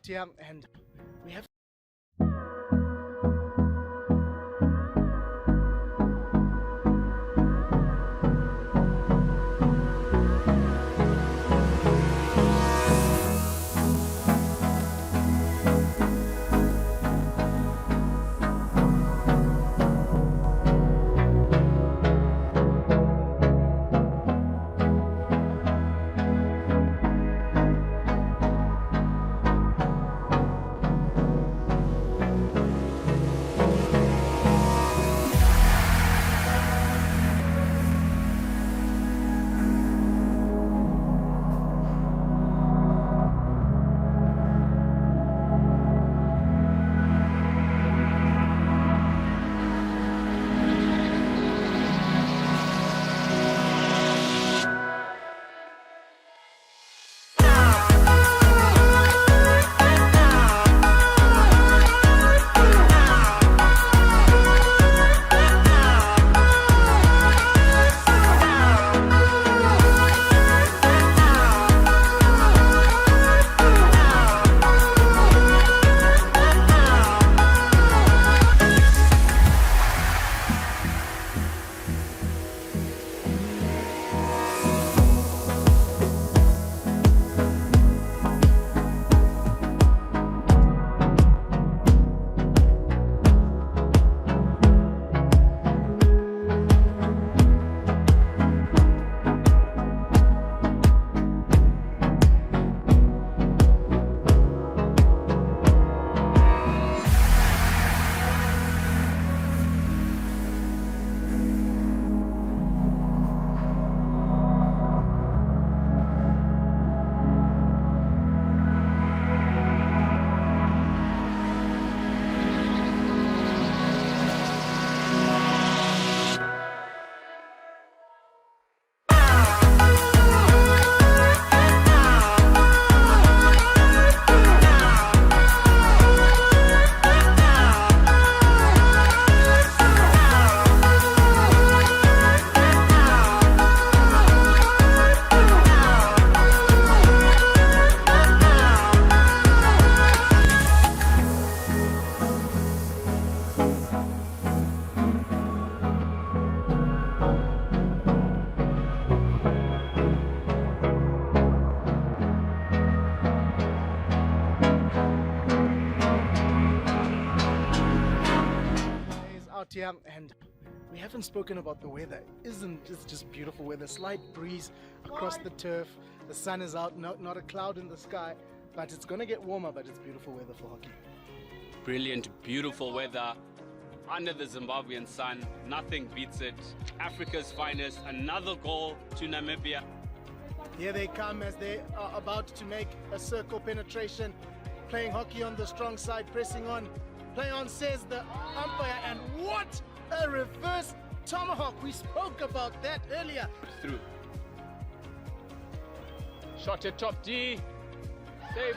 here, and we have here, and we haven't spoken about the weather. Isn't this just beautiful weather? Slight breeze across the turf. The sun is out, not a cloud in the sky, but it's going to get warmer, but it's beautiful weather for hockey. Brilliant, beautiful weather under the Zimbabwean sun. Nothing beats it. Africa's finest. Another goal to Namibia. Here they come as they are about to make a circle penetration, playing hockey on the strong side, pressing on. Play on, says the umpire, and what a reverse tomahawk. We spoke about that earlier. Through. Shot at top D. Save.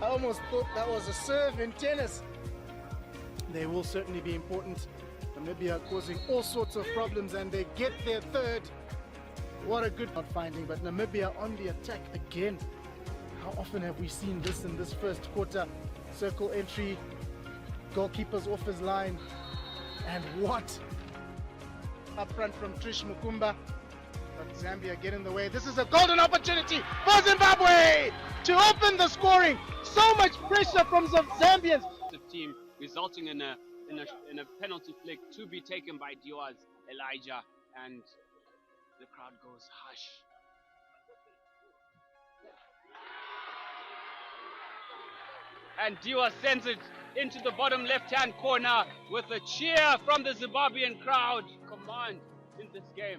I almost thought that was a serve in tennis. They will certainly be important. Namibia causing all sorts of problems, and they get their third. What a good finding, but Namibia on the attack again. How often have we seen this in this first quarter? Circle entry, goalkeeper's off his line, and what? Up front from Trish Mukumba, but Zambia get in the way. This is a golden opportunity for Zimbabwe to open the scoring. So much pressure from the Zambians. The team resulting in a penalty flick to be taken by Diaz Elijah, and the crowd goes hush. And Diaz sends it into the bottom left-hand corner with a cheer from the Zimbabwean crowd. Command in this game.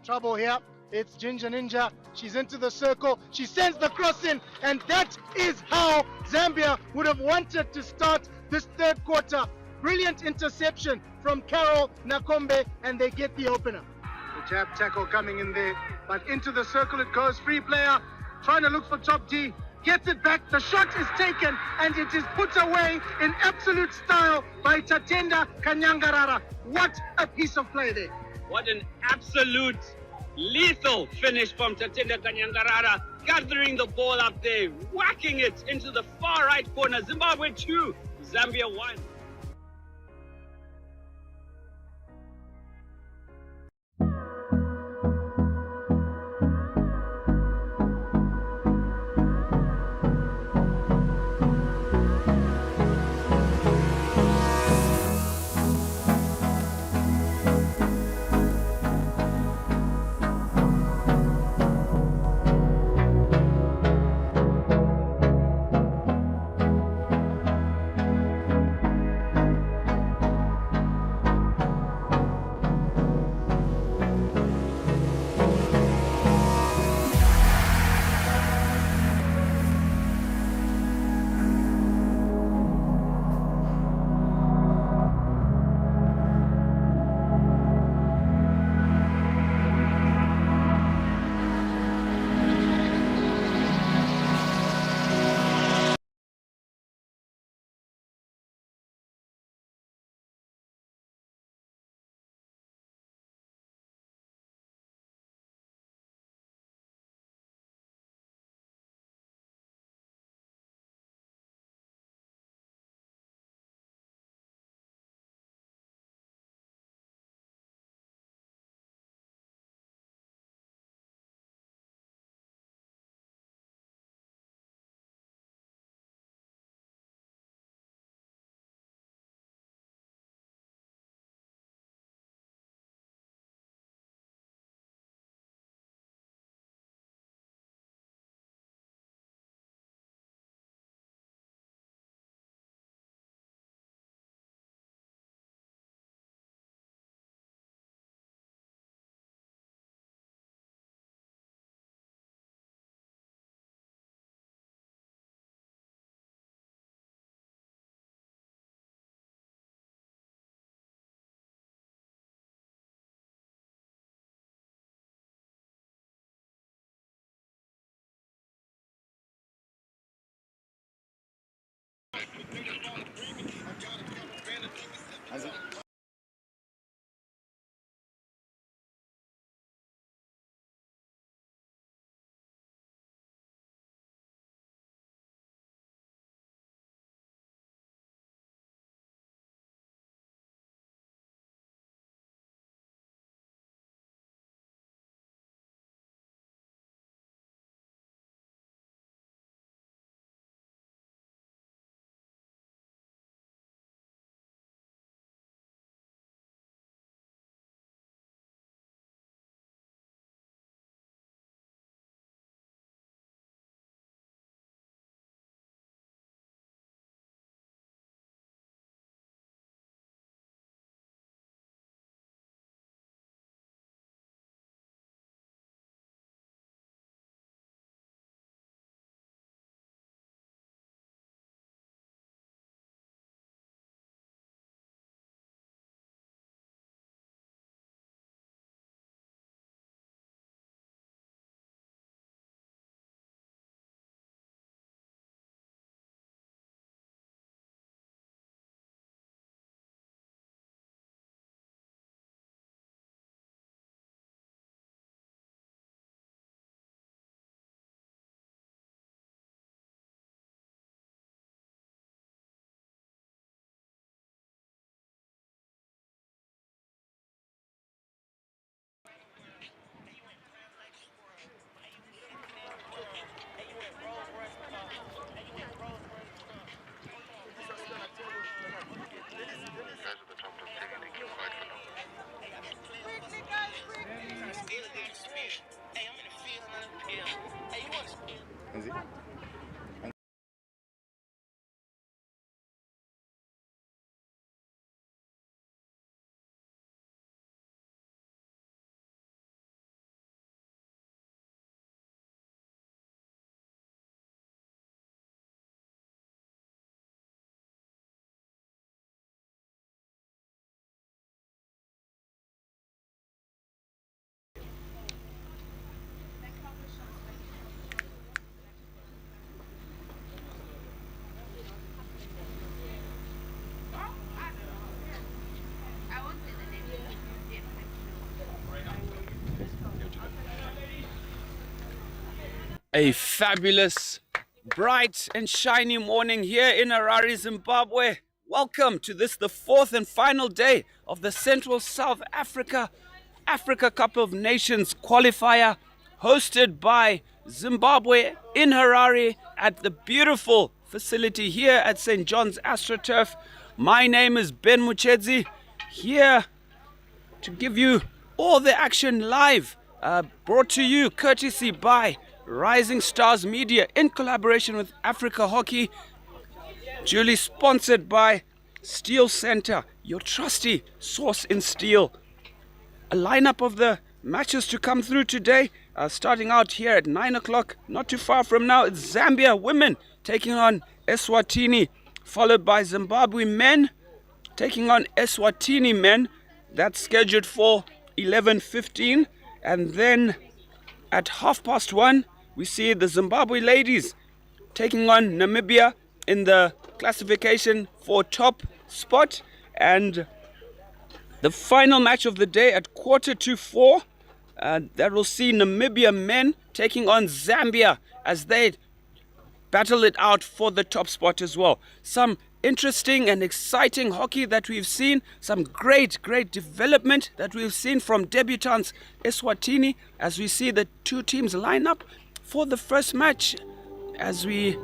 Trouble here. It's Ginger Ninja. She's into the circle. She sends the cross in, and that is how Zambia would have wanted to start this third quarter. Brilliant interception from Carol Nakombe, and they get the opener. The jab tackle coming in there, but into the circle it goes. Free player trying to look for top D. Gets it back, the shot is taken, and it is put away in absolute style by Tatenda Kanyangarara. What a piece of play there. What an absolute Lethal finish from Tatenda Kanyangarara, gathering the ball up there, whacking it into the far right corner. Zimbabwe 2, Zambia 1. A fabulous, bright and shiny morning here in Harare, Zimbabwe. Welcome to this, the fourth and final day of the Central South Africa Cup of Nations qualifier, hosted by Zimbabwe in Harare at the beautiful facility here at St. John's AstroTurf. My name is Ben Muchedzi, here to give you all the action live, brought to you courtesy by Rising Stars Media in collaboration with Africa Hockey, duly sponsored by Steel Center, your trusty source in steel. A lineup of the matches to come through today, starting out here at 9 o'clock, not too far from now. It's Zambia women taking on Eswatini, followed by Zimbabwe men taking on Eswatini men. That's scheduled for 11:15, and then at 1:30 we see the Zimbabwe ladies taking on Namibia in the classification for top spot, and the final match of the day at 4:45, that will see Namibia men taking on Zambia as they battle it out for the top spot as well. Some interesting and exciting hockey that we've seen, some great development that we've seen from debutants Eswatini, as we see the two teams line up for the first match as we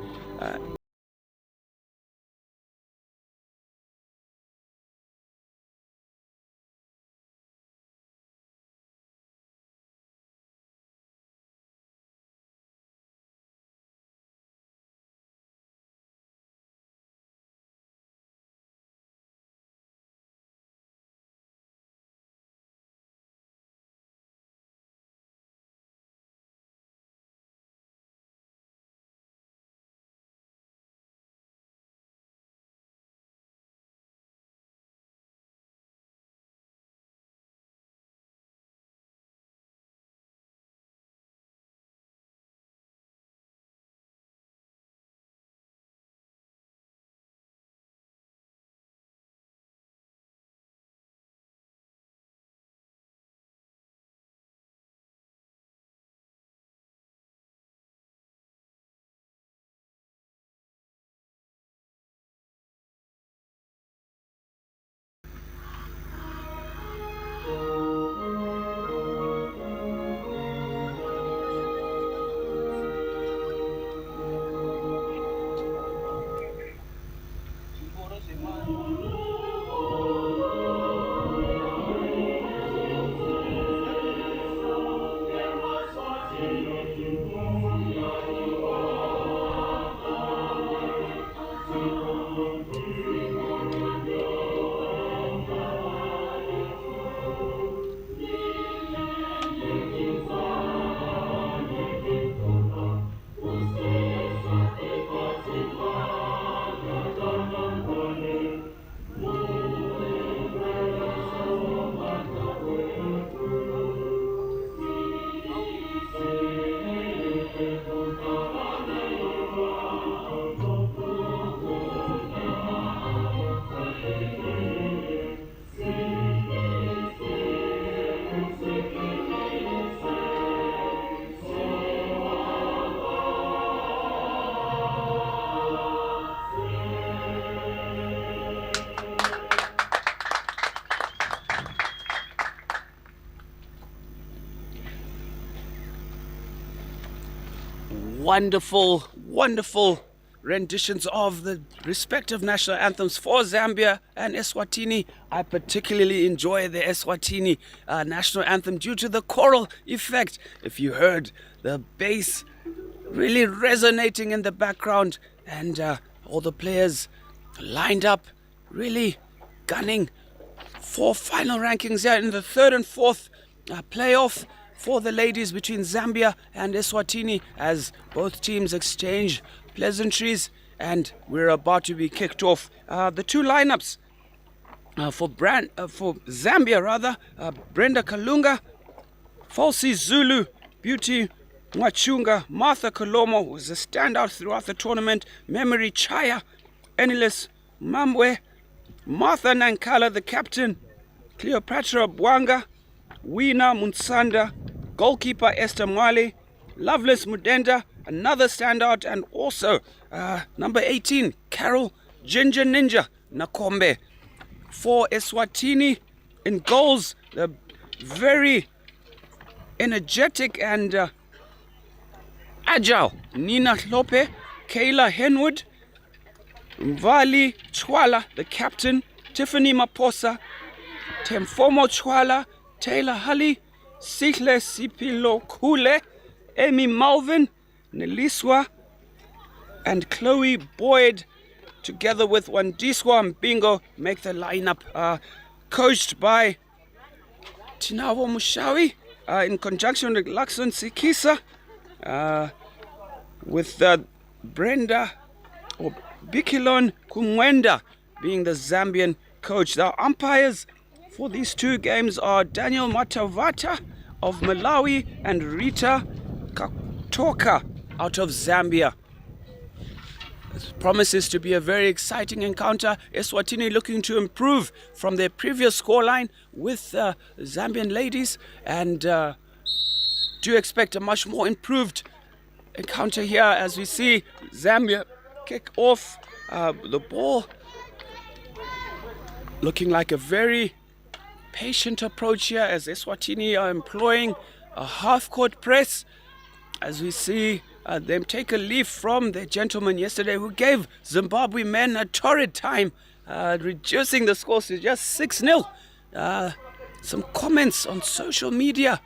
wonderful renditions of the respective national anthems for Zambia and Eswatini. I particularly enjoy the Eswatini national anthem due to the choral effect. If you heard the bass really resonating in the background, and all the players lined up, really gunning for final rankings here in the third and fourth playoff for the ladies between Zambia and Eswatini, as both teams exchange pleasantries, and we're about to be kicked off. The two lineups for Zambia, Brenda Kalunga, Falsi Zulu, Beauty Mwachunga, Martha Kolomo was a standout throughout the tournament, Memory Chaya, Enilis Mambwe, Martha Nankala, the captain, Cleopatra Bwanga, Wina Munsanda, goalkeeper Esther Mwale, Loveless Mudenda, another standout, and also number 18, Carol Ginger Ninja Nakombe. For Eswatini in goals, the very energetic and agile Nina Lope, Kayla Henwood, Mvali Chwala, the captain, Tiffany Maposa, Temfomo Chwala, Taylor Hully, Sihle Sipilo Kule, Amy Malvin, Neliswa, and Chloe Boyd, together with Wandiswa Mbingo, make the lineup. Coached by Tinavo Mushawi, in conjunction with Luxon Sikisa, with Brenda or Bikilon Kumwenda being the Zambian coach. The umpires for these two games are Daniel Matavata of Malawi and Rita Katoka out of Zambia. This promises to be a very exciting encounter. Eswatini looking to improve from their previous scoreline with the Zambian ladies, and do expect a much more improved encounter here as we see Zambia kick off the ball, looking like a very patient approach here as Eswatini are employing a half-court press, as we see them take a leaf from their gentleman yesterday who gave Zimbabwe men a torrid time, reducing the scores to just 6-0. Some comments on social media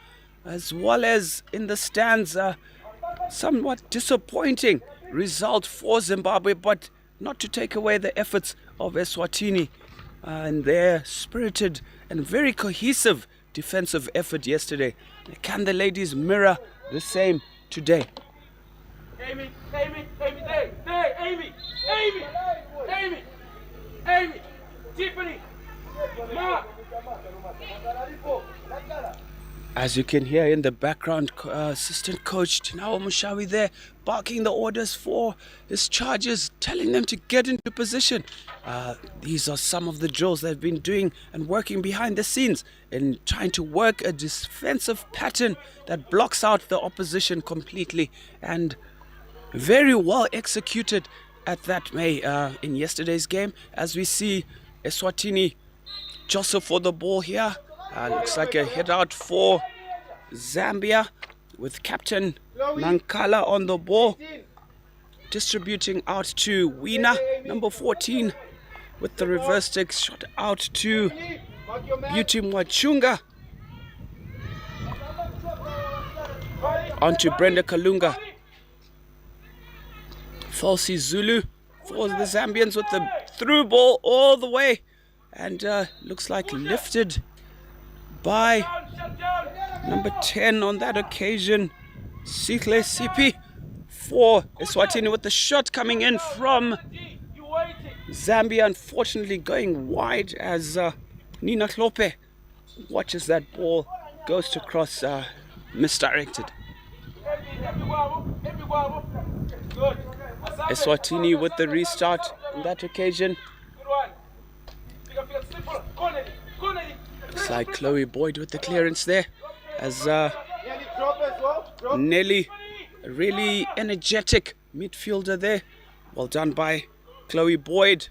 as well as in the stands, somewhat disappointing result for Zimbabwe, but not to take away the efforts of Eswatini and their spirited and very cohesive defensive effort yesterday. Can the ladies mirror the same today? Amy, Tiffany, Mark. As you can hear in the background, assistant coach Tinao Mushawi there barking the orders for his charges, telling them to get into position. These are some of the drills they've been doing and working behind the scenes in trying to work a defensive pattern that blocks out the opposition completely, and very well executed at that, in yesterday's game, as we see Eswatini jostle for the ball here. Looks like a hit out for Zambia with Captain Nankala on the ball, distributing out to Wina, number 14, with the reverse stick shot out to Beauty Mwachunga, onto Brenda Kalunga. Falsi Zulu for the Zambians with the through ball all the way, and looks like lifted by number 10 on that occasion, Sihle Sipi, for Eswatini, with the shot coming in from Zambia, unfortunately going wide as Nina Klope watches that ball, goes to cross, misdirected. Eswatini with the restart on that occasion. Looks like Chloe Boyd with the clearance there, as Nelly, a really energetic midfielder there. Well done by Chloe Boyd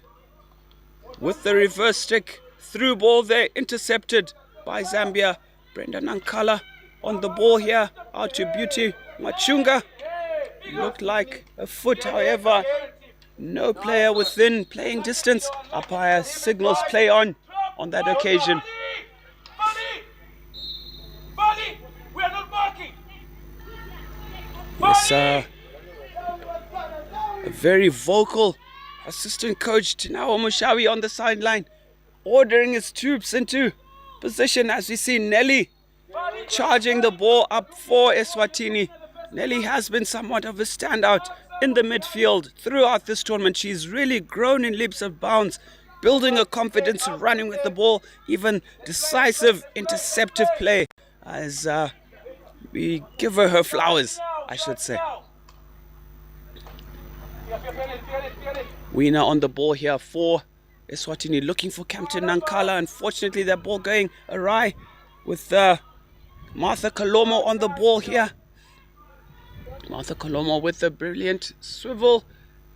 with the reverse stick, through ball there, intercepted by Zambia. Brenda Nankala on the ball here, out to Beauty Machunga. Looked like a foot, however, no player within playing distance. Umpire signals play on that occasion. Yes, a very vocal assistant coach Tinao Mushawi on the sideline, ordering his troops into position, as we see Nelly charging the ball up for Eswatini. Nelly has been somewhat of a standout in the midfield throughout this tournament. She's really grown in leaps and bounds, building her confidence, running with the ball, even decisive interceptive play, as we give her flowers, I should say. Wina on the ball here for Eswatini, looking for Captain Nankala. Unfortunately, that ball going awry with Martha Kalomo on the ball here. Martha Kolomo with a brilliant swivel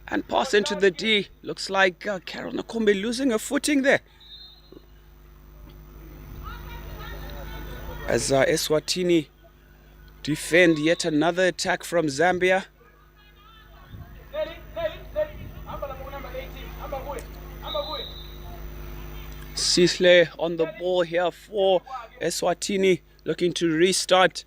and pass into the D. Looks like Carol Nakombe losing her footing there. As Eswatini defend yet another attack from Zambia. Sihle on the ball here for Eswatini, looking to restart.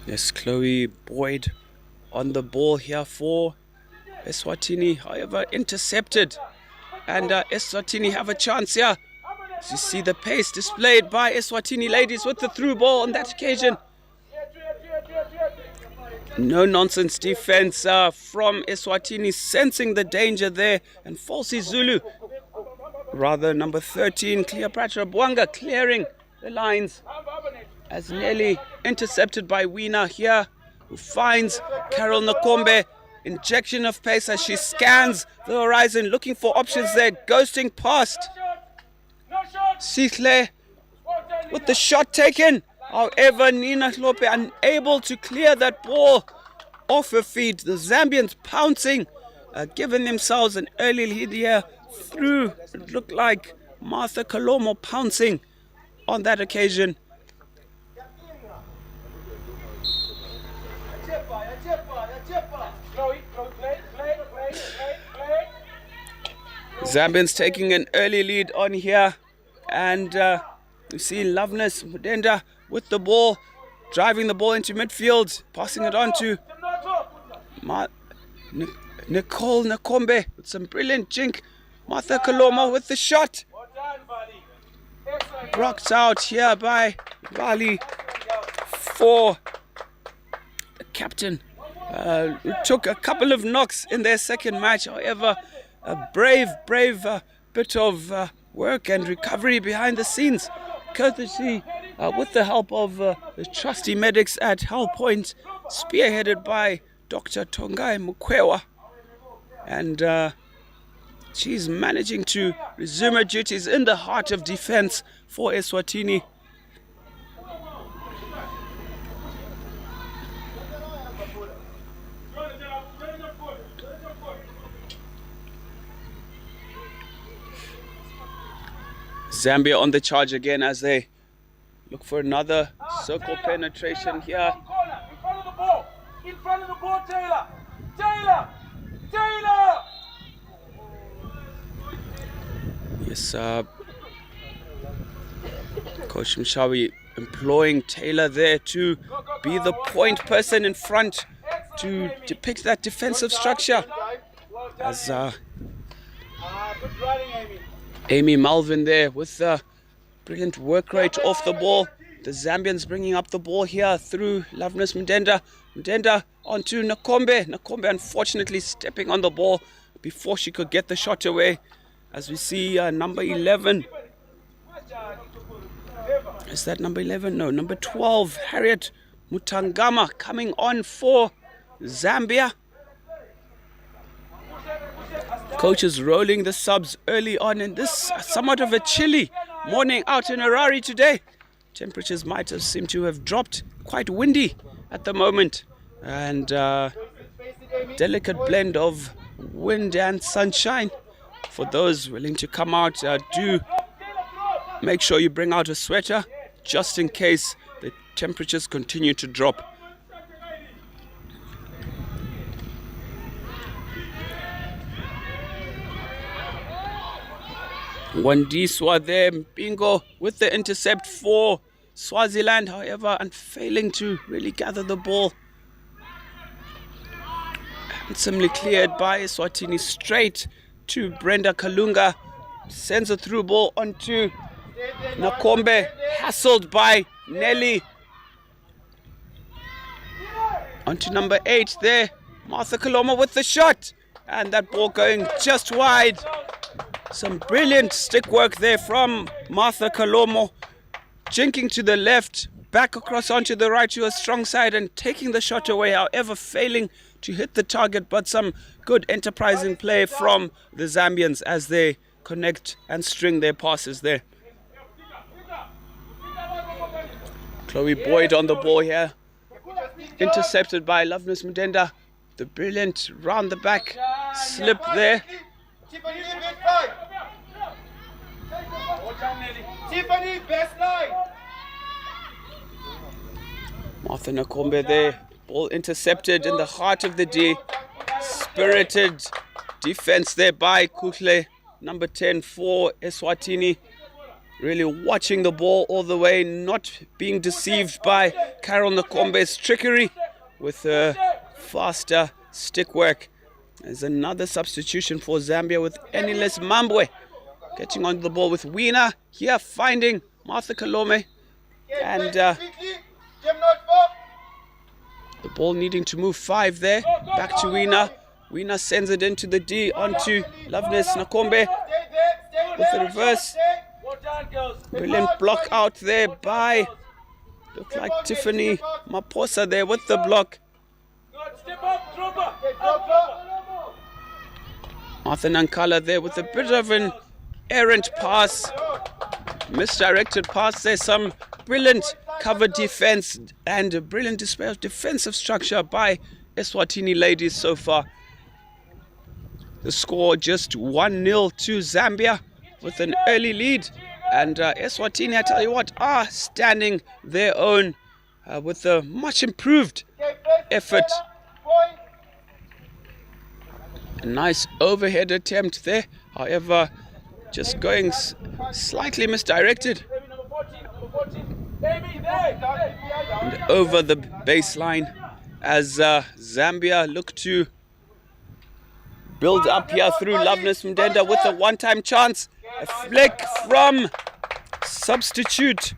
Yes, Chloe Boyd on the ball here for Eswatini, however intercepted, and Eswatini have a chance here. As you see the pace displayed by Eswatini ladies with the through ball on that occasion. No nonsense defense from Eswatini, sensing the danger there, and Falsi Zulu, rather number 13 Cleopatra Bwanga, clearing the lines as nearly intercepted by Weena here, who finds Carol Nakombe. Injection of pace as she scans the horizon, looking for options there, ghosting past. Sihle with the shot taken. However, Nina Lope unable to clear that ball off her feet. The Zambians pouncing, giving themselves an early lead here through, it looked like Martha Kolomo pouncing on that occasion. Zambians taking an early lead on here, and you see Loveness Mudenda with the ball, driving the ball into midfield, passing it on to Nicole Nakombe with some brilliant jink. Martha Kolomo with the shot, blocked out here by Bali for the captain, who took a couple of knocks in their second match. However, a brave bit of work and recovery behind the scenes, courtesy with the help of the trusty medics at Hull Point, spearheaded by Dr. Tongai Mukwewa. And she's managing to resume her duties in the heart of defense for Eswatini. Zambia on the charge again as they look for another circle penetration here. In front of the ball. In front of the ball, Taylor. Taylor. Yes, Coach Mshawi employing Taylor there to be the point person in front to depict that defensive structure. As Good running, Amy. Amy Malvin there with brilliant work rate off the ball. The Zambians bringing up the ball here through Loveness Mudenda. Mudenda onto Nakombe. Nakombe unfortunately stepping on the ball before she could get the shot away. As we see number 11. Is that number 11? No, number 12. Harriet Mutangama coming on for Zambia. Coaches rolling the subs early on in this somewhat of a chilly morning out in Harare today. Temperatures might have seemed to have dropped, quite windy at the moment, and delicate blend of wind and sunshine. For those willing to come out, do make sure you bring out a sweater just in case the temperatures continue to drop. Wandiswa there, Bingo with the intercept for Swaziland, however, and failing to really gather the ball. Handsomely cleared by Eswatini, straight to Brenda Kalunga. Sends a through ball onto Nakombe, hassled by Nelly. Onto number 8 there, Martha Kolomo with the shot. And that ball going just wide. Some brilliant stick work there from Martha Kolomo. Jinking to the left, back across onto the right to a strong side and taking the shot away, however failing to hit the target, but some good enterprising play from the Zambians as they connect and string their passes there. Chloe Boyd on the ball here, intercepted by Loveness Mudenda. The brilliant round the back slip there. Tiffany, best line. Martha Nakombe there, ball intercepted in the heart of the D. Spirited defense there by Kuhle, number 10 for Eswatini. Really watching the ball all the way, not being deceived by Carol Nakombe's trickery with her faster stick work. There's another substitution for Zambia with Eniles Mambwe getting on the ball with Weena here, finding Martha Kalome, and the ball needing to move 5 there, back to Weena. Weena sends it into the D onto Loveness Nakombe with the reverse. Brilliant block out there by, look like Tiffany Maposa there with the block. Martha Nankala there with a bit of an errant pass, misdirected pass there. Some brilliant cover defense and a brilliant display of defensive structure by Eswatini ladies so far. The score just 1-0 to Zambia with an early lead, and Eswatini, I tell you what, are standing their own with a much improved effort. A nice overhead attempt there, however just going slightly misdirected and over the baseline as Zambia look to build up here through Loveness Mdenda with a one-time chance. A flick from substitute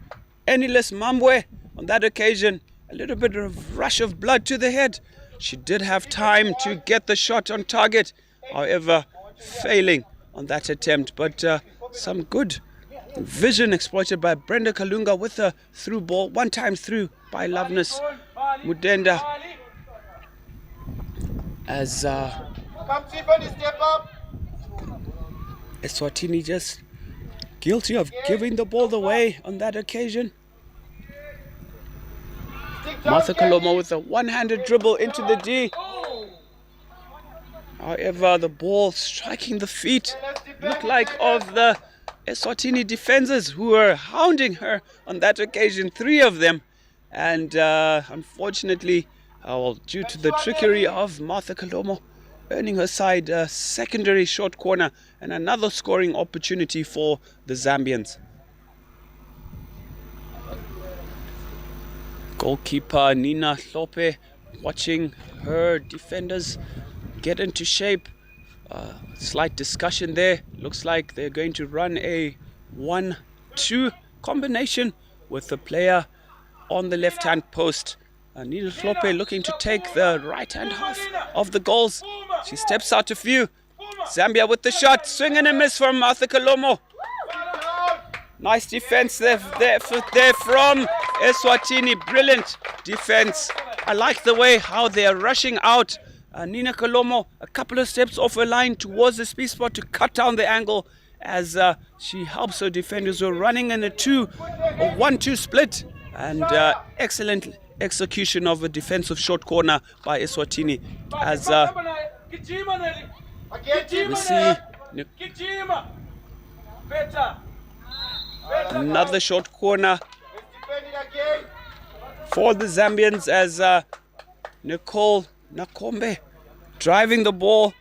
Eniles Mambwe on that occasion. A little bit of rush of blood to the head. She did have time to get the shot on target, however failing on that attempt, but some good vision exploited by Brenda Kalunga with a through ball, one time through by Loveness Mudenda as Eswatini just guilty of giving the ball away on that occasion. Martha Kaloma with a one-handed dribble into the D. However, the ball striking the feet, looked like, of the Eswatini defenders who were hounding her on that occasion, 3 of them. And unfortunately, due to the trickery of Martha Kalomo, earning her side a secondary short corner and another scoring opportunity for the Zambians. Goalkeeper Nina Hlope watching her defenders get into shape. Slight discussion there. Looks like they're going to run a 1-2 combination with the player on the left-hand post. Nina Hlope looking to take the right-hand half of the goals. She steps out a few. Zambia with the shot. Swing and a miss from Martha Kalomo. Nice defense there from Eswatini. Brilliant defense. I like the way how they are rushing out. Nina Kalomo a couple of steps off her line towards the speed spot to cut down the angle as she helps her defenders who are running in a 1-2 split. And excellent execution of a defensive short corner by Eswatini as we see another short corner for the Zambians as Nicole Nakombe driving the ball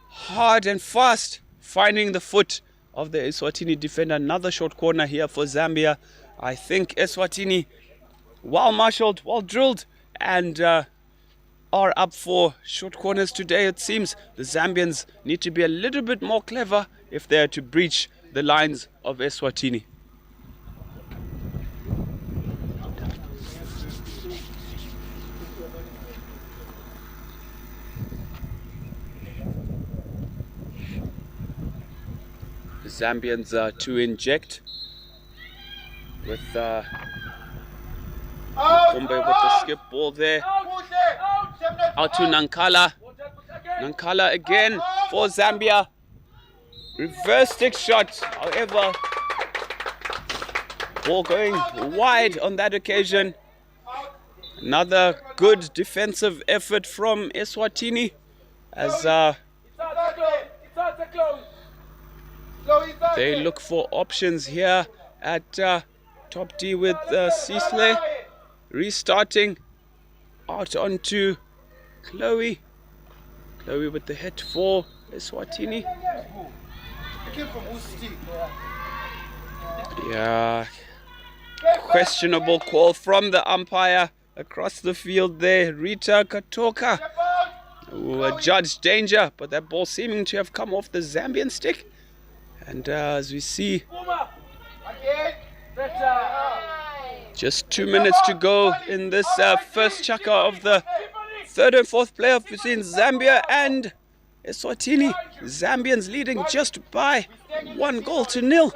hard and fast, finding the foot of the Eswatini defender. Another short corner here for Zambia. I think Eswatini well marshaled, well drilled, and are up for short corners today. It seems the Zambians need to be a little bit more clever if they are to breach the lines of Eswatini. The Zambians to inject with Nakombe with the skip ball there. Push it. Out to Nankala. Nankala again for Zambia. Reverse stick shot. However, ball going wide on that occasion. Another good defensive effort from Eswatini as they look for options here at top D with Cecile. Restarting out onto Chloe. Chloe with the hit for Eswatini. Yeah, questionable call from the umpire across the field there. Rita Katoka, who judged danger, but that ball seeming to have come off the Zambian stick. And as we see, just 2 minutes to go in this first chaka of the third and fourth playoff between Zambia and Eswatini. Zambians leading just by 1-0.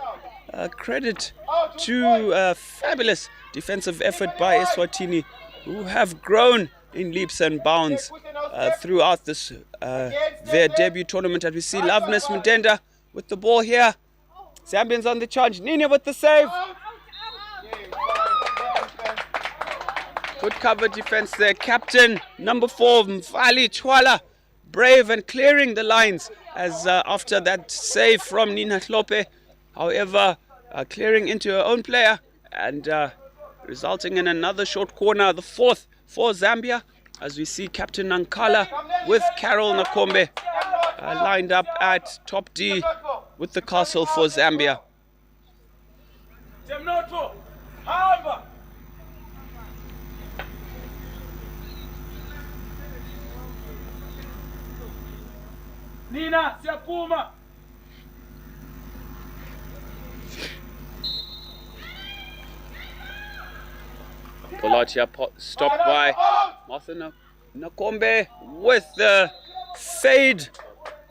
Credit to a fabulous defensive effort by Eswatini, who have grown in leaps and bounds throughout this their debut tournament. And we see Loveness Mudenda with the ball here. Zambians on the charge. Nina with the save. Good cover defense there. Captain number 4, Mfali Chwala, brave and clearing the lines as after that save from Nina Hlope. However, clearing into her own player and resulting in another short corner, the 4th for Zambia, as we see Captain Nankala with Carol Nakombe lined up at top D with the castle for Zambia. Nina, Siakuma. Polatia stopped by Martha Nakombe with the fade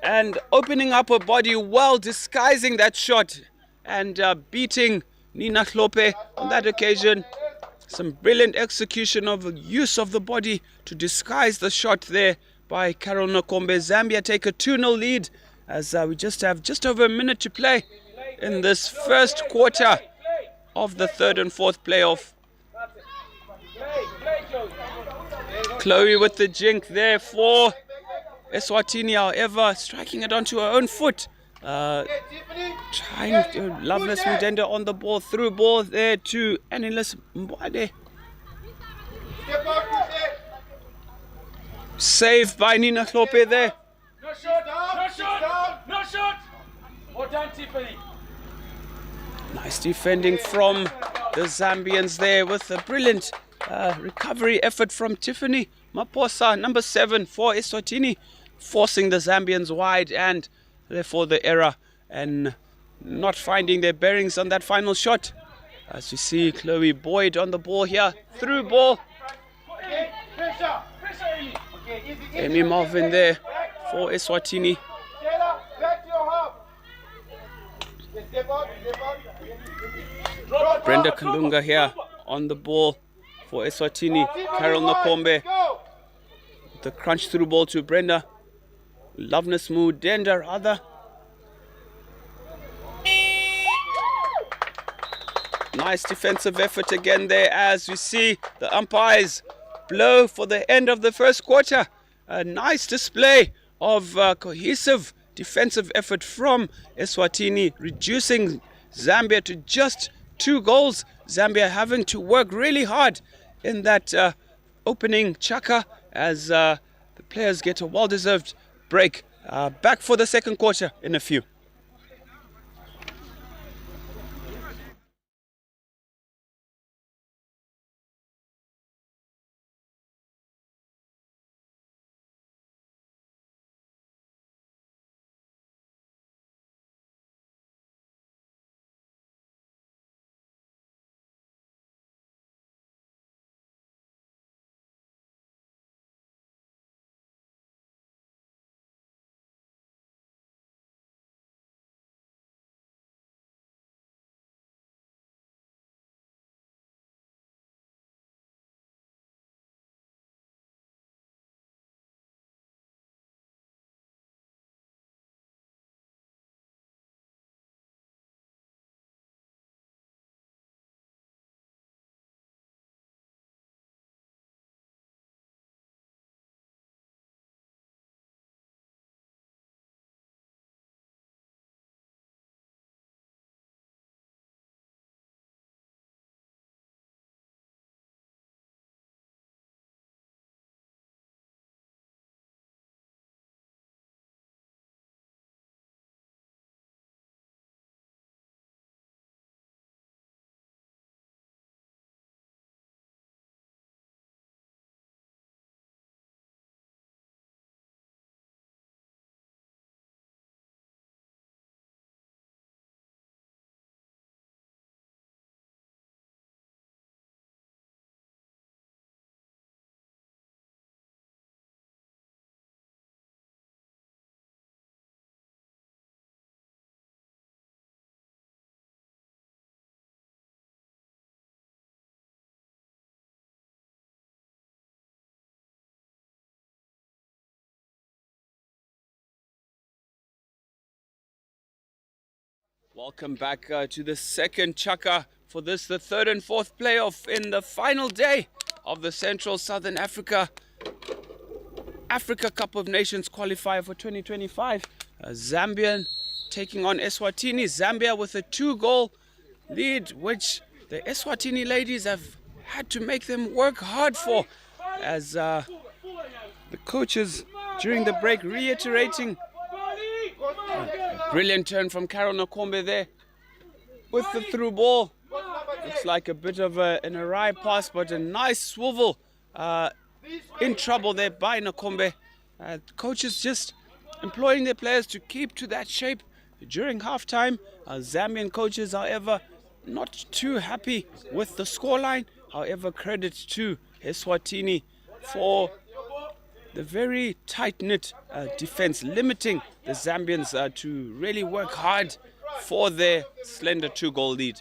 and opening up her body well, disguising that shot and beating Nina Hlope on that occasion. Some brilliant execution of use of the body to disguise the shot there by Carol Nakombe. Zambia take a 2-0 lead as we just have just over a minute to play in this first quarter of the third and fourth playoff. Chloe with the jink there for Eswatini, however, striking it onto her own foot. Trying to Loveness Mudenda on the ball, through ball there to Anilis Mbwade. Saved by Nina Hlope there. No shot, no shot, no shot. Well done, Tiffany. Nice defending from the Zambians there with a brilliant recovery effort from Tiffany Maposa, number 7 for Eswatini, forcing the Zambians wide and therefore the error and not finding their bearings on that final shot. As you see Chloe Boyd on the ball here, through ball. Amy Marvin there for Eswatini. Brenda Kalunga here on the ball for Eswatini. Carol Nakombe. The crunch through ball to Brenda. Loveness Mudenda rather. Nice defensive effort again there as we see the umpires blow for the end of the first quarter. A nice display of cohesive defensive effort from Eswatini, reducing Zambia to just 2 goals. Zambia having to work really hard in that opening chaka as the players get a well-deserved break. Back for the second quarter in a few. Welcome back to the second chaka for this, the third and fourth playoff in the final day of the Central Southern Africa Cup of Nations qualifier for 2025. Zambia taking on Eswatini. Zambia with a 2-goal lead, which the Eswatini ladies have had to make them work hard for, as the coaches during the break reiterating. A brilliant turn from Carol Nakombe there with the through ball. Looks like a bit of an awry pass, but a nice swivel. In trouble there by Nakombe. Coaches just employing their players to keep to that shape during halftime. Zambian coaches, however, not too happy with the scoreline. However, credit to Eswatini for the very tight-knit defense, limiting the Zambians to really work hard for their slender 2-goal lead.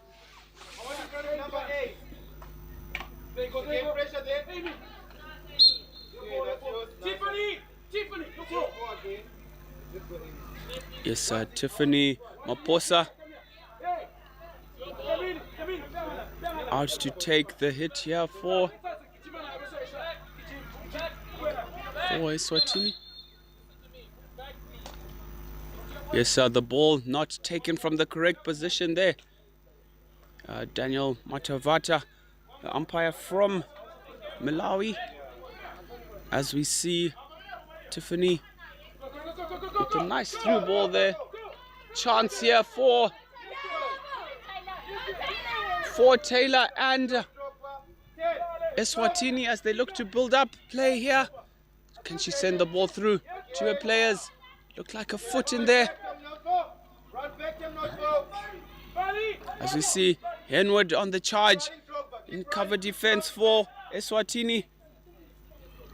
Yes, Tiffany Maposa out to take the hit here for Eswatini. Yes, the ball not taken from the correct position there. Daniel Matavata, the umpire from Malawi, as we see Tiffany with a nice through ball there. Chance here for Taylor and Eswatini as they look to build up play here. Can she send the ball through to her players? Looked like a foot in there. As we see Henwood on the charge in cover defense for Eswatini.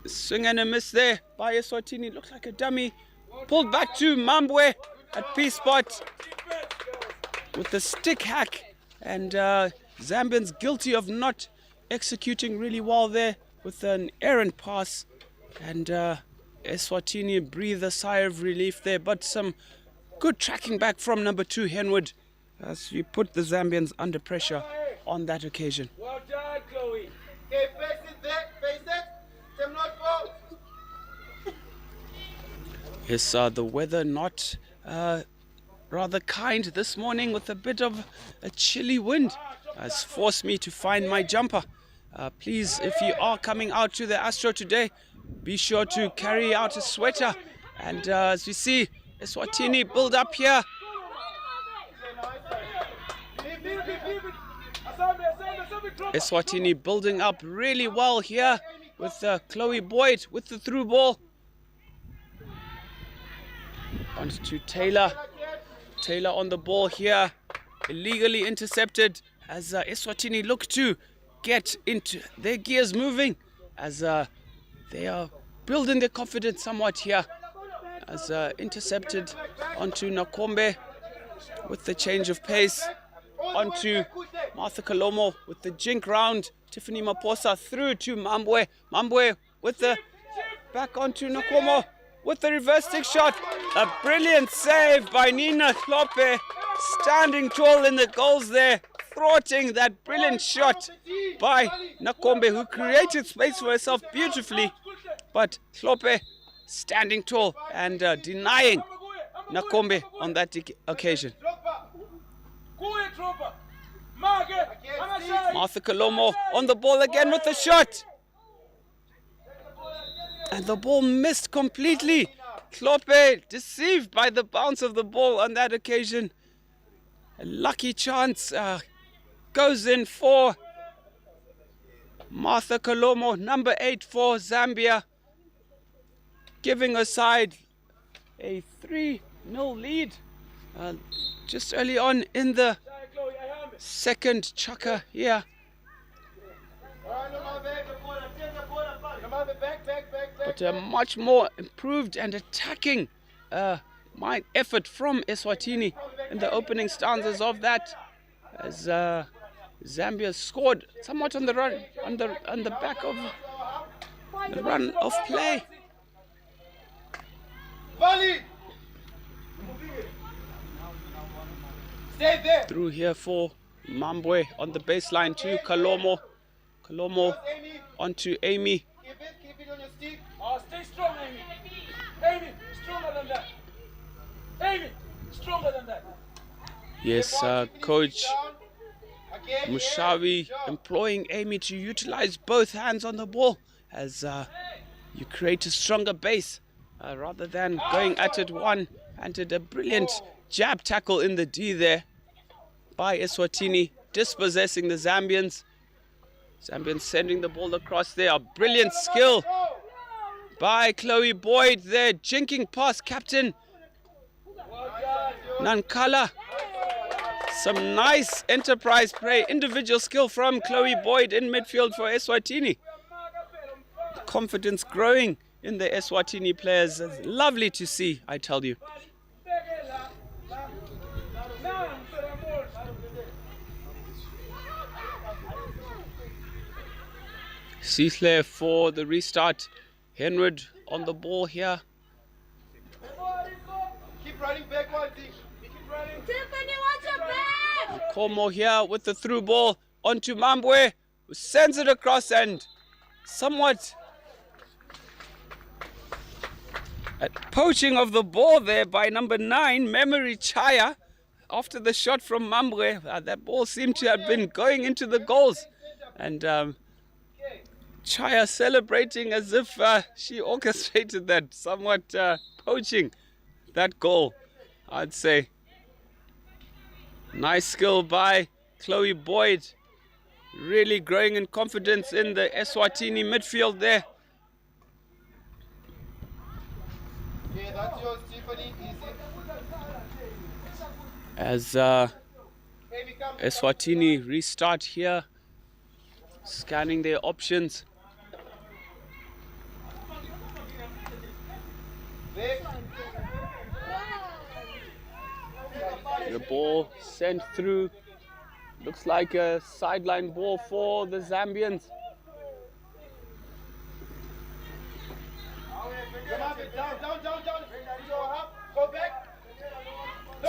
Swing and a miss there by Eswatini. Looks like a dummy. Pulled back to Mambwe at P spot with the stick hack. And Zambians guilty of not executing really well there with an errant pass. And Eswatini breathe a sigh of relief there, but some good tracking back from number 2 Henwood as we put the Zambians under pressure on that occasion. Well done, Chloe. Okay, face it there, face it. Team not foul. Yes, the weather not rather kind this morning with a bit of a chilly wind has forced me to find my jumper. Please, if you are coming out to the Astro today, be sure to carry out a sweater. And as we see Eswatini build up here. Eswatini building up really well here with Chloe Boyd with the through ball. On to Taylor. Taylor on the ball here. Illegally intercepted as Eswatini look to get into their gears moving as they are building their confidence somewhat here. As intercepted onto Nakombe with the change of pace. Onto Martha Kalomo with the jink round. Tiffany Maposa through to Mambwe. Mambwe with the back onto Nakomo with the reverse stick shot. A brilliant save by Nina Klope. Standing tall in the goals there. Thwarting that brilliant shot by Nakombe, who created space for herself beautifully. But Klope standing tall and denying Nakombe on that occasion. Martha Kalomo on the ball again with the shot. And the ball missed completely. Klope deceived by the bounce of the ball on that occasion. A lucky chance goes in for Martha Kalomo, number 8 for Zambia, giving her side a 3-0 lead just early on in the second chaka here. But a much more improved and attacking mind effort from Eswatini in the opening stanzas of that, as Zambia scored somewhat on the run, on the back of the run of play. Stay there. Through here for Mambwe on the baseline to Kalomo. Kalomo Amy. onto Amy. Keep it on your stick. Oh, stay strong, Amy. Amy, stronger than that. Amy, stronger than that. Yes, Coach Again, Mushawi employing Amy to utilize both hands on the ball as you create a stronger base rather than going at it one-handed. A brilliant jab tackle in the D there by Eswatini, dispossessing the Zambians. Zambians sending the ball across there. A brilliant skill by Chloe Boyd there, jinking past captain Nankala. Some nice enterprise play, individual skill from Chloe Boyd in midfield for Eswatini. Confidence growing in the Eswatini players. It's lovely to see, I tell you. Seathle for the restart. Henwood on the ball here. Keep running backwards. Keep running. Tiffany, watch your back! Como here with the through ball onto Mambwe, who sends it across and somewhat a poaching of the ball there by number 9, Memory Chaya. After the shot from Mambwe, that ball seemed to have been going into the goals. And Chaya celebrating as if she orchestrated that, somewhat poaching that goal, I'd say. Nice skill by Chloe Boyd, really growing in confidence in the Eswatini midfield there. Okay, that's yours, Tiffany. Easy. As Amy, come. Eswatini restart here, scanning their options. Back. The ball sent through. Looks like a sideline ball for the Zambians. Down. Go back.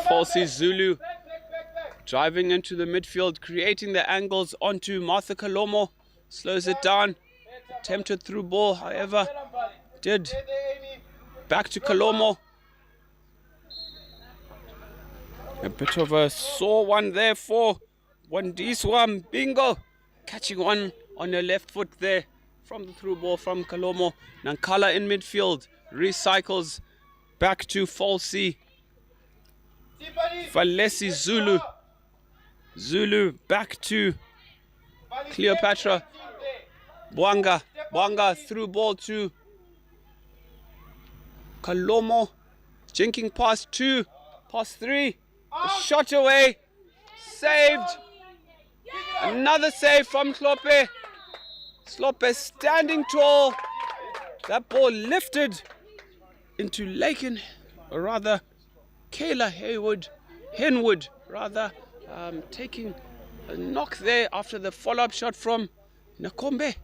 Falsey Zulu Back. driving into the midfield, creating the angles onto Martha Kalomo. Slows it down. Attempted through ball, however, did. Stay there, Amy. Back to Kalomo. A bit of a sore one there for Wandiswa Bingo. Catching one on her left foot there from the through ball from Kalomo. Nankala in midfield. Recycles back to Falsey. Tiffany. Valesi Zulu. Zulu back to Cleopatra. Bwanga through ball to Kalomo. Jinking past 2, past 3. A shot away. Saved. Another save from Slope. Slope standing tall. That ball lifted into Laken, or rather Kayla Henwood, taking a knock there after the follow-up shot from Nakombe.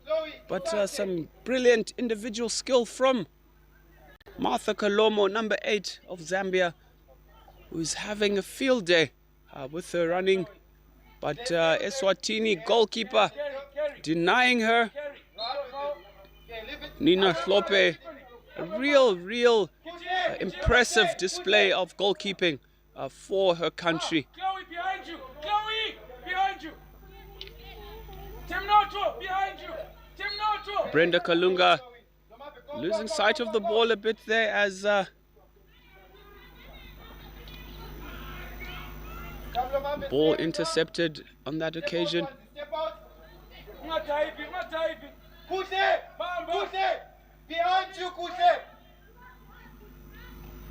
But some brilliant individual skill from Martha Kalomo, number 8 of Zambia, who's having a field day with her running. But Eswatini goalkeeper denying her. Nina Slope, a real impressive display of goalkeeping for her country. Chloe, behind you! Chloe, behind you! Temnoto, behind you! Temnoto! Brenda Kalunga losing sight of the ball a bit there as ball intercepted on that occasion. Step out. Ungataipi. Kuse. Kuse. Behind you, Kuse.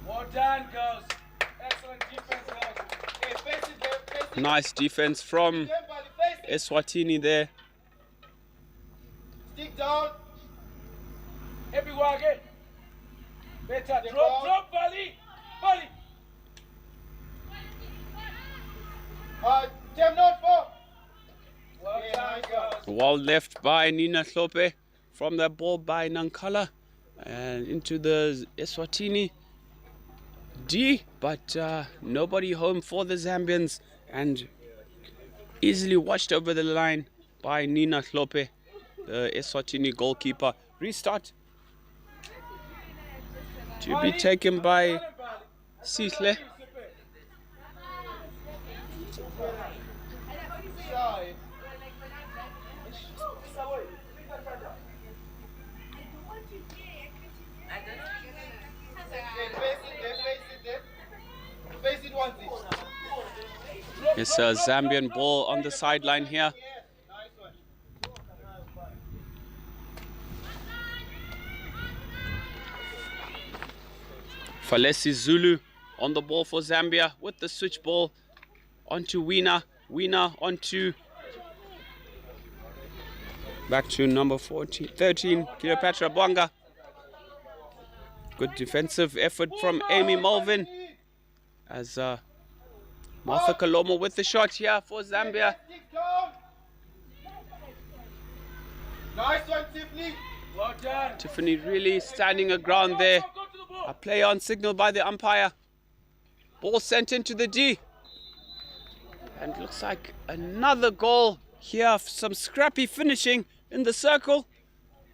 Well done, girls. Excellent defense, girls. Okay, face it there. Face it. Nice defense from Face it. Eswatini there. Stick down. Everyone again. Better. Drop, Bali. Jam not for. Well done, girls. Well left by Nina Slope from the ball by Nankala and into the Eswatini D, but nobody home for the Zambians and easily watched over the line by Nina Hlope, the Eswatini goalkeeper. Restart to be taken by Sihle. It's a Zambian ball on the sideline here. Falesi Zulu on the ball for Zambia with the switch ball onto Wina. Wina onto back to number 13, Cleopatra Bwanga. Good defensive effort from Amy Mulvin as Martha Kalomo with the shot here for Zambia. Nice one, Tiffany. Well done. Tiffany really standing her ground there. Go to the ball. A play on signal by the umpire. Ball sent into the D. And looks like another goal here. Some scrappy finishing in the circle.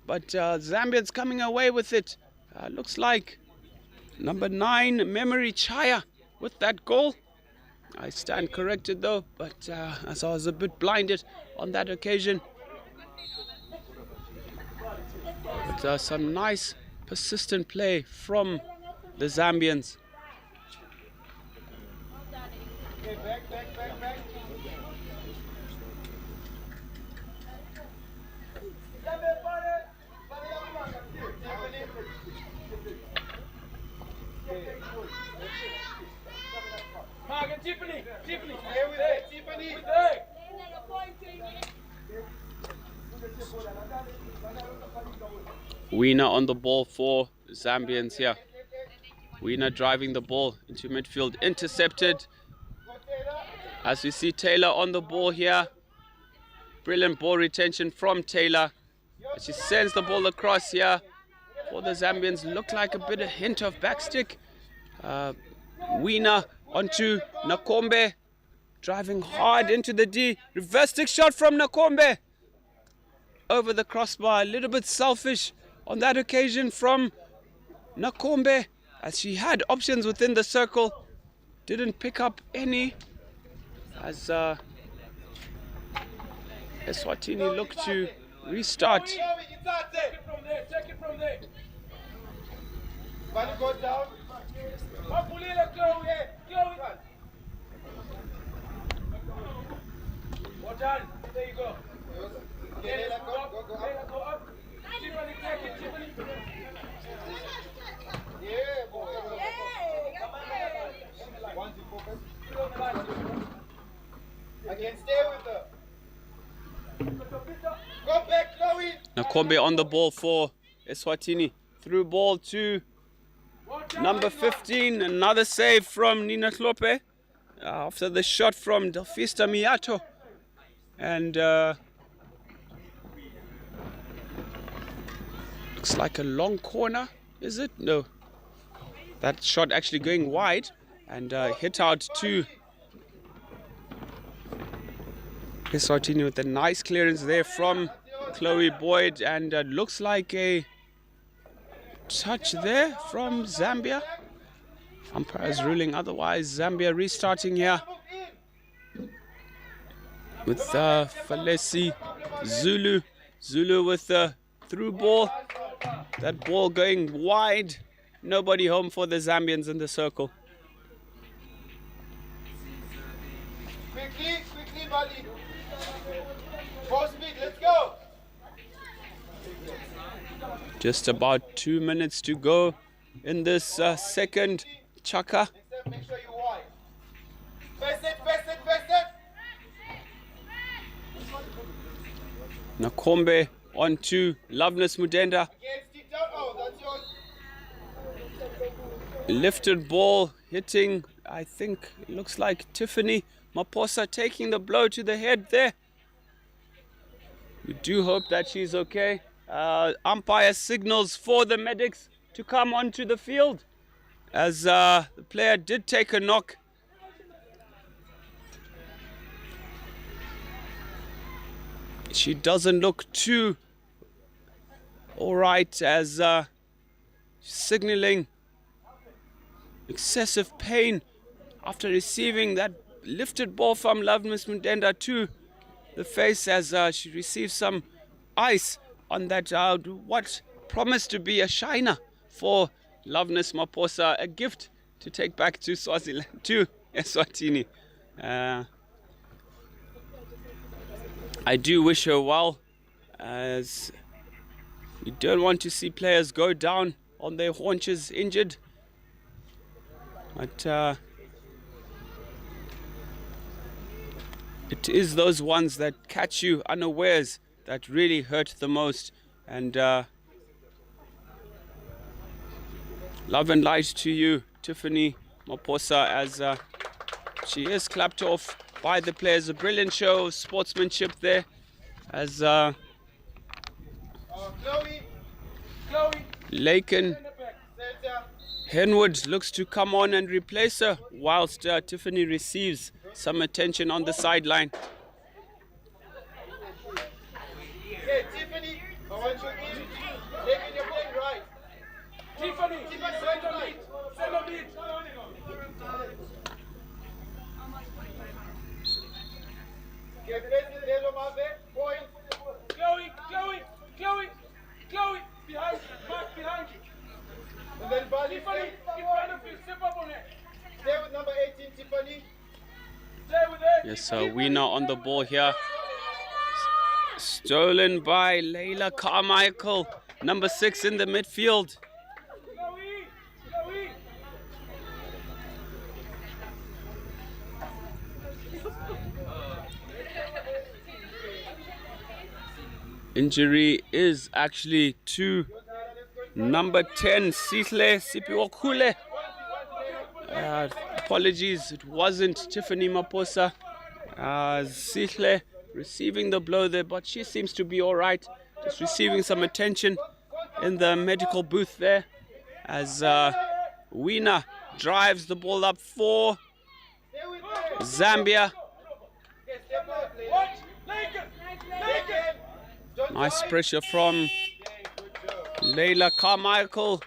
But Zambians coming away with it. Looks like number 9, Memory Chaya with that goal. I stand corrected though, but as I was a bit blinded on that occasion. But some nice persistent play from the Zambians. Okay, back. Mark and Tiffany. Here with that, Tiffany. With there. Wiener on the ball for Zambians here. Wiener driving the ball into midfield, intercepted. As we see Taylor on the ball here. Brilliant ball retention from Taylor. She sends the ball across here for the Zambians. Look like a bit of hint of backstick. Wiener onto Nakombe. Driving hard into the D. Reverse stick shot from Nakombe. Over the crossbar. A little bit selfish on that occasion from Nakombe, as she had options within the circle. Didn't pick up any. As Eswatini look to restart. Take it from there. Take it from there. Ball goes down. Mapulila, go here. Go. Well done. There you go. Okay, let go up. Go up. Tiffany, take it. Tiffany. Yeah, boy. Once you focus. Again, stay with her. Go back, Chloe. Nakombe on the ball for Eswatini. Through ball to number 15. Another save from Nina Hlope after the shot from Delfista Miato. And looks like a long corner, is it? No. That shot actually going wide and hit out to Eswatini with a nice clearance there from Chloe Boyd, and looks like a touch there from Zambia. Umpires ruling otherwise. Zambia restarting here with Falesi Zulu. Zulu with the through ball. That ball going wide. Nobody home for the Zambians in the circle. Quickly, buddy. Full speed, let's go. Just about 2 minutes to go in this second chaka. Next time, make sure you wide. Face it. Nakombe onto Loveness Mudenda. Again, stick down. Oh, that's yours. Lifted ball hitting, I think it looks like Tiffany Maposa taking the blow to the head there. We do hope that she's okay. Umpire signals for the medics to come onto the field, as the player did take a knock. She doesn't look too alright as signaling excessive pain after receiving that lifted ball from Loveness Mundenda to the face as she receives some ice on that what promised to be a shiner for Loveness Maposa, a gift to take back to Swaziland, to Eswatini. I do wish her well, as we don't want to see players go down on their haunches injured. But it is those ones that catch you unawares that really hurt the most. And love and light to you, Tiffany Maposa, as she is clapped off by the players. A brilliant show of sportsmanship there, as Chloe, Laken center. Henwood looks to come on and replace her, whilst Tiffany receives some attention on the sideline. Okay, Tiffany, I want you in. Taking your plane right. Tiffany, center right. center mid. Okay, facing Lelo Mave, point. Chloe, behind, back behind you. And then Bali, Tiffany, stay in front of you, step up on it. with number 18, Tiffany. Stay with it. Yes, Weena on the ball here. Stolen by Layla Carmichael, number 6 in the midfield. Chloe. Injury is actually to number 10, Sihle Sipiwakule. Apologies, it wasn't Tiffany Maposa. Sihle receiving the blow there, but she seems to be all right. Just receiving some attention in the medical booth there, as Weena drives the ball up for Zambia. Watch, Laken. Nice pressure from Layla Carmichael.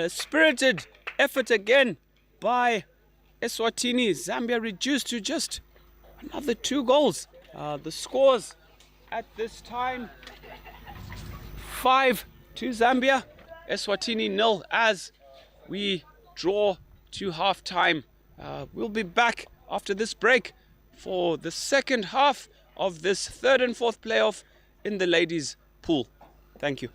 Spirited effort again by Eswatini. Zambia reduced to just another 2 goals. The scores at this time: 5 to Zambia, Eswatini 0, as we draw to half time. We'll be back after this break for the second half of this third and fourth playoff in the ladies pool. Thank you.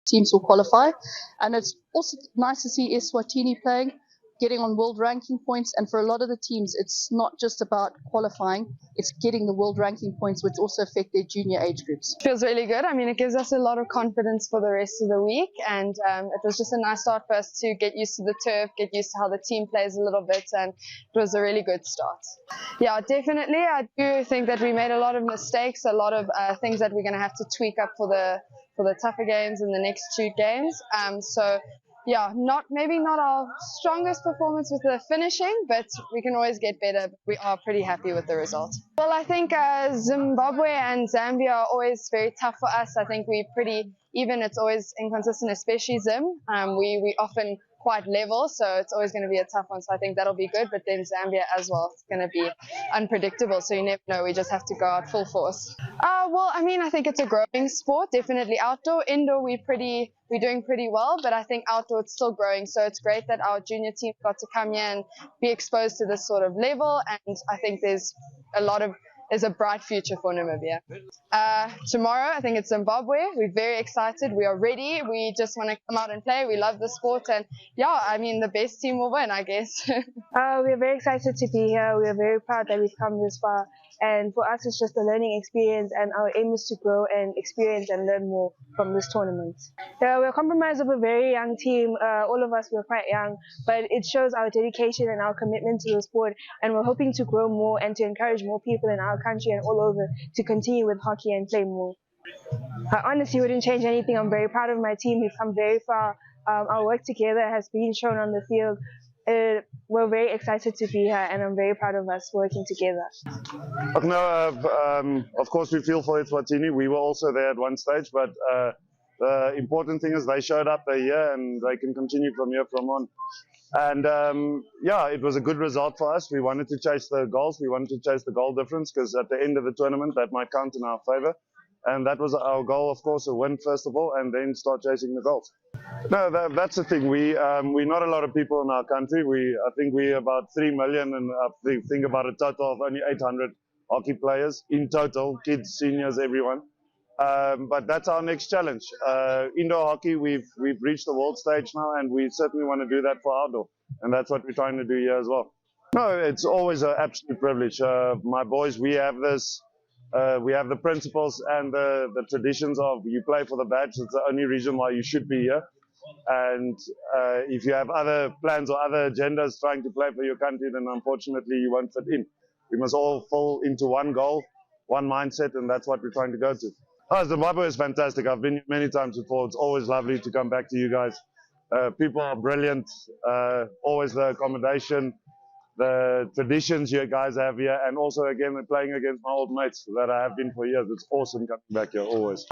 teams will qualify. And it's also nice to see Eswatini playing, getting on world ranking points. And for a lot of the teams, it's not just about qualifying, it's getting the world ranking points, which also affect their junior age groups. Feels really good. I mean, it gives us a lot of confidence for the rest of the week, and it was just a nice start for us to get used to the turf, get used to how the team plays a little bit, and it was a really good start. Yeah, definitely. I do think that we made a lot of mistakes, a lot of things that we're going to have to tweak up for the tougher games in the next 2 games. So yeah, maybe not our strongest performance with the finishing, but we can always get better. We are pretty happy with the result. Well, I think Zimbabwe and Zambia are always very tough for us. I think we're pretty even. It's always inconsistent, especially Zim. We often quite level, so it's always going to be a tough one. So I think that'll be good. But then Zambia as well, it's going to be unpredictable. So you never know. We just have to go out full force. Well, I mean, I think it's a growing sport. Definitely outdoor, indoor, we're doing pretty well. But I think outdoor it's still growing. So it's great that our junior team got to come here and be exposed to this sort of level. And I think there's a bright future for Namibia. Tomorrow, I think it's Zimbabwe. We're very excited. We are ready. We just want to come out and play. We love the sport. And yeah, I mean, the best team will win, I guess. We're very excited to be here. We are very proud that we've come this far. And for us, it's just a learning experience. And our aim is to grow and experience and learn more from this tournament. We're comprised of a very young team. All of us were quite young. But it shows our dedication and our commitment to the sport. And we're hoping to grow more and to encourage more people in our country and all over to continue with hockey and play more. I honestly wouldn't change anything. I'm very proud of my team. We've come very far. Our work together has been shown on the field. We're very excited to be here, and I'm very proud of us working together. Of course, we feel for Eswatini. We were also there at one stage, but the important thing is they showed up, they're here, and they can continue from here from on. And yeah, it was a good result for us. We wanted to chase the goals. We wanted to chase the goal difference, because at the end of the tournament, that might count in our favor. And that was our goal, of course, a win first of all, and then start chasing the goals. No, that's the thing. We're not a lot of people in our country. I think we're about 3 million, and I think about a total of only 800 hockey players in total, kids, seniors, everyone. But that's our next challenge. Indoor hockey, we've reached the world stage now, and we certainly want to do that for outdoor. And that's what we're trying to do here as well. No, it's always an absolute privilege. My boys, we have this. We have the principles and the traditions of you play for the badge. It's the only reason why you should be here. And if you have other plans or other agendas trying to play for your country, then unfortunately you won't fit in. We must all fall into one goal, one mindset, and that's what we're trying to go to. Oh, Zimbabwe is fantastic. I've been here many times before. It's always lovely to come back to you guys. People are brilliant. Always the accommodation, the traditions you guys have here, and also again playing against my old mates that I have been for years. It's awesome coming back here always.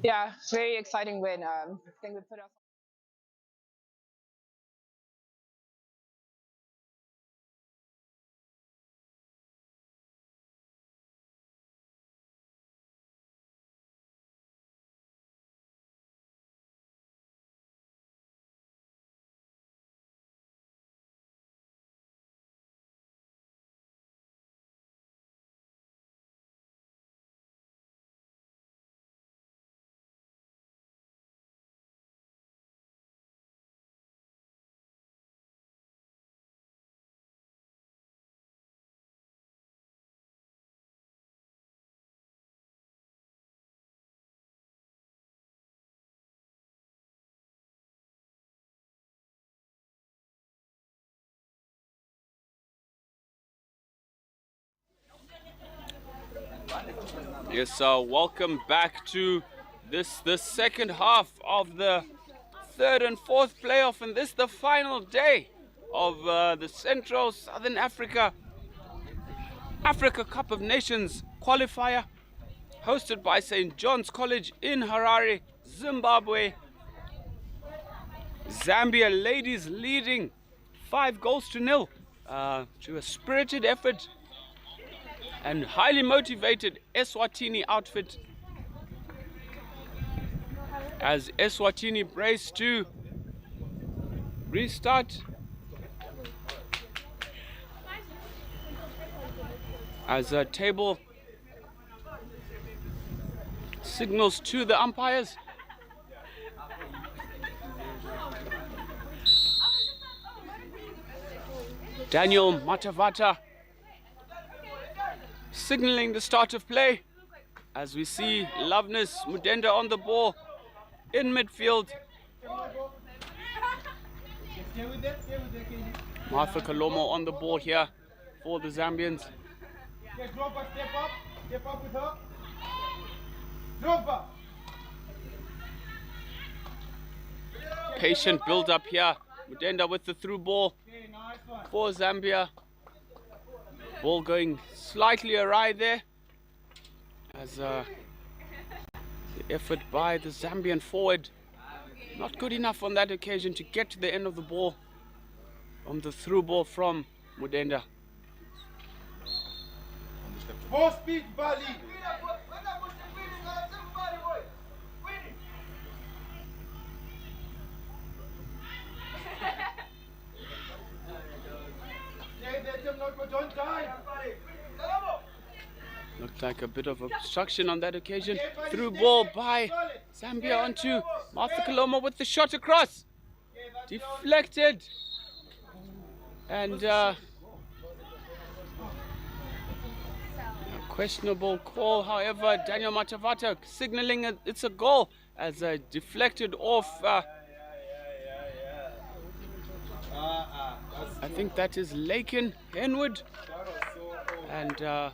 Yeah, very exciting win. I think we put our Yes, welcome back to the second half of the third and fourth playoff, and this is the final day of the Central Southern Africa Cup of Nations qualifier, hosted by St. John's College in Harare, Zimbabwe. Zambia ladies leading 5-0 to a spirited effort and highly motivated Eswatini outfit, as Eswatini brace to restart. As a table signals to the umpires. Daniel Matavata signaling the start of play as we see Loveness Mudenda on the ball in midfield. Martha Kalomo on the ball here for the Zambians. Step up with her. Drop. Patient build up here. Mudenda with the through ball for Zambia. Ball going slightly awry there as the effort by the Zambian forward not good enough on that occasion to get to the end of the ball on the through ball from Mudenda. More speed, Bali. Don't die. Looked like a bit of obstruction on that occasion. Through ball by Zambia onto Martha Kalomo with the shot across. Deflected. And a questionable call. However, Daniel Matavata signaling it's a goal as deflected off. I think that is Laken Henwood. And the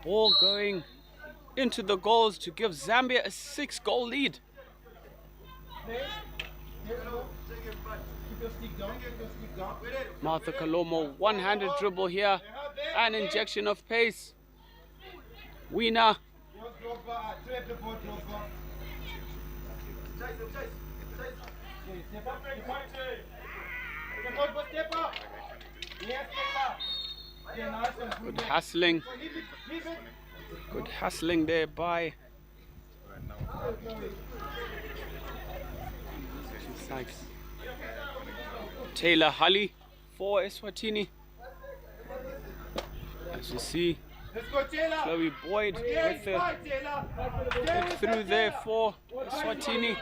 ball going into the goals to give Zambia a 6-goal lead. Martha Kalomo, one-handed dribble here, an injection of pace. Wiener. Good hustling. Good hustling there by Taylor Hully for Eswatini. As you see, Chloe Boyd with the get through there for Eswatini.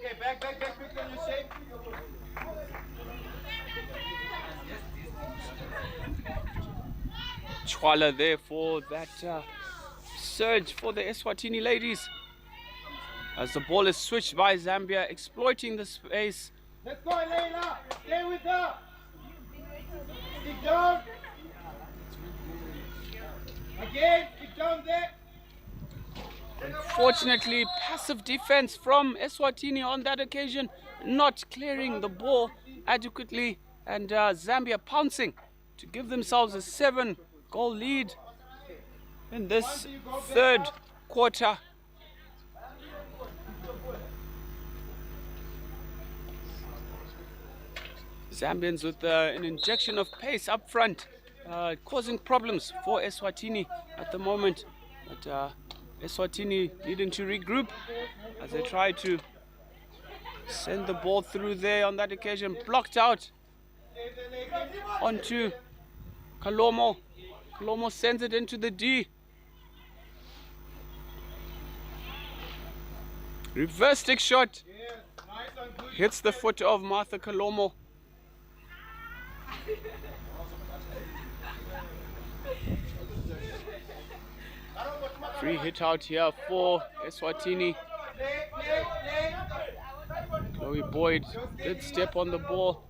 Okay, back, quick on your shape. Chwala there for that surge for the Eswatini ladies. As the ball is switched by Zambia, exploiting the space. Let's go, Leila. Stay with her. Stick down. Again, stick down there. Unfortunately, passive defense from Eswatini on that occasion, not clearing the ball adequately, and Zambia pouncing to give themselves a 7-goal lead in this third quarter. Zambians with an injection of pace up front, causing problems for Eswatini at the moment. But Eswatini needing to regroup as they try to send the ball through there on that occasion. Blocked out onto Kalomo. Kalomo sends it into the D. Reverse stick shot. Hits the foot of Martha Kalomo. Free hit out here for Eswatini. Chloe Boyd did step on the ball.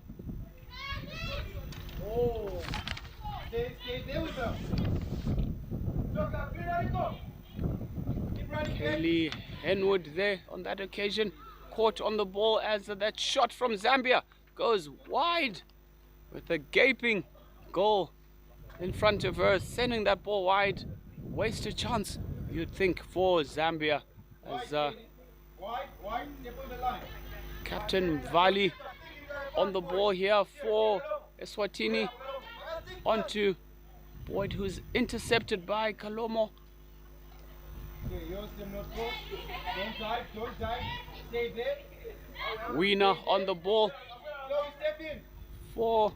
Kaylee Henwood there on that occasion, caught on the ball as that shot from Zambia goes wide with a gaping goal in front of her, sending that ball wide. Wasted chance, you'd think, for Zambia, as Captain Vali on the ball here for Eswatini, onto Boyd, who's intercepted by Kalomo. Wiener on the ball for,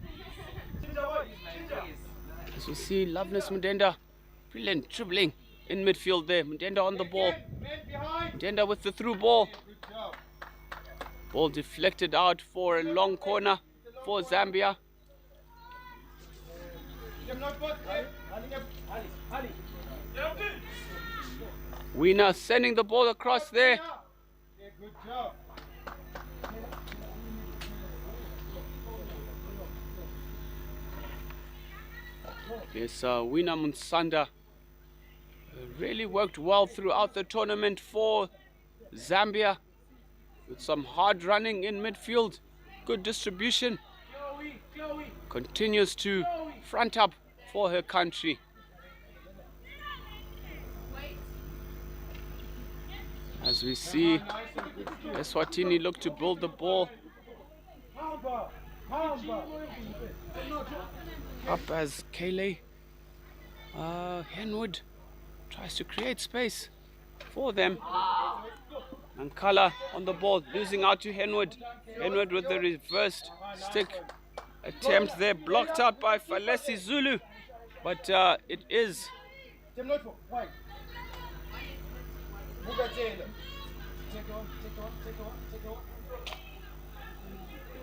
as we see, Loveness Mudenda. Brilliant dribbling in midfield there. Mudenda on the ball. Mudenda with the through ball. Ball deflected out for a long corner for Zambia. Wiener sending the ball across there. Good job. Yes, Wiener Munsanda really worked well throughout the tournament for Zambia, with some hard running in midfield, good distribution. Continues to front up for her country. As we see Eswatini look to build the ball up as Kele Henwood tries to create space for them. Nankala on the ball, losing out to Henwood. Henwood with the reversed stick attempt there, blocked out by Falesi Zulu, but it is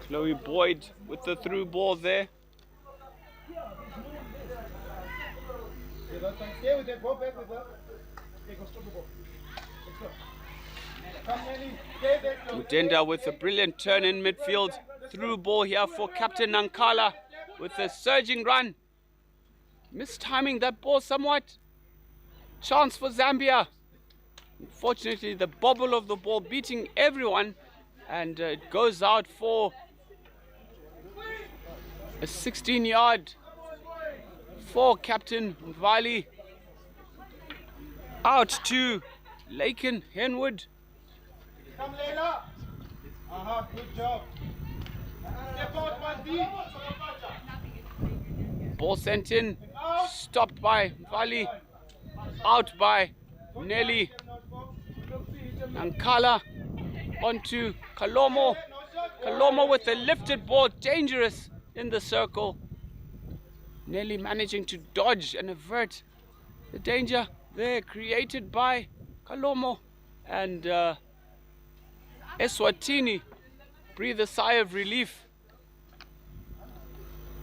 Chloe Boyd with the through ball there. Mudenda with a brilliant turn in midfield. Through ball here for Captain Nankala with a surging run. Mistiming that ball somewhat. Chance for Zambia. Unfortunately, the bobble of the ball beating everyone, and it goes out for a 16-yard for Captain Mvali. Out to Laken Henwood. Come, Leila. Good job. Step out, 1D. Ball sent in, stopped by Mvali. Out by Nelly. Nankala onto Kalomo. Kalomo with a lifted ball, dangerous in the circle. Nelly managing to dodge and avert the danger there created by Kalomo. And Eswatini breathe a sigh of relief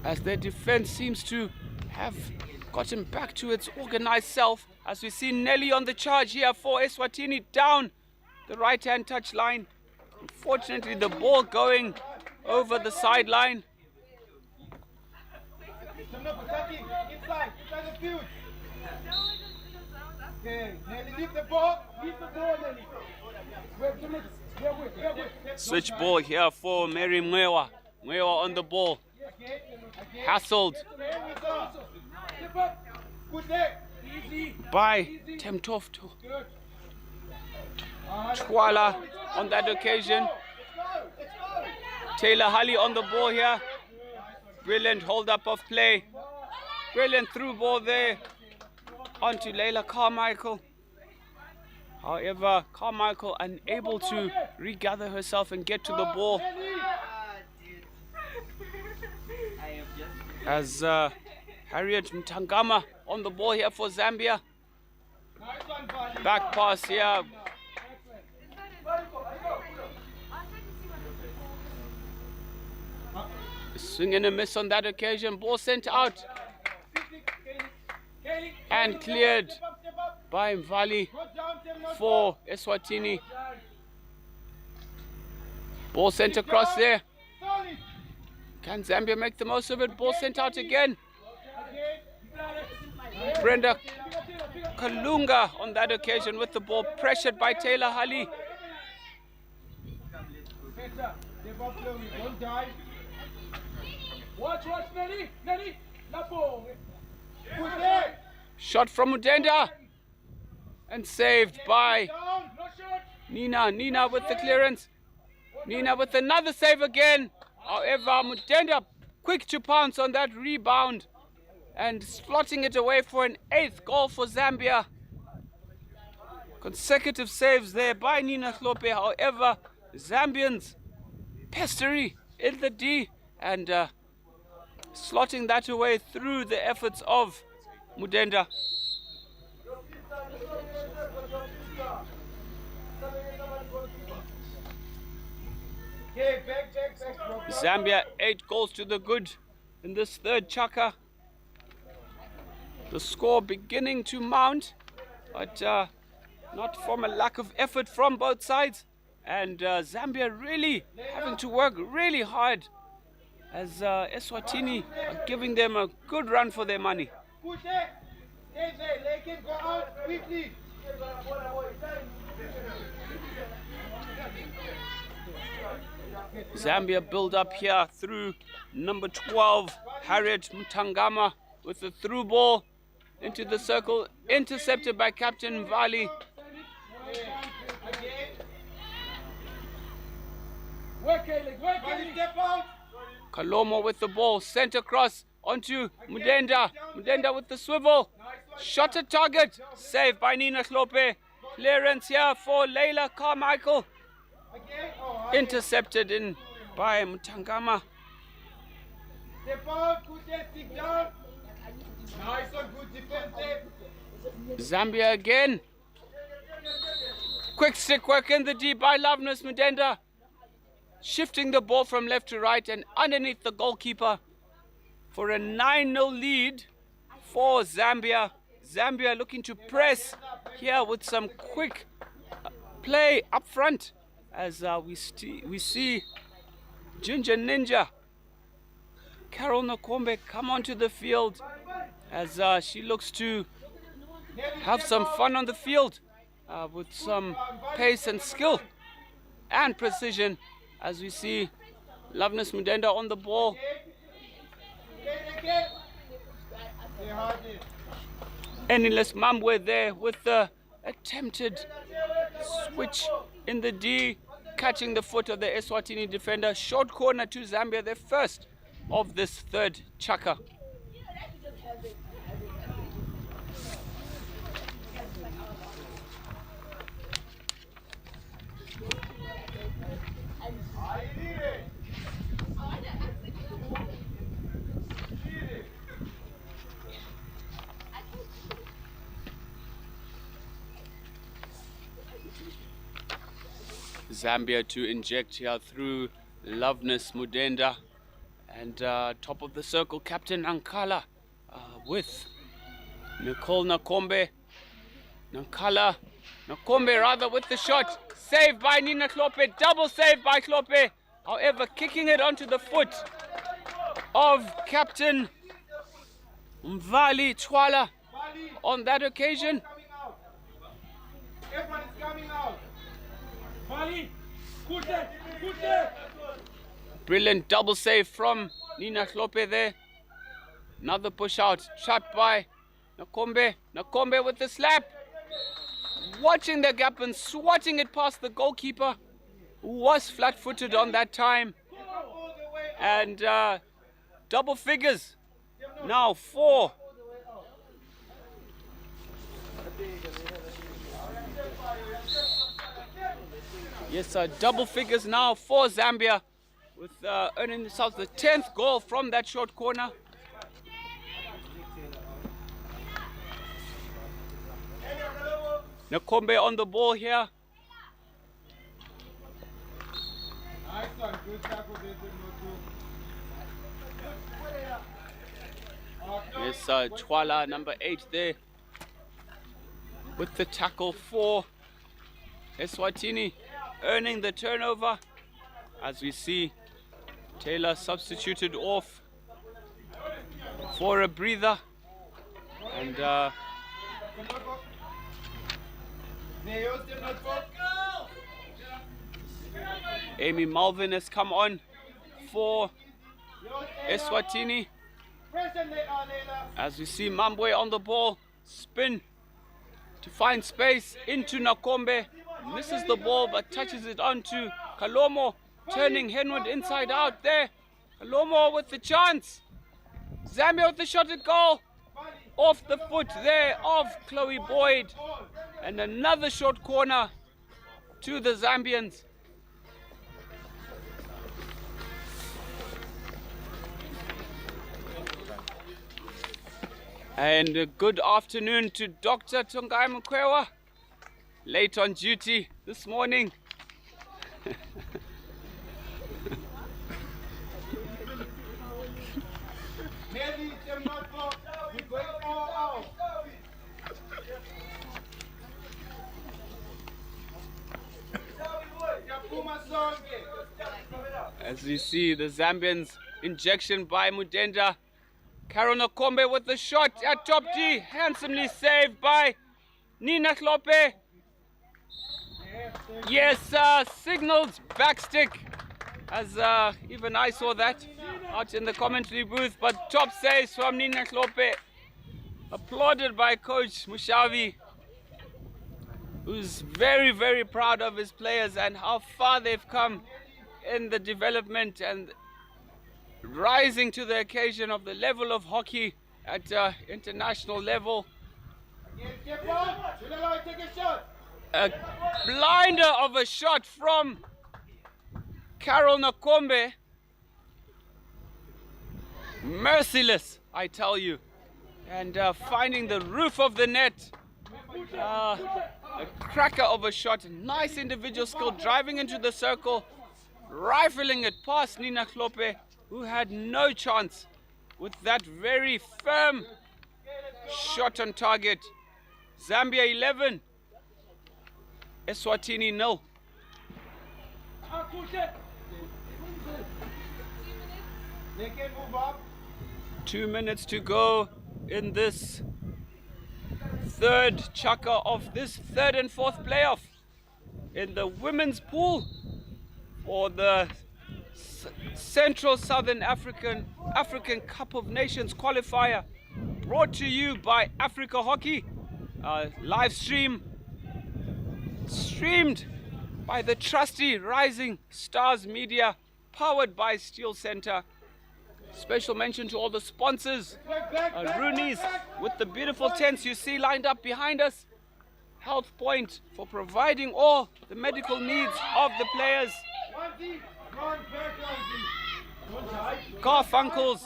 as their defense seems to have gotten back to its organized self, as we see Nelly on the charge here for Eswatini down the right-hand touch line. Unfortunately, the ball going over the sideline. Inside the field. Okay, Nelly, leave the ball, Nelly. Switch ball here for Mary Mwewa. Mwewa on the ball. Hassled by Temtofto. Chwala on that occasion. Taylor Hully on the ball here. Brilliant hold up of play. Brilliant through ball there. Onto Leila Carmichael. However, Carmichael unable to regather herself and get to the ball. As Harriet Mtangama on the ball here for Zambia. Back pass here. Swing and a miss on that occasion. Ball sent out and cleared by Mvali for Eswatini. Ball sent across there. Can Zambia make the most of it? Ball sent out again. Brenda Kalunga on that occasion with the ball, pressured by Taylor Hully. Watch, Nelly, Shot from Mudenda and saved by Nina. Nina with the clearance. Nina with another save again. However, Mudenda quick to pounce on that rebound and slotting it away for an 8th goal for Zambia. Consecutive saves there by Nina Hlope. However, Zambians pestery in the D and slotting that away through the efforts of Mudenda. Okay, back, bro. Zambia 8 goals to the good in this third chaka. The score beginning to mount, but not from a lack of effort from both sides. And Zambia really having to work really hard as Eswatini are giving them a good run for their money. Push it. Stay there. Let him go out quickly. Zambia build up here through number 12, Harriet Mutangama, with the through ball into the circle, intercepted by Captain Mvali. Kalomo with the ball, center cross onto Mudenda. Mudenda with the swivel. Shot at target. Saved by Nina Hlope. Clearance here for Leila Carmichael. Intercepted in by Mutangama. Step out, stick down. Nice one, good defense there. Zambia again. Quick stick work in the deep by Loveness Mudenda. Shifting the ball from left to right and underneath the goalkeeper for a 9-0 lead for Zambia. Zambia looking to press here with some quick play up front as we see Ginger Ninja Carol Nakombe come onto the field as she looks to have some fun on the field with some pace and skill and precision. As we see Loveness Mudenda on the ball. Eniles Mambwe there with the attempted switch in the D, catching the foot of the Eswatini defender. Short corner to Zambia, their first of this third chaka. Zambia to inject here through Loveness Mudenda and top of the circle Captain Nankala with Nicole Nakombe. Nakombe rather with the shot, saved by Nina Hlope, double save by Hlope, however kicking it onto the foot of Captain Mvali Chwala on that occasion. Everyone is coming out. Brilliant double save from Nina Hlope there. Another push out, shot by Nakombe. Nakombe with the slap. Watching the gap and swatting it past the goalkeeper, who was flat-footed on that time. And double figures. Now 4. Yes, double figures now for Zambia, with earning themselves the 10th goal from that short corner. Nakombe on the ball here. Nice one, good tackle there. Yes, Chwala, number 8 there, with the tackle for Eswatini, earning the turnover. As we see Taylor substituted off for a breather, and Amy Malvin has come on for Eswatini. As we see Mambwe on the ball, spin to find space into Nakombe. Misses the ball but touches it onto Kalomo, turning Henwood inside out there. Kalomo with the chance. Zambia with the shot at goal. Off the foot there of Chloe Boyd. And another short corner to the Zambians. And a good afternoon to Dr. Tongai Mkwewa, late on duty this morning. As we see the Zambians injection by Mudenda. Carol Nakombe with the shot at top D. Handsomely saved by Nina Klope. Yes, signaled backstick. As even I saw that out in the commentary booth. But top saves from Nina Klope. Applauded by Coach Mushavi, who's very, very proud of his players and how far they've come in the development and rising to the occasion of the level of hockey at international level. A blinder of a shot from Carol Nakombe. Merciless, I tell you. And finding the roof of the net. A cracker of a shot. Nice individual skill, driving into the circle, rifling it past Nina Klope, who had no chance with that very firm shot on target. Zambia 11, Eswatini 0. 2 minutes to go in this third chukka of this third and fourth playoff in the women's pool for the Central Southern African Cup of Nations qualifier, brought to you by Africa Hockey. Live stream streamed by the trusty Rising Stars Media, powered by Steel Center. Special mention to all the sponsors, Rooney's with the beautiful tents you see lined up behind us, Health Point for providing all the medical needs of the players, Garfunkels,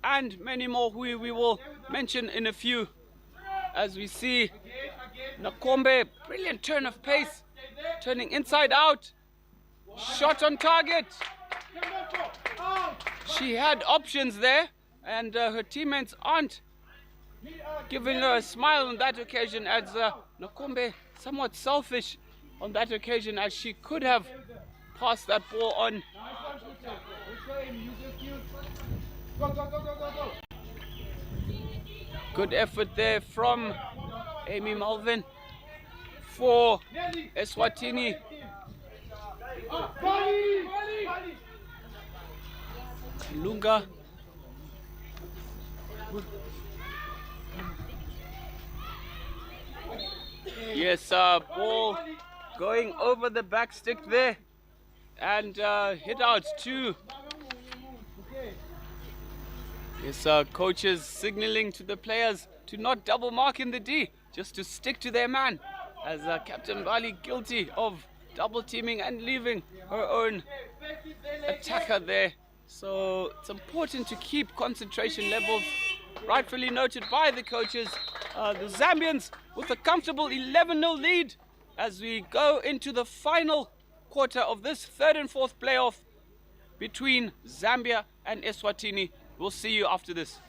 and many more who we will mention in a few. As we see Nakombe, brilliant turn of pace, turning inside out, shot on target. She had options there, and her teammates aren't giving her a smile on that occasion, as Nakombe somewhat selfish on that occasion, as she could have passed that ball on. Good effort there from Amy Malvin for Eswatini. Lunga. Yes, ball going over the back stick there and hit out to. Yes, coaches signaling to the players to not double mark in the D, just to stick to their man, as Captain Bali guilty of double teaming and leaving her own attacker there. So it's important to keep concentration levels, rightfully noted by the coaches. The Zambians with a comfortable 11-0 lead as we go into the final quarter of this third and fourth playoff between Zambia and Eswatini. We'll see you after this.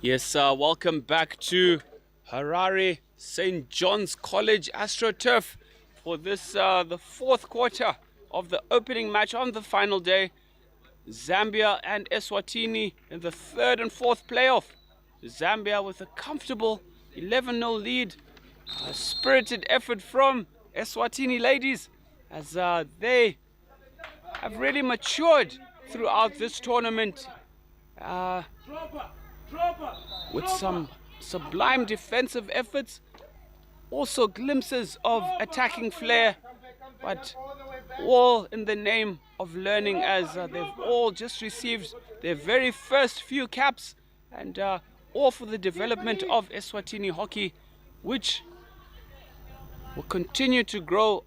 Yes, welcome back to Harare St. John's College AstroTurf for this, the fourth quarter of the opening match on the final day. Zambia and Eswatini in the third and fourth playoff. Zambia with a comfortable 11-0 lead. A spirited effort from Eswatini ladies as they have really matured throughout this tournament. With some sublime defensive efforts, also glimpses of attacking flair, but all in the name of learning, as they've all just received their very first few caps, and all for the development of Eswatini hockey, which will continue to grow,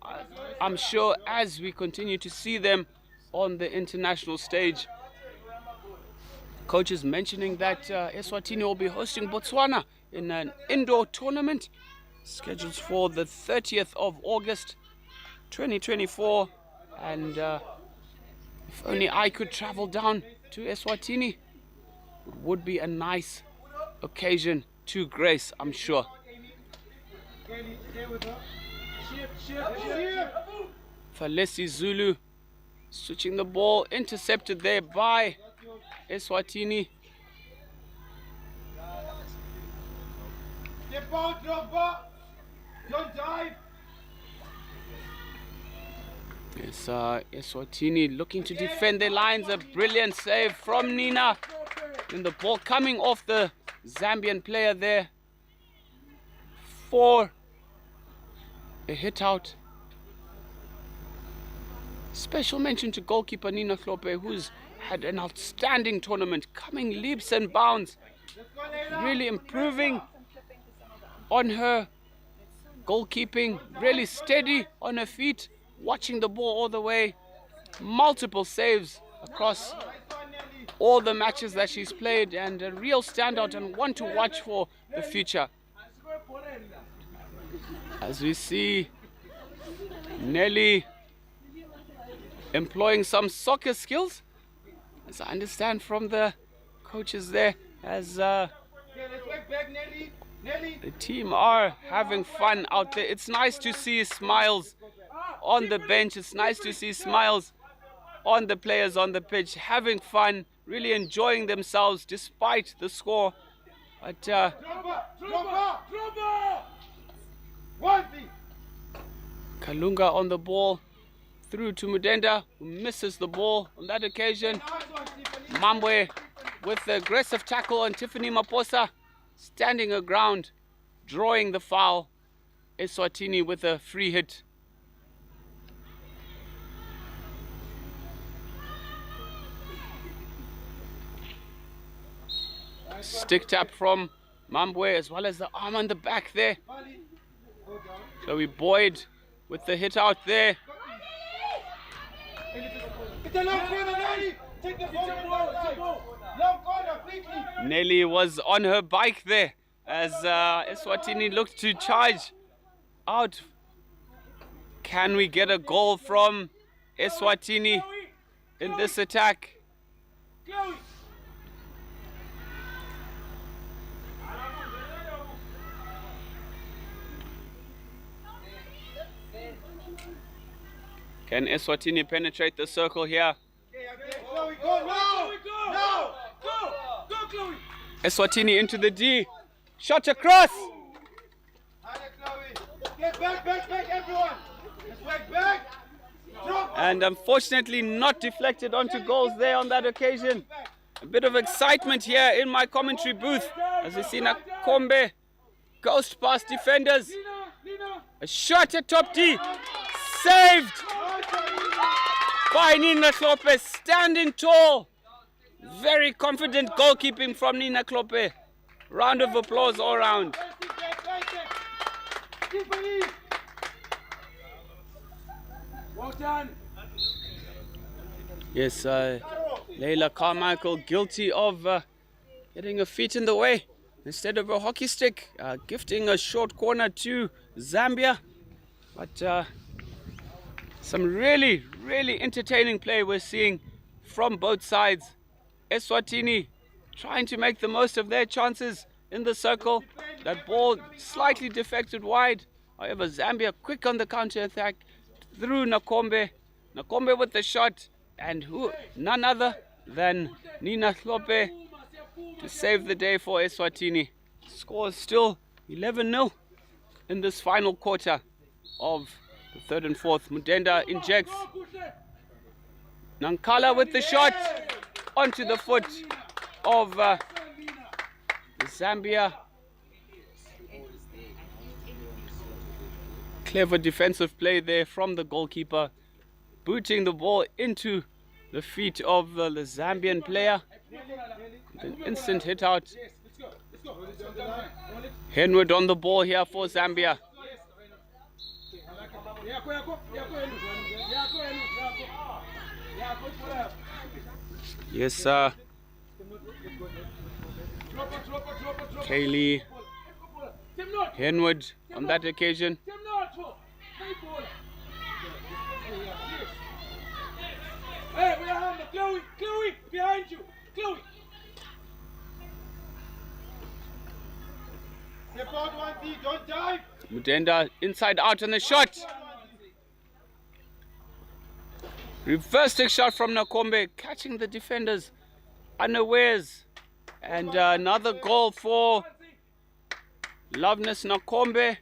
I'm sure, as we continue to see them on the international stage. Coach is mentioning that Eswatini will be hosting Botswana in an indoor tournament scheduled for the 30th of August 2024. And if only I could travel down to Eswatini, it would be a nice occasion to grace, I'm sure. Falesi Zulu switching the ball, intercepted there by Eswatini. Step out, Drogba. Don't dive. Yes, Eswatini looking to defend their lines. A brilliant save from Nina. And the ball coming off the Zambian player there for a hit out. Special mention to goalkeeper Nina Klope, who's had an outstanding tournament, coming leaps and bounds, really improving on her goalkeeping, really steady on her feet, watching the ball all the way, multiple saves across all the matches that she's played, and a real standout and one to watch for the future. As we see Nelly employing some soccer skills, as I understand from the coaches there, as the team are having fun out there. It's nice to see smiles on the bench. It's nice to see smiles on the players on the pitch, having fun, really enjoying themselves despite the score. But Kalunga on the ball, through to Mudenda, who misses the ball on that occasion. Mambwe with the aggressive tackle on Tiffany Maposa, standing her ground, drawing the foul. Eswatini with a free hit. Stick tap from Mambwe, as well as the arm on the back there. Chloe Boyd with the hit out there. Nelly was on her bike there as Eswatini looked to charge out. Can we get a goal from Eswatini in this attack? Can Eswatini penetrate the circle here? Eswatini into the D. Shot across. And unfortunately not deflected onto goals there on that occasion. A bit of excitement here in my commentary booth as we see Nakombe ghost past defenders. A shot at top D. Saved by Nina Klope, standing tall. Very confident goalkeeping from Nina Klope. Round of applause all round. Well done. Yes, Leila Carmichael guilty of getting her feet in the way instead of a hockey stick, gifting a short corner to Zambia. But some really, really entertaining play we're seeing from both sides. Eswatini trying to make the most of their chances in the circle. That ball slightly deflected wide. However, Zambia quick on the counter attack through Nakombe. Nakombe with the shot, and none other than Nina Hlope to save the day for Eswatini. Score is still 11-0 in this final quarter of the third and fourth. Mudenda injects. Nankala with the shot onto the foot of Zambia. Clever defensive play there from the goalkeeper, booting the ball into the feet of the Zambian player. An instant hit out. Henwood on the ball here for Zambia. Yes, sir. Kaylee Henwood on that occasion. Hey, Chloe, behind you, Chloe. Don't dive. Mudenda inside out on the shot. Reverse stick shot from Nakombe, catching the defenders unawares. And another goal for Loveness Nakombe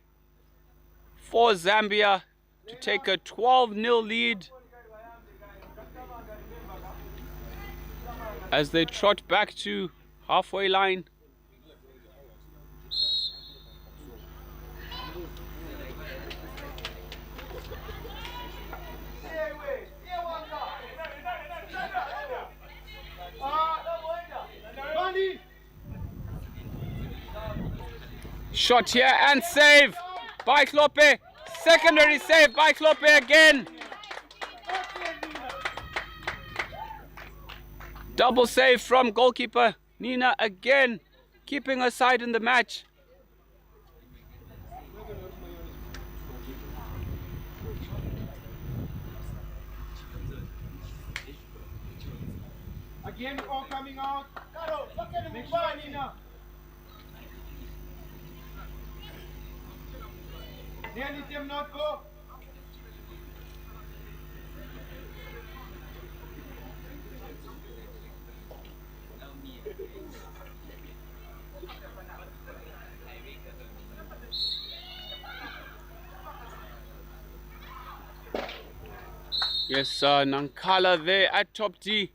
for Zambia to take a 12-0 lead as they trot back to halfway line. Shot here and save by Hlope. Secondary save by Hlope again. Double save from goalkeeper Nina again, keeping her side in the match. Again, all coming out. Make sure, Nina. Nearly them not go. Yes, Nankala there at top D.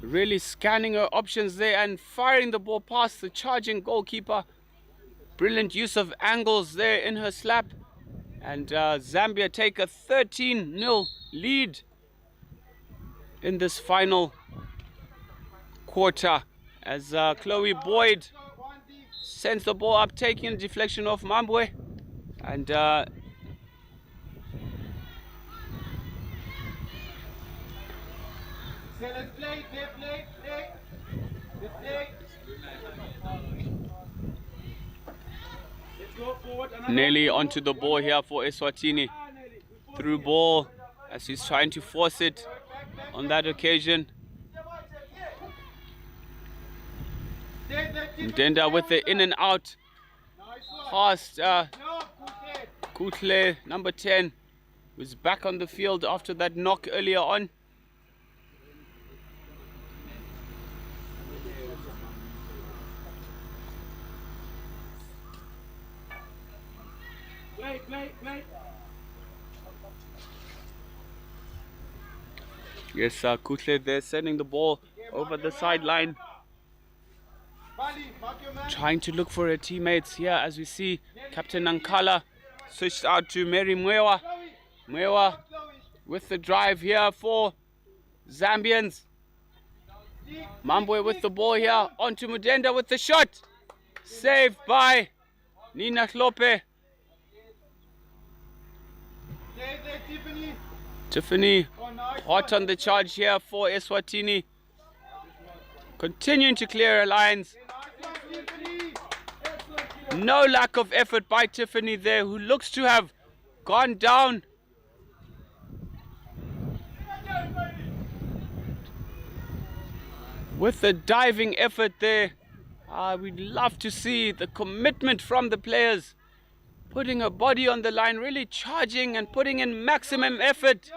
Really scanning her options there and firing the ball past the charging goalkeeper. Brilliant use of angles there in her slap. And Zambia take a 13-0 lead in this final quarter as Chloe Boyd sends the ball up, taking a deflection off Mambwe. And So let's play. Let's play. Let's go forward. Nelly onto the ball here for Eswatini. Through ball as he's trying to force it on that occasion. Ndenda with the in and out. Past Kutle, number 10, who's back on the field after that knock earlier on. Play. Yes, Kutle there sending the ball over the sideline. Trying to look for her teammates here as we see Captain Nankala switched out to Mary Mwewa. Mwewa with the drive here for Zambians. Mambwe with the ball here onto Mudenda with the shot. Saved by Nina Hlope. Tiffany hot on the charge here for Eswatini. Continuing to clear her lines. No lack of effort by Tiffany there, who looks to have gone down. with the diving effort there. We'd love to see the commitment from the players, putting a body on the line, really charging and putting in maximum effort.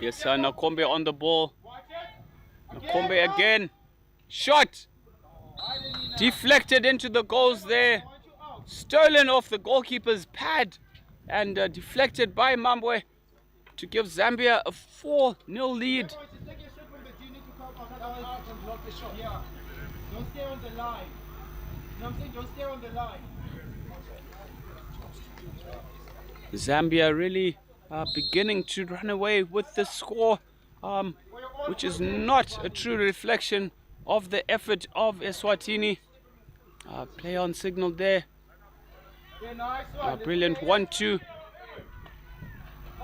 Yes, Nakombe on the ball. Nakombe again. Shot. Deflected into the goals there. Stolen off the goalkeeper's pad. And deflected by Mambwe to give Zambia a 4-0 lead. Don't stay on the line. You know what I'm saying? Don't stay on the line. Zambia really beginning to run away with the score, which is not a true reflection of the effort of Eswatini. Play on signal there. Brilliant 1-2.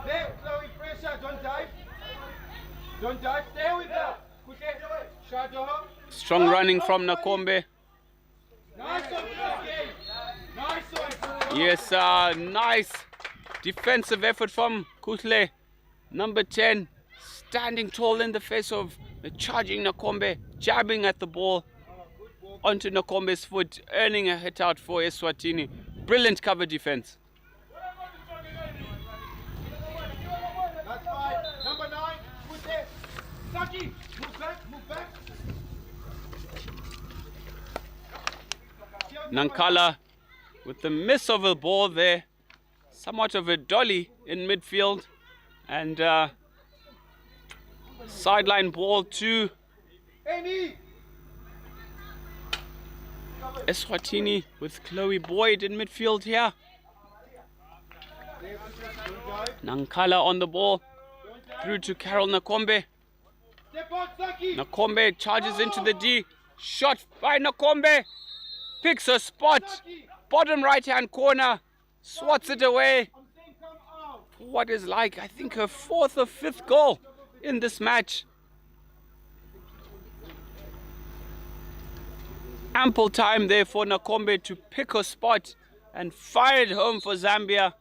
There, Chloe, pressure. Don't dive. Don't dive. Stay with her. Shadow. Strong running from Nakombe. Nice one, nice one. Yes, nice defensive effort from Kutle. Number 10, standing tall in the face of the charging Nakombe, jabbing at the ball onto Nakombe's foot, earning a hit out for Eswatini. Brilliant cover defense. That's fine. Number 9, who's there? Saki, move back, move back. Nankala with the miss of a ball there. Somewhat of a dolly in midfield. And sideline ball to Eswatini with Chloe Boyd in midfield here. Nankala on the ball. Through to Carol Nakombe. Nakombe charges into the D. Shot by Nakombe. Picks a spot. Bottom right hand corner. Swats it away. What is like, I think, her 4th or 5th goal in this match. Ample time there for Nakombe to pick her spot and fire it home for Zambia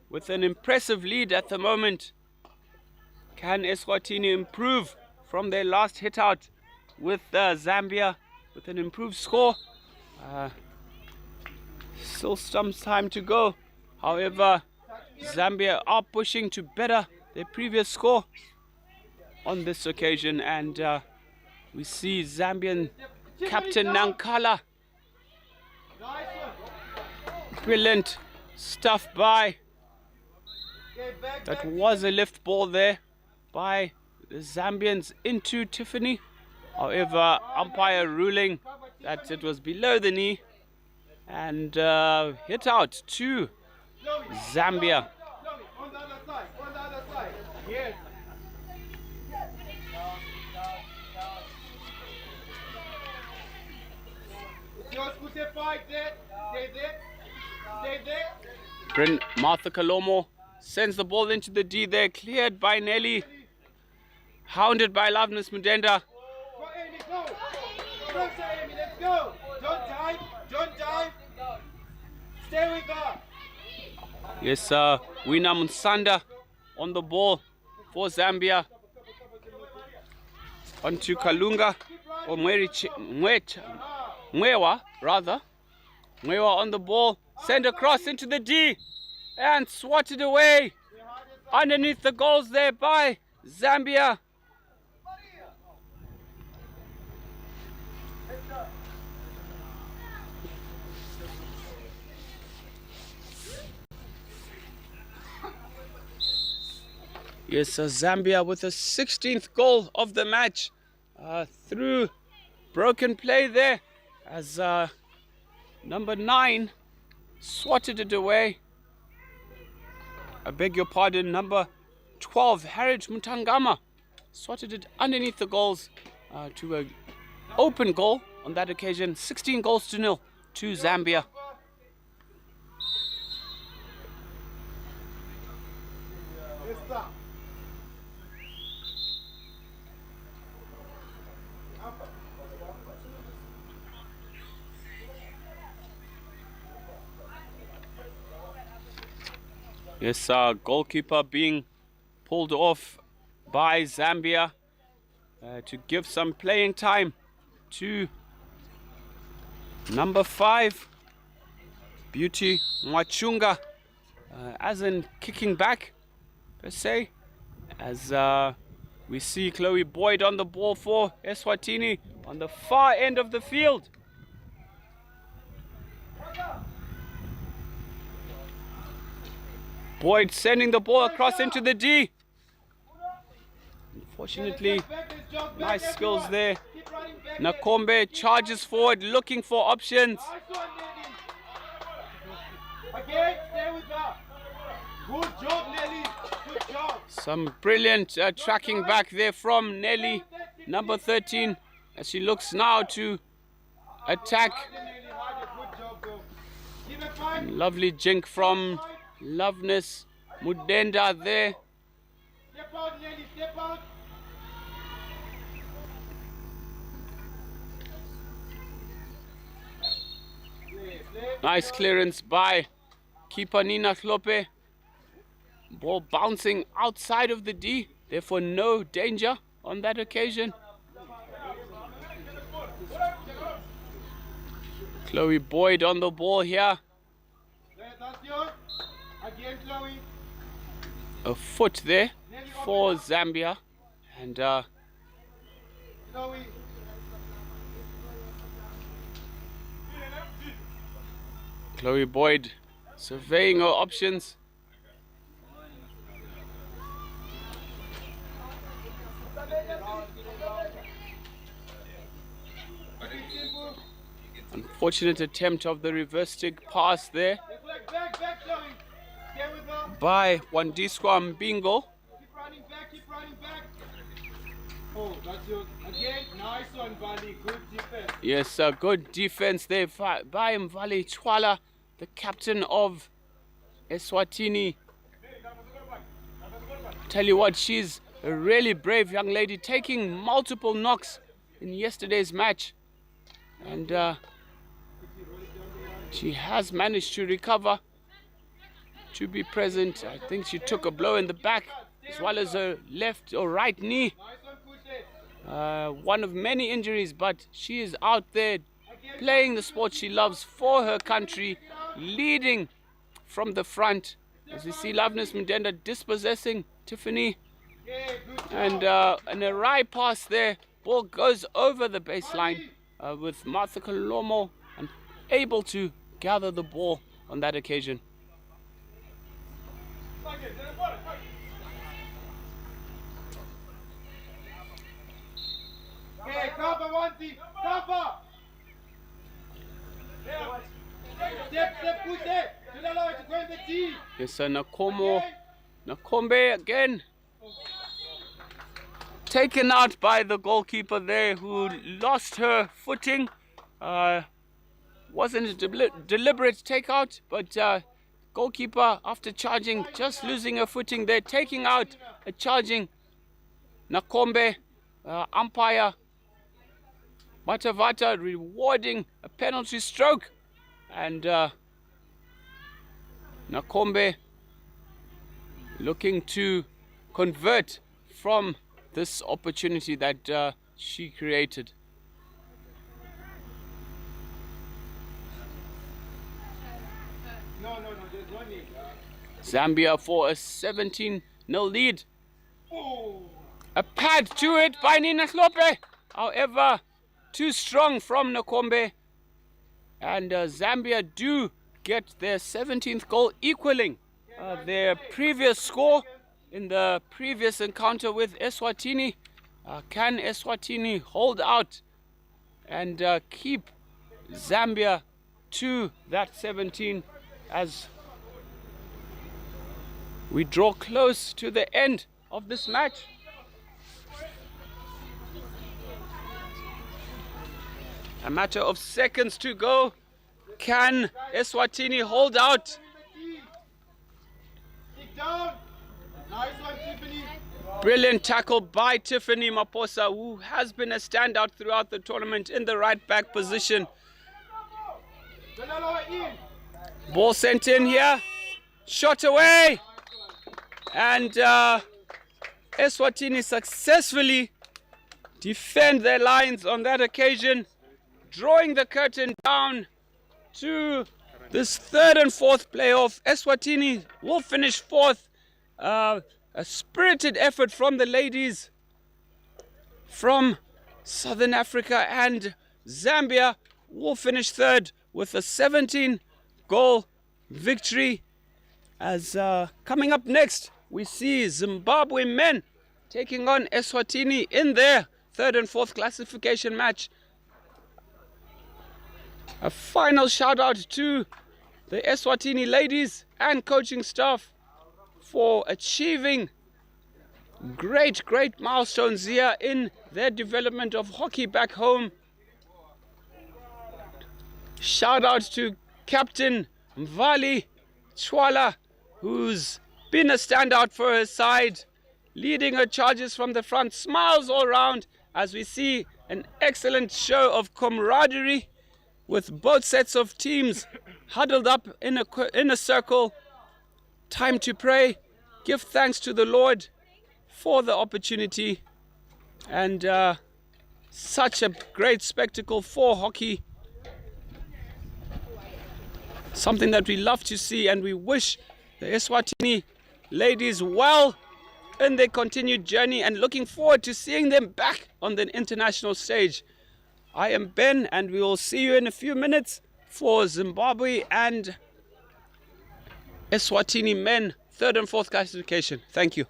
with an impressive lead at the moment. Can Eswatini improve from their last hit out with Zambia with an improved score? Still some time to go. However, Zambia are pushing to better their previous score on this occasion, and we see Zambian captain Nankala. Brilliant stuff by. That was a lift ball there by the Zambians into Tiffany. However, umpire ruling that it was below the knee and hit out to Zambia. On the other side, on the other side. Yes. Yours, who's there? Fight there. Stay there. Stay there. Martha Kalomo sends the ball into the D there, cleared by Nelly. Hounded by Loveness Mudenda. Go, Amy, go. Pressure, Amy, let's go. Don't dive. Don't dive. Stay with her. Yes, Wina Munsanda on the ball for Zambia. Onto Kalunga, or Mwewa, rather. Mwewa on the ball, send across into the D, and swatted away underneath the goals there by Zambia. Yes, Zambia with the 16th goal of the match through broken play there as number 9 swatted it away. I beg your pardon, number 12, Harriet Mutangama, swatted it underneath the goals to an open goal on that occasion. 16 goals to 0 to Zambia. Yes, goalkeeper being pulled off by Zambia to give some playing time to number 5, Beauty Mwachunga, as in kicking back per se, as we see Chloe Boyd on the ball for Eswatini on the far end of the field. Boyd sending the ball across into the D. Unfortunately, nice skills there. Nakombe charges forward, looking for options. Again, stay with her. Good job, Nelly. Good job. Some brilliant tracking back there from Nelly, number 13, as she looks now to attack. Lovely jink from Loveness Mudenda there. Step out, Nelly, step out. Nice clearance by keeper Nina Klope. Ball bouncing outside of the D, therefore no danger on that occasion. Chloe Boyd on the ball here. That's yours. Again, Chloe. A foot there for Zambia. And Chloe. Chloe Boyd surveying her options. Unfortunate attempt of the reverse stick pass there by Wandiswa Mbingo. Keep running back, keep running back. Oh, that's yours. Again, nice one, Bali. Good defense. Yes, good defense there by Mvali Chwala, the captain of Eswatini. Tell you what, she's a really brave young lady, taking multiple knocks in yesterday's match. And she has managed to recover, to be present. I think she took a blow in the back as well as her left or right knee. One of many injuries, but she is out there playing the sport she loves for her country, leading from the front. As we see Loveness Mudenda dispossessing Tiffany. And an awry pass there. Ball goes over the baseline with Martha Kolomo unable to gather the ball on that occasion. Okay, cover, Wanti. Cover. Step, push it. To the left, to go in the T. Yes, Nakombe again. Taken out by the goalkeeper there, who lost her footing. Wasn't a deliberate takeout, but goalkeeper, after charging, just losing her footing there, taking out a charging Nakombe. Umpire Matavata rewarding a penalty stroke, and Nakombe looking to convert from this opportunity that she created. No, there's no need. Zambia for a 17-0 lead. Oh. A pad to it by Nina Klope. However, too strong from Nakombe. And Zambia do get their 17th goal, equaling their previous score in the previous encounter with Eswatini. Can Eswatini hold out and keep Zambia to that 17 as we draw close to the end of this match? A matter of seconds to go. Can Eswatini hold out? Stick down. Nice one, Tiffany. Brilliant tackle by Tiffany Maposa, who has been a standout throughout the tournament in the right back position. Ball sent in here. Shot away. And Eswatini successfully defend their lines on that occasion, drawing the curtain down to this third and fourth playoff. Eswatini will finish fourth. A spirited effort from the ladies from Southern Africa, and Zambia will finish third with a 17-goal victory. As coming up next, we see Zimbabwe men taking on Eswatini in their third and fourth classification match. A final shout out to the Eswatini ladies and coaching staff for achieving great milestones here in their development of hockey back home. Shout out to Captain Mvali Chwala, who's been a standout for her side, leading her charges from the front. Smiles all round as we see an excellent show of camaraderie with both sets of teams huddled up in a circle. Time to pray, give thanks to the Lord for the opportunity, and such a great spectacle for hockey. Something that we love to see, and we wish the Eswatini ladies well in their continued journey, and looking forward to seeing them back on the international stage. I am Ben, and we will see you in a few minutes for Zimbabwe and Eswatini men, third and fourth classification. Thank you.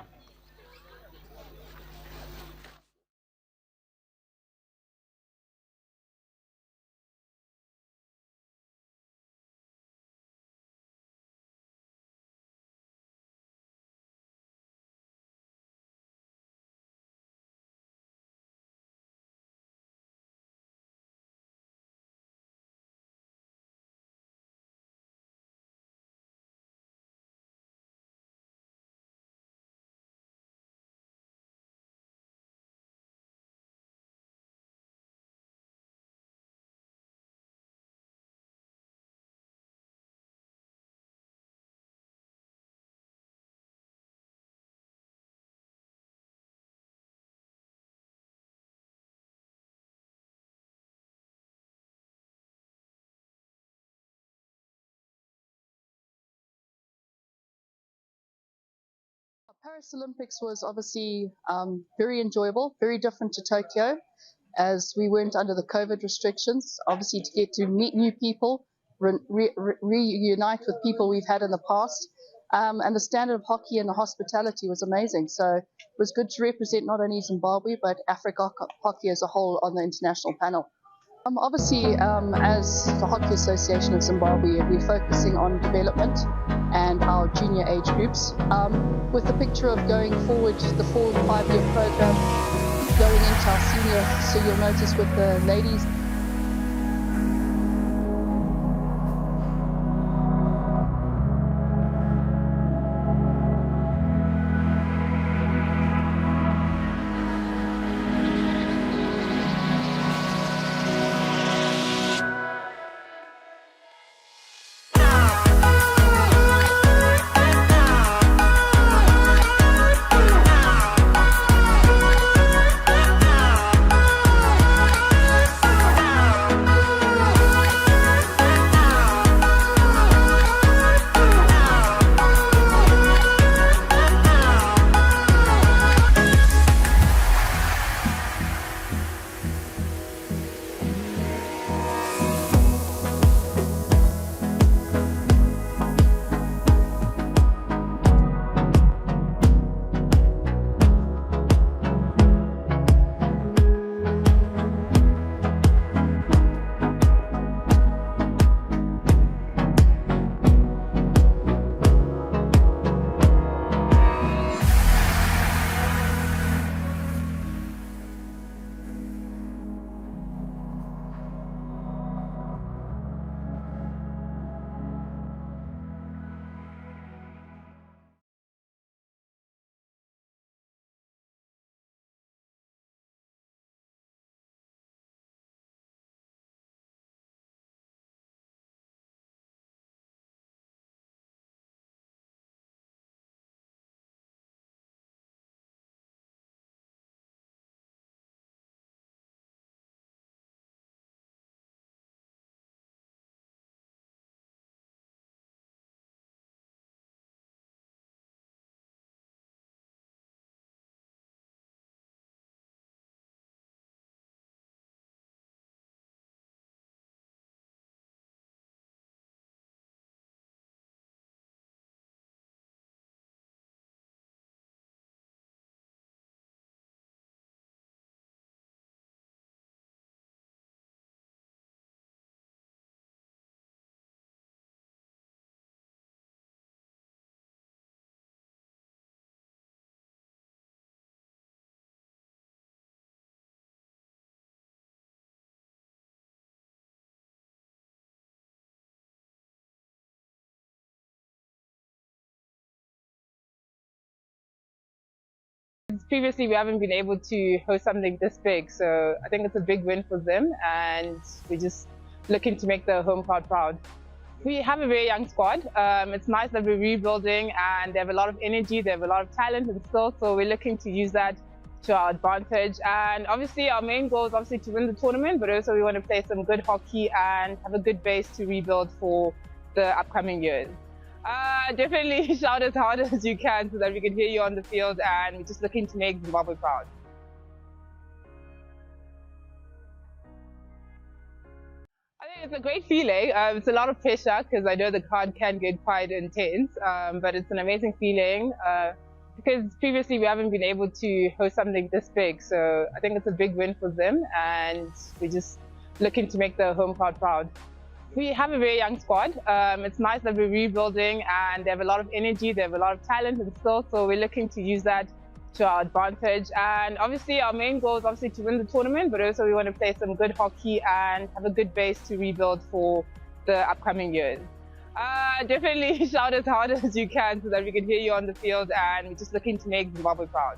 Paris Olympics was obviously very enjoyable, very different to Tokyo, as we weren't under the COVID restrictions. Obviously, to get to meet new people, reunite with people we've had in the past, and the standard of hockey and the hospitality was amazing. So it was good to represent not only Zimbabwe but Africa hockey as a whole on the international panel. Obviously, as the Hockey Association of Zimbabwe, we're focusing on development and our junior age groups, with the picture of going forward the 4 and 5 year program going into our senior. So you'll notice with the ladies, previously we haven't been able to host something this big, so I think it's a big win for them, and we're just looking to make the home crowd proud. We have a very young squad. It's nice that we're rebuilding, and they have a lot of energy, they have a lot of talent and skill, so we're looking to use that to our advantage. And obviously our main goal is obviously to win the tournament, but also we want to play some good hockey and have a good base to rebuild for the upcoming years. Definitely shout as hard as you can so that we can hear you on the field, and we're just looking to make Zimbabwe proud. I think it's a great feeling. It's a lot of pressure because I know the crowd can get quite intense, but it's an amazing feeling because previously we haven't been able to host something this big, so I think it's a big win for them, and we're just looking to make the home crowd proud. We have a very young squad. It's nice that we're rebuilding, and they have a lot of energy, they have a lot of talent and skill, so we're looking to use that to our advantage. And obviously our main goal is obviously to win the tournament, but also we want to play some good hockey and have a good base to rebuild for the upcoming years. Definitely shout as hard as you can so that we can hear you on the field, and we're just looking to make Zimbabwe proud.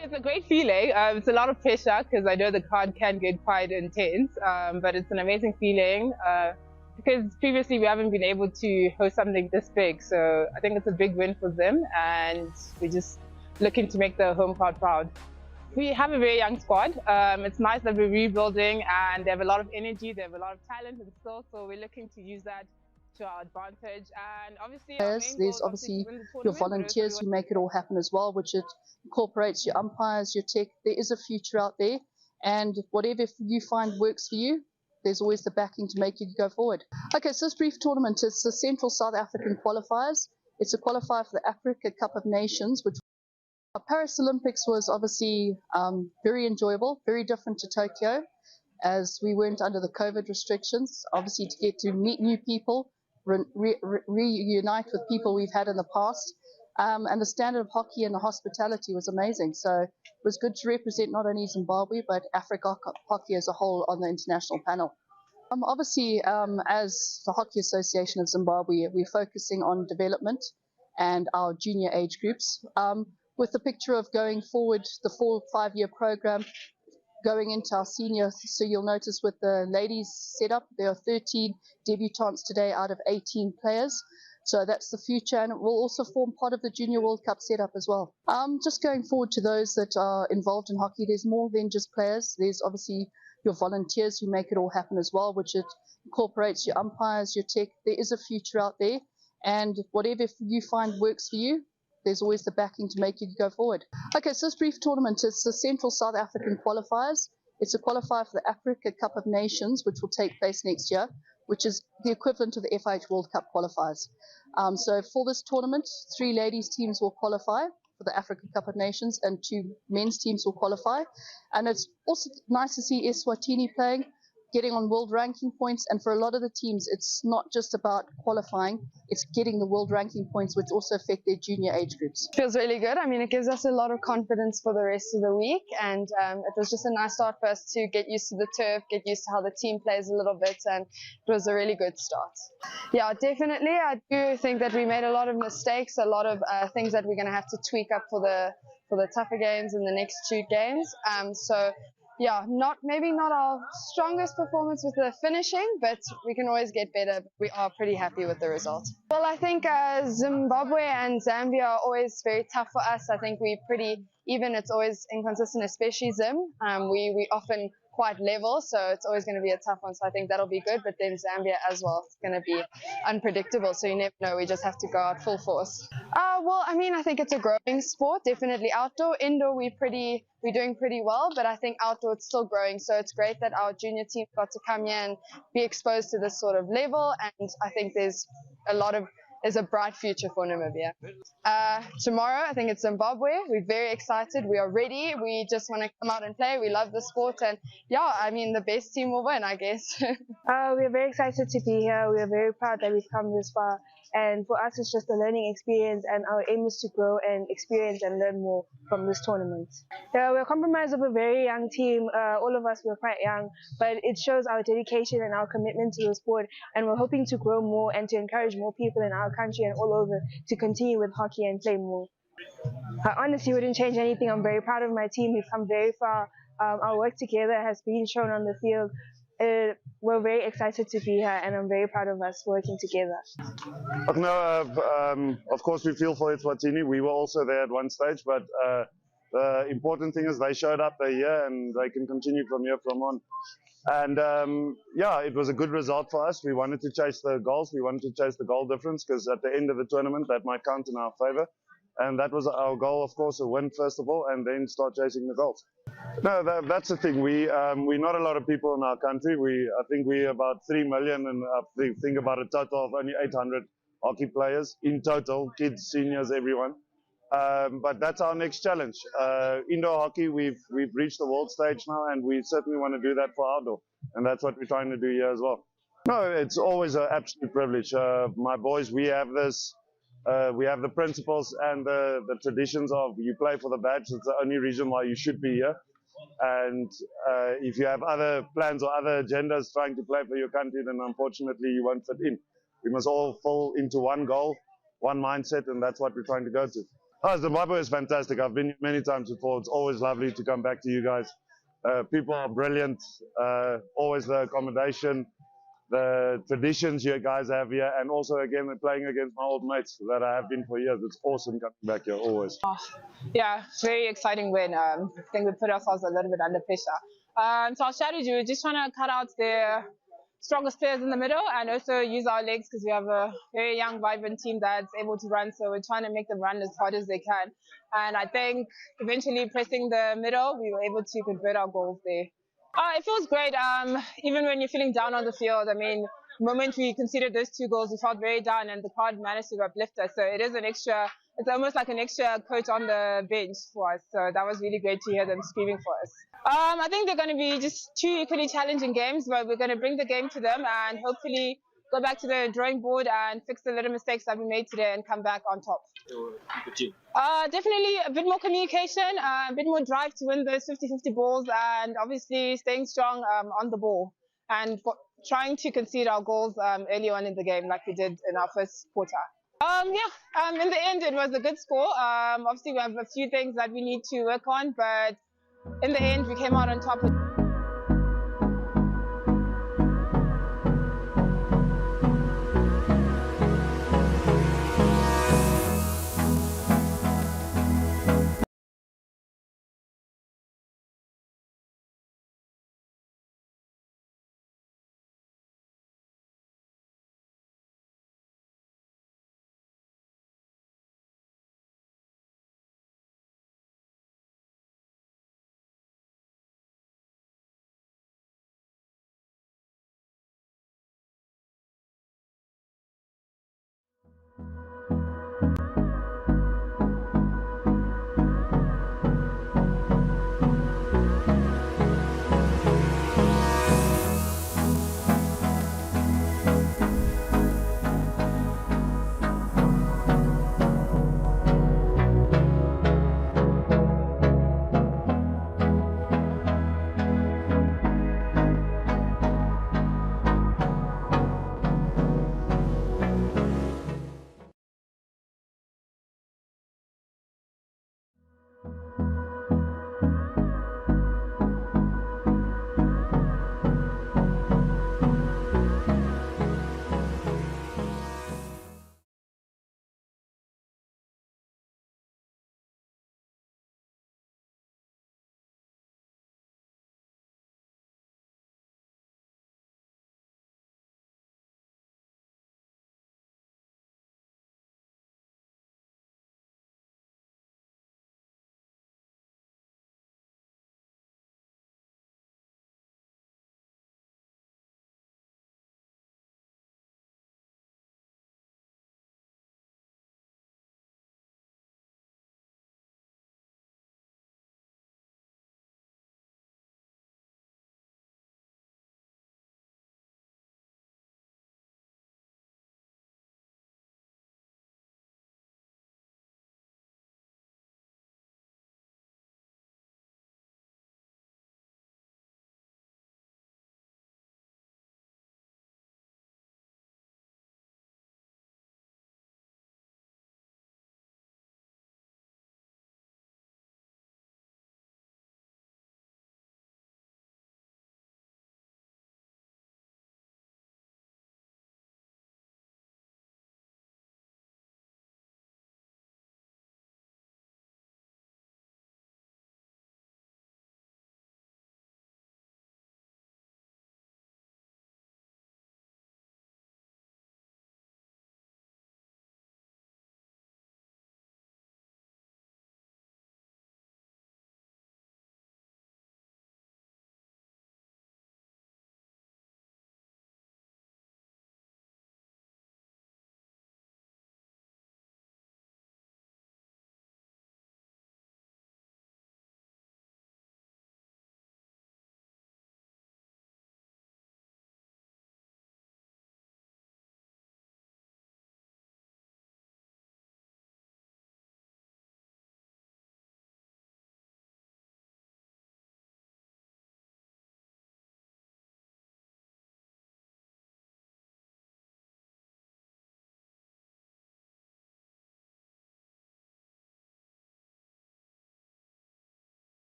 It's a great feeling. It's a lot of pressure because I know the crowd can get quite intense, but it's an amazing feeling because previously we haven't been able to host something this big, so I think it's a big win for them, and we're just looking to make the home crowd proud. We have a very young squad. It's nice that we're rebuilding, and they have a lot of energy, they have a lot of talent and skill, so we're looking to use that to our advantage. And obviously there's obviously your volunteers who make it all happen as well, which it incorporates your umpires, your tech. There is a future out there, and whatever you find works for you, there's always the backing to make you go forward. Okay, so this brief tournament is the Central South African Qualifiers. It's a qualifier for the Africa Cup of Nations, which Paris Olympics was obviously very enjoyable, very different to Tokyo, as we weren't under the COVID restrictions. Obviously, to get to meet new people, reunite with people we've had in the past, and the standard of hockey and the hospitality was amazing. So it was good to represent not only Zimbabwe but Africa hockey as a whole on the international panel. Obviously, as the Hockey Association of Zimbabwe, we're focusing on development and our junior age groups, with the picture of going forward the 4-5-year program going into our senior. So you'll notice with the ladies setup, there are 13 debutantes today out of 18 players. So that's the future, and it will also form part of the Junior World Cup setup as well. Just going forward to those that are involved in hockey, there's more than just players. There's obviously your volunteers who make it all happen as well, which it incorporates your umpires, your tech. There is a future out there, and whatever you find works for you, there's always the backing to make you go forward. Okay, so this brief tournament is the Central South African Qualifiers. It's a qualifier for the Africa Cup of Nations, which will take place next year, which is the equivalent of the FIH World Cup qualifiers. So for this tournament, 3 ladies teams will qualify for the Africa Cup of Nations, and 2 men's teams will qualify. And it's also nice to see Eswatini playing, getting on world ranking points, and for a lot of the teams, it's not just about qualifying, it's getting the world ranking points, which also affect their junior age groups. Feels really good. I mean, it gives us a lot of confidence for the rest of the week, and it was just a nice start for us to get used to the turf, get used to how the team plays a little bit, and it was a really good start. Yeah, definitely. I do think that we made a lot of mistakes, a lot of things that we're going to have to tweak up for the tougher games in the next 2 games. So yeah, maybe not our strongest performance with the finishing, but we can always get better. We are pretty happy with the result. Well, I think Zimbabwe and Zambia are always very tough for us. I think we're pretty even. It's always inconsistent, especially Zim. We often quite level, so it's always going to be a tough one. So I think that'll be good. But then Zambia as well, it's going to be unpredictable. So you never know. We just have to go out full force. Well, I mean, I think it's a growing sport. Definitely outdoor, indoor, we're doing pretty well. But I think outdoor it's still growing. So it's great that our junior team got to come here and be exposed to this sort of level. And I think there's a bright future for Namibia. Tomorrow, I think it's Zimbabwe. We're very excited. We are ready. We just want to come out and play. We love the sport, and yeah, I mean, the best team will win, I guess. We are very excited to be here. We are very proud that we've come this far. And for us, it's just a learning experience, and our aim is to grow and experience and learn more from this tournament. We're comprised of a very young team. All of us were quite young, but it shows our dedication and our commitment to the sport, and we're hoping to grow more and to encourage more people in our our country and all over to continue with hockey and play more. I honestly wouldn't change anything. I'm very proud of my team. We've come very far. Our work together has been shown on the field. We're very excited to be here, and I'm very proud of us working together. No, of course we feel for Eswatini. We were also there at one stage, but the important thing is they showed up, they're here, and they can continue from here from on. And yeah, it was a good result for us. We wanted to chase the goals. We wanted to chase the goal difference because at the end of the tournament, that might count in our favor. And that was our goal, of course, a win first of all, and then start chasing the goals. No, that's the thing. We're not a lot of people in our country. I think we're about 3 million, and I think about a total of only 800 hockey players in total, kids, seniors, everyone. But that's our next challenge. Indoor hockey, we've reached the world stage now, and we certainly want to do that for outdoor, and that's what we're trying to do here as well. No, it's always an absolute privilege. My boys, we have this. We have the principles and the traditions of you play for the badge. It's the only reason why you should be here. And if you have other plans or other agendas trying to play for your country, then unfortunately you won't fit in. We must all fall into one goal, one mindset, and that's what we're trying to go to. Oh, Zimbabwe is fantastic. I've been many times before. It's always lovely to come back to you guys. People are brilliant. Always the accommodation, the traditions you guys have here, and also again playing against my old mates that I have been for years. It's awesome coming back here always. Yeah, very exciting win. I think we put ourselves a little bit under pressure. So our strategy, we're just trying to cut out the strongest players in the middle and also use our legs because we have a very young, vibrant team that's able to run. So we're trying to make them run as hard as they can. And I think eventually pressing the middle, we were able to convert our goals there. It feels great. Even when you're feeling down on the field, I mean, the moment we conceded those 2 goals, we felt very down, and the crowd managed to uplift us. So it is an extra. It's almost like an extra coach on the bench for us. So that was really great to hear them screaming for us. I think they're going to be just 2 equally challenging games, but we're going to bring the game to them and hopefully go back to the drawing board and fix the little mistakes that we made today and come back on top. Definitely a bit more communication, a bit more drive to win those 50-50 balls, and obviously staying strong on the ball and trying to concede our goals early on in the game like we did in our first quarter. In the end it was a good score. Obviously we have a few things that we need to work on, but in the end we came out on top.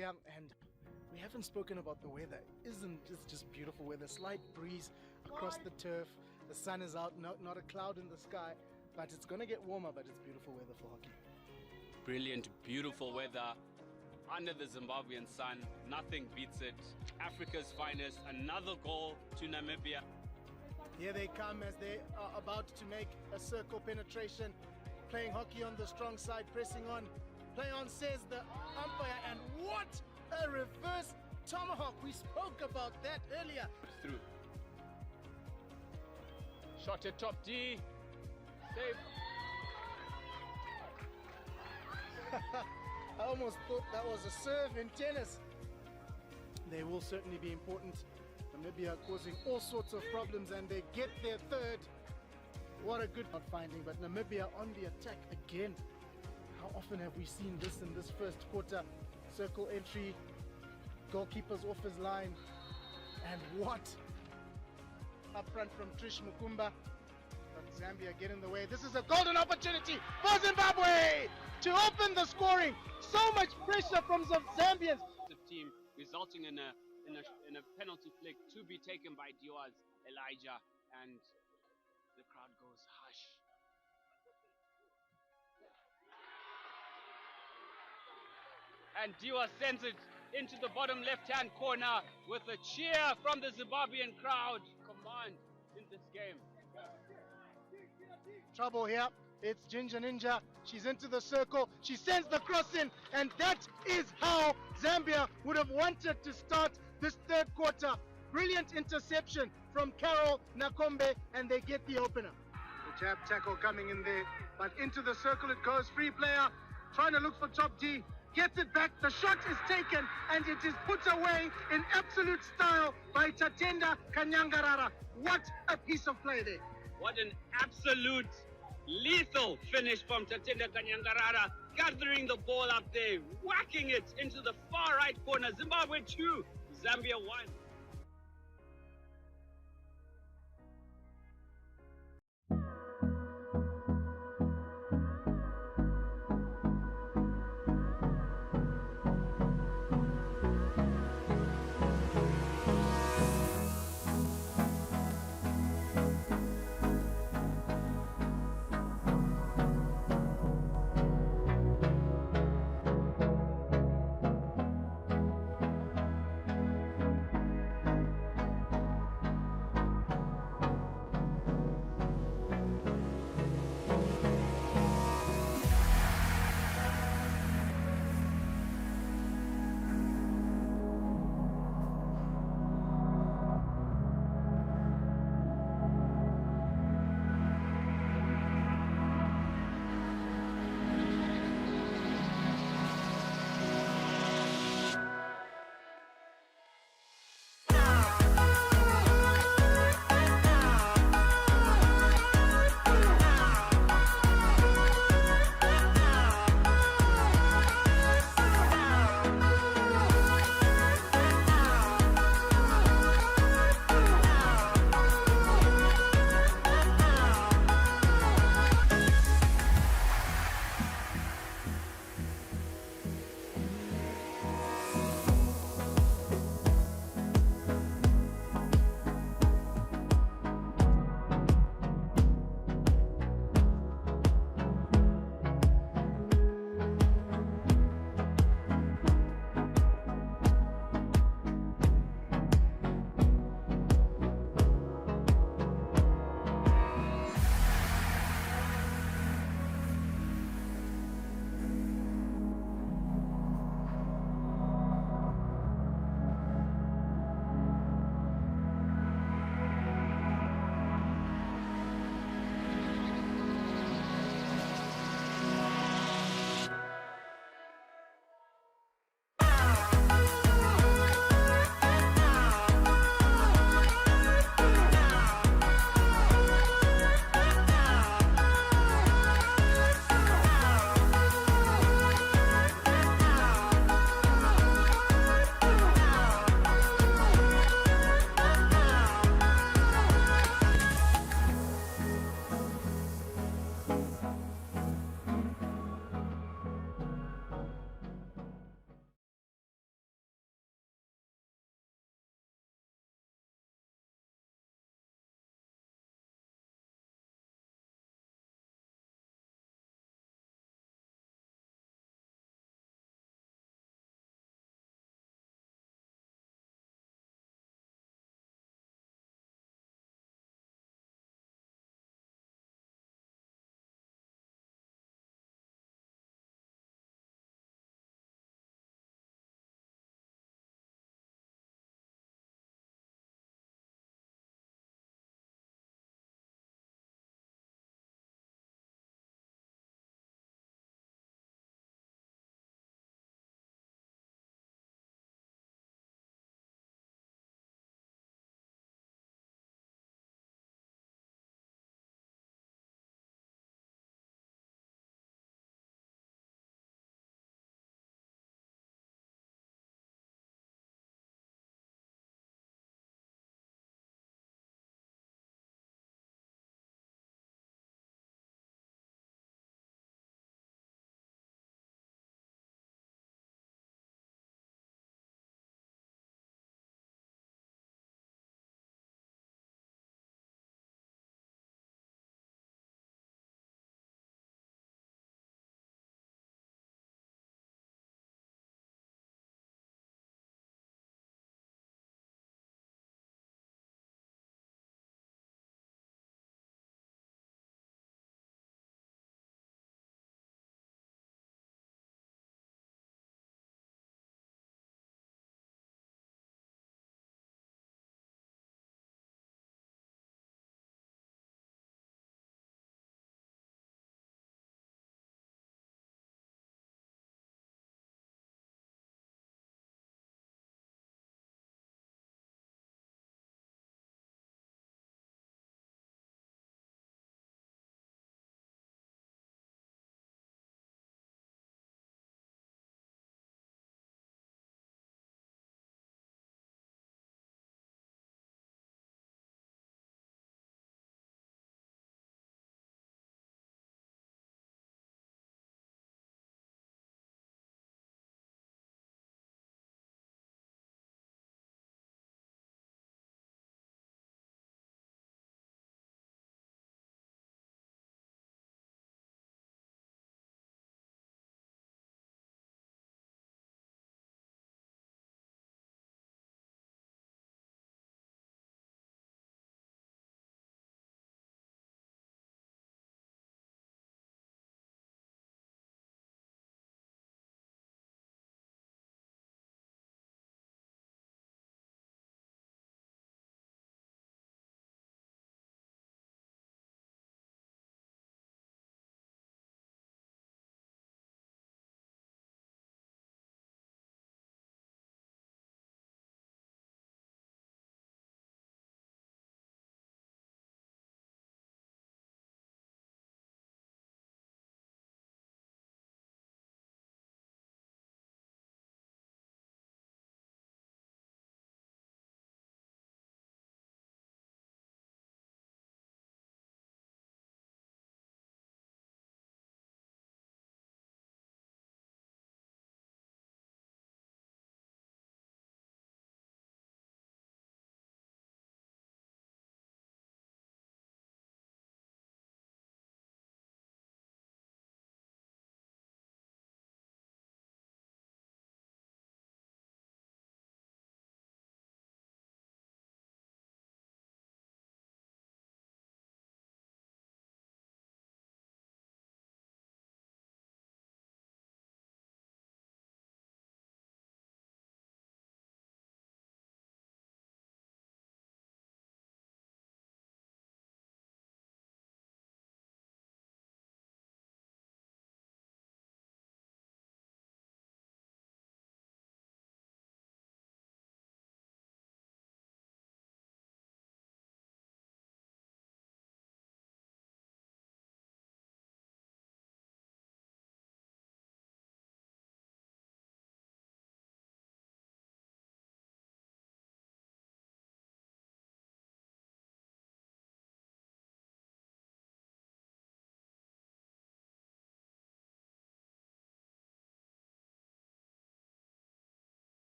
here, and we haven't spoken about the weather. It's just beautiful weather. Slight breeze across the turf. The sun is out, not a cloud in the sky, but it's gonna get warmer, but it's beautiful weather for hockey. Brilliant, beautiful weather under the Zimbabwean sun. Nothing beats it. Africa's finest. Another goal to Namibia. Here they come as they are about to make a circle penetration, playing hockey on the strong side, pressing on. Play on, says the umpire, and what a reverse tomahawk. We spoke about that earlier. Through. Shot at top D. Save. I almost thought that was a serve in tennis. They will certainly be important. Namibia causing all sorts of problems, and they get their third. What a good finding, but Namibia on the attack again. How often have we seen this in this first quarter? Circle entry, goalkeeper's off his line, and what? Up front from Trish Mukumba, but Zambia get in the way. This is a golden opportunity for Zimbabwe to open the scoring. So much pressure from Zambians. Team resulting in a penalty flick to be taken by Diwa's Elijah, and the crowd goes hush. And Diwa sends it into the bottom left-hand corner with a cheer from the Zimbabwean crowd. Command in this game. Trouble here. It's Ginger Ninja. She's into the circle. She sends the cross in, and that is how Zambia would have wanted to start this third quarter. Brilliant interception from Carol Nakombe, and they get the opener. The jab tackle coming in there, but into the circle it goes. Free player trying to look for top D. Gets it back, the shot is taken, and it is put away in absolute style by Tatenda Kanyangarara. What a piece of play there. What an absolute lethal finish from Tatenda Kanyangarara, gathering the ball up there, whacking it into the far right corner. Zimbabwe 2, Zambia 1.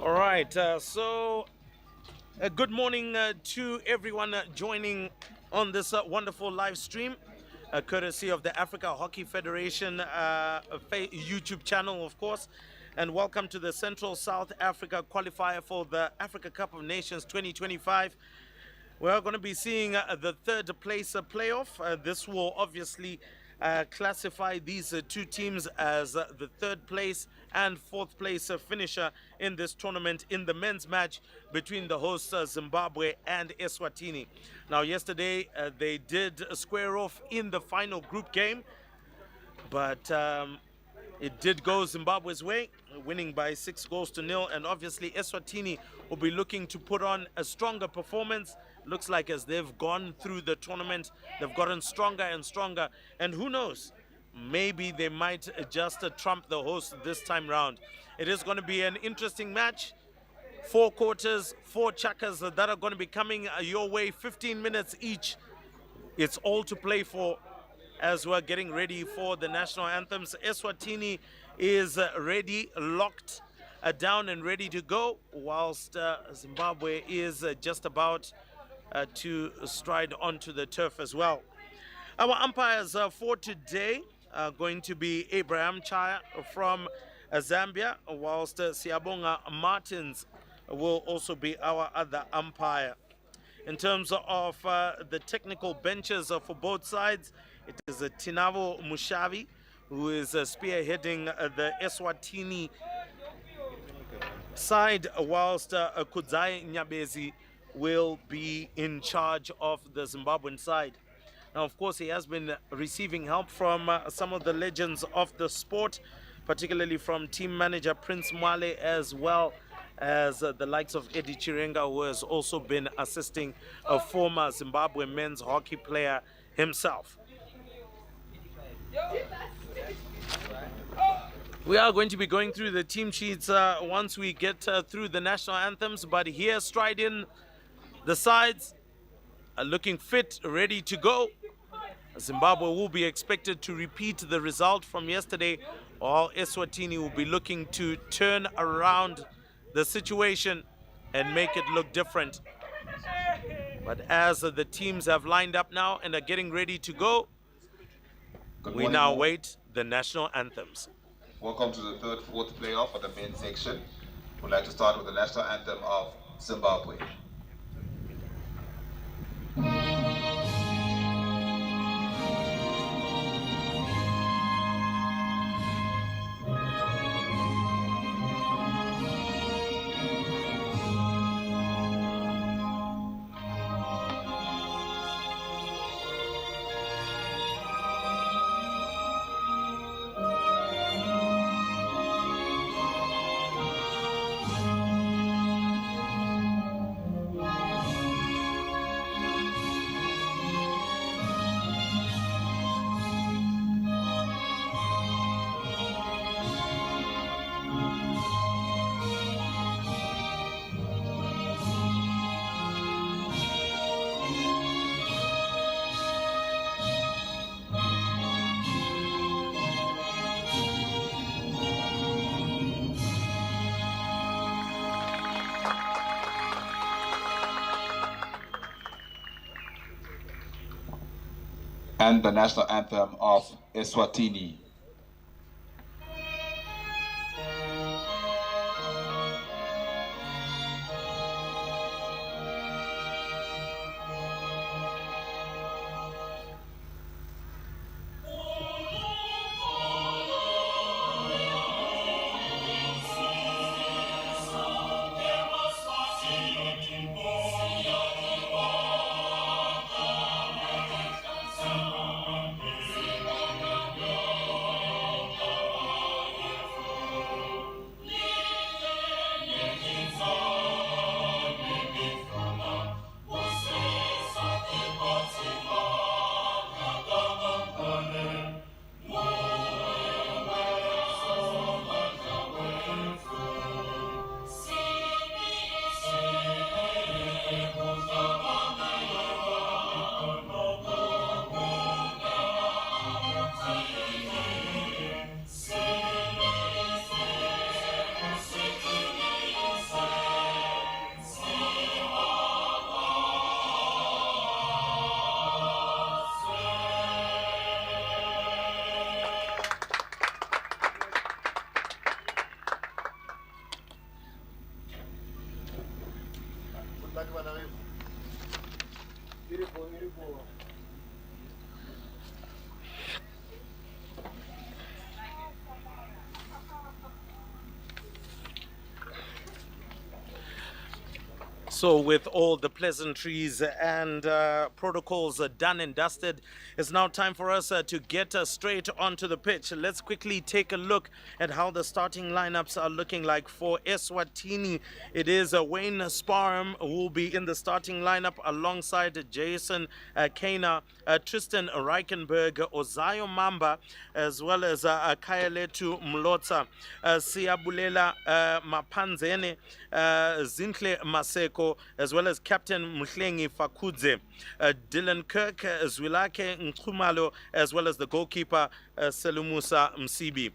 All right, good morning to everyone joining on this wonderful live stream, courtesy of the Africa Hockey Federation YouTube channel, of course. And welcome to the Central South Africa qualifier for the Africa Cup of Nations 2025. We're going to be seeing the third place playoff. This will obviously classify these two teams as the third place and fourth place finisher in this tournament in the men's match between the hosts Zimbabwe and Eswatini. Now, yesterday they did square off in the final group game, but it did go Zimbabwe's way, winning by 6-0, and obviously Eswatini will be looking to put on a stronger performance. Looks like as they've gone through the tournament, they've gotten stronger and stronger, and who knows, maybe they might just trump the host this time round. It is going to be an interesting match. 4 quarters, 4 chukkers that are going to be coming your way, 15 minutes each. It's all to play for as we're getting ready for the national anthems. Eswatini is ready, locked down and ready to go, whilst Zimbabwe is just about to stride onto the turf as well. Our umpires for today are going to be Abraham Chaya from Zambia, whilst Siabonga Martins will also be our other umpire. In terms of the technical benches for both sides, it is Tinavo Mushavi who is spearheading the Eswatini side, whilst Kudzai Nyabezi will be in charge of the Zimbabwean side. Now, of course, he has been receiving help from some of the legends of the sport, particularly from team manager Prince Mwale, as well as the likes of Eddie Chirenga, who has also been assisting a former Zimbabwe men's hockey player himself. We are going to be going through the team sheets once we get through the national anthems, but here stride in the sides are looking fit, ready to go. Zimbabwe will be expected to repeat the result from yesterday, while Eswatini will be looking to turn around the situation and make it look different. But as the teams have lined up now and are getting ready to go, we now wait the national anthems. Welcome to the third, fourth playoff for the men's section. We'd like to start with the national anthem of Zimbabwe. And the national anthem of Eswatini. So with all the pleasantries and protocols done and dusted, it's now time for us to get straight onto the pitch. Let's quickly take a look at how the starting lineups are looking like for Eswatini. It is Wayne Sparham who will be in the starting lineup alongside Jason Kana, Tristan Reichenberg, Ozayo Mamba, as well as Kayaletu Mlotsa, Siabulela Mapanzene, Zinhle Maseko, as well as Captain Mhlengi Fakudze, Dylan Kirk, Zwilake Nkumalo, as well as the goalkeeper Selumusa Msibi.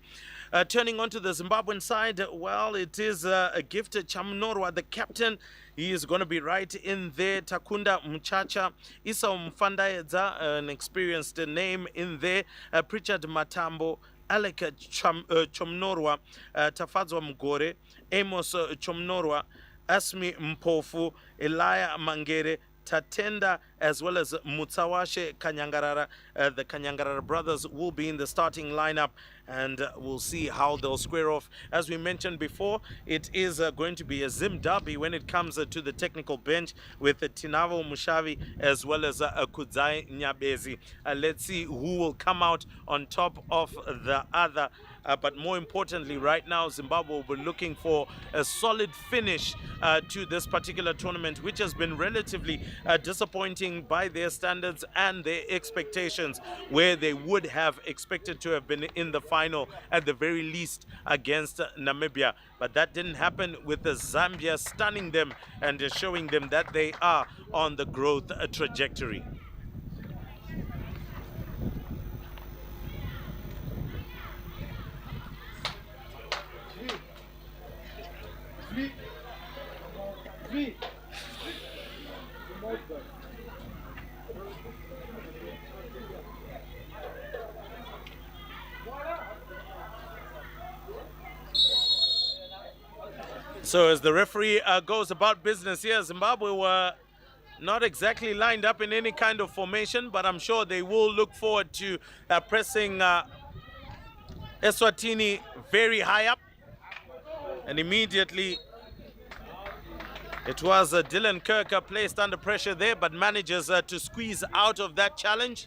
Turning on to the Zimbabwean side, well, it is a gift to Chamnorwa, the captain. He is going to be right in there. Takunda Mchacha, Isa Mfandaedza, an experienced name in there. Pritchard Matambo, Alec Chomnorwa, Tafadzwa Mgore, Amos Chomnorwa, Asmi Mpofu, Elia Mangere, Tatenda, as well as Mutsawashe Kanyangarara. The Kanyangarara brothers will be in the starting lineup, and we'll see how they'll square off. As we mentioned before, it is going to be a Zim derby when it comes to the technical bench with Tinavo Mushavi as well as Kudzai Nyabezi. Let's see who will come out on top of the other. But more importantly, right now, Zimbabwe will be looking for a solid finish to this particular tournament, which has been relatively disappointing by their standards and their expectations, where they would have expected to have been in the final at the very least against Namibia. But that didn't happen, with the Zambia stunning them and showing them that they are on the growth trajectory. So as the referee goes about business here, Zimbabwe were not exactly lined up in any kind of formation, but I'm sure they will look forward to pressing Eswatini very high up. And immediately it was Dylan Kirk placed under pressure there, but manages to squeeze out of that challenge.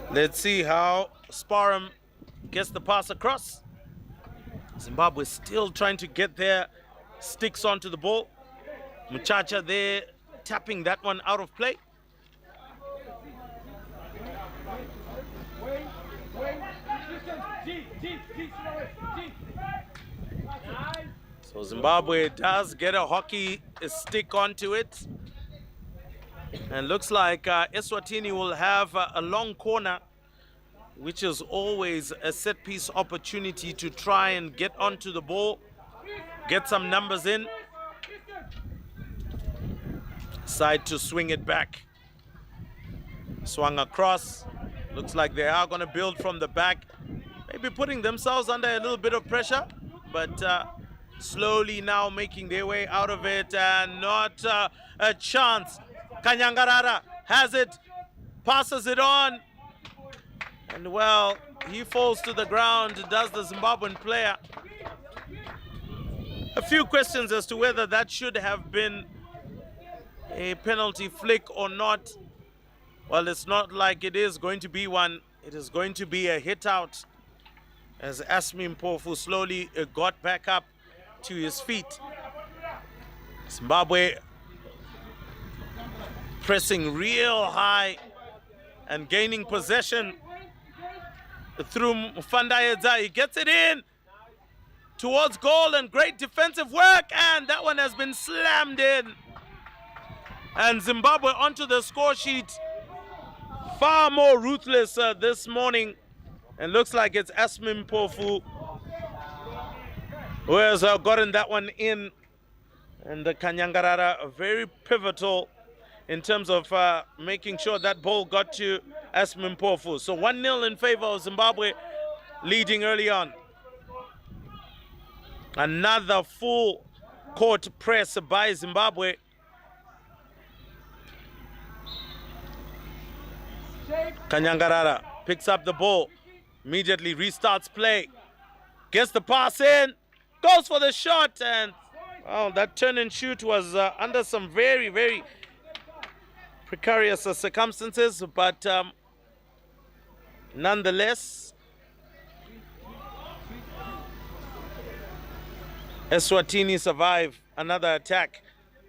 Let's see how Sparham gets the pass across. Zimbabwe still trying to get their sticks onto the ball. Muchacha there tapping that one out of play. So Zimbabwe does get a hockey stick onto it. And looks like Eswatini will have a long corner, which is always a set-piece opportunity to try and get onto the ball, get some numbers in. Decide to swing it back. Swung across. Looks like they are going to build from the back, maybe putting themselves under a little bit of pressure, but slowly now making their way out of it, and not a chance. Kanyangarara has it, passes it on, and well, he falls to the ground, does the Zimbabwean player. A few questions as to whether that should have been a penalty flick or not. Well, it's not like it is going to be one. It is going to be a hit out, as Asmi Mpofu slowly got back up to his feet. Zimbabwe pressing real high and gaining possession through Mfandaedza. He gets it in towards goal, and great defensive work, and that one has been slammed in. And Zimbabwe onto the score sheet, far more ruthless this morning. And looks like it's Asmi Mpofu who has gotten that one in. And the Kanyangarara very pivotal in terms of making sure that ball got to Asmi Mpofu. So 1-0 in favor of Zimbabwe, leading early on. Another full court press by Zimbabwe. Kanyangarara picks up the ball, immediately restarts play, gets the pass in, goes for the shot, and well, that turn and shoot was under some very, very precarious circumstances, but nonetheless, Eswatini survive another attack.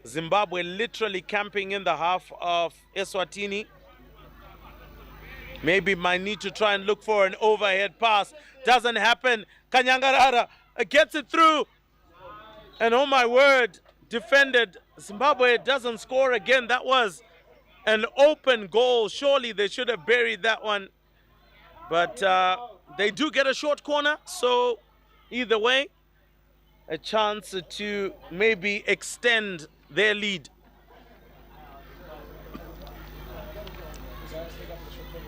Zimbabwe literally camping in the half of Eswatini. Maybe might need to try and look for an overhead pass. Doesn't happen. Kanyangarara gets it through. And oh my word, defended. Zimbabwe doesn't score again. That was an open goal. Surely they should have buried that one. But they do get a short corner. So either way, a chance to maybe extend their lead.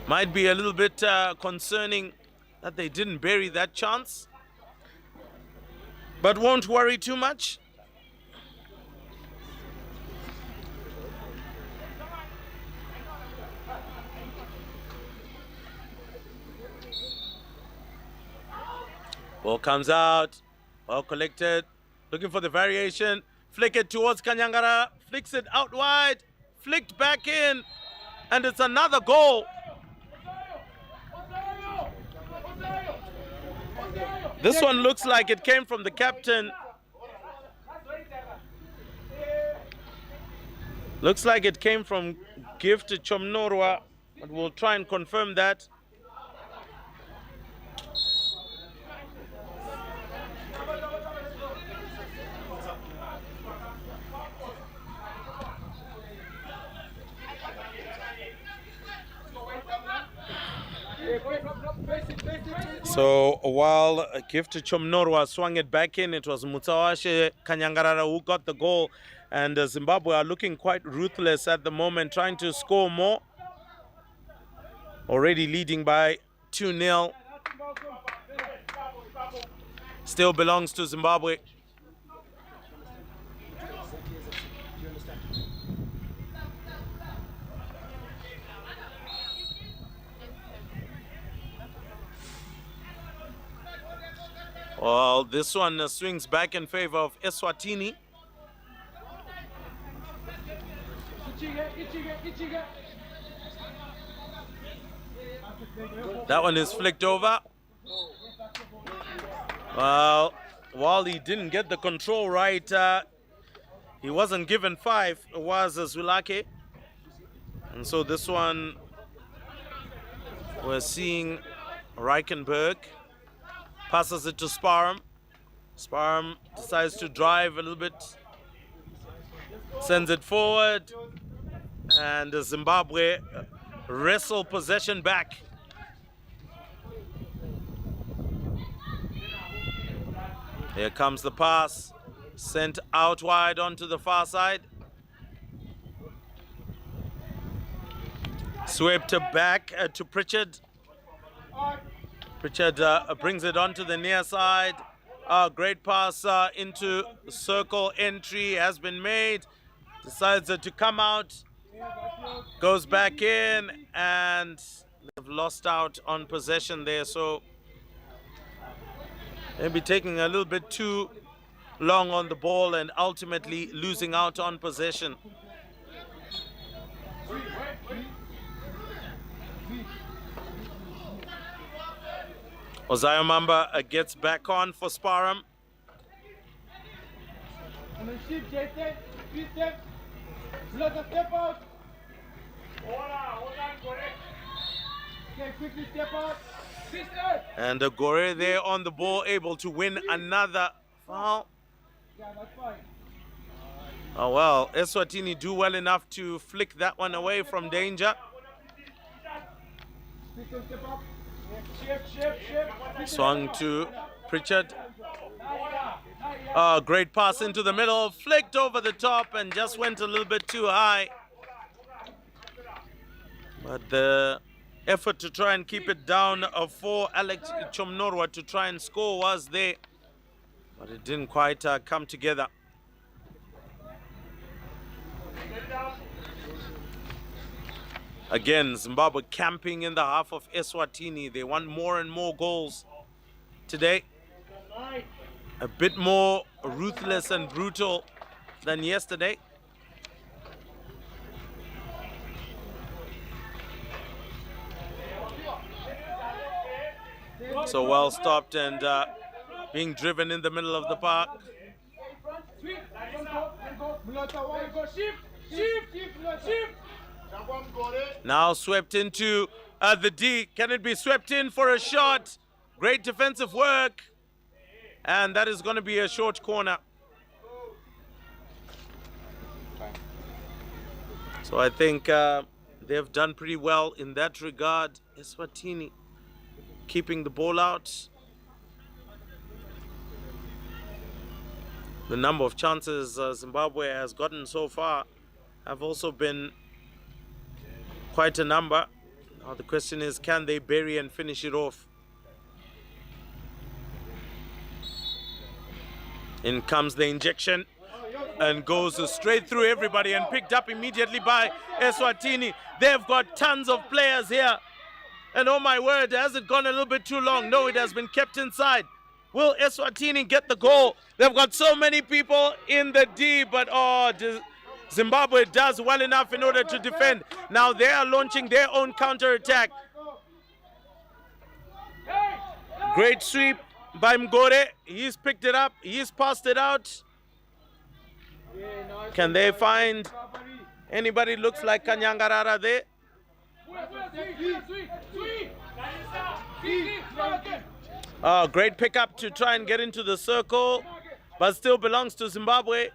Might be a little bit concerning that they didn't bury that chance, but won't worry too much. Ball comes out, well collected, looking for the variation, flick it towards Kanyangara, flicks it out wide, flicked back in, and it's another goal. This one looks like it came from the captain. Looks like it came from Gift Chomnorwa, but we'll try and confirm that. So while Gift Chomnorwa swung it back in, it was Mutsawashe Kanyangarara who got the goal. And Zimbabwe are looking quite ruthless at the moment, trying to score more. Already leading by 2-0. Still belongs to Zimbabwe. Well, this one swings back in favor of Eswatini. That one is flicked over. Well, while he didn't get the control right, he wasn't given 5. It was Zwilake. And so this one, we're seeing Reichenberg. Passes it to Sparham. Sparham decides to drive a little bit. Sends it forward. And Zimbabwe wrestle possession back. Here comes the pass. Sent out wide onto the far side. Swept back to Pritchard. Pritchard brings it onto the near side. Great pass into circle. Entry has been made. Decides to come out. Goes back in, and they've lost out on possession there. So maybe taking a little bit too long on the ball and ultimately losing out on possession. Ozayomamba gets back on for Sparham. And Gore there on the ball, able to win another foul. Oh well, Eswatini do well enough to flick that one away from danger. Swung to Pritchard. Great pass into the middle, flicked over the top and just went a little bit too high. But the effort to try and keep it down for Alex Chomnorwa to try and score was there, but it didn't quite come together. Again, Zimbabwe camping in the half of Eswatini. They want more and more goals today. A bit more ruthless and brutal than yesterday. So well stopped and being driven in the middle of the park. Now swept into the D. Can it be swept in for a shot? Great defensive work. And that is going to be a short corner. So I think they've done pretty well in that regard. Eswatini keeping the ball out. The number of chances Zimbabwe has gotten so far have also been quite a number. Now the question is, can they bury and finish it off? In comes the injection and goes straight through everybody and picked up immediately by Eswatini. They've got tons of players here. And oh my word, has it gone a little bit too long? No, it has been kept inside. Will Eswatini get the goal? They've got so many people in the D, but Zimbabwe does well enough in order to defend. Now they are launching their own counter-attack. Great sweep by Mgore. He's picked it up. He's passed it out. Can they find anybody? Looks like Kanyangarara there. Great pickup to try and get into the circle, but still belongs to Zimbabwe.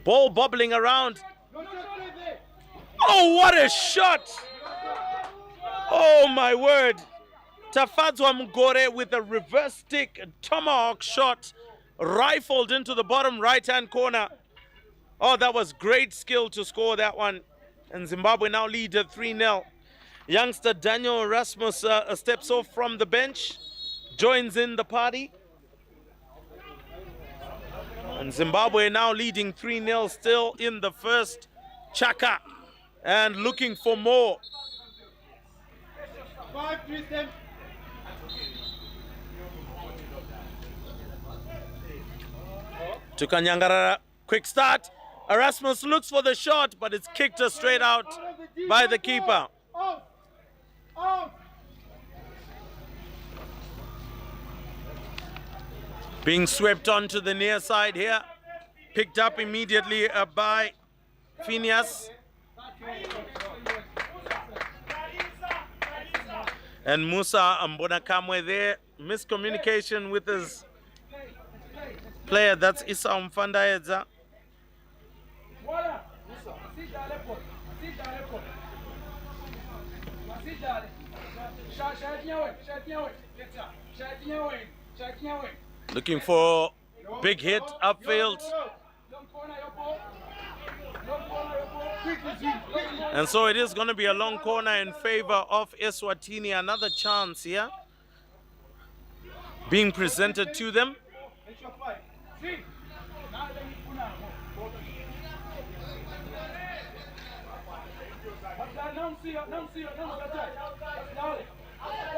Ball bobbling around. Oh, what a shot! Oh my word. Tafadzwa Mgore with a reverse stick tomahawk shot, rifled into the bottom right-hand corner. Oh, that was great skill to score that one. And Zimbabwe now lead 3-0. Youngster Daniel Erasmus steps off from the bench, joins in the party. And Zimbabwe now leading 3-0 still in the first chaka and looking for more. To Kanyangarara, quick start. Erasmus looks for the shot, but it's kicked straight out by the keeper. Being swept onto the near side here. Picked up immediately by Phineas. And Musa Mbonakamwe there. Miscommunication with his player. That's Issa Mfandaedza. Looking for big hit upfield. And so it is going to be a long corner in favor of Eswatini. Another chance here being presented to them.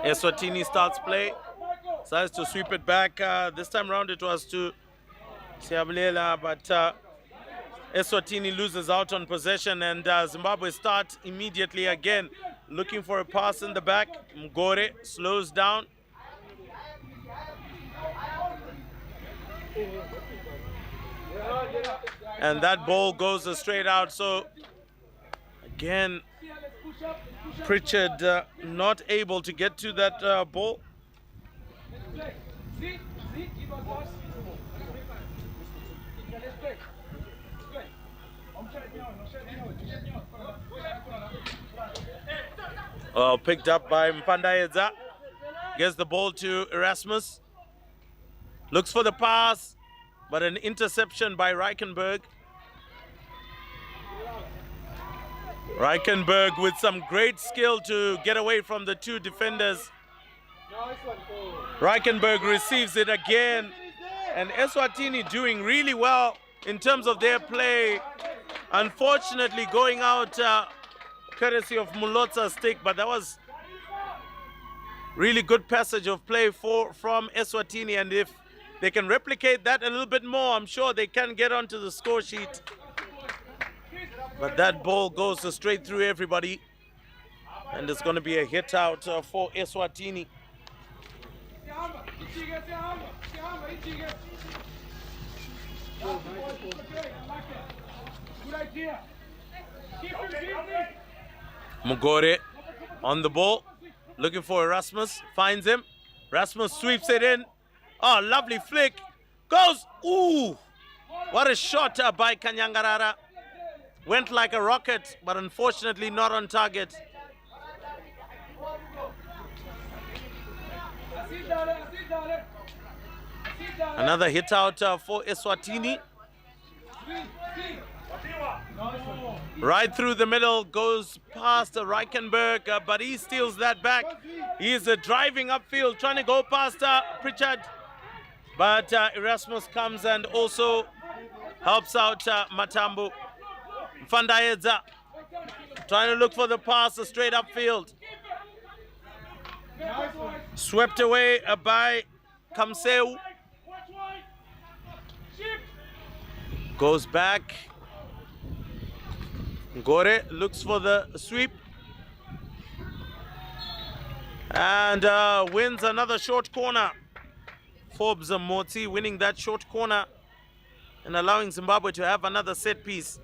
Eswatini starts play, decides to sweep it back. This time around it was to Siabulela, but Eswatini loses out on possession, and Zimbabwe start immediately again, looking for a pass in the back. Mgore slows down. And that ball goes straight out. So again, Pritchard not able to get to that ball. Picked up by Mpandaedza. Gets the ball to Erasmus. Looks for the pass, but an interception by Reichenberg. Reichenberg with some great skill to get away from the two defenders. Reichenberg receives it again. And Eswatini doing really well in terms of their play. Unfortunately, going out courtesy of Mulotsa's stick, but that was really good passage of play from Eswatini, and if they can replicate that a little bit more, I'm sure they can get onto the score sheet. But that ball goes straight through everybody, and it's going to be a hit out for Eswatini. Mugore on the ball, looking for Erasmus, finds him. Erasmus sweeps it in. Oh, lovely flick. Goes, ooh, what a shot by Kanyangarara. Went like a rocket, but unfortunately not on target. Another hit out for Eswatini. Right through the middle, goes past Reichenberg, but he steals that back. He is driving upfield, trying to go past Pritchard. But Erasmus comes and also helps out Matambu. Fandaedza trying to look for the pass straight upfield. Swept away by Kamseu. Goes back. Gore looks for the sweep. And wins another short corner. Forbes Motsi winning that short corner and allowing Zimbabwe to have another set piece.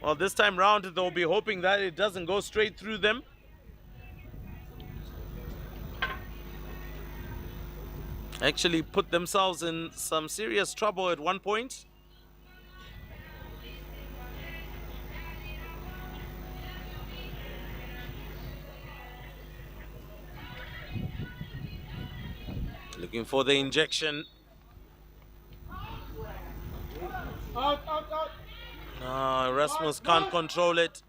Well, this time round they'll be hoping that it doesn't go straight through them. Actually put themselves in some serious trouble at one point. Looking for the injection. Out, out, out. No, Erasmus can't control it.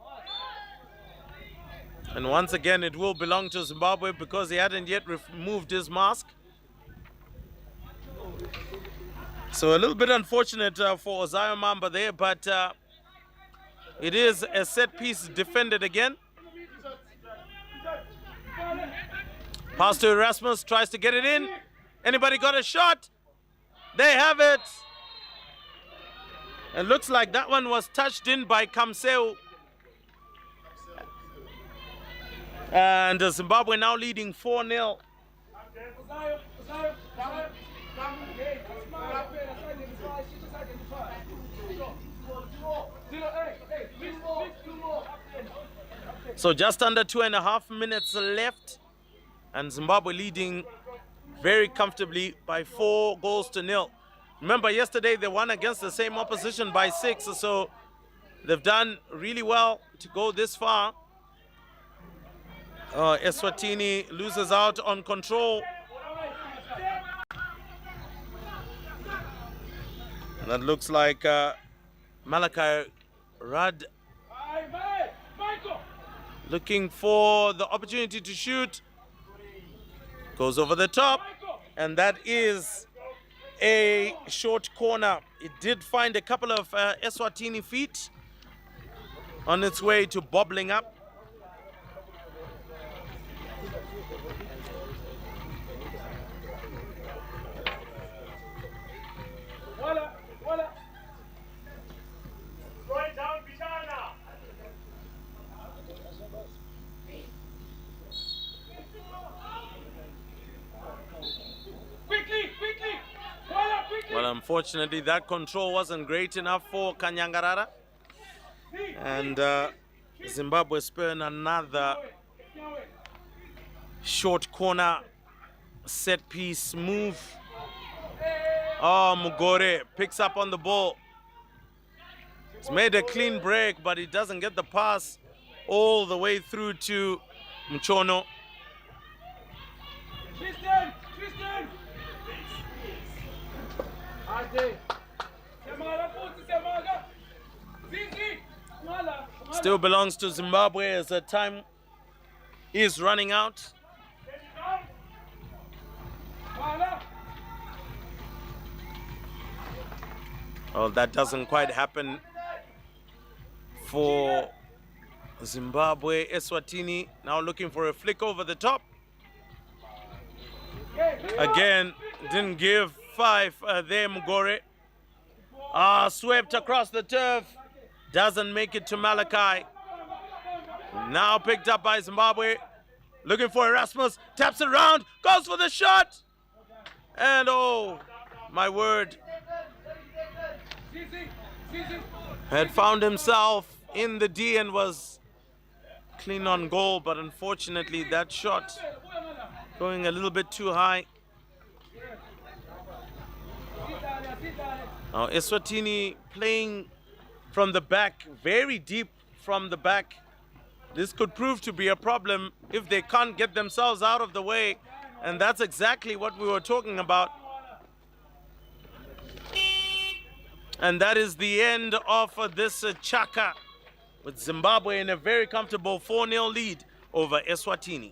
And once again, it will belong to Zimbabwe because he hadn't yet removed his mask. So a little bit unfortunate for Ozayo Mamba there, but it is a set piece defended again. Pass to Erasmus, tries to get it in. Anybody got a shot? They have it. It looks like that one was touched in by Kamseu. And Zimbabwe now leading 4-0. So just under 2.5 minutes left, and Zimbabwe leading very comfortably by 4-0. Remember, yesterday they won against the same opposition by 6, so they've done really well to go this far. Eswatini loses out on control. And that looks like Malachi Rad looking for the opportunity to shoot. Goes over the top, and that is a short corner. It did find a couple of Eswatini feet on its way to bobbling up. Well, unfortunately, that control wasn't great enough for Kanyangarara. And Zimbabwe spurn another short corner set piece move. Oh, Mugore picks up on the ball. He's made a clean break, but he doesn't get the pass all the way through to Mchono. Still belongs to Zimbabwe as the time is running out. Oh, that doesn't quite happen for Zimbabwe, Eswatini now looking for a flick over the top. Again, didn't give 5 there, Mugore. Swept across the turf. Doesn't make it to Malachi. Now picked up by Zimbabwe. Looking for Erasmus. Taps around. Goes for the shot. And oh, my word. Had found himself in the D and was clean on goal. But unfortunately, that shot going a little bit too high. Now Eswatini playing from the back, very deep from the back. This could prove to be a problem if they can't get themselves out of the way. And that's exactly what we were talking about. And that is the end of this Chaka, with Zimbabwe in a very comfortable 4-0 lead over Eswatini.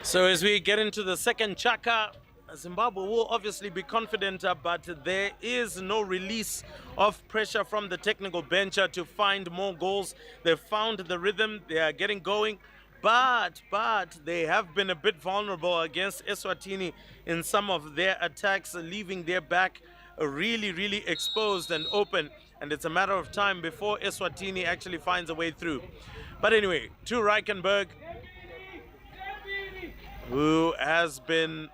So as we get into the second Chaka, Zimbabwe will obviously be confident, but there is no release of pressure from the technical bench to find more goals. They've found the rhythm, they are getting going, but they have been a bit vulnerable against Eswatini in some of their attacks, leaving their back really exposed and open. And it's a matter of time before Eswatini actually finds a way through. But anyway, to Reichenberg, who has been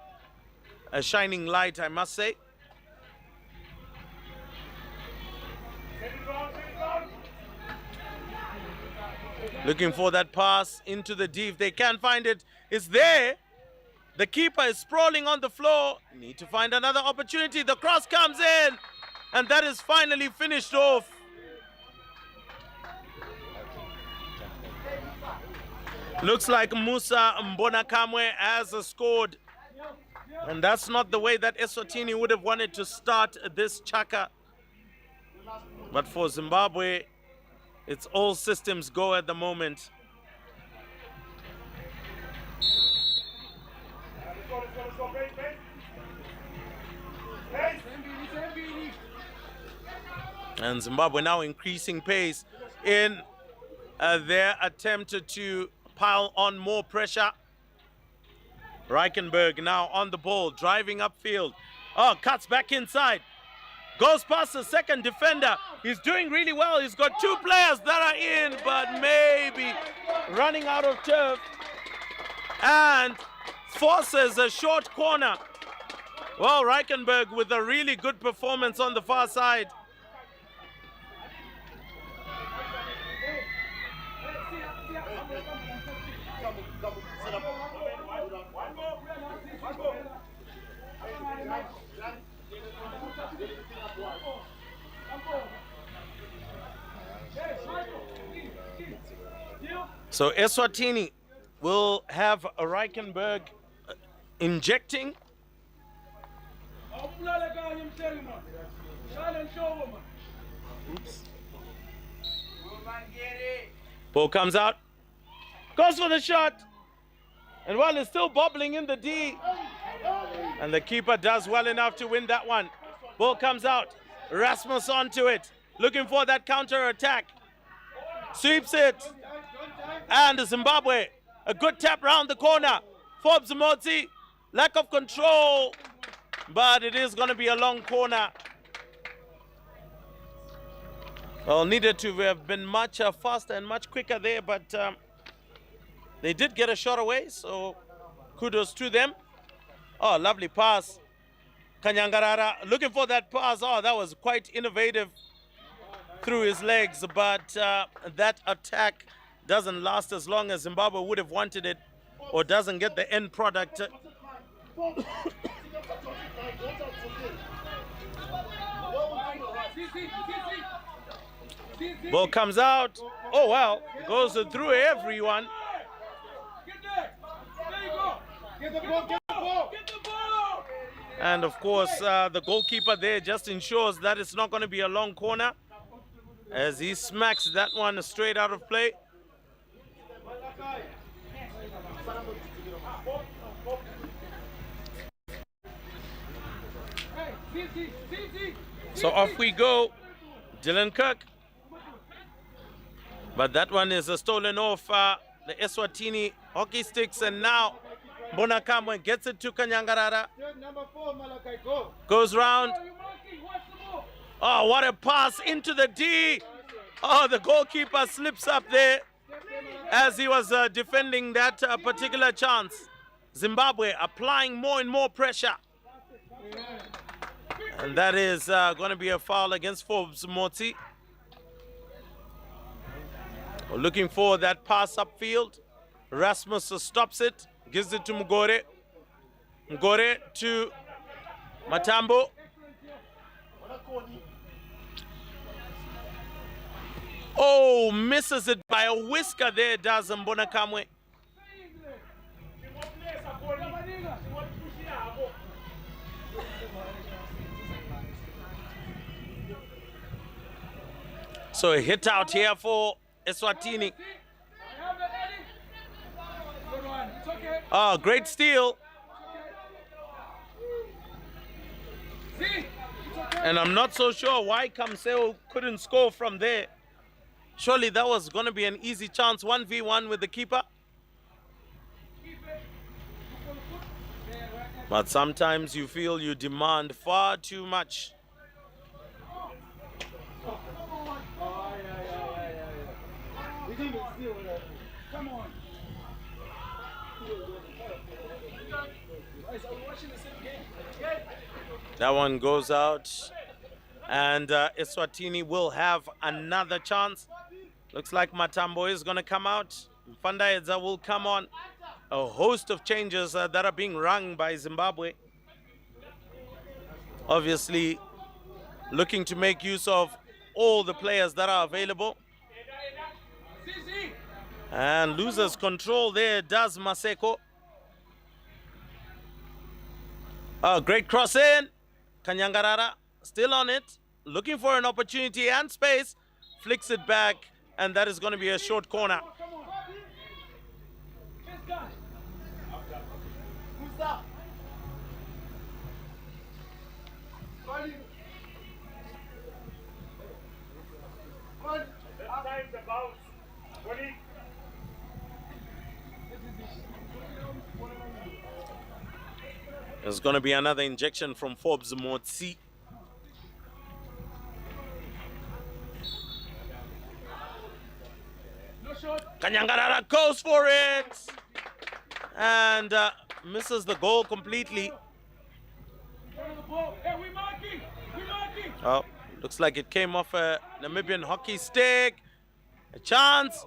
a shining light, I must say. Looking for that pass into the D. If they can't find it, it's there. The keeper is sprawling on the floor. Need to find another opportunity. The cross comes in, and that is finally finished off. Looks like Musa Mbonakamwe has scored. And that's not the way that Eswatini would have wanted to start this Chaka. But for Zimbabwe, it's all systems go at the moment. And Zimbabwe now increasing pace in their attempt to pile on more pressure. Reichenberg now on the ball, driving upfield. Oh, cuts back inside. Goes past the second defender. He's doing really well. He's got 2 players that are in, but maybe running out of turf. And forces a short corner. Well, Reichenberg with a really good performance on the far side. So Eswatini will have a Reichenberg injecting. Ball comes out. Goes for the shot. And while it's still bobbling in the D. And the keeper does well enough to win that one. Ball comes out. Rasmus onto it. Looking for that counter attack. Sweeps it. And Zimbabwe. A good tap round the corner. Forbes Motsi. Lack of control. But it is going to be a long corner. Well, needed to have been much faster and much quicker there, but they did get a shot away, so kudos to them. Oh, lovely pass. Kanyangarara looking for that pass. Oh, that was quite innovative through his legs, but that attack doesn't last as long as Zimbabwe would have wanted it, or doesn't get the end product. Ball comes out. Oh, well, goes through everyone. And of course, the goalkeeper there just ensures that it's not going to be a long corner as he smacks that one straight out of play. So off we go. Dylan Kirk. But that one is stolen off the Eswatini hockey sticks, and now Bonakamwe gets it to Kanyangarara. Goes round. Oh, what a pass into the D. Oh, the goalkeeper slips up there as he was defending that particular chance. Zimbabwe applying more and more pressure. And that is going to be a foul against Forbes Motsi. Looking for that pass upfield. Rasmus stops it, gives it to Mugore. Mugore to Matambo. Oh, misses it by a whisker there, does Mbonakamwe. So a hit out here for Eswatini. Oh, great steal. And I'm not so sure why Kamseo couldn't score from there. Surely that was going to be an easy chance, 1v1 with the keeper. But sometimes you feel you demand far too much. Come on. That one goes out, and Eswatini will have another chance. Looks like Matambo is going to come out. Mfandaedza will come on. A host of changes that are being rung by Zimbabwe. Obviously, looking to make use of all the players that are available. And loses control there, does Maseko. Oh, great cross in. Kanyangarara still on it. Looking for an opportunity and space. Flicks it back, and that is going to be a short corner. There's going to be another injection from Forbes Motsi. Kanyangarara goes for it and misses the goal completely. Oh, looks like it came off a Namibian hockey stick. A chance,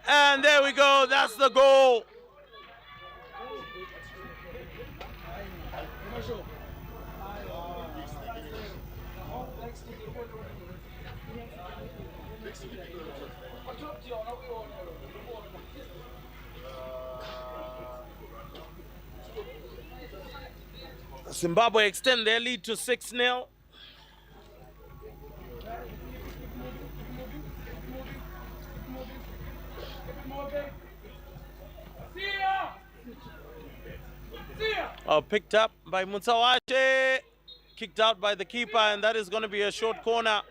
and there we go. That's the goal. Zimbabwe extend their lead to 6-0. Oh, picked up by Mutsawache, kicked out by the keeper, and that is going to be a short corner.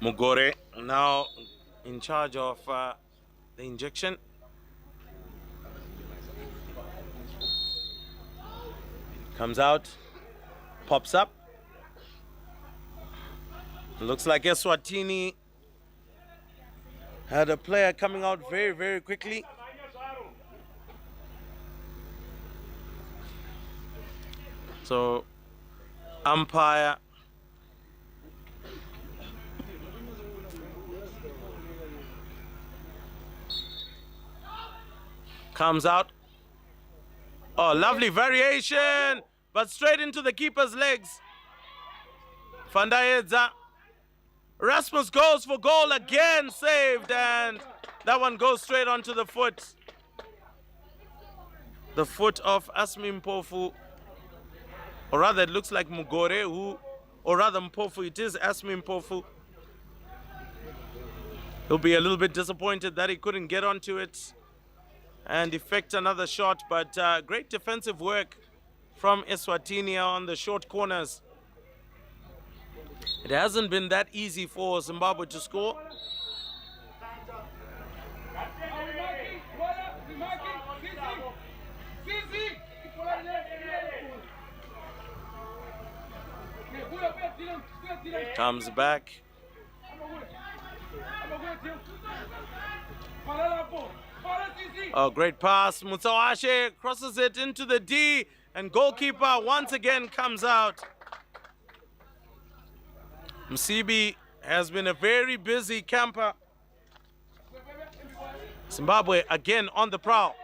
Mugore now in charge of the injection. Comes out, pops up. Looks like Eswatini had a player coming out very, very quickly. So, umpire comes out. Oh, lovely variation, but straight into the keeper's legs. Fandaedza. Rasmus goes for goal again, saved, and that one goes straight onto the foot. The foot of Asmi Mpofu. Or rather, it looks like Mugore, or rather Mpofu, it is Asmi Mpofu. He'll be a little bit disappointed that he couldn't get onto it and effect another shot, but great defensive work from Eswatini on the short corners. It hasn't been that easy for Zimbabwe to score. Comes back. Oh, great pass. Mutsawashe crosses it into the D, and goalkeeper once again comes out. Msibi has been a very busy camper. Zimbabwe again on the prowl.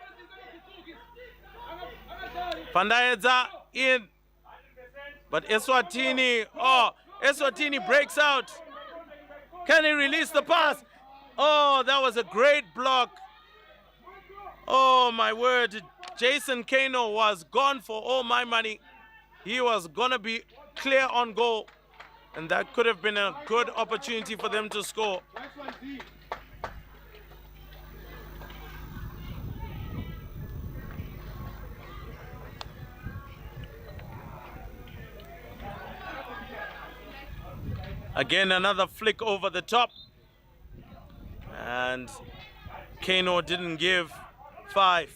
Fandaedza in. But Eswatini, Eswatini breaks out. Can he release the pass? Oh, that was a great block. Oh, my word. Jason Kano was gone for all my money. He was going to be clear on goal. And that could have been a good opportunity for them to score. Again, another flick over the top. And Kano didn't give 5.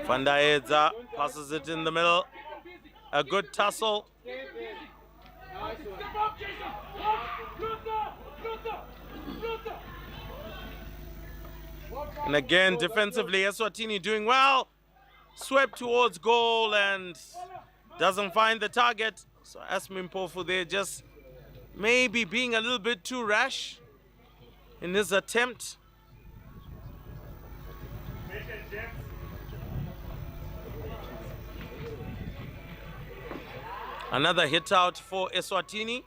Fandaedza passes it in the middle. A good tussle. And again, defensively, Eswatini doing well. Swept towards goal and doesn't find the target. So Asmi Mpofu there just maybe being a little bit too rash in his attempt. Another hit out for Eswatini.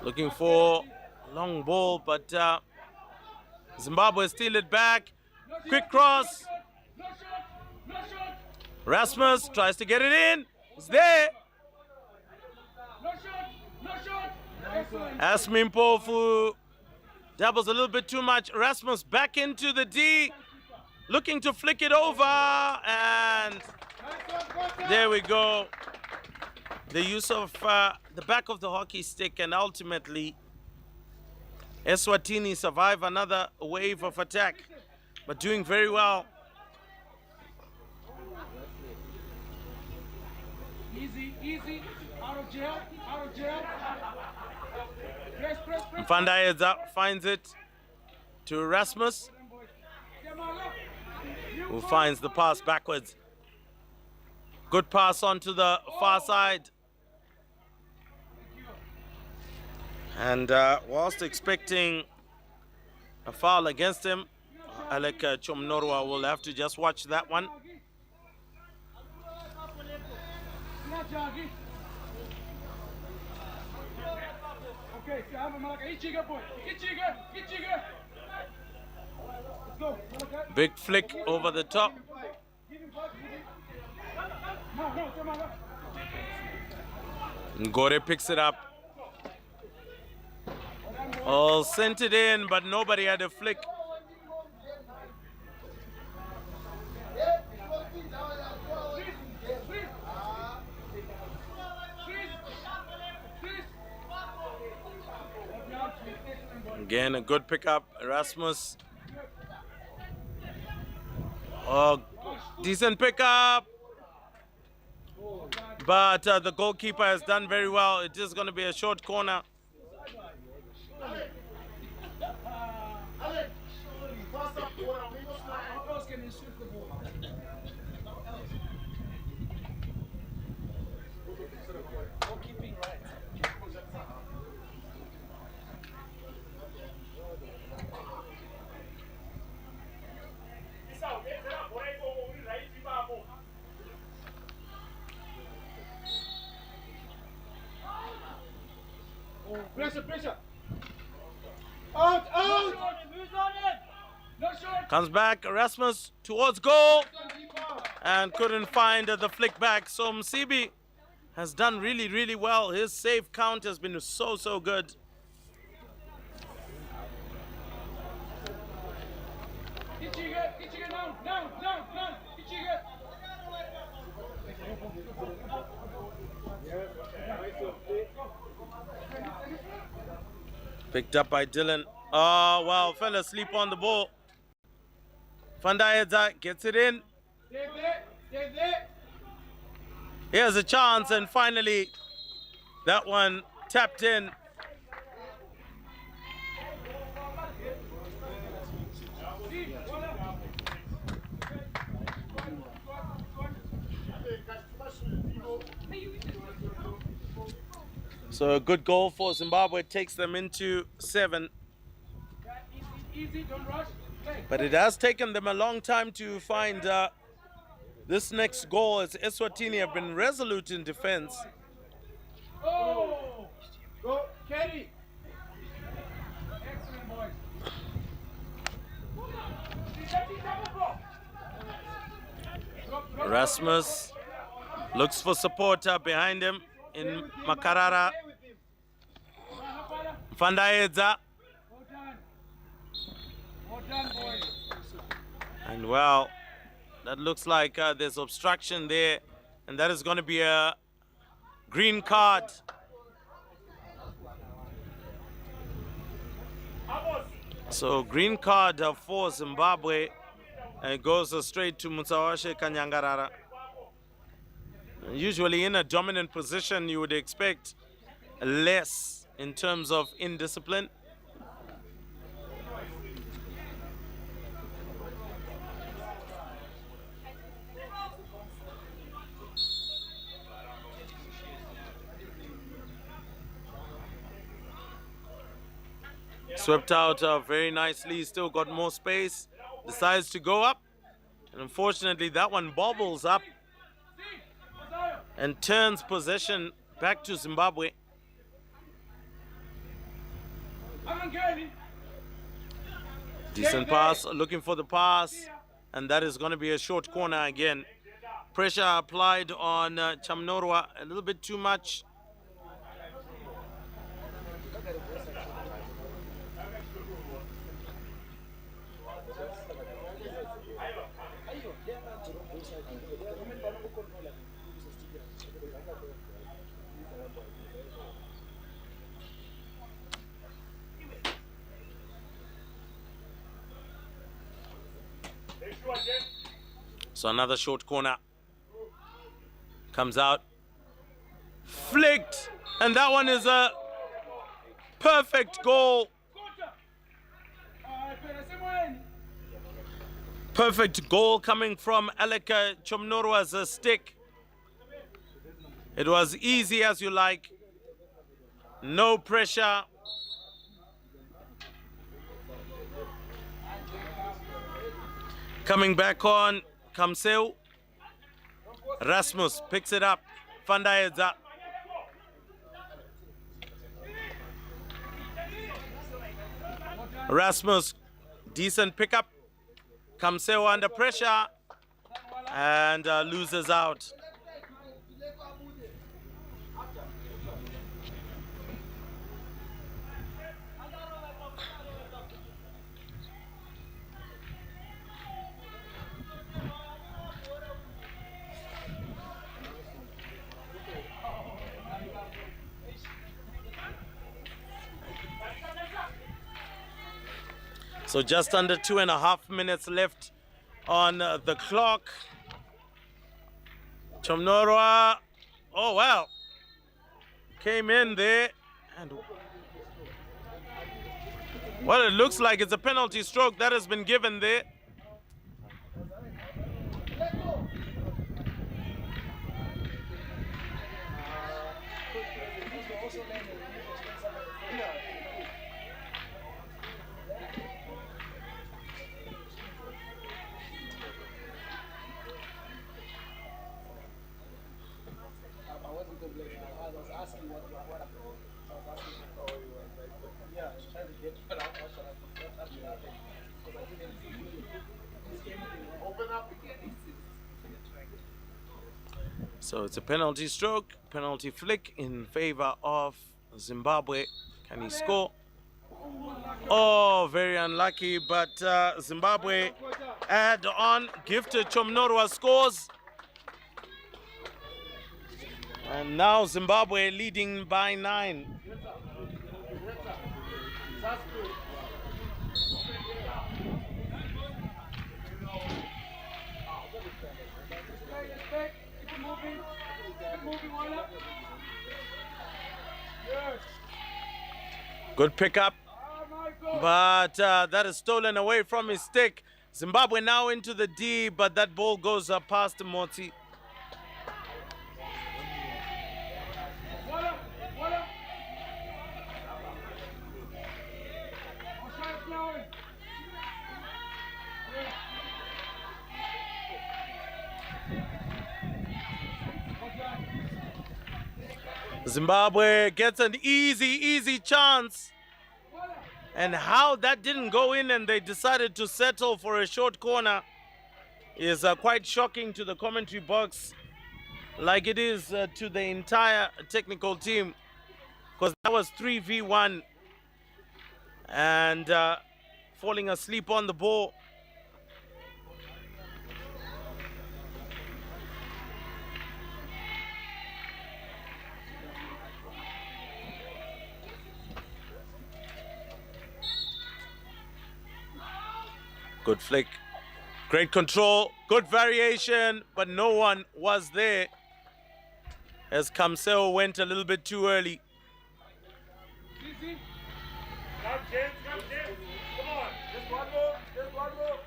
Looking for long ball, but Zimbabwe steal it back. Quick cross. Rasmus tries to get it in. It's there. Asmi Mpofu doubles a little bit too much. Rasmus back into the D. Looking to flick it over. And there we go. The use of the back of the hockey stick, and ultimately Eswatini survive another wave of attack, but doing very well. Easy, out of jail, Press. Fandaedza finds it to Rasmus, who finds the pass backwards. Good pass onto the far side. And whilst expecting a foul against him, Alec Chomnorwa will have to just watch that one. Big flick over the top. Ngore picks it up. All sent it in, but nobody had a flick. Again, a good pickup, Erasmus. Oh, decent pickup. But the goalkeeper has done very well. It is going to be a short corner. Pressure, pressure. Out, out. Comes back, Erasmus towards goal. And couldn't find the flick back. So Msibi has done really, really well. His save count has been so, so good. Picked up by Dylan. Oh, wow, fell asleep on the ball. Vandaedza gets it in. Here's a chance, and finally, that one tapped in. So a good goal for Zimbabwe, takes them into 7. But it has taken them a long time to find this next goal, as Eswatini have been resolute in defense. Oh, go, Kerry. Excellent, boys. Erasmus looks for support behind him in Makarara. Vandaedza. And well, that looks like there's obstruction there, and that is going to be a green card. So green card for Zimbabwe, and it goes straight to Mutsawashe Kanyangarara. Usually in a dominant position, you would expect less in terms of indiscipline. Swept out very nicely, still got more space, decides to go up, and unfortunately that one bobbles up and turns possession back to Zimbabwe. Decent pass, looking for the pass, and that is going to be a short corner again. Pressure applied on Chamnorwa, a little bit too much. So another short corner comes out, flicked, and that one is a perfect goal. Perfect goal coming from Alec Chomnorwa's stick. It was easy as you like, no pressure, Coming back on, Kamseu. Rasmus picks it up. Van der Heijden. Rasmus, decent pickup. Kamseu under pressure and loses out. So just under 2.5 minutes left on the clock. Chomnorwa, oh well, came in there, and well, it looks like it's a penalty stroke that has been given there. So it's a penalty stroke, penalty flick in favor of Zimbabwe. Can he score? Oh, very unlucky, but Zimbabwe add on. Gifted Chomnorwa scores. And now Zimbabwe leading by 9. Good pickup, but that is stolen away from his stick. Zimbabwe now into the D, but that ball goes past Moti. Zimbabwe gets an easy chance. And how that didn't go in and they decided to settle for a short corner is quite shocking to the commentary box, like it is to the entire technical team, because that was 3v1 and falling asleep on the ball. Good flick, great control, good variation, but no one was there as Kamseu went a little bit too early. Come, James, come, James. Come on, just one more, just one more.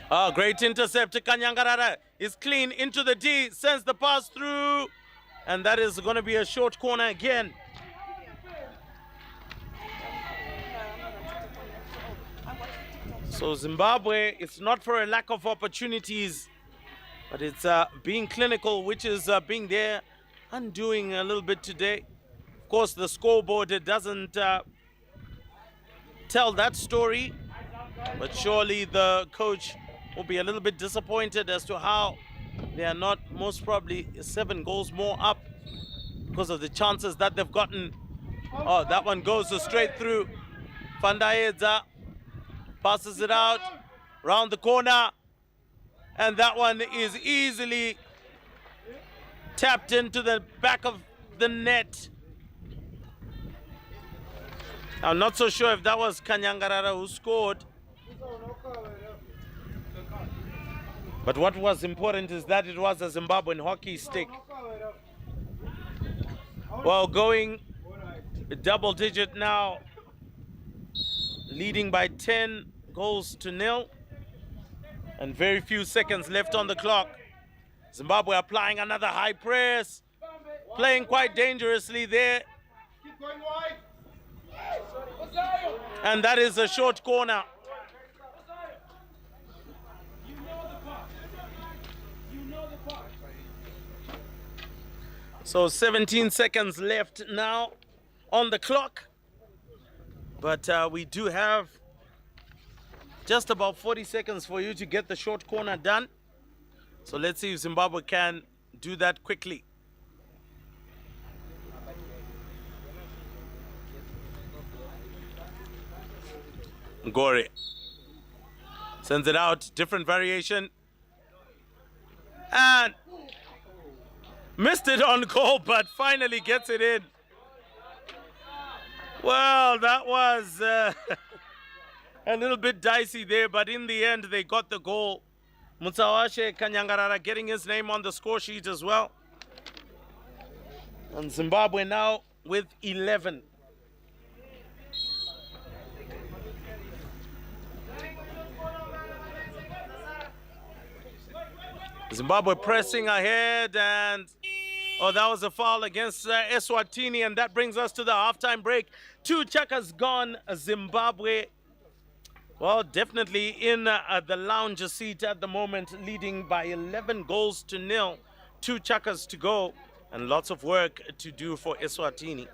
Oh, great intercept. Kanyangarara is clean into the D, sends the pass through, and that is going to be a short corner again. So Zimbabwe, it's not for a lack of opportunities, but it's being clinical, which is being there, undoing a little bit today. Of course, the scoreboard, it doesn't tell that story, but surely the coach will be a little bit disappointed as to how they are not most probably 7 goals more up because of the chances that they've gotten. Oh, that one goes straight through. Van der Heijden passes it out, round the corner, and that one is easily tapped into the back of the net. I'm not so sure if that was Kanyangarara who scored. But what was important is that it was a Zimbabwean hockey stick. Well, going double digit now, leading by 10 goals to 0, and very few seconds left on the clock. Zimbabwe applying another high press, playing quite dangerously there. Keep going wide. And that is a short corner. So 17 seconds left now on the clock. But we do have just about 40 seconds for you to get the short corner done. So let's see if Zimbabwe can do that quickly. Gore sends it out, different variation. And missed it on goal, but finally gets it in. Well, that was a little bit dicey there, but in the end, they got the goal. Mutsawashe Kanyangarara getting his name on the score sheet as well. And Zimbabwe now with 11. Zimbabwe pressing ahead, and oh, that was a foul against Eswatini, and that brings us to the halftime break. 2 checkers gone, Zimbabwe. Well, definitely in the lounge seat at the moment, leading by 11 goals to 0. 2 checkers to go, and lots of work to do for Eswatini.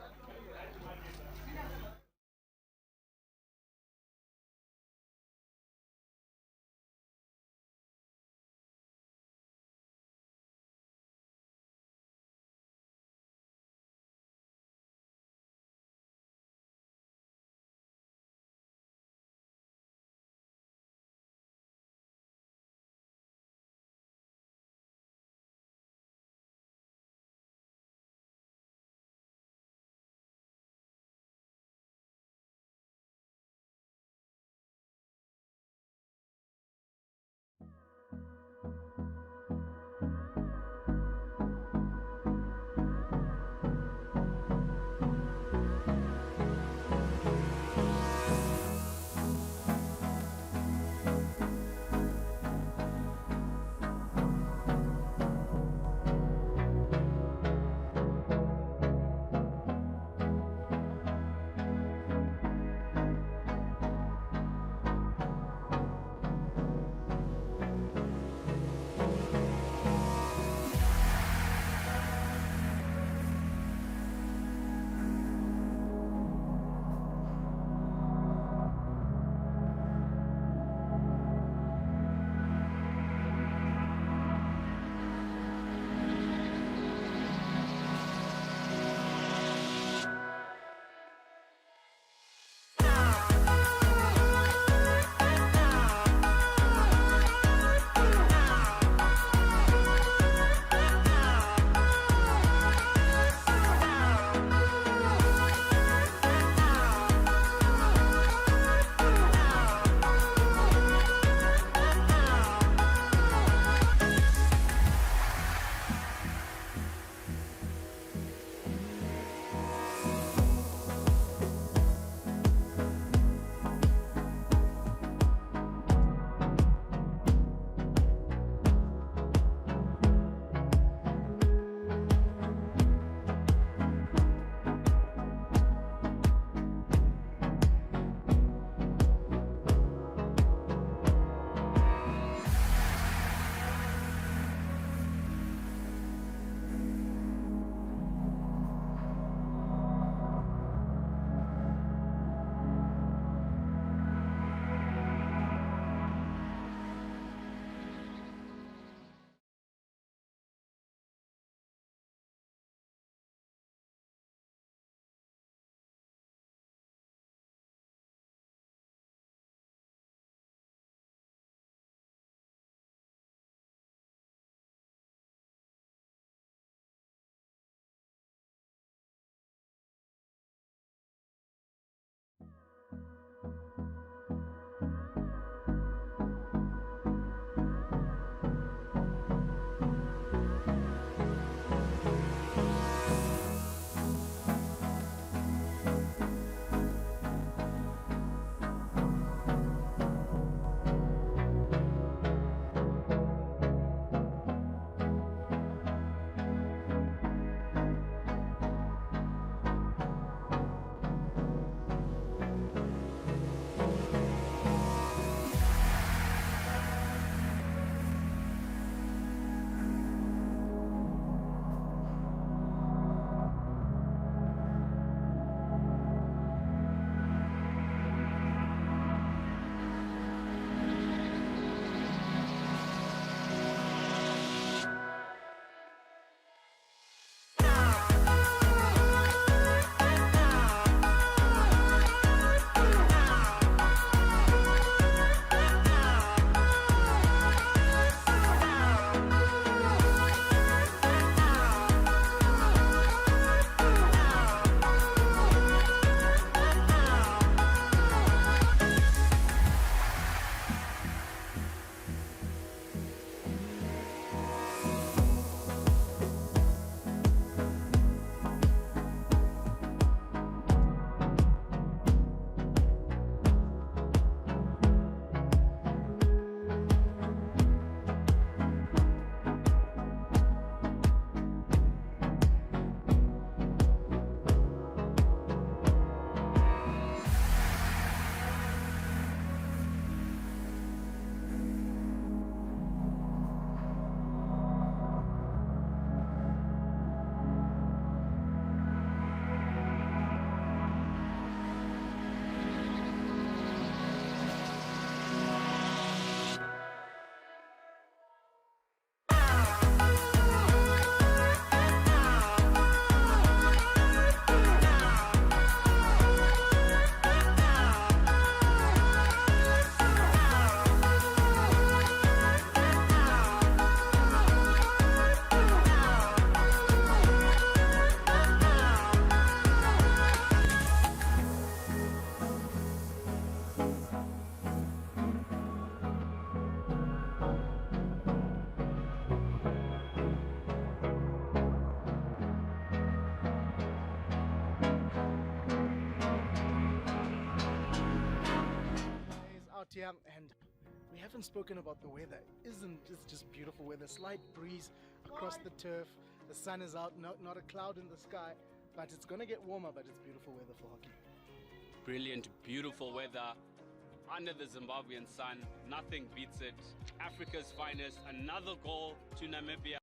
here, and we haven't spoken about the weather. It's just beautiful weather. Slight breeze across the turf. The sun is out, not a cloud in the sky, but it's going to get warmer, but it's beautiful weather for hockey. Brilliant, beautiful weather under the Zimbabwean sun. Nothing beats it. Africa's finest. Another goal to Namibia.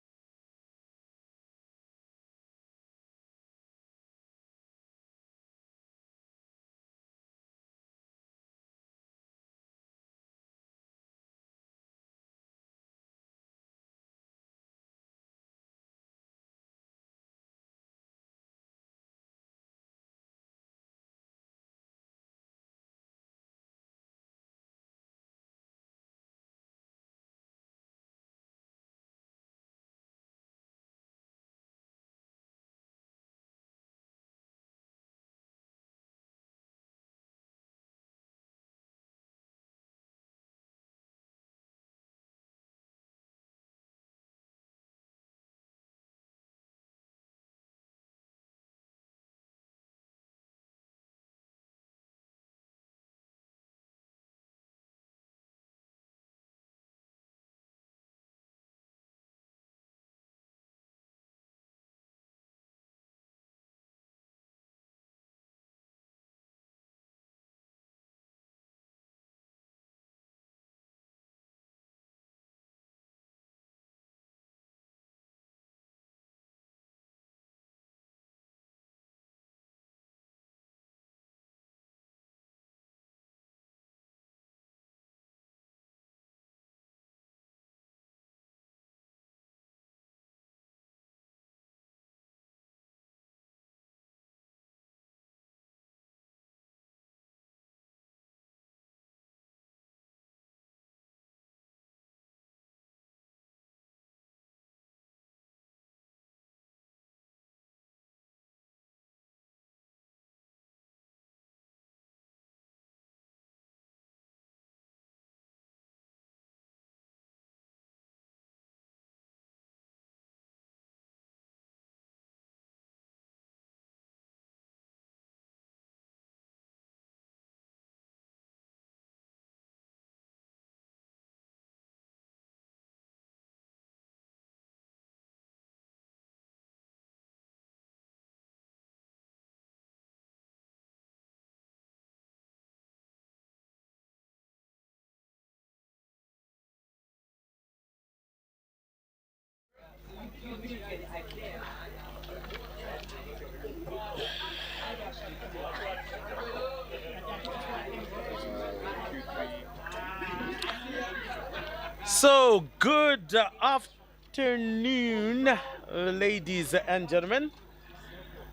So, good afternoon, ladies and gentlemen.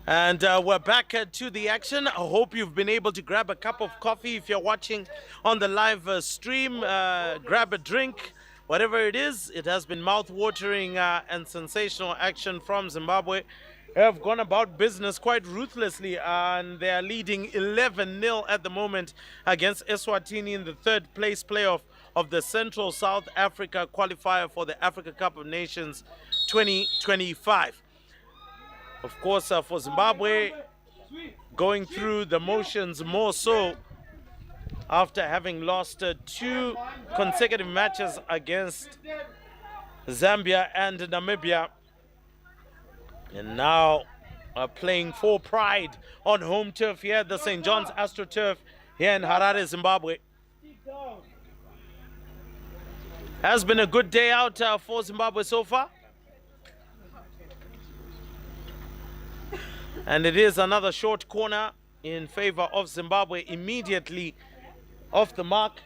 And we're back to the action. I hope you've been able to grab a cup of coffee. If you're watching on the live stream, grab a drink. Whatever it is, it has been mouth-watering and sensational action from Zimbabwe. They have gone about business quite ruthlessly, and they are leading 11-0 at the moment against Eswatini in the third place playoff of the Central South Africa qualifier for the Africa Cup of Nations 2025. Of course, for Zimbabwe, going through the motions more so after having lost 2 consecutive matches against Zambia and Namibia. And now playing for pride on home turf here at the St. John's AstroTurf here in Harare, Zimbabwe. Has been a good day out for Zimbabwe so far. And it is another short corner in favor of Zimbabwe immediately off the mark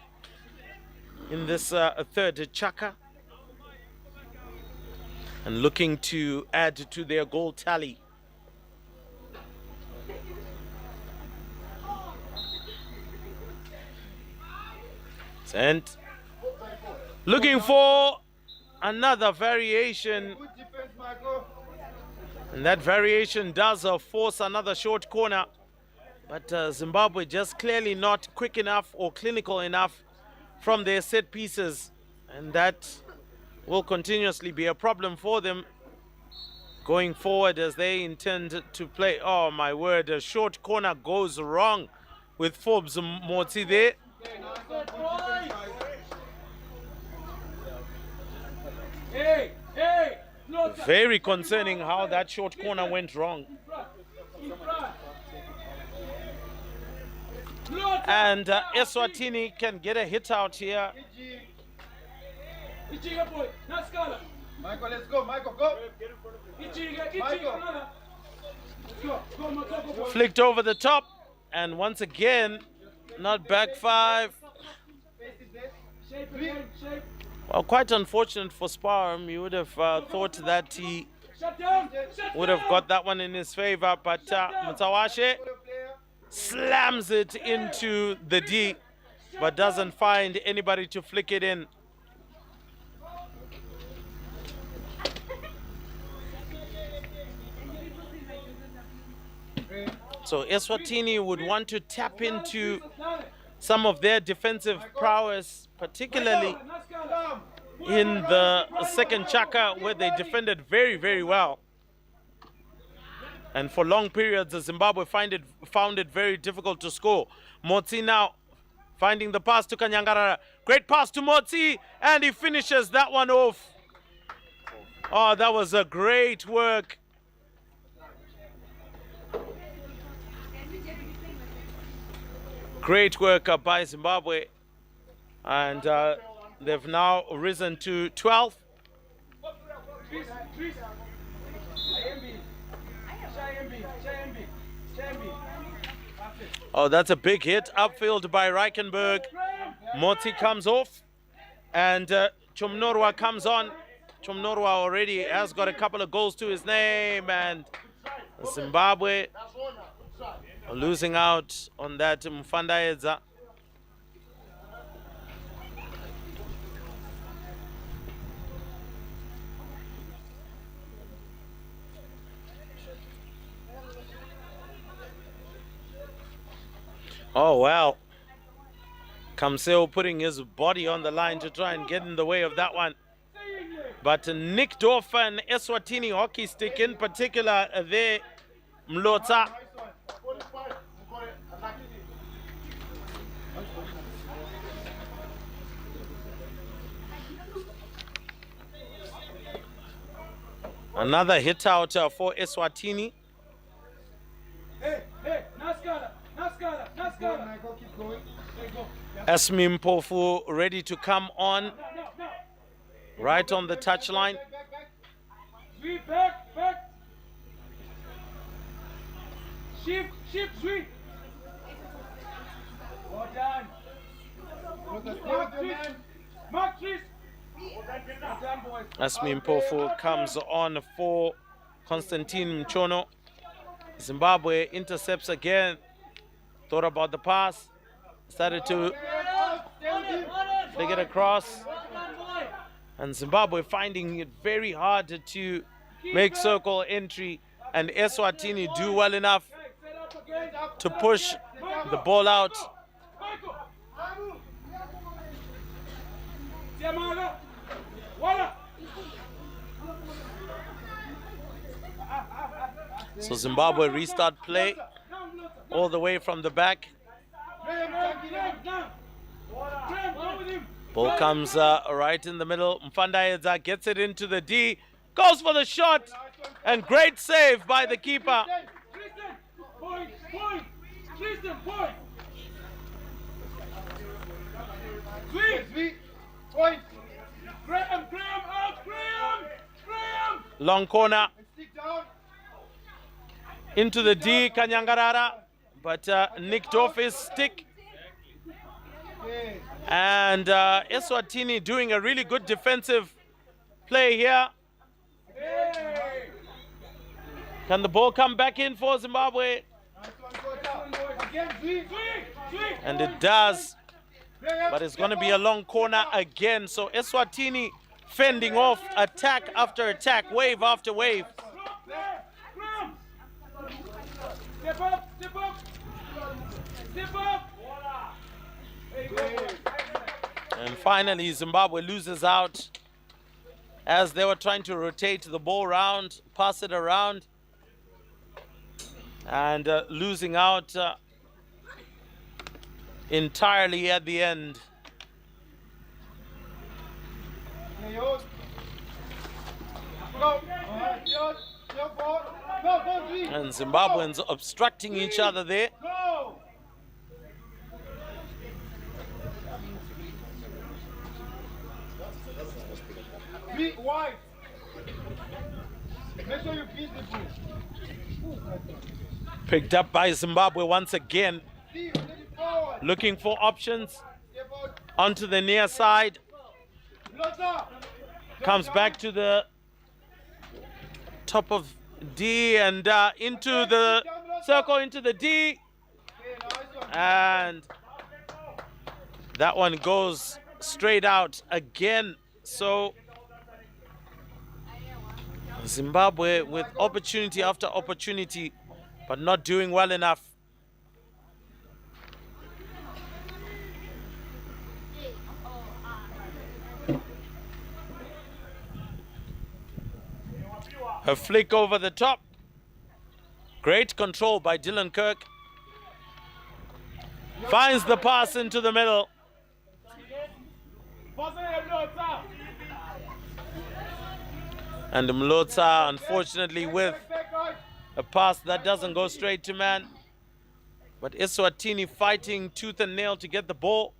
in this third chaka. And looking to add to their goal tally. Sent. Looking for another variation. And that variation does force another short corner. But Zimbabwe just clearly not quick enough or clinical enough from their set pieces. And that will continuously be a problem for them going forward as they intend to play. Oh my word, a short corner goes wrong with Forbes Motsi there. Hey, hey. Very concerning how that short corner went wrong. And Eswatini can get a hit out here. Michael, let's go. Michael, go. Flicked over the top. And once again, not back five. Well, quite unfortunate for Sparm. You would have thought that he would have got that one in his favor. But Mutawashe slams it into the D, but doesn't find anybody to flick it in. So Eswatini would want to tap into some of their defensive prowess, particularly in the second chaka, where they defended very, very well. And for long periods, Zimbabwe found it very difficult to score. Motsi now finding the pass to Kanyangarara. Great pass to Motsi, and he finishes that one off. Oh, that was a great work. Great work by Zimbabwe. And they've now risen to 12. Oh, that's a big hit upfield by Reichenberg. Motsi comes off, and Chumnorwa comes on. Chumnorwa already has got a couple of goals to his name, and Zimbabwe losing out on that Mfandaedza. Oh, well. Kamseo putting his body on the line to try and get in the way of that one. But Nick Dorfer and Eswatini hockey stick in particular, they Mlota. Another hit out for Eswatini. Hey, Naskala. Asmi Mpofu ready to come on. Right on the touchline. Back. Shift, sweep. Well done. Mark 3. Asmi Mpofu comes on for Constantine Mchono. Zimbabwe intercepts again. Thought about the pass. Started to flick it across. And Zimbabwe finding it very hard to make circle entry. And Eswatini do well enough to push the ball out. So Zimbabwe restart play all the way from the back. Ball comes right in the middle. Mfandaedza gets it into the D, goes for the shot, and great save by the keeper. Point. Graham, out, Graham! Long corner. Into the D, Kanyangarara. But Nick Dorf's stick. And Eswatini doing a really good defensive play here. Can the ball come back in for Zimbabwe? And it does. But it's going to be a long corner again. So Eswatini fending off attack after attack, wave after wave. Step up. And finally, Zimbabwe loses out as they were trying to rotate the ball around, pass it around, and losing out entirely at the end. go. Your ball. Go, don't leave. And Zimbabweans obstructing each other there. Go. Be wide. Make sure you beat the ball. Picked up by Zimbabwe once again. Steve, let it forward. Looking for options. Step out. Onto the near side. Lotta. Comes back to the top of D and into the circle, into the D. And that one goes straight out again. So Zimbabwe with opportunity after opportunity, but not doing well enough. A flick over the top. Great control by Dylan Kirk. Finds the pass into the middle. And Mlotsa, unfortunately, with a pass that doesn't go straight to man. But Eswatini fighting tooth and nail to get the ball.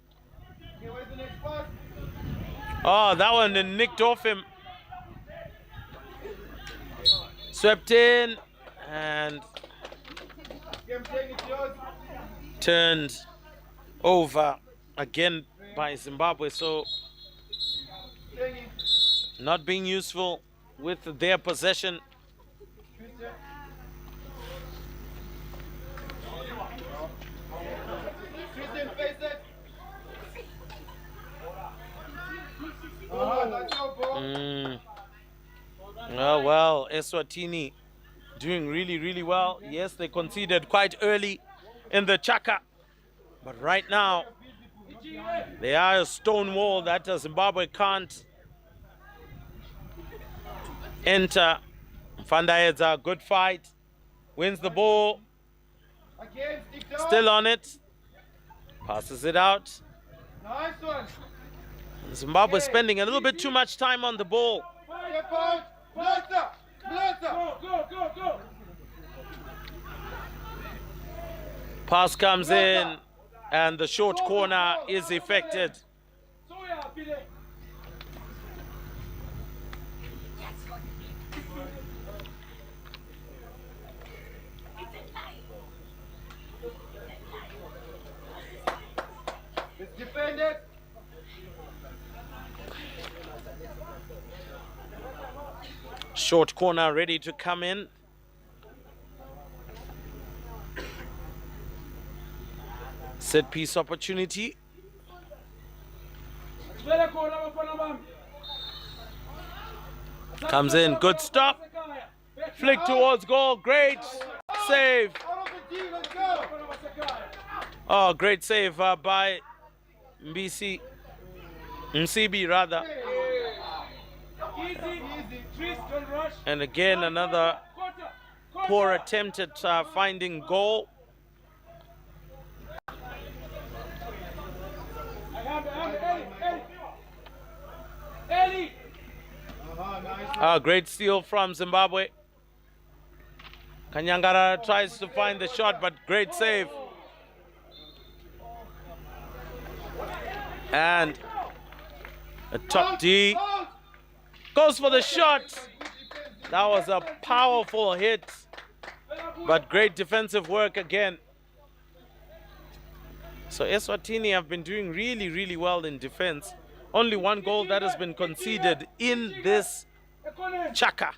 Oh, that one nicked off him. Swept in and turned over again by Zimbabwe. So not being useful with their possession. Oh, well, Eswatini doing really, really well. Yes, they conceded quite early in the Chaka. But right now, they are a stone wall that Zimbabwe can't enter. Mfandaedza, good fight. Wins the ball. Still on it. Passes it out. Nice one. Zimbabwe spending a little bit too much time on the ball. Step out. Blota. Blota. Go. Pass comes in and the short corner is effected. It's defended. Short corner ready to come in. Set piece opportunity. Comes in, good stop. Flick towards goal, great save. Oh, great save by Msibi rather. And again, another poor attempt at finding goal. Great steal from Zimbabwe. Kanyangara tries to find the shot, but great save. And a top D goes for the shot. That was a powerful hit, but great defensive work again. So Eswatini have been doing really, really well in defense. Only one goal that has been conceded in this Chaka.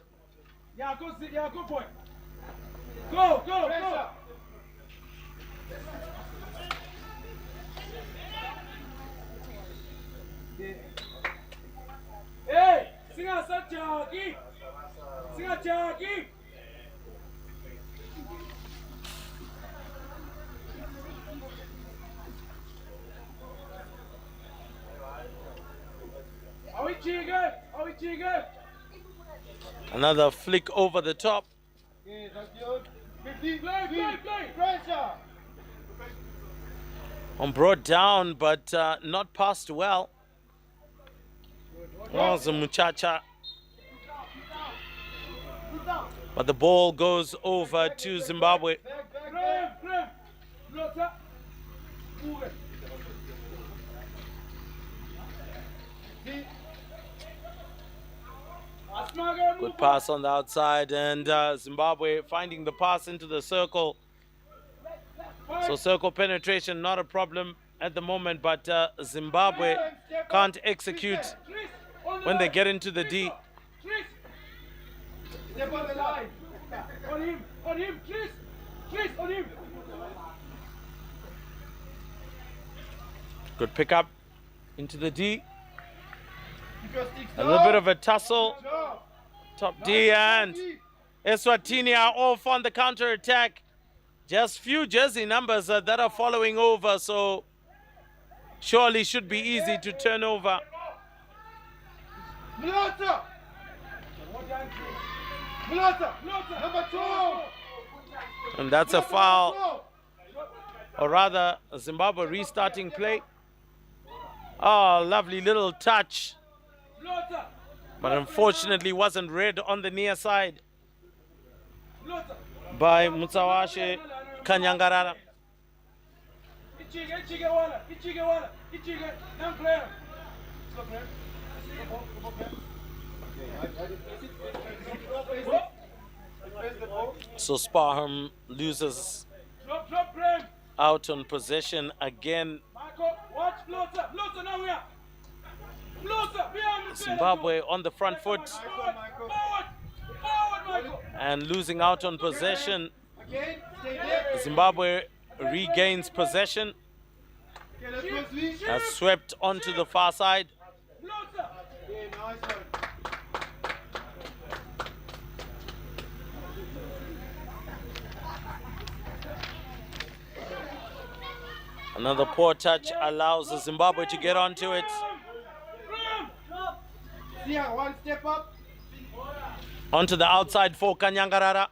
Go. Hey, singa Jackie. Are we cheating? Another flick over the top. Yeah, that's good. Play. Pressure. Brought down, but not passed well. Was a muchacha. But the ball goes over to Zimbabwe. Good pass on the outside, and Zimbabwe finding the pass into the circle. So circle penetration not a problem at the moment, but Zimbabwe can't execute when they get into the D. Step on the line. On him, Chris, on him. Good pick up into the D. A little bit of a tussle. Top D, and Eswatini are off on the counter attack. Just few jersey numbers that are following over, so surely should be easy to turn over. Mulata, number 2. And that's a foul, or rather Zimbabwe restarting play. Oh, lovely little touch, but unfortunately wasn't read on the near side by Mutsawashe Kanyangarara. So Sparham loses out on possession again. Zimbabwe on the front foot and losing out on possession. Zimbabwe regains possession, has swept onto the far side. Another poor touch allows Zimbabwe to get onto it. One step up. Onto the outside for Kanyangarara.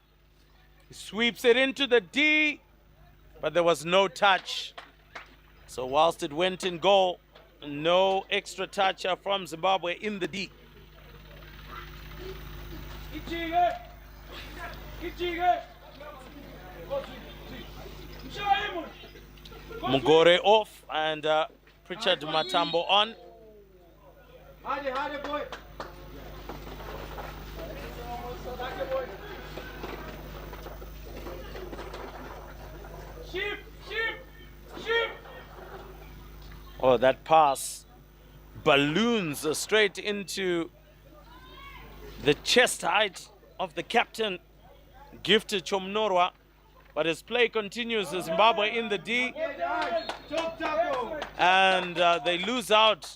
He sweeps it into the D, but there was no touch. So whilst it went in goal, no extra touch from Zimbabwe in the D. Mugore off and Pritchard Matambo on. Hide, boy. Sheep. Oh, that pass balloons straight into the chest height of the captain, Gifted Chomnorwa. But his play continues. Zimbabwe in the D. And they lose out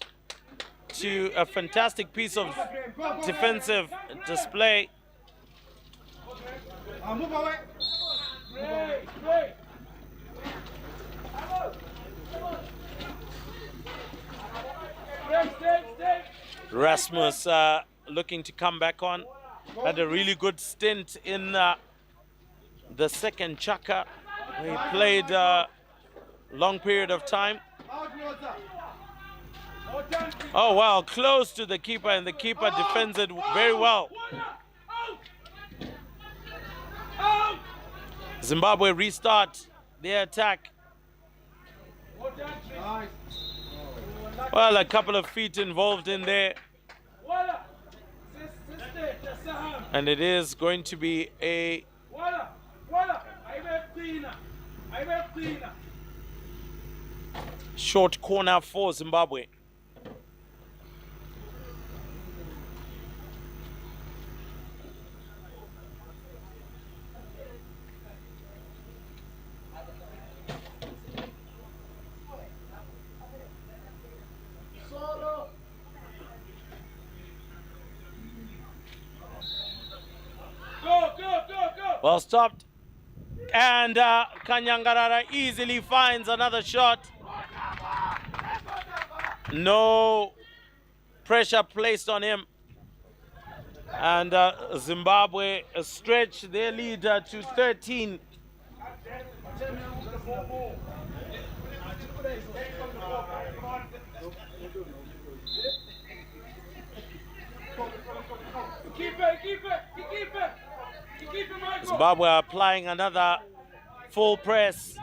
to a fantastic piece of defensive display. Move away. Rasmus looking to come back on. Had a really good stint in the second chaka. He played a long period of time. Oh wow, close to the keeper, and the keeper defends it very well. Zimbabwe restart their attack. Well, a couple of feet involved in there. And it is going to be a short corner for Zimbabwe. Well stopped, and Kanyangarara easily finds another shot. No pressure placed on him, and Zimbabwe stretch their lead to 13. Keep it. Zimbabwe are applying another full press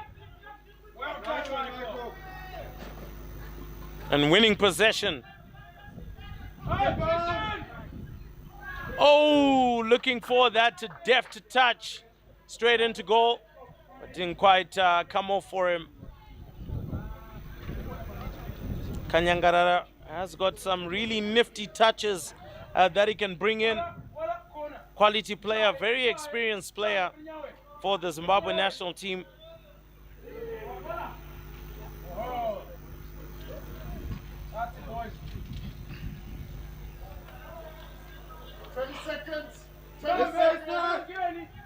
and winning possession. Oh, looking for that deft touch straight into goal, but didn't quite come off for him. Kanyangarara has got some really nifty touches that he can bring in. Quality player, very experienced player for the Zimbabwe national team.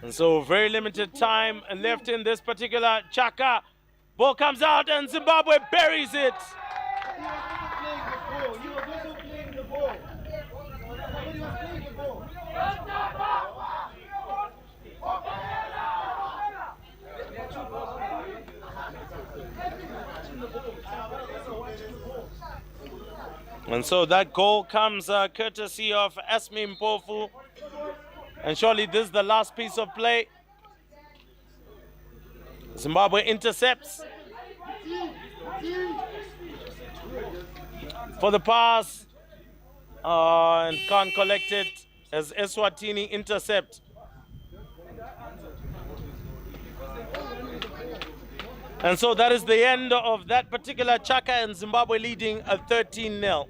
And so very limited time left in this particular chaka. Ball comes out and Zimbabwe buries it. And so that goal comes courtesy of Asmi Mpofu. And surely this is the last piece of play. Zimbabwe intercepts for the pass and can't collect it as Eswatini intercept. And so that is the end of that particular chaka, and Zimbabwe leading a 13-0.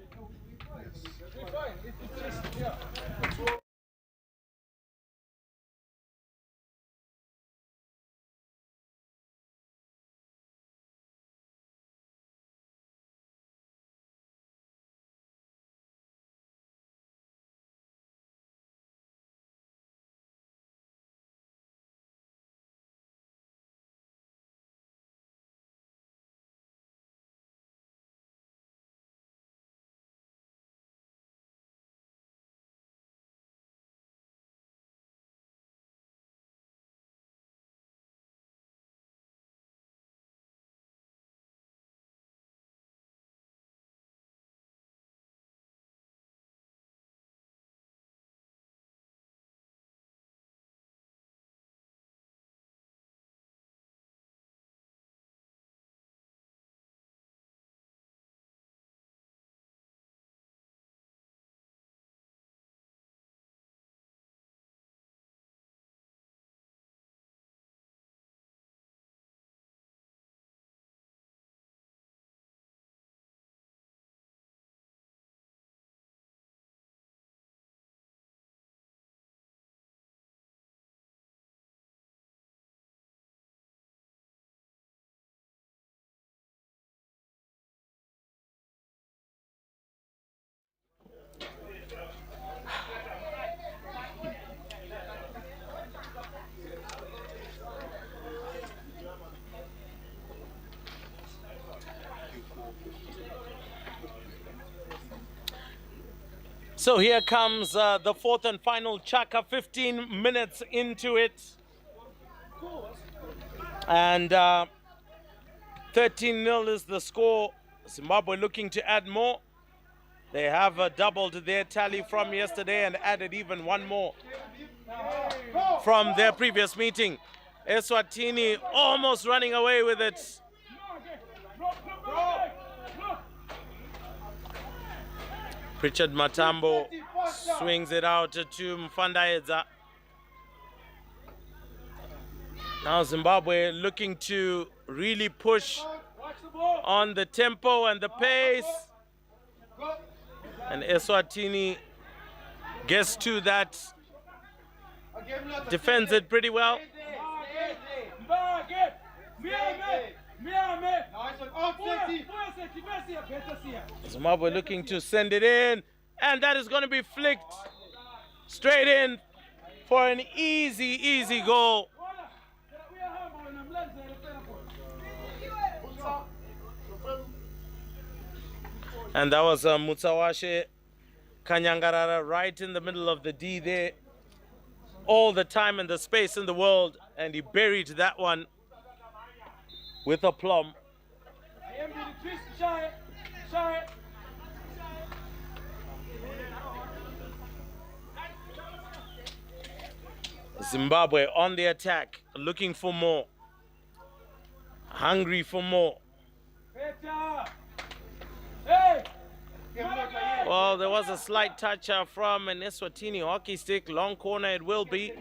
So here comes the fourth and final chaka, 15 minutes into it. And 13-0 is the score. Zimbabwe looking to add more. They have doubled their tally from yesterday and added even one more from their previous meeting. Eswatini almost running away with it. Richard Matambo swings it out to Mfandaedza. Now Zimbabwe looking to really push on the tempo and the pace. And Eswatini gets to that, defends it pretty well. Zimbabwe looking to send it in, and that is going to be flicked straight in for an easy goal. And that was Mutsawashe Kanyangarara right in the middle of the D there. All the time and the space in the world, and he buried that one with aplomb. Zimbabwe on the attack, looking for more, hungry for more. Well, there was a slight touch from an Eswatini hockey stick. Long corner it will be.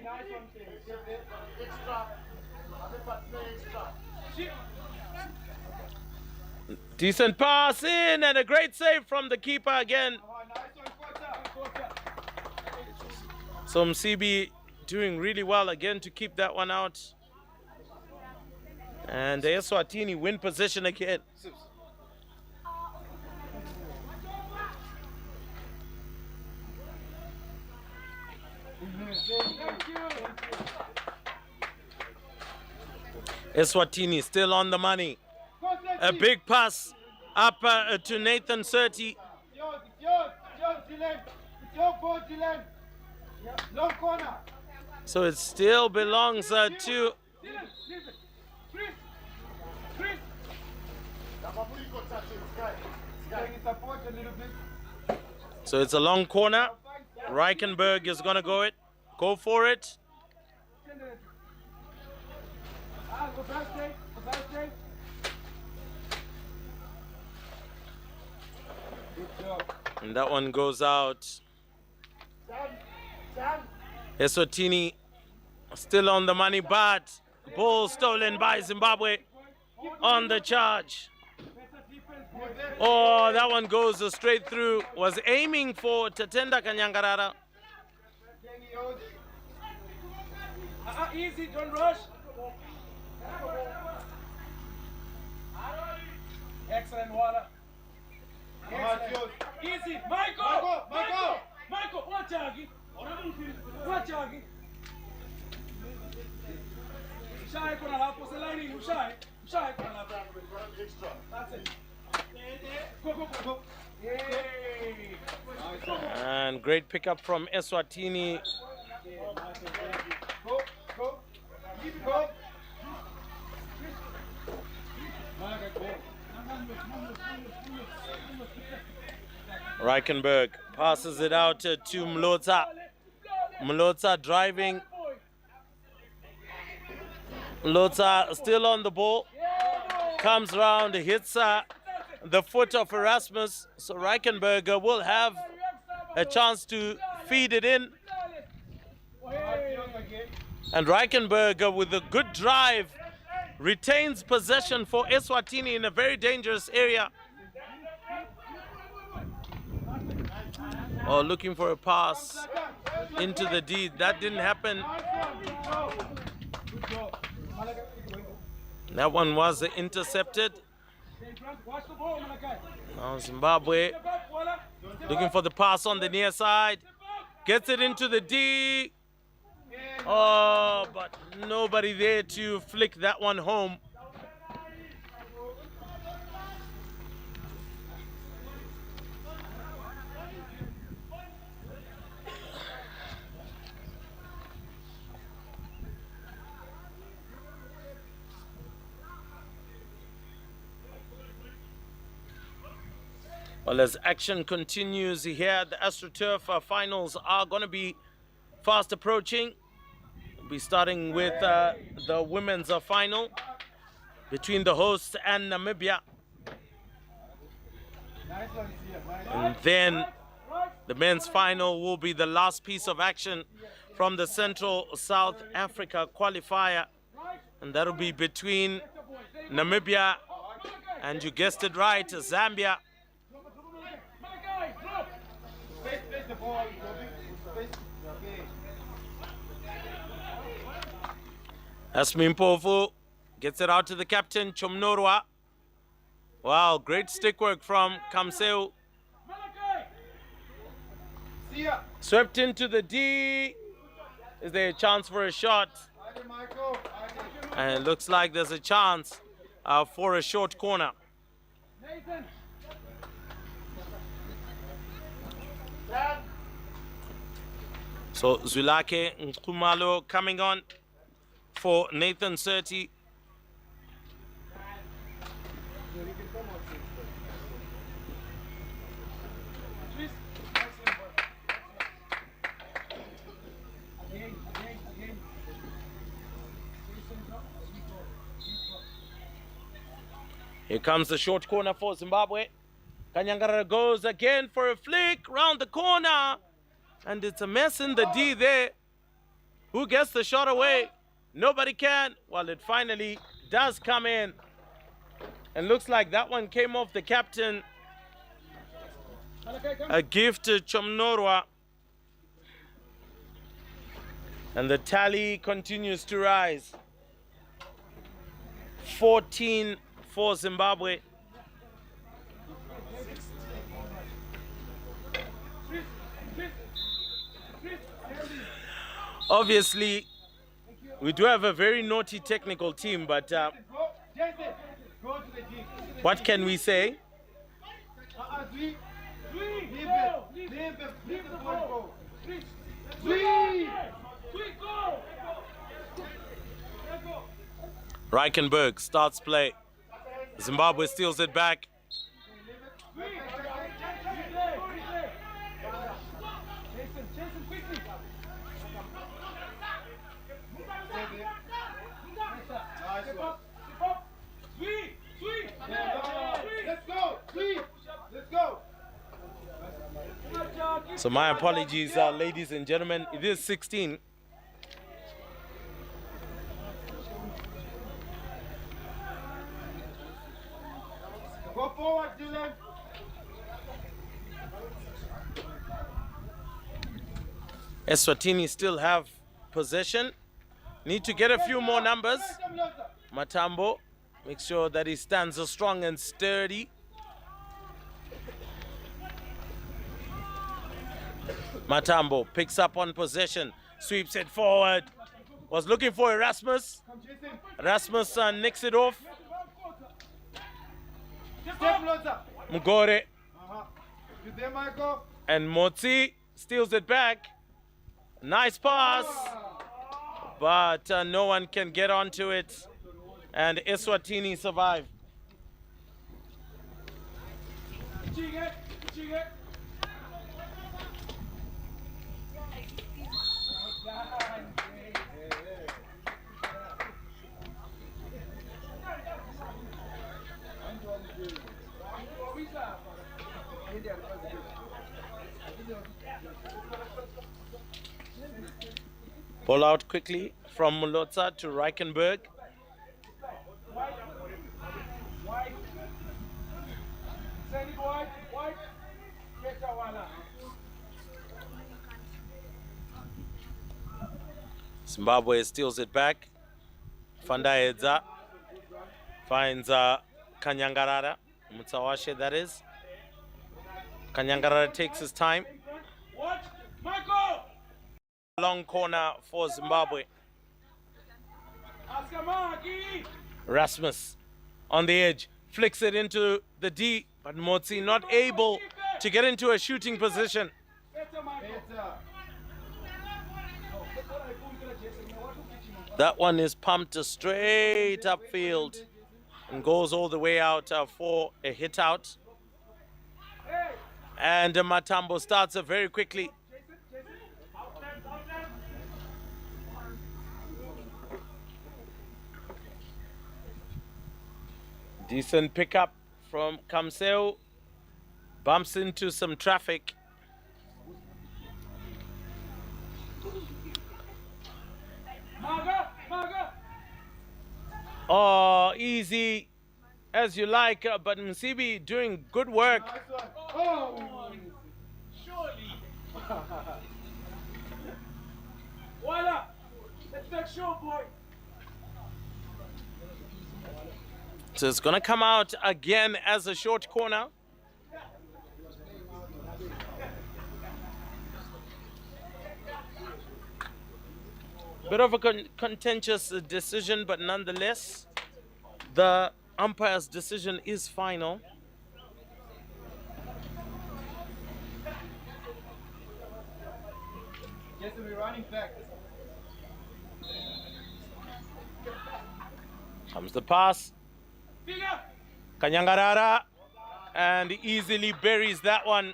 Decent pass in and a great save from the keeper again. So Msibi doing really well again to keep that one out. And the Eswatini win position again. Eswatini still on the money. A big pass up to Nathan Surti. So it still belongs to... So it's a long corner. Reichenberg is going to go for it. And that one goes out. Eswatini still on the money, but ball stolen by Zimbabwe on the charge. Oh, that one goes straight through. Was aiming for Tatenda Kanyangarara. Easy, don't rush. Excellent, water. Excellent. Easy, Michael! Michael, watch out. Watch out. Shy, kuna la poselani, shy. Shy, kuna la extra. That's it. Go. Yay! And great pickup from Eswatini. Go. Reichenberg passes it out to Mlotsa. Mlotsa driving. Mlotsa still on the ball. Comes round, hits the foot of Erasmus. So Reichenberg will have a chance to feed it in. And Reichenberg with a good drive retains possession for Eswatini in a very dangerous area. Oh, looking for a pass into the D. That didn't happen. That one was intercepted. Now Zimbabwe looking for the pass on the near side. Gets it into the D. Oh, but nobody there to flick that one home. Well, as action continues here, the AstroTurf finals are going to be fast approaching. We'll be starting with the women's final between the hosts and Namibia. And then the men's final will be the last piece of action from the Central South Africa qualifier. And that'll be between Namibia and, you guessed it right, Zambia. Asmi Mpofu gets it out to the captain, Chomnorwa. Wow, great stick work from Kamseu. Swept into the D. Is there a chance for a shot? And it looks like there's a chance for a short corner. So Zulake Nkumalo coming on for Nathan Surti. Here comes the short corner for Zimbabwe. Kanyangarara goes again for a flick round the corner. And it's a mess in the D there. Who gets the shot away? Nobody can. Well, it finally does come in. And looks like that one came off the captain. A gift to Chomnorwa. And the tally continues to rise. 14 for Zimbabwe. Obviously, we do have a very naughty technical team, but what can we say? Reichenberg starts play. Zimbabwe steals it back. So my apologies, ladies and gentlemen. It is 16. Go forward, Dylan. Eswatini still have possession. Need to get a few more numbers. Matambo makes sure that he stands strong and sturdy. Matambo picks up on possession, sweeps it forward. Was looking for Erasmus. Erasmus nicks it off. Mugore. And Motsi steals it back. Nice pass. But no one can get onto it. And Eswatini survive. Ball out quickly from Mulotsa to Reichenberg. Zimbabwe steals it back. Fandaedza finds Kanyangarara. Mutsawashe, that is. Kanyangarara takes his time. Long corner for Zimbabwe. Rasmus on the edge, flicks it into the D, but Motsi not able to get into a shooting position. That one is pumped straight upfield and goes all the way out for a hit out. And Matambo starts very quickly. Decent pickup from Kamseo. Bumps into some traffic. Oh, easy as you like, but Msibi doing good work. Oh, surely. Voila. Let's make sure, boy. So it's going to come out again as a short corner. Bit of a contentious decision, but nonetheless, the umpire's decision is final. Yes, we're running back. Comes the pass. Kanyangarara, and easily buries that one.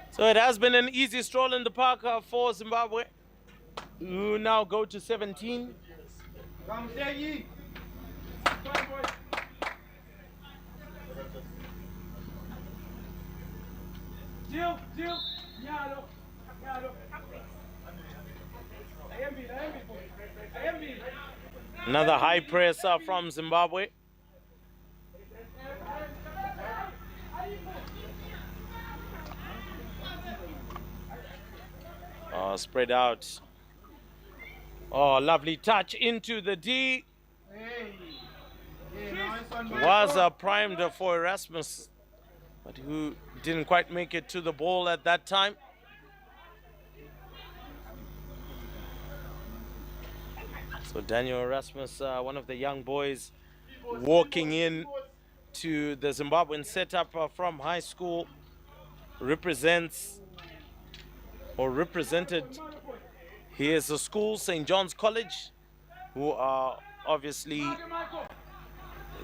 So it has been an easy stroll in the park for Zimbabwe. who now go to 17. Come, Zaggy. Deal. Nyalo. I am me. Another high press from Zimbabwe. Spread out. Oh, lovely touch into the D. Was primed for Erasmus, but who didn't quite make it to the ball at that time. So Daniel Erasmus, one of the young boys, walking in to the Zimbabwean setup from high school, represented his school, St. John's College, who are obviously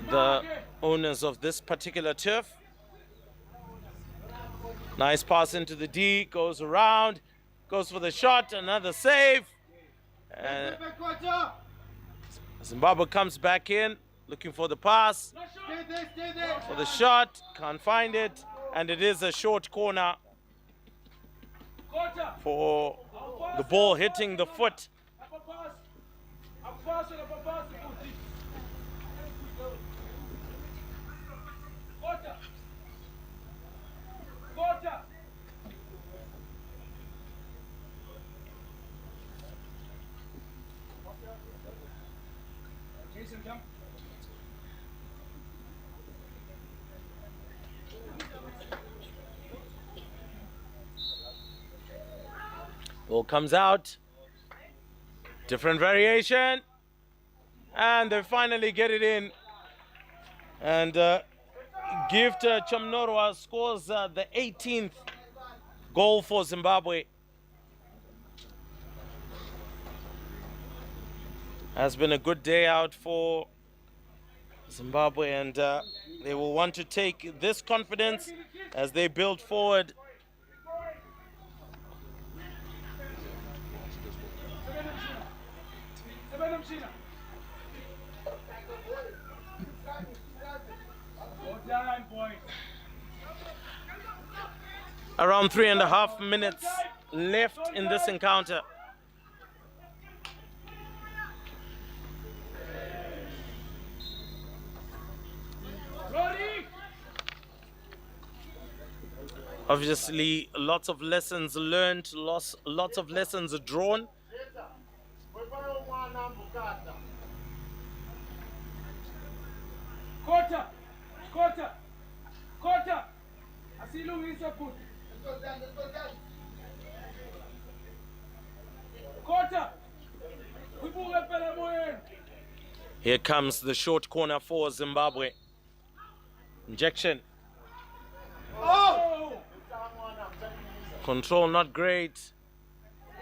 the owners of this particular turf. Nice pass into the D, goes around, goes for the shot, another save. And Zimbabwe comes back in, looking for the pass, for the shot, can't find it, and it is a short corner for the ball hitting the foot. Ball comes out, different variation, and they finally get it in. And Gift Chamnorwa scores the 18th goal for Zimbabwe. Has been a good day out for Zimbabwe, and they will want to take this confidence as they build forward. Around 3.5 minutes left in this encounter. Obviously, lots of lessons learned, lots of lessons drawn. Quarter. Asilungisa futhi. Quarter. Ubuke phela moyeni. Here comes the short corner for Zimbabwe. Injection. Oh! Control not great.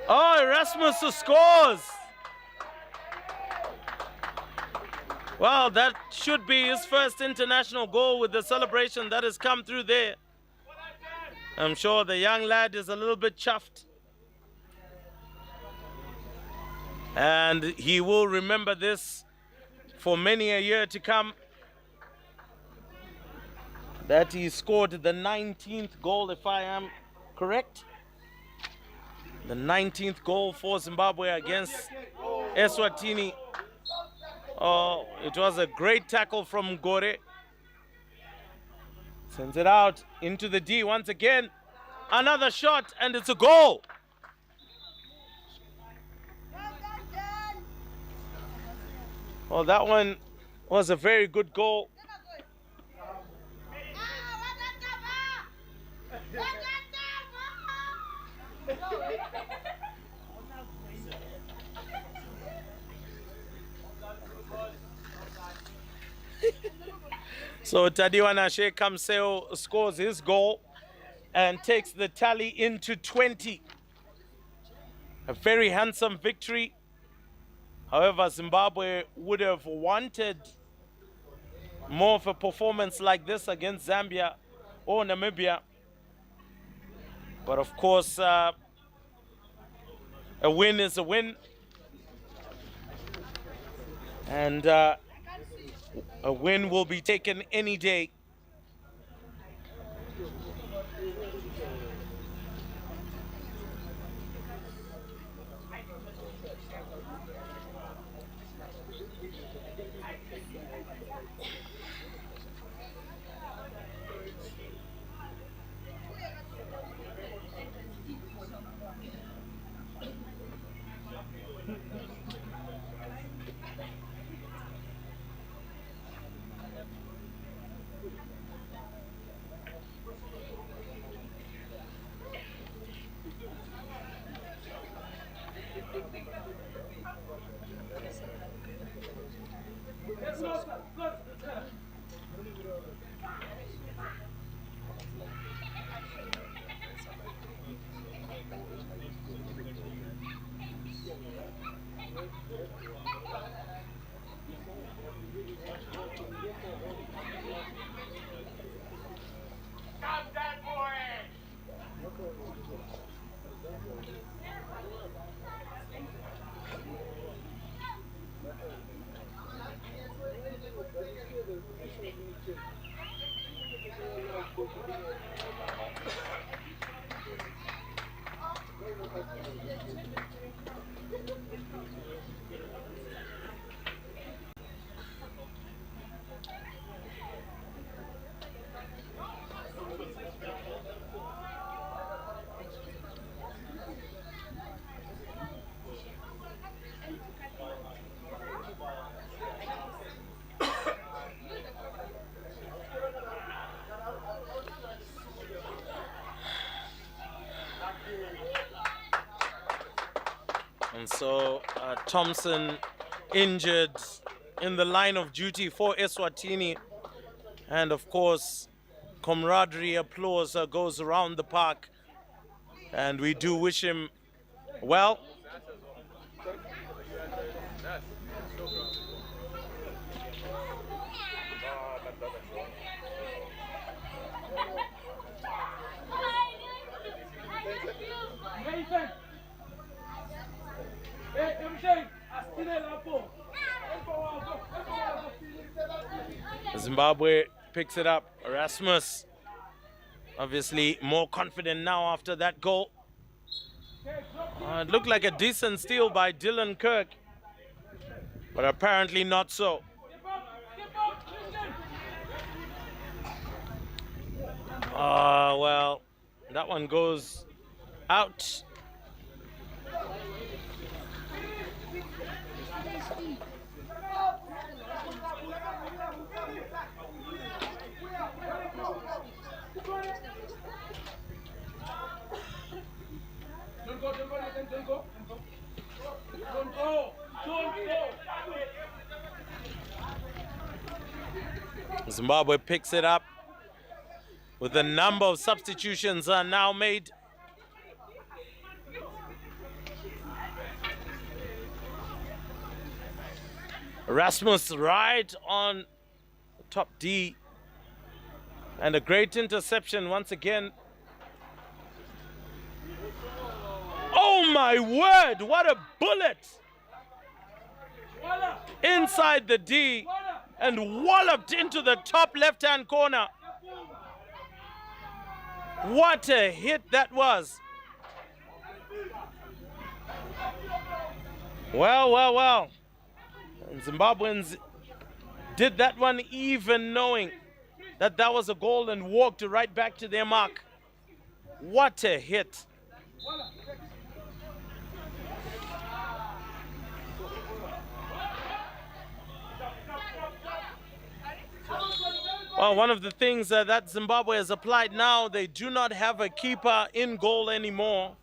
Oh, Erasmus scores! Well, that should be his first international goal with the celebration that has come through there. I'm sure the young lad is a little bit chuffed. And he will remember this for many a year to come. That he scored the 19th goal, if I am correct. The 19th goal for Zimbabwe against Eswatini. Oh, it was a great tackle from Gore. Sends it out into the D once again. Another shot, and it's a goal. Well, that one was a very good goal. So Tadiwana Sheikh Kamseo scores his goal and takes the tally into 20. A very handsome victory. However, Zimbabwe would have wanted more of a performance like this against Zambia or Namibia. But of course, A win is a win. And a win will be taken any day. And so Thompson injured in the line of duty for Eswatini. And of course, camaraderie applause goes around the park. And we do wish him well. Zimbabwe picks it up. Erasmus obviously more confident now after that goal. It looked like a decent steal by Dylan Kirk, but apparently not so. Well, that one goes out. Zimbabwe picks it up with a number of substitutions are now made. Erasmus right on top D, and a great interception once again. Oh my word, what a bullet! Inside the D and walloped into the top left-hand corner. What a hit that was. Well. And Zimbabweans did that one even knowing that that was a goal and walked right back to their mark. What a hit. Well, one of the things that Zimbabwe has applied now, they do not have a keeper in goal anymore.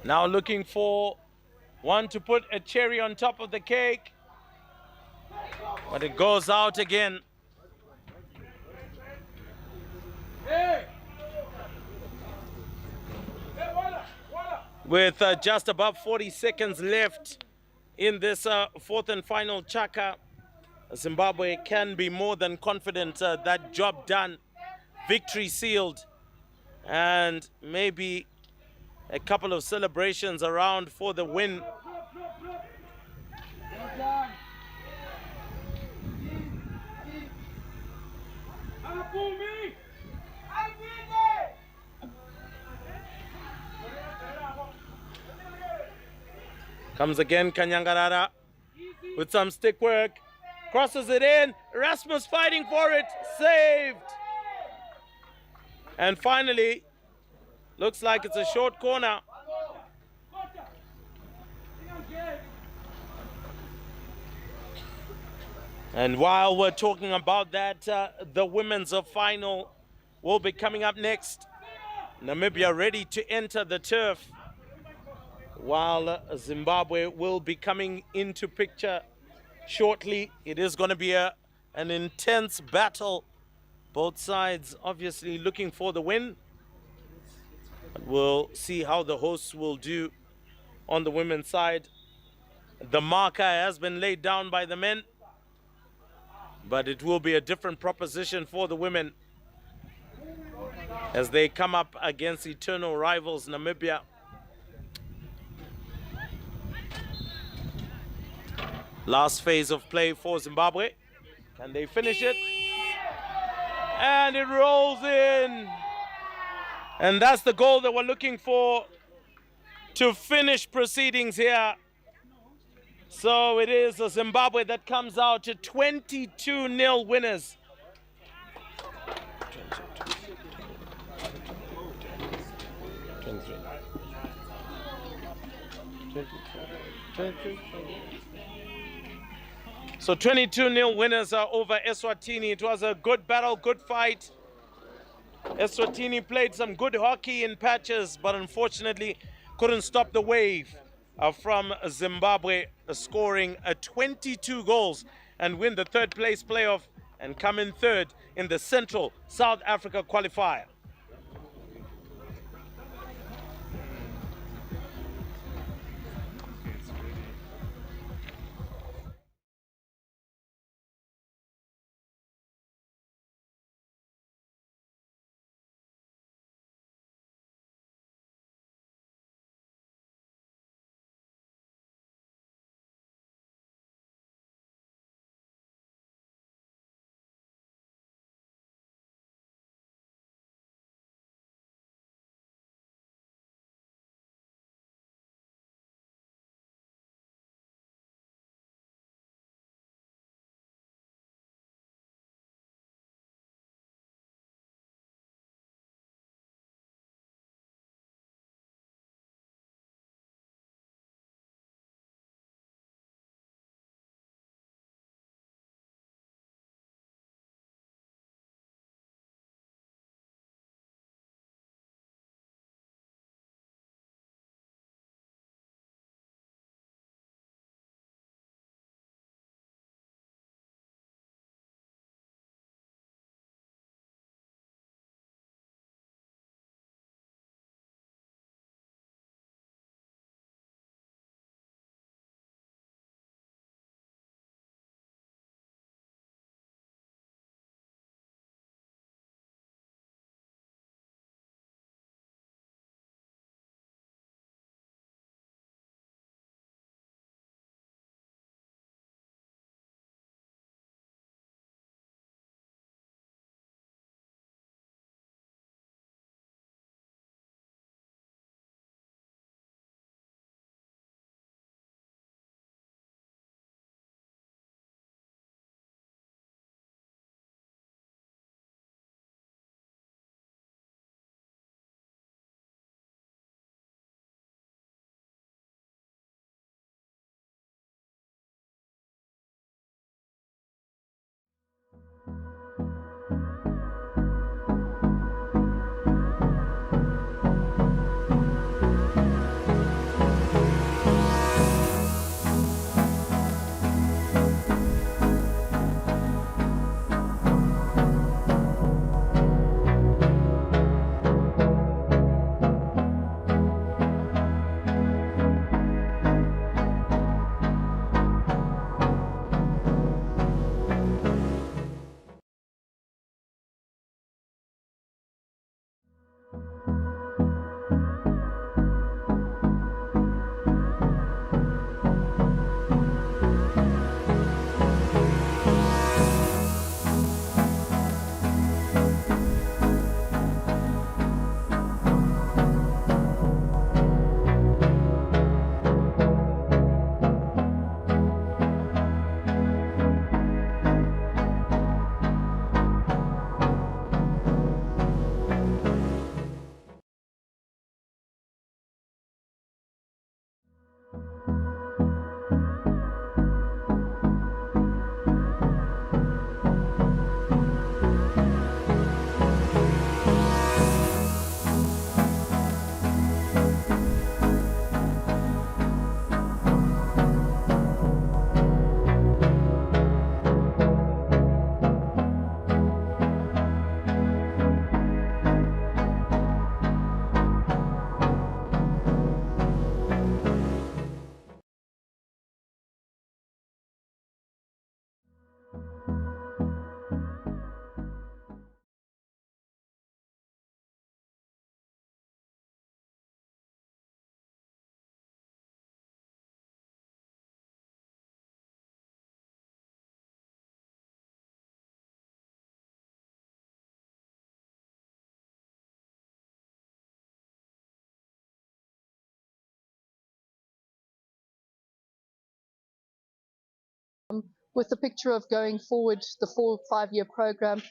Now looking for one to put a cherry on top of the cake, but it goes out again. With just about 40 seconds left in this fourth and final chaka, Zimbabwe can be more than confident that job done, victory sealed, and maybe a couple of celebrations around for the win. Comes again Kanyangarara with some stick work. Crosses it in. Rasmus fighting for it. Saved. And finally, looks like it's a short corner. And while we're talking about that, the women's final will be coming up next. Namibia ready to enter the turf, while Zimbabwe will be coming into picture shortly. It is going to be an intense battle. Both sides obviously looking for the win. But we'll see how the hosts will do on the women's side. The marker has been laid down by the men, but it will be a different proposition for the women as they come up against eternal rivals Namibia. Last phase of play for Zimbabwe. Can they finish it? And it rolls in. And that's the goal that we're looking for to finish proceedings here. So it is a Zimbabwe that comes out to 22-0 winners. So 22-0 winners are over Eswatini. It was a good battle, good fight. Eswatini played some good hockey in patches, but unfortunately couldn't stop the wave from Zimbabwe, scoring 22 goals and win the third place playoff and come in third in the Central South Africa qualifier. with the picture of going forward the 4-5-year program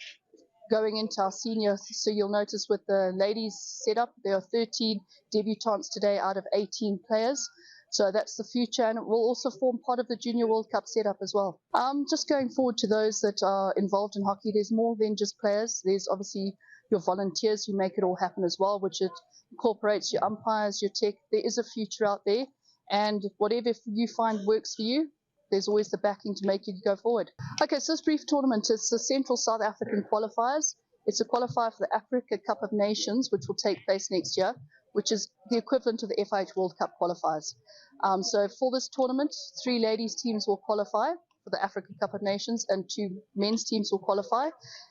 going into our seniors. So you'll notice with the ladies setup, there are 13 debutantes today out of 18 players. So that's the future, and it will also form part of the Junior World Cup setup as well. Just going forward to those that are involved in hockey, there's more than just players. There's obviously your volunteers who make it all happen as well, which it incorporates your umpires, your tech. There is a future out there, and whatever you find works for you, there's always the backing to make you go forward. Okay, so this brief tournament is the Central South African Qualifiers. It's a qualifier for the Africa Cup of Nations, which will take place next year, which is the equivalent of the FIH World Cup qualifiers. So for this tournament, 3 ladies teams will qualify for the Africa Cup of Nations and 2 men's teams will qualify.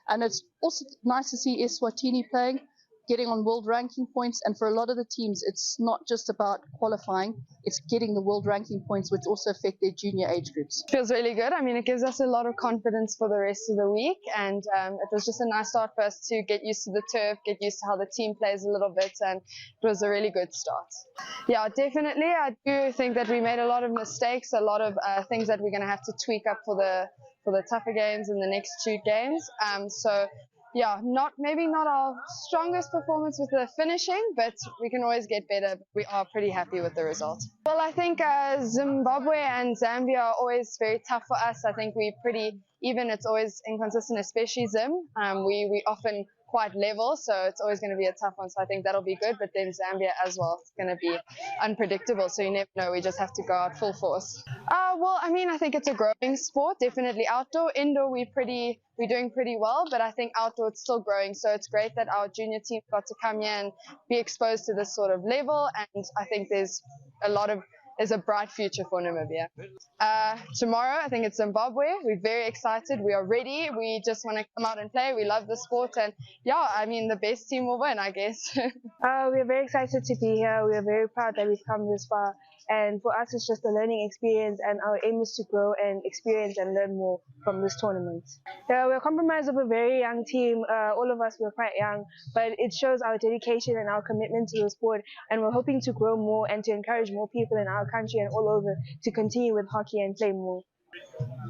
And it's also nice to see Eswatini playing, getting on world ranking points, and for a lot of the teams, it's not just about qualifying, it's getting the world ranking points, which also affect their junior age groups. Feels really good. I mean, it gives us a lot of confidence for the rest of the week, and it was just a nice start for us to get used to the turf, get used to how the team plays a little bit, and it was a really good start. Yeah, definitely. I do think that we made a lot of mistakes, a lot of things that we're going to have to tweak up for the tougher games in the next 2 games. So yeah, maybe not our strongest performance with the finishing, but we can always get better. We are pretty happy with the result. Well, I think Zimbabwe and Zambia are always very tough for us. I think we're pretty even. It's always inconsistent, especially Zim. We often quite level, so it's always going to be a tough one. So I think that'll be good. But then Zambia as well, it's going to be unpredictable. So you never know. We just have to go out full force. Well, I mean, I think it's a growing sport. Definitely outdoor, indoor, we're doing pretty well. But I think outdoor it's still growing. So it's great that our junior team got to come here and be exposed to this sort of level. And I think there's a bright future for Namibia. Tomorrow, I think it's Zimbabwe. We're very excited. We are ready. We just want to come out and play. We love the sport. And yeah, I mean, the best team will win, I guess. We're very excited to be here. We are very proud that we've come this far. And for us, it's just a learning experience, and our aim is to grow and experience and learn more from this tournament. We're compromised of a very young team. All of us were quite young, but it shows our dedication and our commitment to the sport, and we're hoping to grow more and to encourage more people in our country and all over to continue with hockey and play more.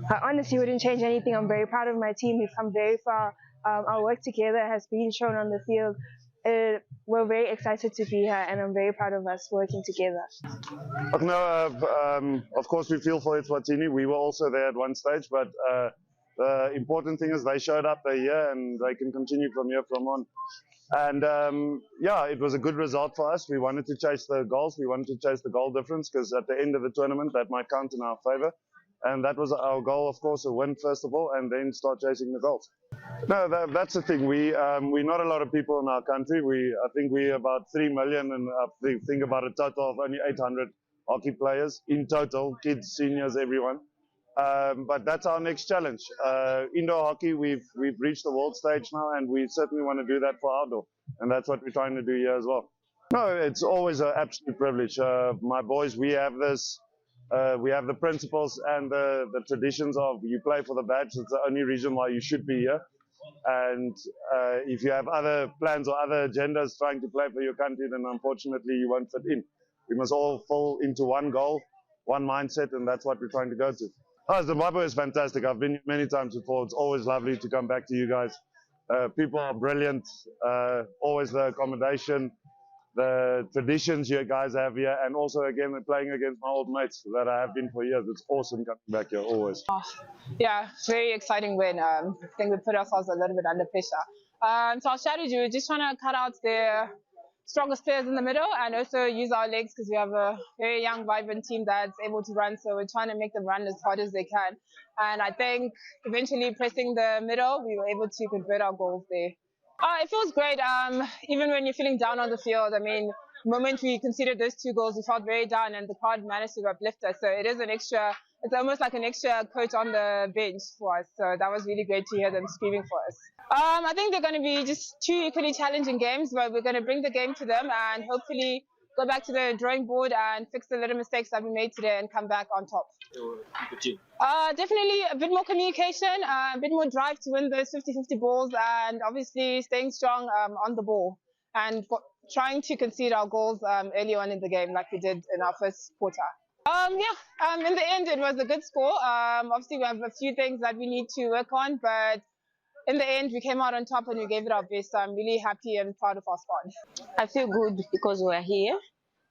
I honestly wouldn't change anything. I'm very proud of my team. We've come very far. Our work together has been shown on the field. We're very excited to be here, and I'm very proud of us working together. No, of course we feel for Eswatini. We were also there at one stage, but the important thing is they showed up, they're here, and they can continue from here from on. And yeah, it was a good result for us. We wanted to chase the goals. We wanted to chase the goal difference, because at the end of the tournament, that might count in our favor. And that was our goal, of course, a win first of all, and then start chasing the goals. No, that's the thing. We're not a lot of people in our country. I think we're about 3 million, and I think about a total of only 800 hockey players in total, kids, seniors, everyone. But that's our next challenge. Indoor hockey, we've reached the world stage now, and we certainly want to do that for outdoor, and that's what we're trying to do here as well. No, it's always an absolute privilege. My boys, we have this. We have the principles and the traditions of you play for the badge. It's the only reason why you should be here. And if you have other plans or other agendas trying to play for your country, then unfortunately you won't fit in. We must all fall into one goal, one mindset, and that's what we're trying to go to. Oh, Zimbabwe is fantastic. I've been here many times before. It's always lovely to come back to you guys. People are brilliant. Always the accommodation, the traditions you guys have here, and also again playing against my old mates that I have been for years. It's awesome coming back here always. Yeah, very exciting win. I think we put ourselves a little bit under pressure. So our strategy, we just trying to cut out the strongest players in the middle and also use our legs, because we have a very young, vibrant team that's able to run. So we're trying to make them run as hard as they can. And I think eventually pressing the middle, we were able to convert our goals there. It feels great. Even when you're feeling down on the field, I mean, the moment we conceded those 2 goals, we felt very down, and the crowd managed to uplift us. So it is an extra, it's almost like an extra coach on the bench for us. So that was really great to hear them screaming for us. I think they're going to be just 2 equally challenging games, but we're going to bring the game to them and hopefully go back to the drawing board and fix the little mistakes that we made today and come back on top. Definitely a bit more communication, a bit more drive to win those 50-50 balls, and obviously staying strong on the ball and trying to concede our goals early on in the game like we did in our first quarter. In the end, it was a good score. Obviously, we have a few things that we need to work on, but in the end, we came out on top and we gave it our best. So I'm really happy and proud of our squad. I feel good because we are here,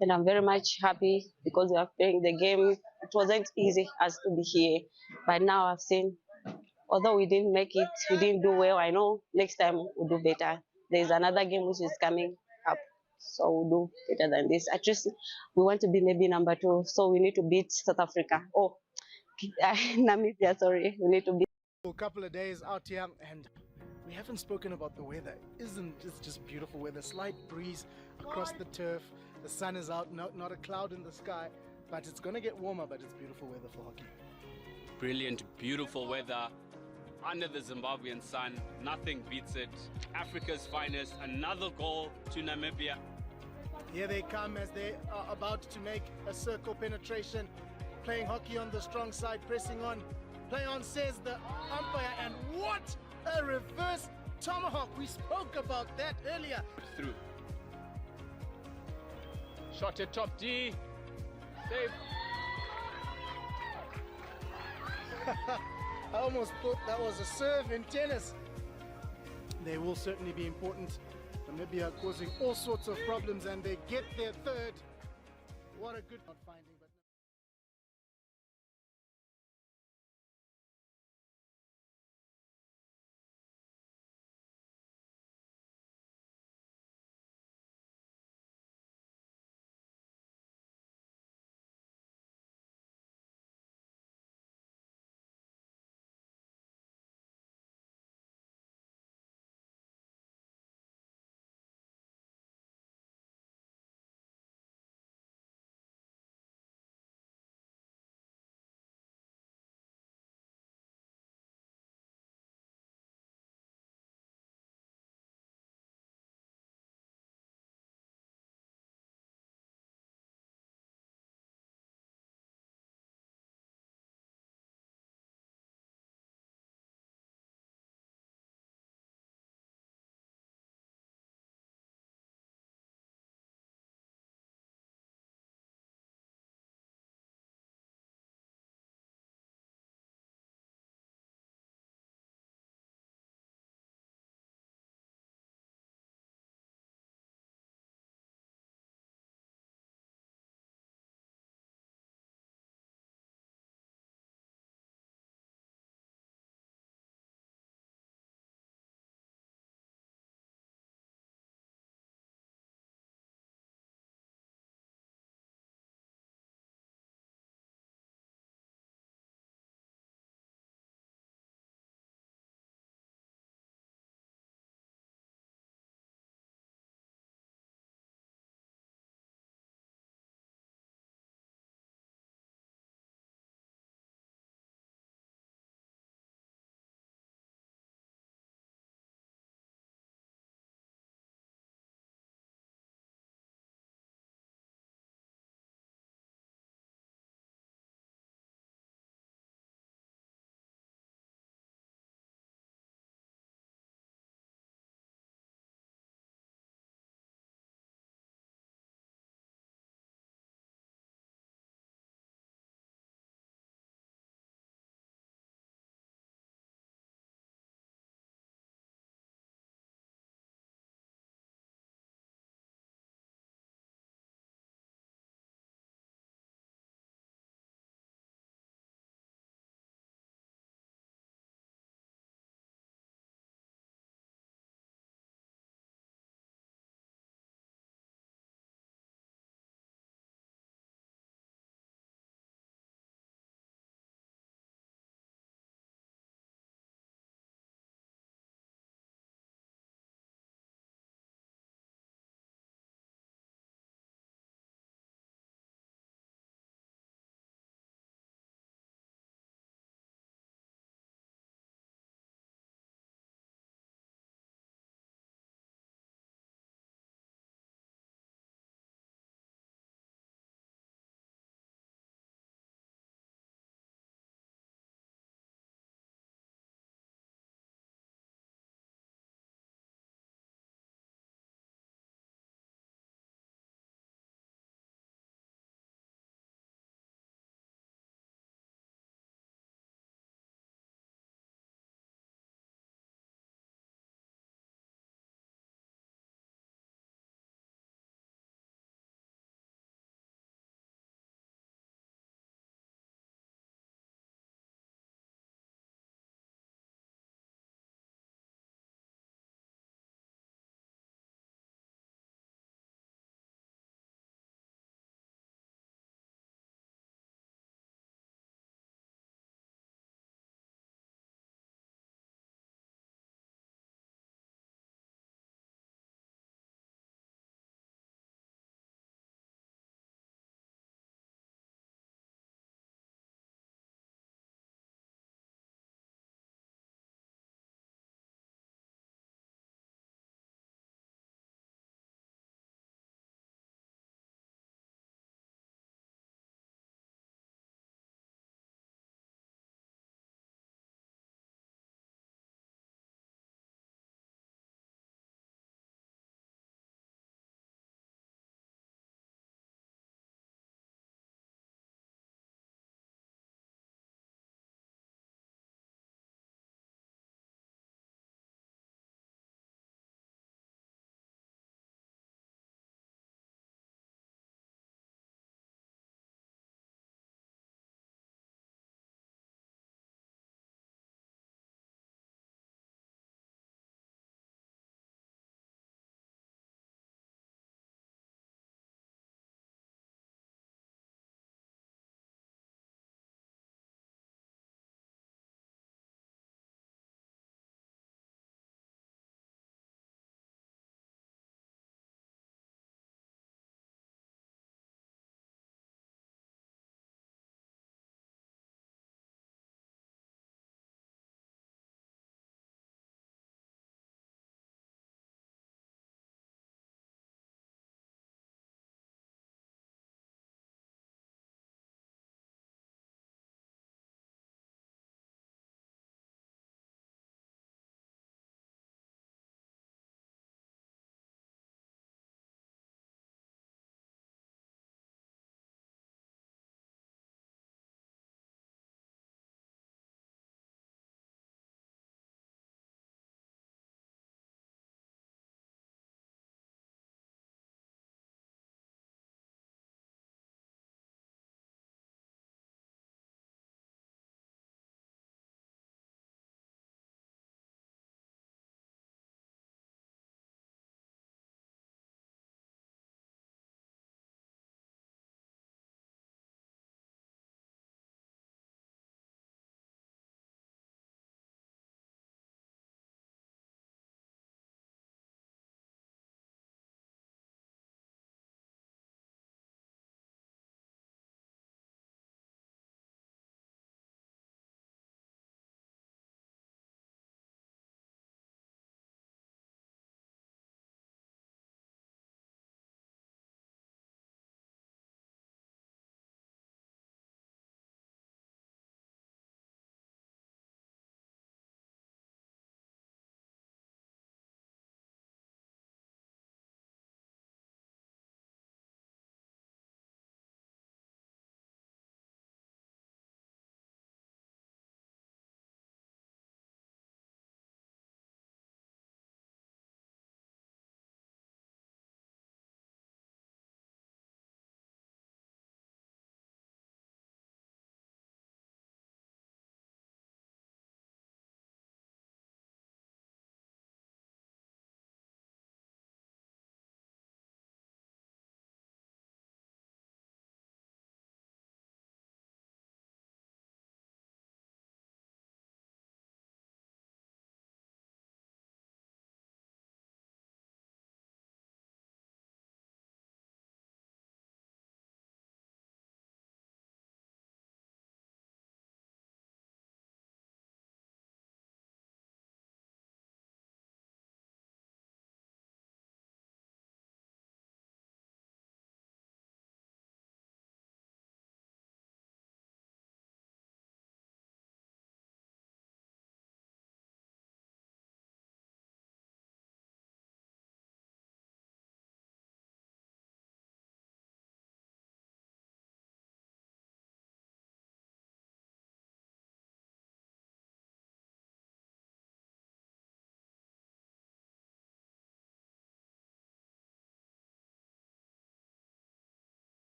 and I'm very much happy because we are playing the game. It wasn't easy as to be here, but now I've seen, although we didn't make it, we didn't do well. I know next time we'll do better. There's another game which is coming up, so we'll do better than this. At least we want to be maybe number 2, so we need to beat South Africa. Oh, Namibia, sorry. We need to beat. A couple of days out here, and we haven't spoken about the weather. Isn't it just beautiful weather? Slight breeze across the turf. The sun is out, not a cloud in the sky, but it's going to get warmer, but it's beautiful weather for hockey. Brilliant, beautiful weather under the Zimbabwean sun. Nothing beats it. Africa's finest. Another goal to Namibia. Here they come as they are about to make a circle penetration. Playing hockey on the strong side, pressing on. Play on, says the umpire, and what a reverse tomahawk. We spoke about that earlier. Through. Shot at top D. Save. I almost thought that was a serve in tennis. They will certainly be important. Namibia causing all sorts of problems, and they get their third. What a good not finding.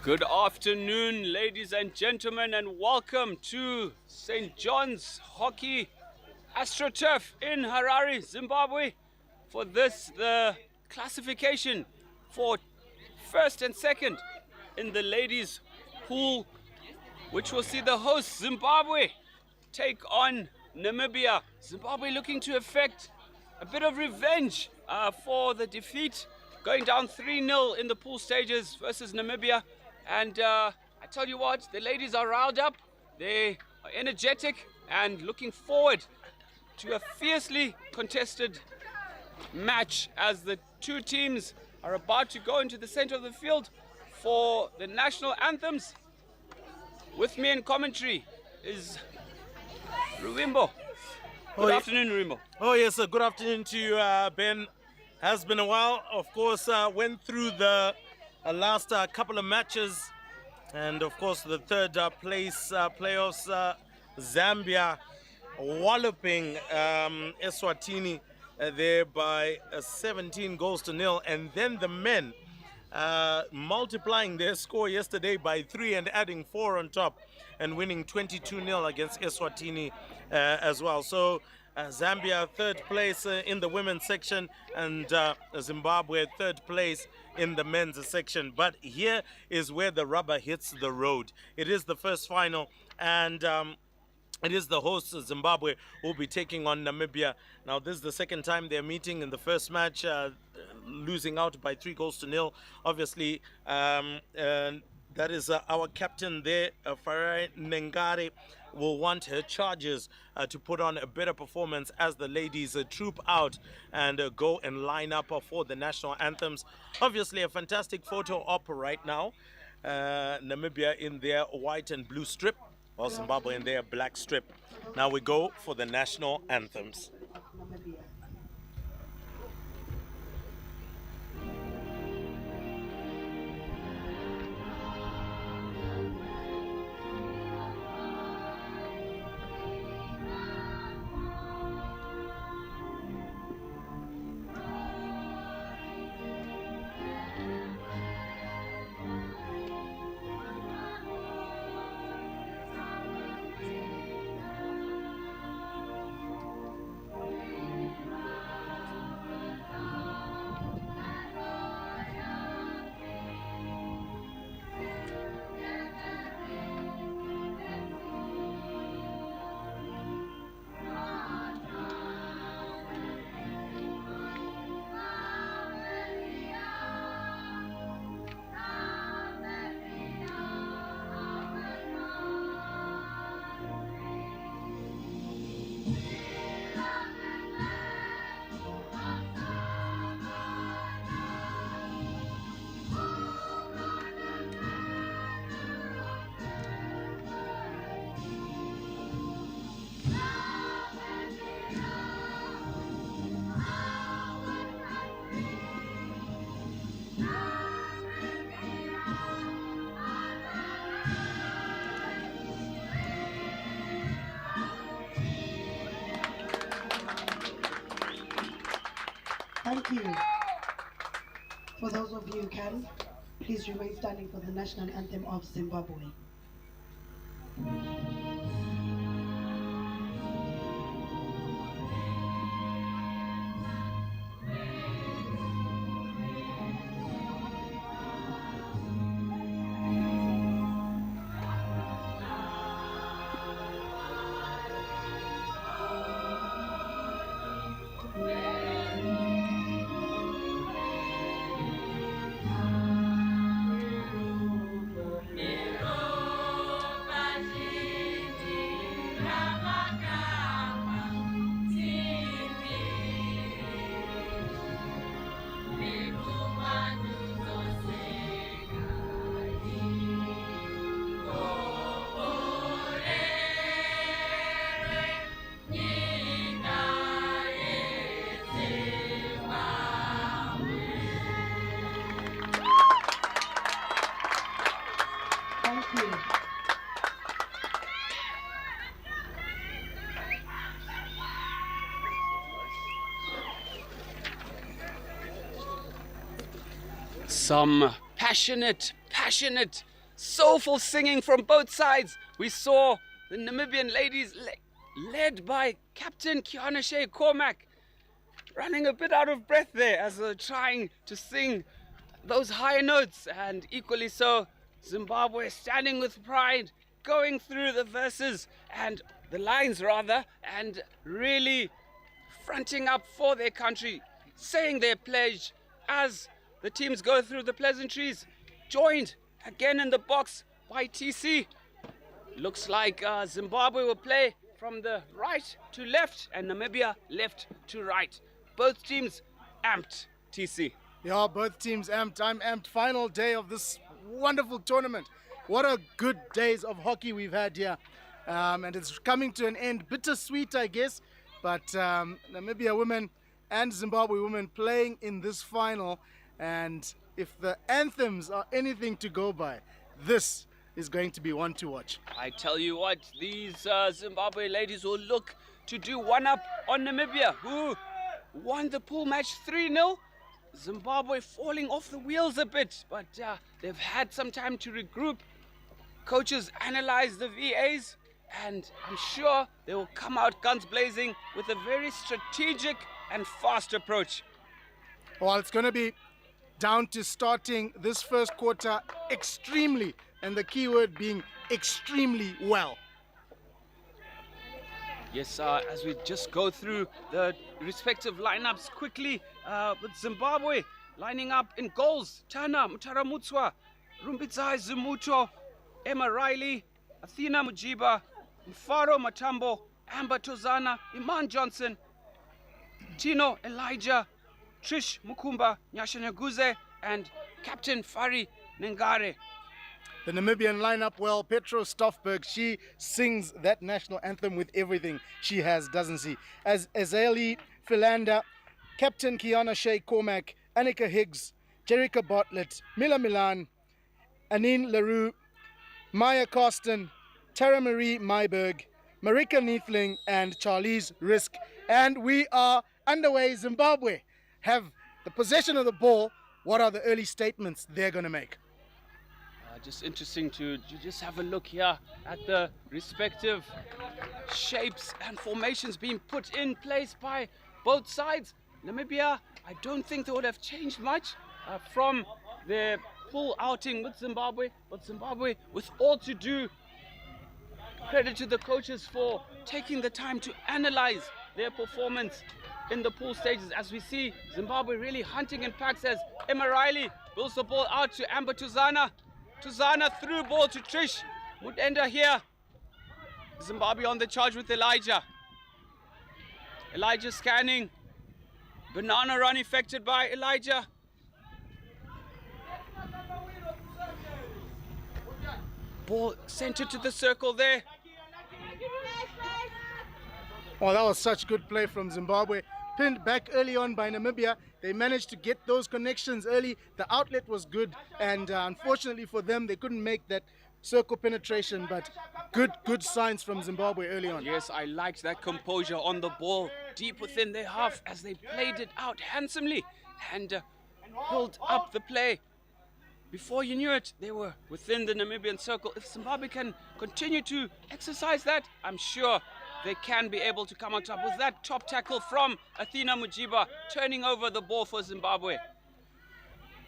Good afternoon, ladies and gentlemen, and welcome to St. John's Hockey AstroTurf in Harare, Zimbabwe. For this, the classification for first and second in the ladies' pool, which will see the host Zimbabwe take on Namibia. Zimbabwe looking to effect a bit of revenge for the defeat, going down 3-0 in the pool stages versus Namibia. And I tell you what, the ladies are riled up, they are energetic and looking forward to a fiercely contested match as the two teams are about to go into the center of the field for the national anthems. With me in commentary is Ruimbo. Good afternoon, Ruimbo. Oh yes, good afternoon to you, Ben. Has been a while. Of course, went through the last couple of matches, and of course the third place playoffs. Zambia walloping Eswatini there by 17 goals to 0, and then the men multiplying their score yesterday by 3 and adding 4 on top and winning 22-0 against Eswatini as well. So Zambia third place in the women's section, and Zimbabwe third place in the men's section. But here is where the rubber hits the road. It is the first final, and it is the hosts, Zimbabwe, who will be taking on Namibia. Now, this is the second time they're meeting. In the first match, losing out by 3 goals to 0. Obviously, that is our captain there, Farai Nengare, will want her charges to put on a better performance as the ladies troop out and go and line up for the national anthems. Obviously, a fantastic photo op right now. Namibia in their white and blue strip, while Zimbabwe in their black strip. Now we go for the national anthems. Thank you. For those of you who can, please remain standing for the national anthem of Zimbabwe. Some passionate, soulful singing from both sides. We saw the Namibian ladies led by Captain Kiana Shea Cormac running a bit out of breath there as they're trying to sing those higher notes, and equally so Zimbabwe standing with pride, going through the verses and the lines rather, and really fronting up for their country, saying their pledge as the teams go through the pleasantries, joined again in the box by TC. Looks like Zimbabwe will play from the right to left and Namibia left to right. Both teams amped, TC. Yeah, both teams amped. I'm amped. Final day of this wonderful tournament. What a good days of hockey we've had here. And it's coming to an end. Bittersweet, I guess. But Namibia women and Zimbabwe women playing in this final. And if the anthems are anything to go by, this is going to be one to watch. I tell you what, these Zimbabwe ladies will look to do one up on Namibia, who won the pool match 3-0. Zimbabwe falling off the wheels a bit, but they've had some time to regroup. Coaches analyze the VAs, and I'm sure they will come out guns blazing with a very strategic and fast approach. Well, it's going to be down to starting this first quarter extremely, and the key word being extremely well. Yes, as we just go through the respective lineups quickly, with Zimbabwe lining up in goals: Tana Mutaramutswa, Rumbidzai Zumuto, Emma Riley, Athena Mujiba, Mfaro Matambo, Amber Tozana, Iman Johnson, Tino Elijah, Trish Mukumba, Nyasha Nyaguze, and Captain Fari Nengare. The Namibian lineup, well, Petro Stoffberg, she sings that national anthem with everything she has, doesn't she? As Azali Philander, Captain Kiana Shea Cormac, Annika Higgs, Jerica Bartlett, Mila Milan, Anine LaRue, Maya Carsten, Tara Marie Myberg, Marika Neethling, and Charlize Risk. And we are underway. Zimbabwe have the possession of the ball. What are the early statements they're going to make? Just interesting to just have a look here at the respective shapes and formations being put in place by both sides. Namibia, I don't think they would have changed much from their full outing with Zimbabwe, but Zimbabwe with all to do. Credit to the coaches for taking the time to analyze their performance in the pool stages, as we see Zimbabwe really hunting in packs as Emma Riley builds the ball out to Amber Tuzana. Tuzana through ball to Trish Mutenda here. Zimbabwe on the charge with Elijah. Elijah scanning. Banana run affected by Elijah. Ball centered to the circle there. Oh, that was such good play from Zimbabwe. Pinned back early on by Namibia. They managed to get those connections early. The outlet was good, and unfortunately for them, they couldn't make that circle penetration, but good signs from Zimbabwe early on. Yes, I liked that composure on the ball, deep within their half, as they played it out handsomely and pulled up the play. Before you knew it, they were within the Namibian circle. If Zimbabwe can continue to exercise that, I'm sure they can be able to come on top with that top tackle from Athena Mujiba, turning over the ball for Zimbabwe.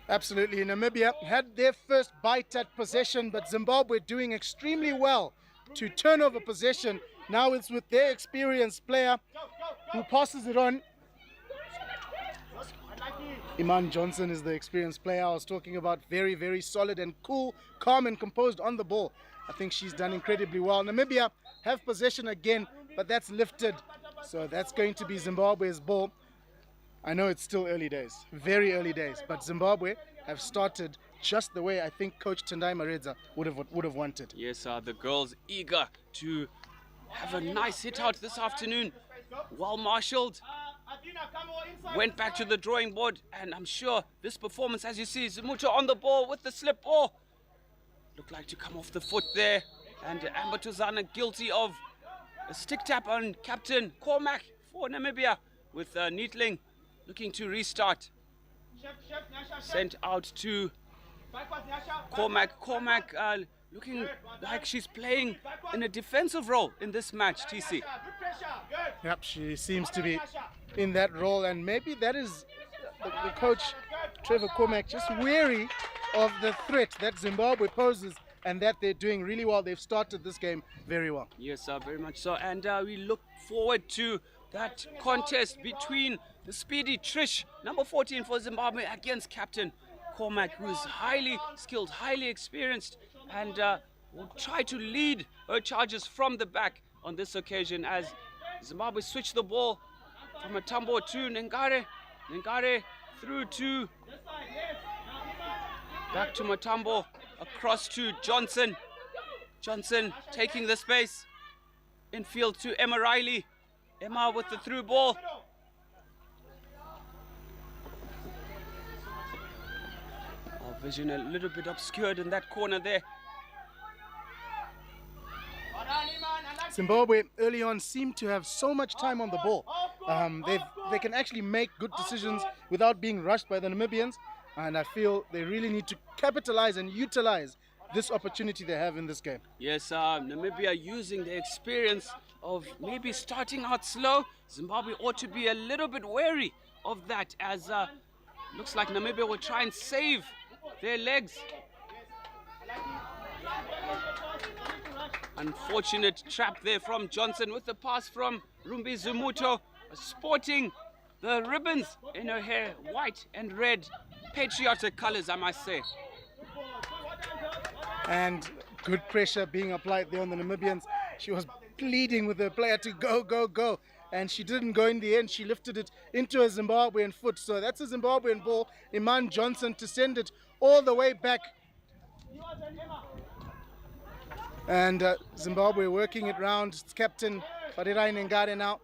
Absolutely. Namibia had their first bite at possession, but Zimbabwe doing extremely well to turn over possession. Now it's with their experienced player who passes it on. Iman Johnson is the experienced player I was talking about. Very, very solid and cool, calm and composed on the ball. I think she's done incredibly well. Namibia have possession again, but that's lifted. So that's going to be Zimbabwe's ball. I know it's still early days, very early days, but Zimbabwe have started just the way I think Coach Tendai Maredza would have wanted. Yes, the girls eager to have a nice hit out this afternoon. Well marshaled. Went back to the drawing board, and I'm sure this performance, as you see, Zumuto on the ball with the slip ball. Looked like to come off the foot there, and Amber Tuzana guilty of a stick tap on Captain Cormac for Namibia, with Neethling looking to restart. Sent out to Cormac looking like she's playing in a defensive role in this match, TC. Yep, she seems to be in that role, and maybe that is the coach, Trevor Cormac, just wary of the threat that Zimbabwe poses, and that they're doing really well. They've started this game very well. Yes, very much so. And we look forward to that contest between the speedy Trish, number 14 for Zimbabwe, against Captain Cormac, who is highly skilled, highly experienced, and will try to lead her charges from the back on this occasion as Zimbabwe switch the ball from Matambo to Nengare. Nengare through to back to Matambo, across to Johnson. Johnson taking the space. Infield to Emma Riley. Emma with the through ball. Our vision a little bit obscured in that corner there. Zimbabwe early on seem to have so much time on the ball. They can actually make good decisions without being rushed by the Namibians, and I feel they really need to capitalize and utilize this opportunity they have in this game. Yes, Namibia using the experience of maybe starting out slow. Zimbabwe ought to be a little bit wary of that, as looks like Namibia will try and save their legs. Unfortunate trap there from Johnson with the pass from Rumbi Zumuto, sporting the ribbons in her hair, white and red, patriotic colors, I must say. And good pressure being applied there on the Namibians. She was pleading with her player to go, go, go, and she didn't go in the end. She lifted it into a Zimbabwean foot, so that's a Zimbabwean ball. Iman Johnson to send it all the way back. And Zimbabwe working it round. It's captain Farirai Nengare now.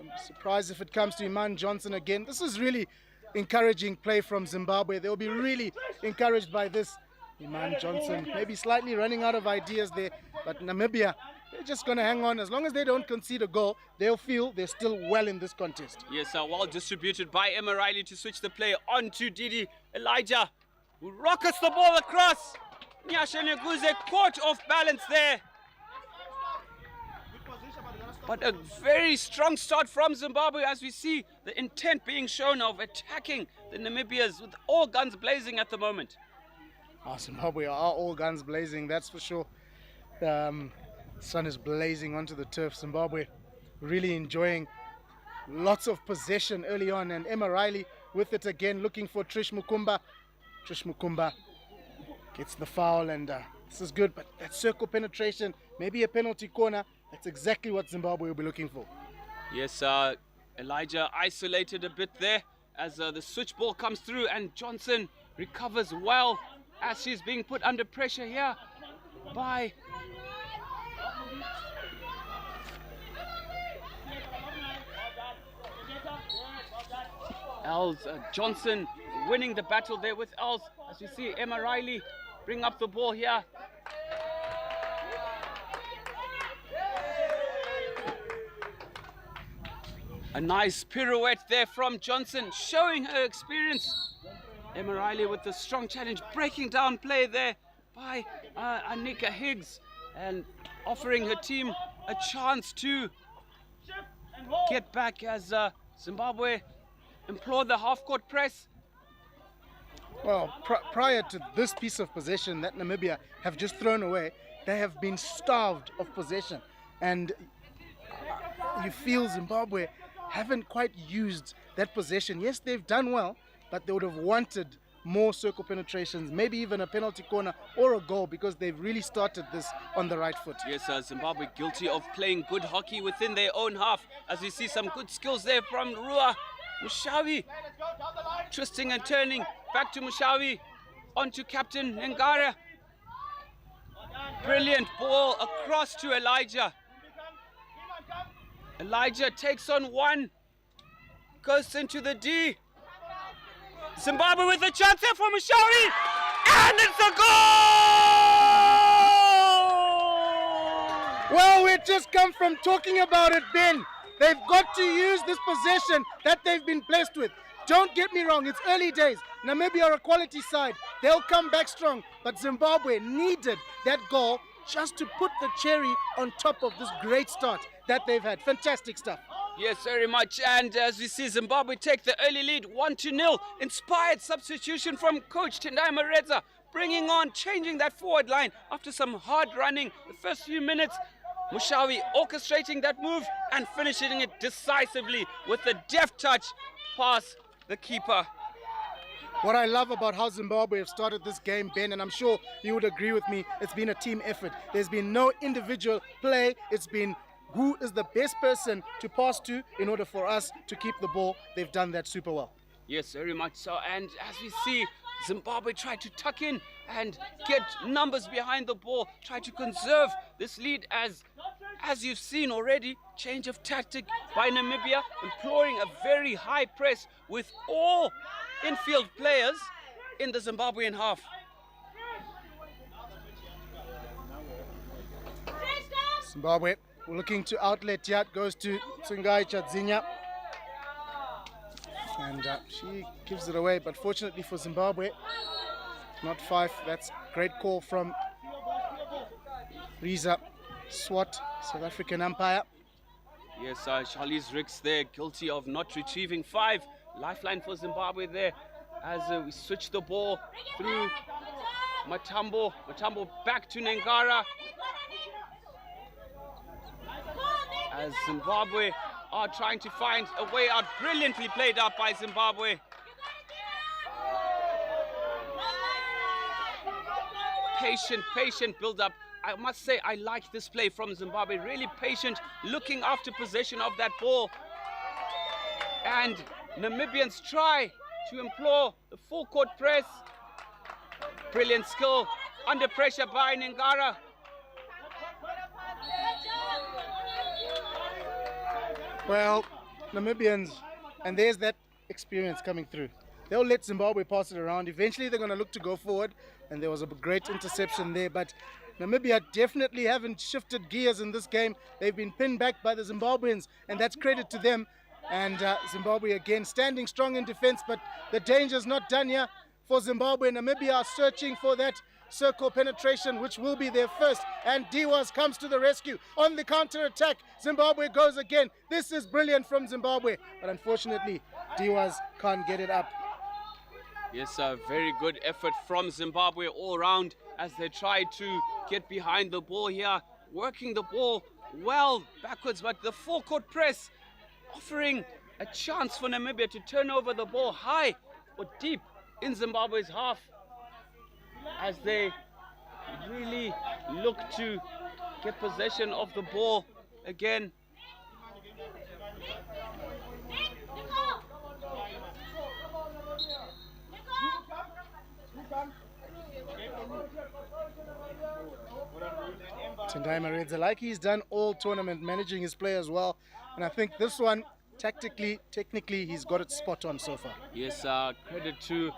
I'm surprised if it comes to Iman Johnson again. This is really encouraging play from Zimbabwe. They'll be really encouraged by this. Iman Johnson maybe slightly running out of ideas there, but Namibia, they're just going to hang on. As long as they don't concede a goal, they'll feel they're still well in this contest. Yes, well distributed by Emma Riley to switch the play on to Didi Elijah, who rockets the ball across. Nyasha Neguze caught off balance there. But a very strong start from Zimbabwe, as we see the intent being shown of attacking the Namibians with all guns blazing at the moment. Zimbabwe are all guns blazing, that's for sure. Sun is blazing onto the turf. Zimbabwe really enjoying lots of possession early on, and Emma Riley with it again, looking for Trish Mukumba. Trish Mukumba gets the foul, and this is good, but that circle penetration, maybe a penalty corner, that's exactly what Zimbabwe will be looking for. Yes, Elijah isolated a bit there as the switch ball comes through, and Johnson recovers well as she's being put under pressure here by Els. Johnson winning the battle there with Els, as you see Emma Riley bring up the ball here. A nice pirouette there from Johnson, showing her experience. Emma Riley with the strong challenge, breaking down play there by Anika Higgs, and offering her team a chance to get back as Zimbabwe implore the half-court press. Well, prior to this piece of possession that Namibia have just thrown away, they have been starved of possession, and you feel Zimbabwe haven't quite used that possession. Yes, they've done well, but they would have wanted more circle penetrations, maybe even a penalty corner or a goal, because they've really started this on the right foot. Yes, Zimbabwe guilty of playing good hockey within their own half, as we see some good skills there from Rua Mushavi, twisting and turning back to Mushavi, onto Captain Nengara. Brilliant ball across to Elijah. Elijah takes on one, goes into the D. Zimbabwe with a chance here for Mushavi, and it's a goal! Well, we just come from talking about it, Ben. They've got to use this possession that they've been blessed with Don't get me wrong, it's early days. Namibia are a quality side. They'll come back strong. But Zimbabwe needed that goal just to put the cherry on top of this great start that they've had. Fantastic stuff. Yes, very much. And as we see Zimbabwe take the early lead 1-0. Inspired substitution from coach Tendai Mareza, bringing on, changing that forward line after some hard running the first few minutes. Mushawi orchestrating that move and finishing it decisively with a deft touch past the keeper. What I love about how Zimbabwe have started this game, Ben, and I'm sure you would agree with me, it's been a team effort. There's been no individual play. It's been who is the best person to pass to in order for us to keep the ball. They've done that super well. Yes, very much so. And as we see, Zimbabwe try to tuck in and get numbers behind the ball, try to conserve this lead as you've seen already. Change of tactic by Namibia, employing a very high press with all infield players in the Zimbabwean half. Zimbabwe looking to outlet here, goes to Tsungai Chadzinya. And she gives it away, but fortunately for Zimbabwe, not five. That's a great call from Riza Swat, South African umpire. Yes, Charlize Ricks there, guilty of not retrieving 5. Lifeline for Zimbabwe there as we switch the ball through Matambo. Matambo back to Nengara. As Zimbabwe are trying to find a way out. Brilliantly played up by Zimbabwe. Patient build up. I must say I like this play from Zimbabwe. Really patient, looking after possession of that ball. And Namibians try to implore the full court press. Brilliant skill under pressure by Nengara. Well, Namibians, and there's that experience coming through. They'll let Zimbabwe pass it around. Eventually they're going to look to go forward, and there was a great interception there, but Namibia definitely haven't shifted gears in this game. They've been pinned back by the Zimbabweans, and that's credit to them. And Zimbabwe again standing strong in defense, but the danger's not done here for Zimbabwe. Namibia are searching for that circle penetration, which will be their first, and Diwas comes to the rescue on the counter-attack. Zimbabwe goes again. This is brilliant from Zimbabwe, but unfortunately Diwas can't get it up. Yes, a very good effort from Zimbabwe all round as they try to get behind the ball here, working the ball well backwards, but the full court press offering a chance for Namibia to turn over the ball high or deep in Zimbabwe's half as they really look to get possession of the ball again. Tendai Mareza, like he's done all tournament, managing his players well, and I think this one tactically, technically, he's got it spot on so far. Yes, credit to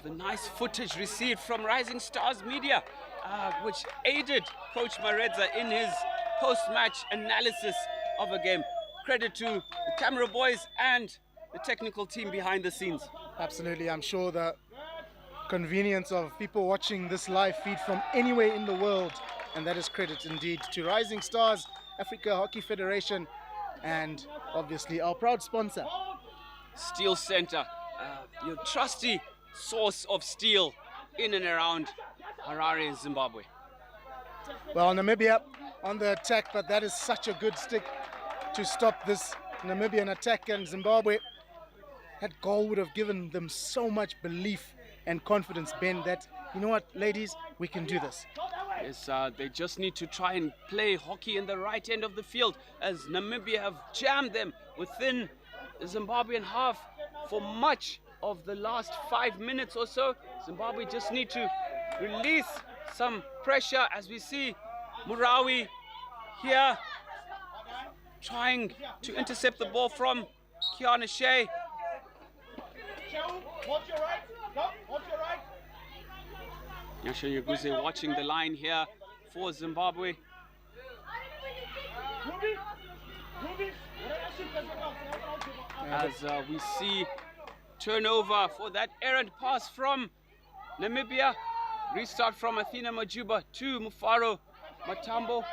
the nice footage received from Rising Stars Media, which aided Coach Mareza in his post-match analysis of a game. Credit to the camera boys and the technical team behind the scenes. Absolutely, I'm sure the convenience of people watching this live feed from anywhere in the world, and that is credit indeed to Rising Stars, Africa Hockey Federation, and obviously our proud sponsor, Steel Center, your trusty source of steel in and around Harare in Zimbabwe. Well, Namibia on the attack, but that is such a good stick to stop this Namibian attack, and Zimbabwe, that goal would have given them so much belief and confidence, Ben, that, you know what, ladies, we can do this. Yes, they just need to try and play hockey in the right end of the field, as Namibia have jammed them within the Zimbabwean half for much of the last 5 minutes or so. Zimbabwe just need to release some pressure, as we see Murawi here trying to intercept the ball from Kiana Shea. Yasha Yaguze watching the line here for Zimbabwe. As we see turnover for that errant pass from Namibia. Restart from Athena Majuba to Mufaro Matambo.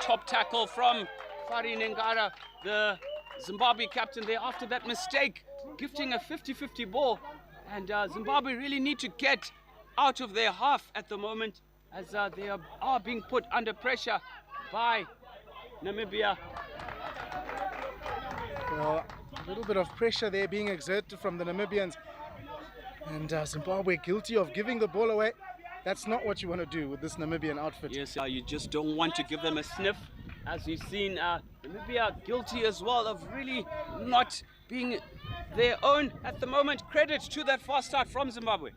Top tackle from Fari Nengara, the Zimbabwe captain there after that mistake, gifting a 50-50 ball. And Zimbabwe really need to get out of their half at the moment, as they are being put under pressure by Namibia. Well, a little bit of pressure there being exerted from the Namibians. And Zimbabwe guilty of giving the ball away. That's not what you want to do with this Namibian outfit. Yes, you just don't want to give them a sniff. As we've seen, Namibia guilty as well of really not being their own at the moment. Credit to that fast start from Zimbabwe.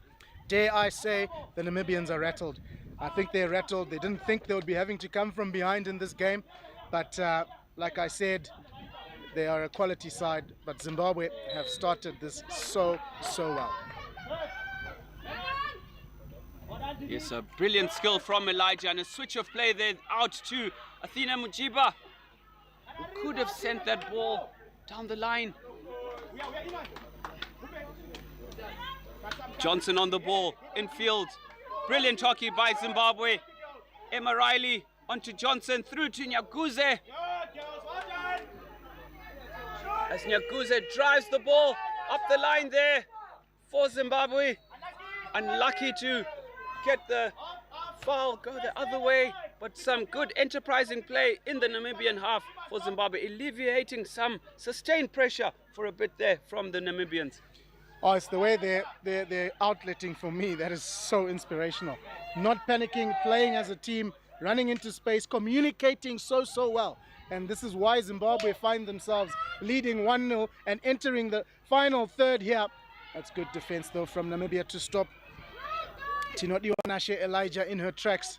Dare I say, the Namibians are rattled. I think they're rattled. They didn't think they would be having to come from behind in this game. But like I said, they are a quality side. But Zimbabwe have started this so well. Yes, a brilliant skill from Elijah, and a switch of play there out to Athena Mujiba, who could have sent that ball down the line. Johnson on the ball, infield. Brilliant hockey by Zimbabwe. Emma Riley onto Johnson, through to Nyaguze. As Nyaguze drives the ball up the line there for Zimbabwe. Unlucky to get the foul, go the other way, but some good enterprising play in the Namibian half for Zimbabwe, alleviating some sustained pressure for a bit there from the Namibians. Oh, it's the way they're outletting for me. That is so inspirational. Not panicking, playing as a team, running into space, communicating so well. And this is why Zimbabwe find themselves leading 1-0 and entering the final third here. That's good defense though from Namibia to stop Tinoti Wanashe Elijah in her tracks.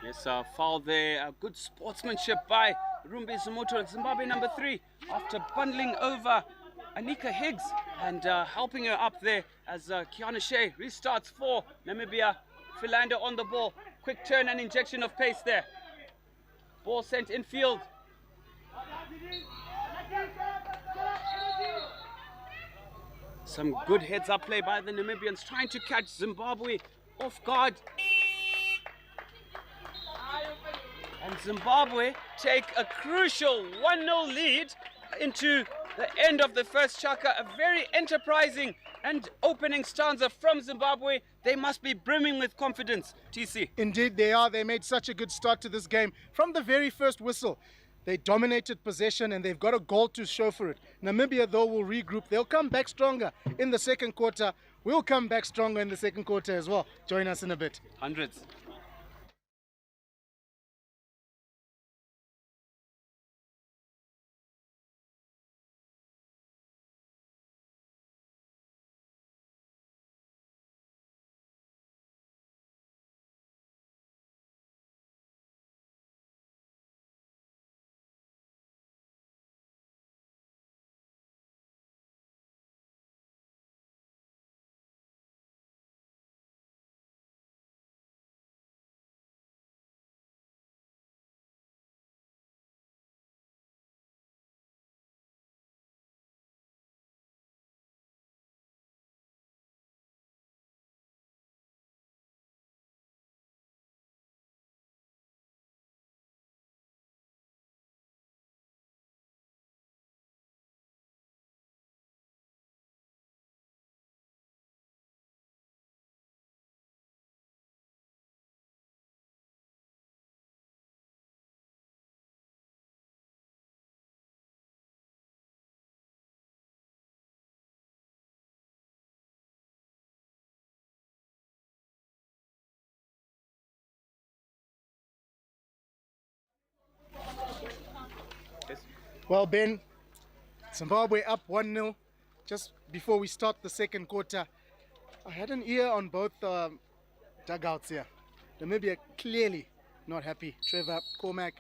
Yes, foul there. Good sportsmanship by Rumbi Zumuto, Zimbabwe number 3, after bundling over Anika Higgs and helping her up there as Kiana Shea restarts for Namibia. Philander on the ball. Quick turn and injection of pace there. Ball sent infield. Some good heads-up play by the Namibians, trying to catch Zimbabwe off guard. And Zimbabwe take a crucial 1-0 lead into the end of the first chaka. A very enterprising and opening stanza from Zimbabwe. They must be brimming with confidence, TC. Indeed they are. They made such a good start to this game. From the very first whistle, they dominated possession and they've got a goal to show for it. Namibia, though, will regroup. They'll come back stronger in the second quarter. We'll come back stronger in the second quarter as well. Join us in a bit. Hundreds. Well, Ben, Zimbabwe up 1-0 just before we start the second quarter. I had an ear on both dugouts here. Namibia clearly not happy. Trevor Cormack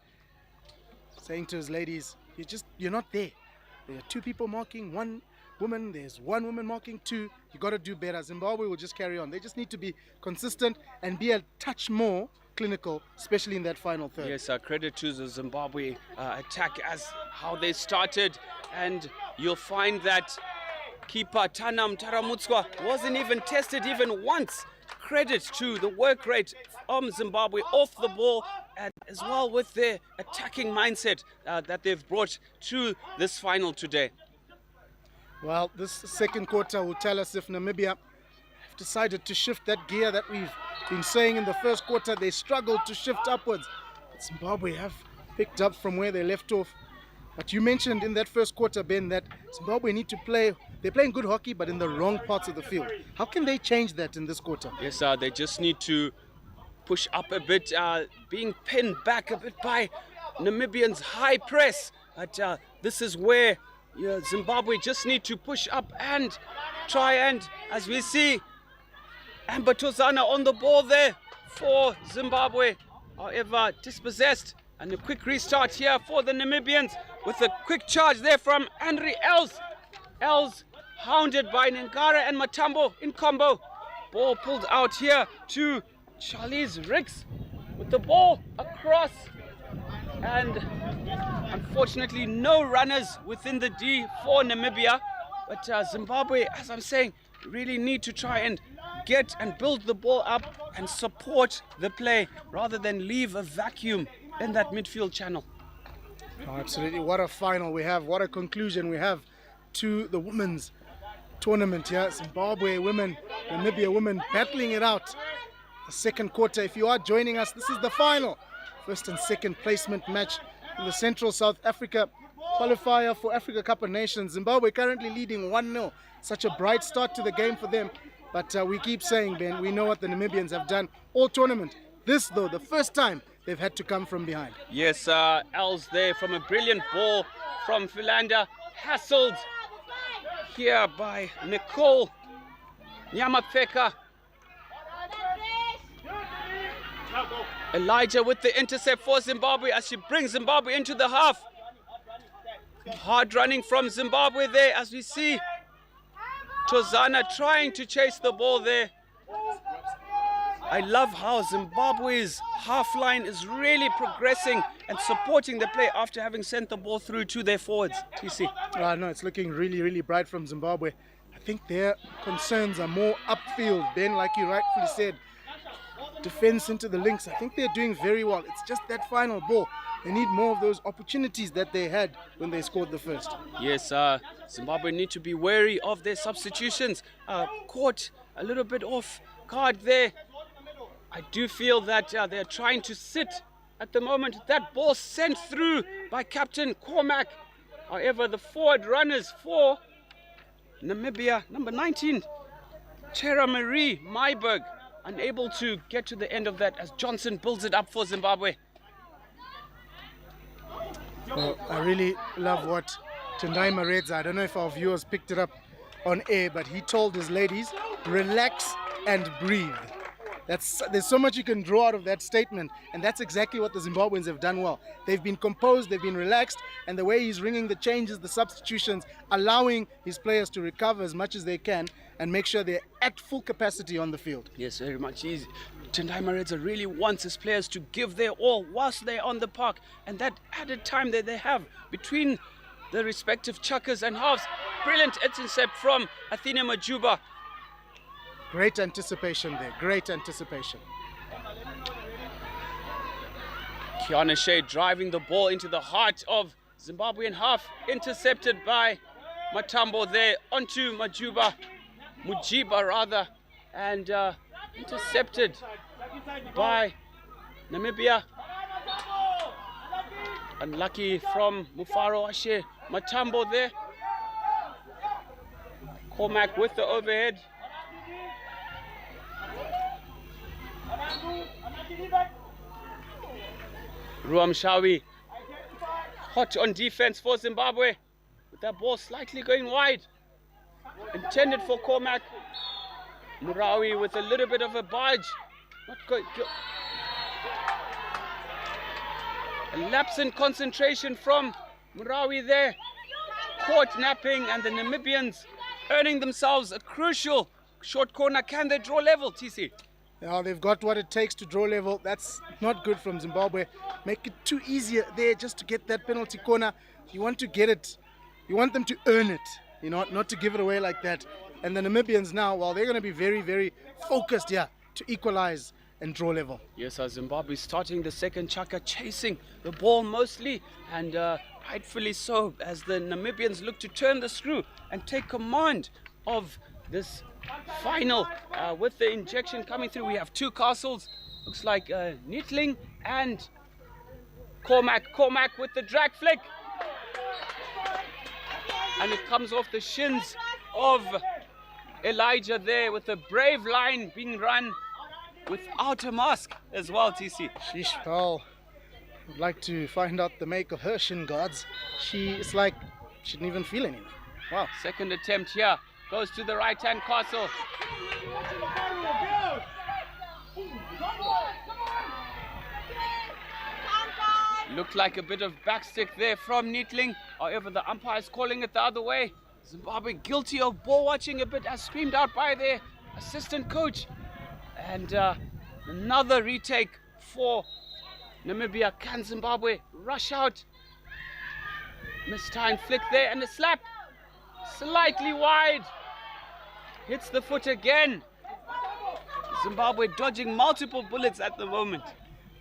saying to his ladies, you're not there. There are 2 people marking, 1 woman, there's 1 woman marking 2. You got to do better. Zimbabwe will just carry on. They just need to be consistent and be a touch more clinical, especially in that final third. Yes, credit to the Zimbabwe attack as how they started, and you'll find that keeper Tanam Taramutswa wasn't even tested even once. Credit to the work rate from Zimbabwe off the ball, and as well with their attacking mindset that they've brought to this final today. Well, this second quarter will tell us if Namibia have decided to shift that gear that we've been saying in the first quarter. They struggled to shift upwards. But Zimbabwe have picked up from where they left off. But you mentioned in that first quarter, Ben, that Zimbabwe need to play. They're playing good hockey, but in the wrong parts of the field. How can they change that in this quarter? Yes, they just need to push up a bit, being pinned back a bit by Namibians' high press. But this is where Zimbabwe just need to push up and try, and as we see, Amber Tozana on the ball there for Zimbabwe. However, dispossessed, and a quick restart here for the Namibians with a quick charge there from Henry Els. Els hounded by Ngara and Matambo in combo. Ball pulled out here to Charlize Ricks with the ball across, and unfortunately no runners within the D for Namibia. But Zimbabwe, as I'm saying, really need to try and get and build the ball up and support the play rather than leave a vacuum in that midfield channel. Oh, absolutely. What a final we have. What a conclusion we have to the women's tournament here. Zimbabwe women, Namibia women battling it out. The second quarter, if you are joining us, this is the final. First and second placement match in the Central South Africa qualifier for Africa Cup of Nations. Zimbabwe currently leading 1-0. Such a bright start to the game for them. But we keep saying, Ben, we know what the Namibians have done all tournament. This, though, the first time they've had to come from behind. Yes, Els there from a brilliant ball from Philander. Hassled here by Nicole Nyamapeka. Elijah with the intercept for Zimbabwe as she brings Zimbabwe into the half. Hard running from Zimbabwe there as we see Tozana trying to chase the ball there. I love how Zimbabwe's half line is really progressing and supporting the play after having sent the ball through to their forwards. TC. No, it's looking really, really bright from Zimbabwe. I think their concerns are more upfield, Ben, like you rightfully said. Defense into the links. I think they're doing very well. It's just that final ball. They need more of those opportunities that they had when they scored the first. Yes, Zimbabwe need to be wary of their substitutions. Caught a little bit off guard there. I do feel that they're trying to sit at the moment. That ball sent through by Captain Cormac. However, the forward runners for Namibia, number 19, Chera Marie Myberg, unable to get to the end of that as Johnson builds it up for Zimbabwe. Well, I really love what Tendai Maredza, I don't know if our viewers picked it up on air, but he told his ladies, relax and breathe. There's so much you can draw out of that statement, and that's exactly what the Zimbabweans have done well. They've been composed, they've been relaxed, and the way he's ringing the changes, the substitutions, allowing his players to recover as much as they can and make sure they're at full capacity on the field. Yes, very much easy. Tendai Maredza really wants his players to give their all whilst they're on the park, and that added time that they have between the respective chuckers and halves. Brilliant intercept from Athena Majuba. Great anticipation there, great anticipation. Kiana Shea driving the ball into the heart of Zimbabwean half, intercepted by Matambo there onto Mujiba rather, and intercepted by Namibia. Unlucky from Mufaro Ashe. Matambo there. Cormac with the overhead. Ruam Shawi hot on defense for Zimbabwe with that ball slightly going wide, intended for Cormac. Murawi with a little bit of a barge, not good. A lapse in concentration from Murawi there, caught napping, and the Namibians earning themselves a crucial short corner. Can they draw level, TC? Yeah, they've got what it takes to draw level. That's not good from Zimbabwe. Make it too easier there just to get that penalty corner. You want to get it. You want them to earn it, you know, not to give it away like that. And the Namibians now, well, they're going to be very, very focused here to equalize and draw level. Yes, Zimbabwe starting the second chaka, chasing the ball mostly, and rightfully so, as the Namibians look to turn the screw and take command of this final. With the injection coming through, we have two castles. Looks like Neatling and Cormac. Cormac with the drag flick. And it comes off the shins of Elijah there, with a brave line being run without a mask as well, TC. Sheesh, well, I'd like to find out the make of her shin guards. It's like she didn't even feel anything. Wow. Second attempt here, goes to the right-hand castle. Looked like a bit of backstick there from Neatling. However, the umpire is calling it the other way. Zimbabwe guilty of ball watching a bit, as screamed out by their assistant coach. And another retake for Namibia. Can Zimbabwe rush out? Mistimed flick there, and a slap. Slightly wide. Hits the foot again. Zimbabwe dodging multiple bullets at the moment.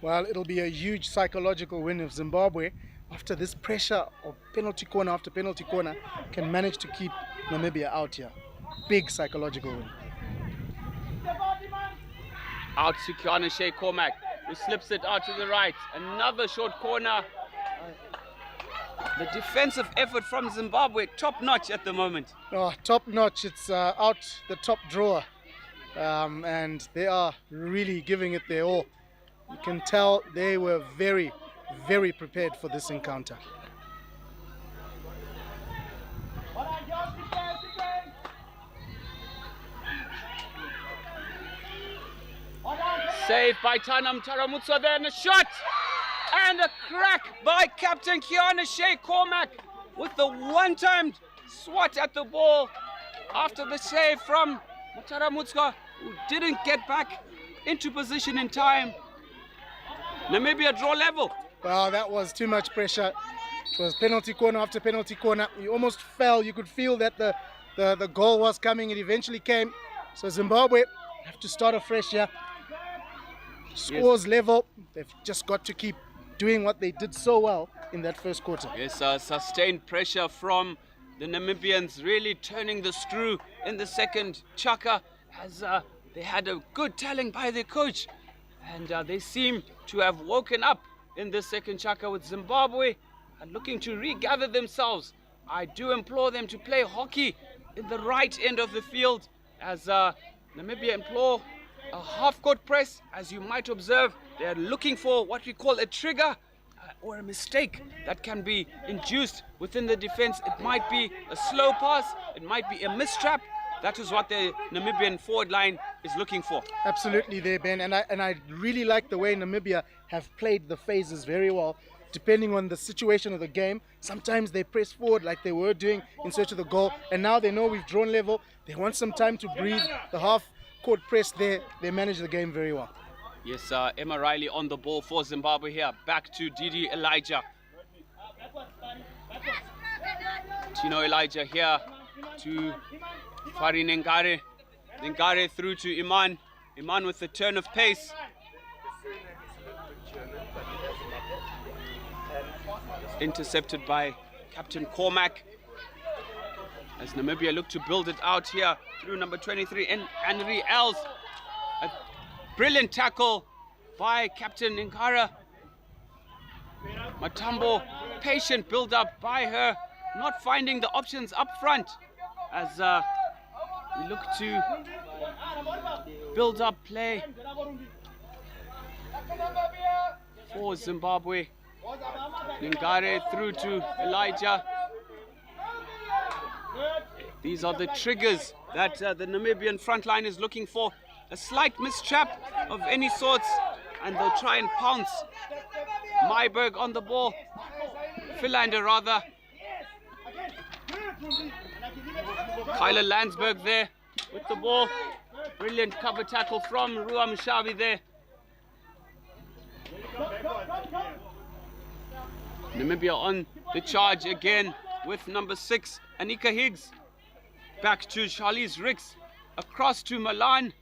Well, it'll be a huge psychological win if Zimbabwe, after this pressure of penalty corner after penalty corner, can manage to keep Namibia out here. Big psychological win. Out to Kiana Shea Cormac, who slips it out to the right. Another short corner. The defensive effort from Zimbabwe, top notch at the moment. Oh, top notch. It's out the top drawer. And they are really giving it their all. You can tell they were very, very prepared for this encounter. Saved by Tanam Taramutswa there, and a shot! And a crack by Captain Kiana Shea Cormac with the one-timed swat at the ball after the save from Taramutswa, who didn't get back into position in time. Namibia draw level. Well, that was too much pressure. It was penalty corner after penalty corner. You almost fell. You could feel that the goal was coming. It eventually came. So Zimbabwe have to start afresh here. Scores level. They've just got to keep doing what they did so well in that first quarter. Yes, sustained pressure from the Namibians, really turning the screw in the second chaka, as they had a good telling by their coach. And they seem to have woken up in this second chaka, with Zimbabwe looking to regather themselves. I do implore them to play hockey in the right end of the field, as Namibia implore a half-court press. As you might observe, they are looking for what we call a trigger or a mistake that can be induced within the defense. It might be a slow pass, it might be a mistrap. That is what the Namibian forward line is looking for. Absolutely there, Ben. And I really like the way Namibia have played the phases very well, depending on the situation of the game. Sometimes they press forward like they were doing in search of the goal. And now they know we've drawn level. They want some time to breathe. The half-court press there, they manage the game very well. Yes, Emma Riley on the ball for Zimbabwe here. Back to Didi Elijah. Tino Elijah here to Fari Nengare. Nengare through to Iman. Iman with the turn of pace. Intercepted by Captain Cormac, as Namibia look to build it out here through number 23 and Henry Els. A brilliant tackle by Captain Nkara. Matambo, patient build up by her, not finding the options up front, as we look to build up play for Zimbabwe. Ngare through to Elijah. These are the triggers that the Namibian front line is looking for. A slight mistrap of any sorts, and they'll try and pounce. Myberg on the ball Philander rather. Kyler Landsberg there with the ball. Brilliant cover tackle from Rua Mushavi there. Namibia on the charge again with number 6, Anika Higgs. Back to Charlize Ricks. Across to Milan.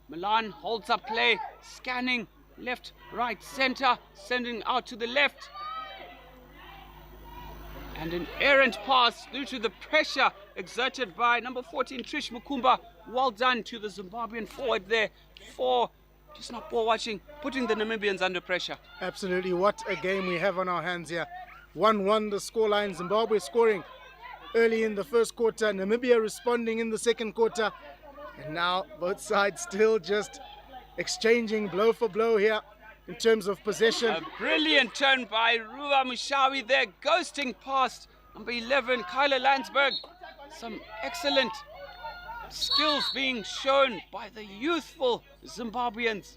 Milan holds up play, scanning left, right, center, sending out to the left. And an errant pass due to the pressure exerted by number 14, Trish Mukumba. Well done to the Zimbabwean forward there for just not ball watching, putting the Namibians under pressure. Absolutely, what a game we have on our hands here. 1-1 the scoreline, Zimbabwe scoring early in the first quarter, Namibia responding in the second quarter. And now both sides still just exchanging blow for blow here in terms of possession. A brilliant turn by Rua Mushawi there, ghosting past number 11, Kyler Landsberg. Some excellent skills being shown by the youthful Zimbabweans.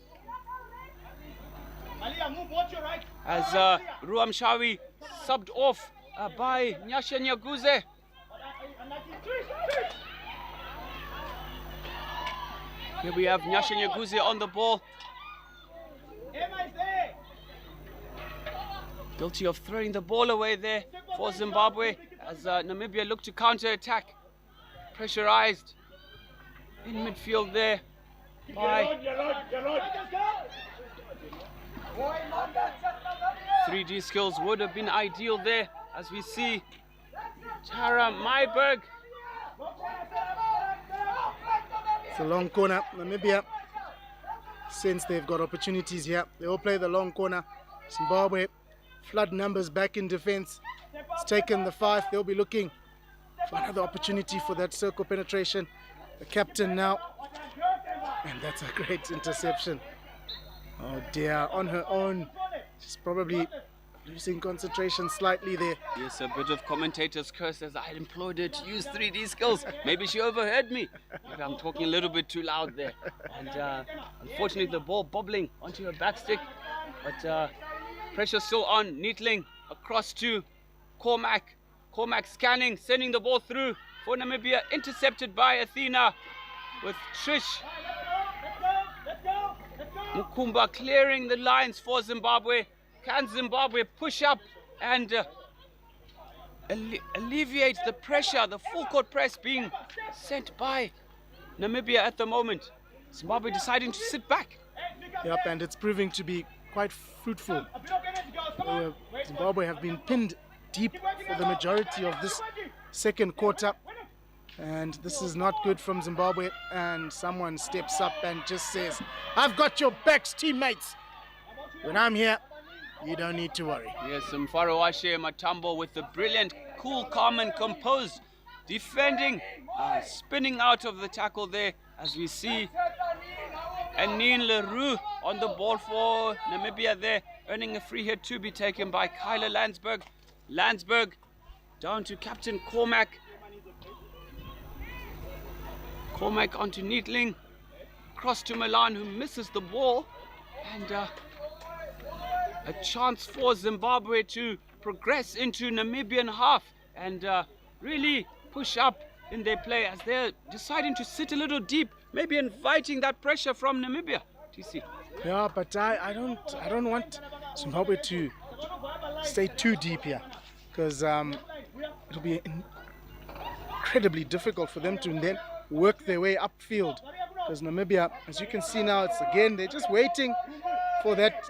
As Rua Mushawi subbed off by Nyasha Nyaguze. Here we have Nyasha Nyaguze on the ball. Guilty of throwing the ball away there for Zimbabwe as Namibia look to counter-attack. Pressurized in midfield there by 3D skills would have been ideal there as we see Tara Myberg. It's a long corner. Namibia, since they've got opportunities here, they all play the long corner. Zimbabwe, flood numbers back in defense. It's taken the 5. They'll be looking for another opportunity for that circle penetration. The captain now, and that's a great interception. Oh dear, on her own. She's probably losing concentration slightly there. Yes, a bit of commentator's curse as I employed her to use 3D skills. Maybe she overheard me, but I'm talking a little bit too loud there. And unfortunately the ball bobbling onto her back stick. But pressure still on. Neatling across to Cormac. Cormac scanning, sending the ball through for Namibia. Intercepted by Athena with Trish Mukumba clearing the lines for Zimbabwe. Can Zimbabwe push up and alleviate the pressure, the full court press being sent by Namibia at the moment? Zimbabwe deciding to sit back. Yep, and it's proving to be quite fruitful. Zimbabwe have been pinned deep for the majority of this second quarter. And this is not good from Zimbabwe. And someone steps up and just says, I've got your backs, teammates. When I'm here, you don't need to worry. Yes, Mfarowashe Matambo with the brilliant, cool, calm and composed defending, spinning out of the tackle there as we see Anine Leroux on the ball for Namibia there, earning a free hit to be taken by Kyler Landsberg. Landsberg down to Captain Cormac. Cormac onto Neatling, cross to Milan who misses the ball, and a chance for Zimbabwe to progress into Namibian half and really push up in their play as they're deciding to sit a little deep, maybe inviting that pressure from Namibia. TC. Yeah, but I don't want Zimbabwe to stay too deep here, because it'll be incredibly difficult for them to then work their way upfield. Because Namibia, as you can see now, it's again, they're just waiting for that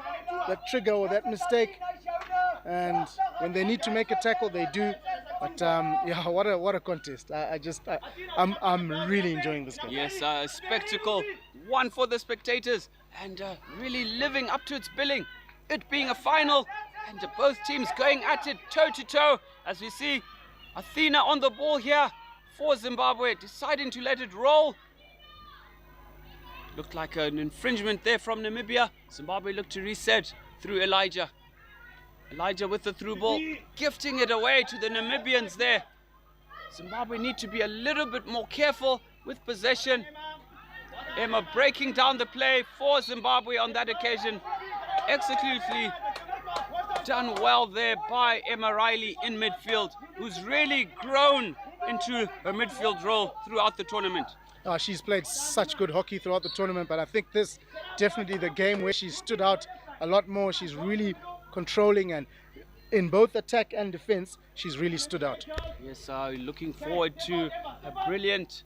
trigger or that mistake, and when they need to make a tackle, they do. But yeah, what a contest! I'm really enjoying this game. Yes, a spectacle, one for the spectators, and really living up to its billing. It being a final, and both teams going at it toe to toe, as we see Athena on the ball here for Zimbabwe, deciding to let it roll. Looked like an infringement there from Namibia. Zimbabwe looked to reset through Elijah. Elijah with the through ball, gifting it away to the Namibians there. Zimbabwe need to be a little bit more careful with possession. Emma breaking down the play for Zimbabwe on that occasion. Executively done well there by Emma Riley in midfield, who's really grown into her midfield role throughout the tournament. She's played such good hockey throughout the tournament, but I think this definitely the game where she stood out a lot more. She's really controlling, and in both attack and defense, she's really stood out. Yes, looking forward to a brilliant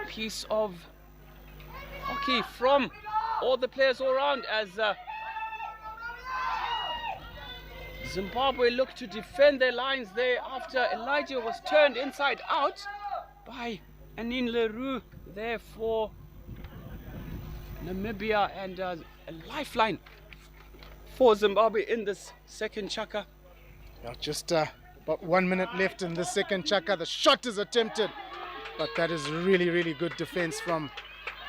piece of hockey from all the players all around as Zimbabwe look to defend their lines there after Elijah was turned inside out by Anine Leroux there for Namibia, and a lifeline for Zimbabwe in this second chaka. Just about 1 minute left in the second chaka. The shot is attempted, but that is really good defense from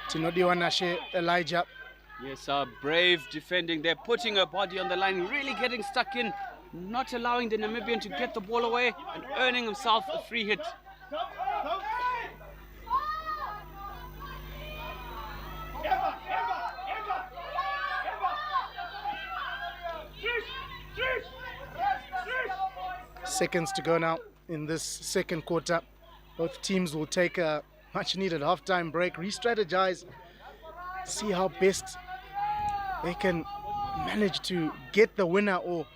Tinodiwanashe Elijah. Yes, brave defending. They're putting her body on the line, really getting stuck in, not allowing the Namibian to get the ball away and earning himself a free hit. Seconds to go now in this second quarter. Both teams will take a much needed halftime break, re-strategize, see how best they can manage to get the winner or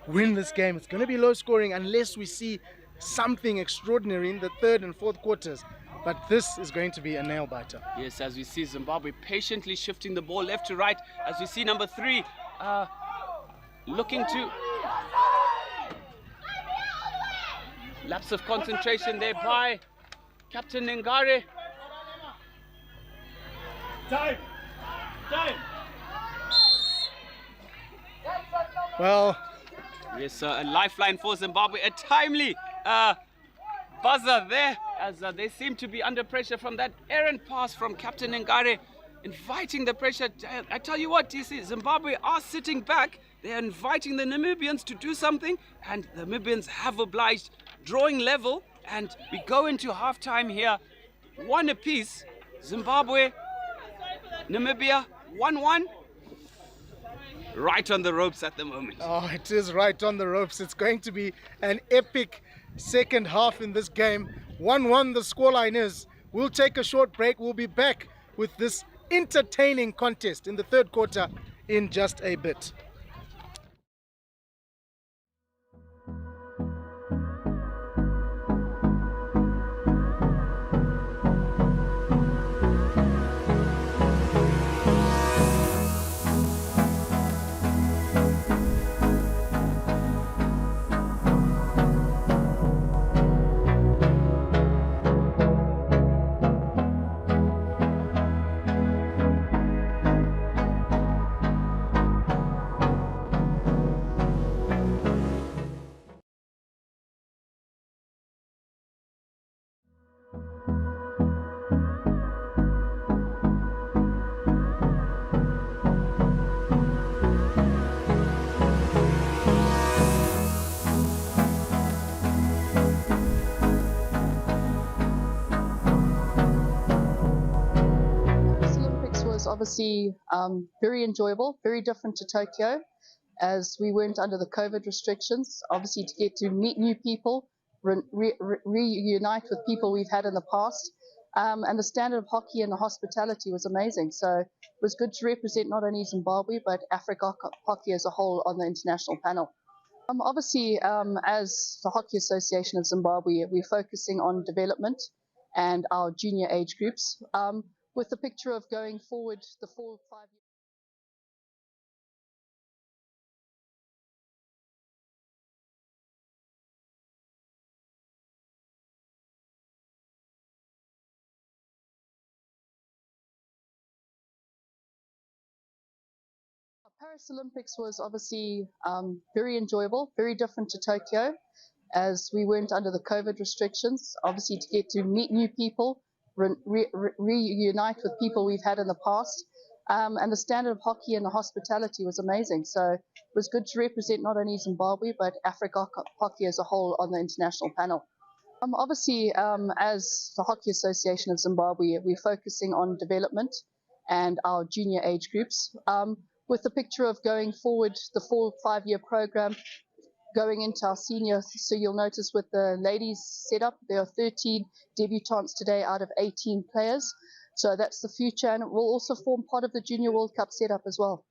win this game. It's going to be low scoring unless we see something extraordinary in the third and fourth quarters. But this is going to be a nail biter. Yes, as we see Zimbabwe patiently shifting the ball left to right, as we see number 3 looking to lapse of concentration there by Captain Ngare. Time. Well, yes, a lifeline for Zimbabwe, a timely buzzer there as they seem to be under pressure from that errant pass from Captain Ngare, inviting the pressure. I tell you what, DC, Zimbabwe are sitting back. They're inviting the Namibians to do something, and the Namibians have obliged, drawing level, and we go into halftime here, 1 apiece. Zimbabwe, Namibia, 1-1. Right on the ropes at the moment. Oh, it is right on the ropes. It's going to be an epic second half in this game. 1-1 the scoreline is. We'll take a short break. We'll be back with this entertaining contest in the third quarter in just a bit. Obviously very enjoyable, very different to Tokyo, as we weren't under the COVID restrictions. Obviously to get to meet new people, reunite with people we've had in the past, and the standard of hockey and the hospitality was amazing. So it was good to represent not only Zimbabwe but Africa hockey as a whole on the international panel. Obviously, as the Hockey Association of Zimbabwe, we're focusing on development and our junior age groups, with the picture of going forward the 4 or 5 years. Paris Olympics was obviously very enjoyable, very different to Tokyo, as we weren't under the COVID restrictions. Obviously to get to meet new people, reunite with people we've had in the past, and the standard of hockey and the hospitality was amazing. So it was good to represent not only Zimbabwe but Africa hockey as a whole on the international panel. Obviously, as the Hockey Association of Zimbabwe, we're focusing on development and our junior age groups, with the picture of going forward, the 4-5-year program going into our senior. So you'll notice with the ladies setup, there are 13 debutantes today out of 18 players. So that's the future, and it will also form part of the Junior World Cup setup as well.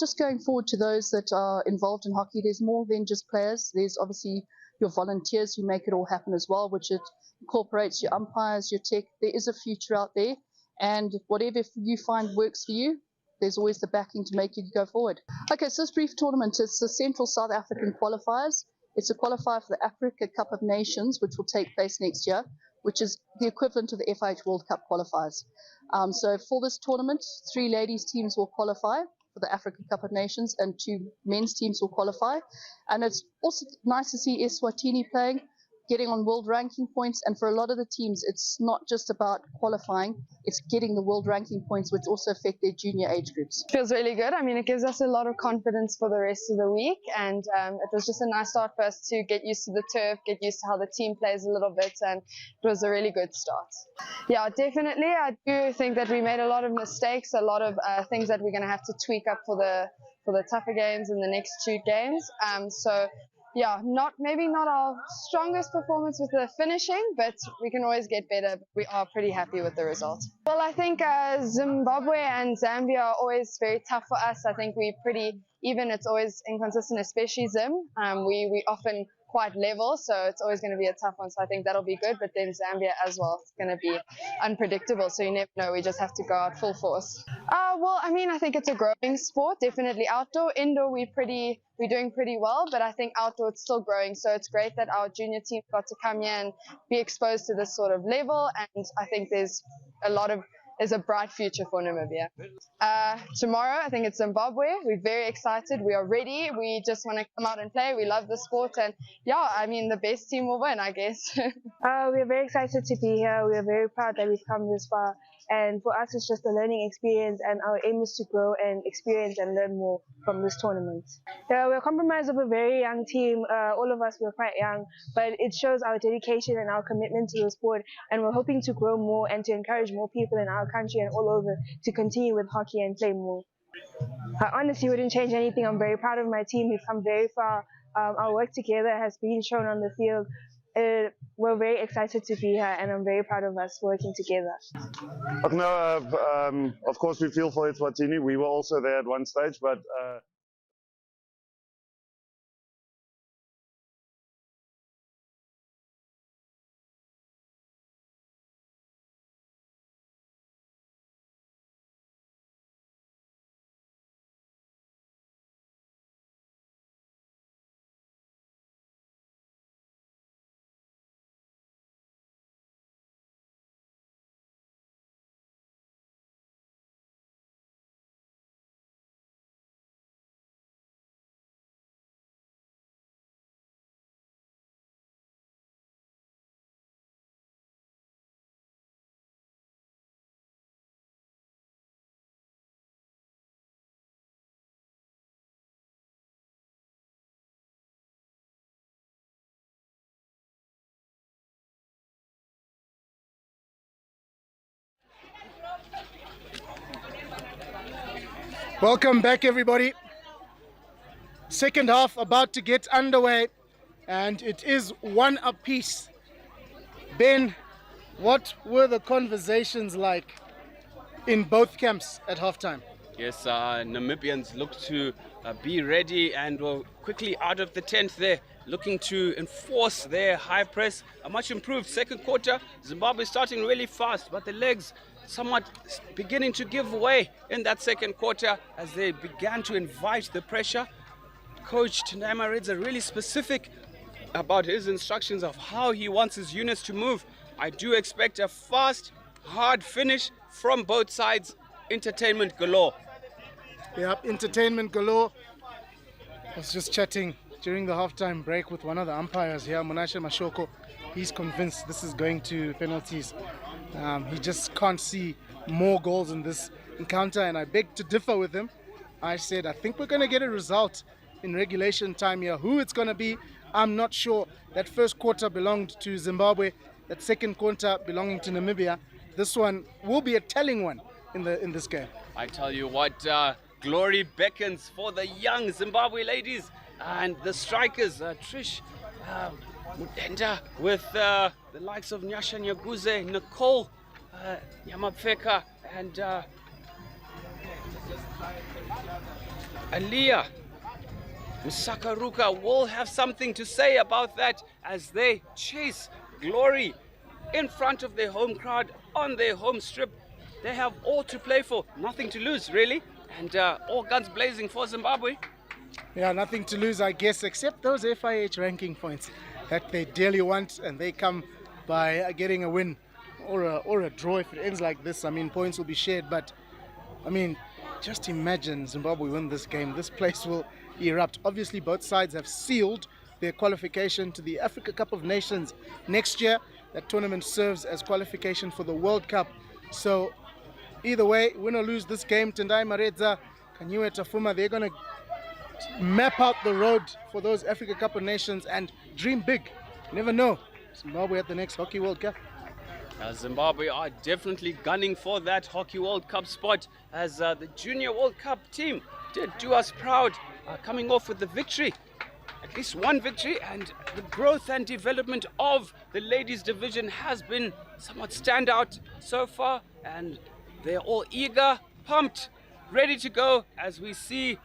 Just going forward to those that are involved in hockey, there's more than just players. There's obviously your volunteers who make it all happen as well, which it incorporates your umpires, your tech. There is a future out there, and whatever you find works for you, there's always the backing to make you go forward. Okay, so this brief tournament is the Central South African Qualifiers. It's a qualifier for the Africa Cup of Nations, which will take place next year, which is the equivalent of the FIH World Cup qualifiers. So for this tournament, 3 ladies teams will qualify for the Africa Cup of Nations and 2 men's teams will qualify. And it's also nice to see Eswatini playing, getting on world ranking points, and for a lot of the teams it's not just about qualifying, it's getting the world ranking points, which also affect their junior age groups. Feels really good. I mean, it gives us a lot of confidence for the rest of the week, and it was just a nice start for us to get used to the turf, get used to how the team plays a little bit, and it was a really good start. Yeah, definitely. I do think that we made a lot of mistakes, a lot of things that we're going to have to tweak up for the tougher games in the next 2 games. So yeah, maybe not our strongest performance with the finishing, but we can always get better. We are pretty happy with the result. Well, I think Zimbabwe and Zambia are always very tough for us. I think we're pretty even. It's always inconsistent, especially Zim. We often quite level, so it's always going to be a tough one. So I think that'll be good. But then Zambia as well, it's going to be unpredictable. So you never know. We just have to go out full force. Well, I mean, I think it's a growing sport. Definitely outdoor, indoor, we're doing pretty well. But I think outdoor it's still growing. So it's great that our junior team got to come here and be exposed to this sort of level. And I think there's a bright future for Namibia. Tomorrow, I think it's Zimbabwe. We're very excited. We are ready. We just want to come out and play. We love the sport. And yeah, I mean, the best team will win, I guess. We are very excited to be here. We are very proud that we've come this far. And for us, it's just a learning experience, and our aim is to grow and experience and learn more from this tournament. We're comprised of a very young team. All of us were quite young, but it shows our dedication and our commitment to the sport, and we're hoping to grow more and to encourage more people in our country and all over to continue with hockey and play more. I honestly wouldn't change anything. I'm very proud of my team. We've come very far. Our work together has been shown on the field. We're very excited to be here, and I'm very proud of us working together. No, of course we feel for Eswatini. We were also there at one stage, but Welcome back, everybody. Second half about to get underway, and it is 1 apiece. Ben, what were the conversations like in both camps at halftime? Yes, Namibians look to be ready and were quickly out of the tent there, looking to enforce their high press. A much improved second quarter. Zimbabwe starting really fast, but the legs somewhat beginning to give way in that second quarter as they began to invite the pressure. Coach Tendai Redza really specific about his instructions of how he wants his units to move. I do expect a fast, hard finish from both sides. Entertainment galore. Yep, entertainment galore. I was just chatting during the halftime break with one of the umpires here, Monashe Mashoko. He's convinced this is going to penalties. He just can't see more goals in this encounter, and I beg to differ with him. I said, I think we're going to get a result in regulation time here. Who it's going to be, I'm not sure. That first quarter belonged to Zimbabwe, that second quarter belonging to Namibia. This one will be a telling one in this game. I tell you what, glory beckons for the young Zimbabwe ladies and the strikers, Trish Mudenda, with the likes of Nyasha Nyaguze, Nicole Nyamapfeka, and Aliyah Msakaruka will have something to say about that as they chase glory in front of their home crowd on their home strip. They have all to play for, nothing to lose really, and all guns blazing for Zimbabwe. Yeah, nothing to lose, I guess, except those FIH ranking points that they dearly want, and they come by getting a win or a draw. If it ends like this, I mean, points will be shared, but I mean, just imagine Zimbabwe win this game. This place will erupt. Obviously, both sides have sealed their qualification to the Africa Cup of Nations next year. That tournament serves as qualification for the World Cup. So either way, win or lose this game, Tendai Mareza, Kanyuwe Tafuma, they're going to map out the road for those Africa Cup of Nations and dream big. You never know. Zimbabwe at the next Hockey World Cup. Zimbabwe are definitely gunning for that Hockey World Cup spot, as the Junior World Cup team did do us proud, coming off with the victory. At least one victory, and the growth and development of the ladies division has been somewhat standout so far, and they're all eager, pumped, ready to go as we see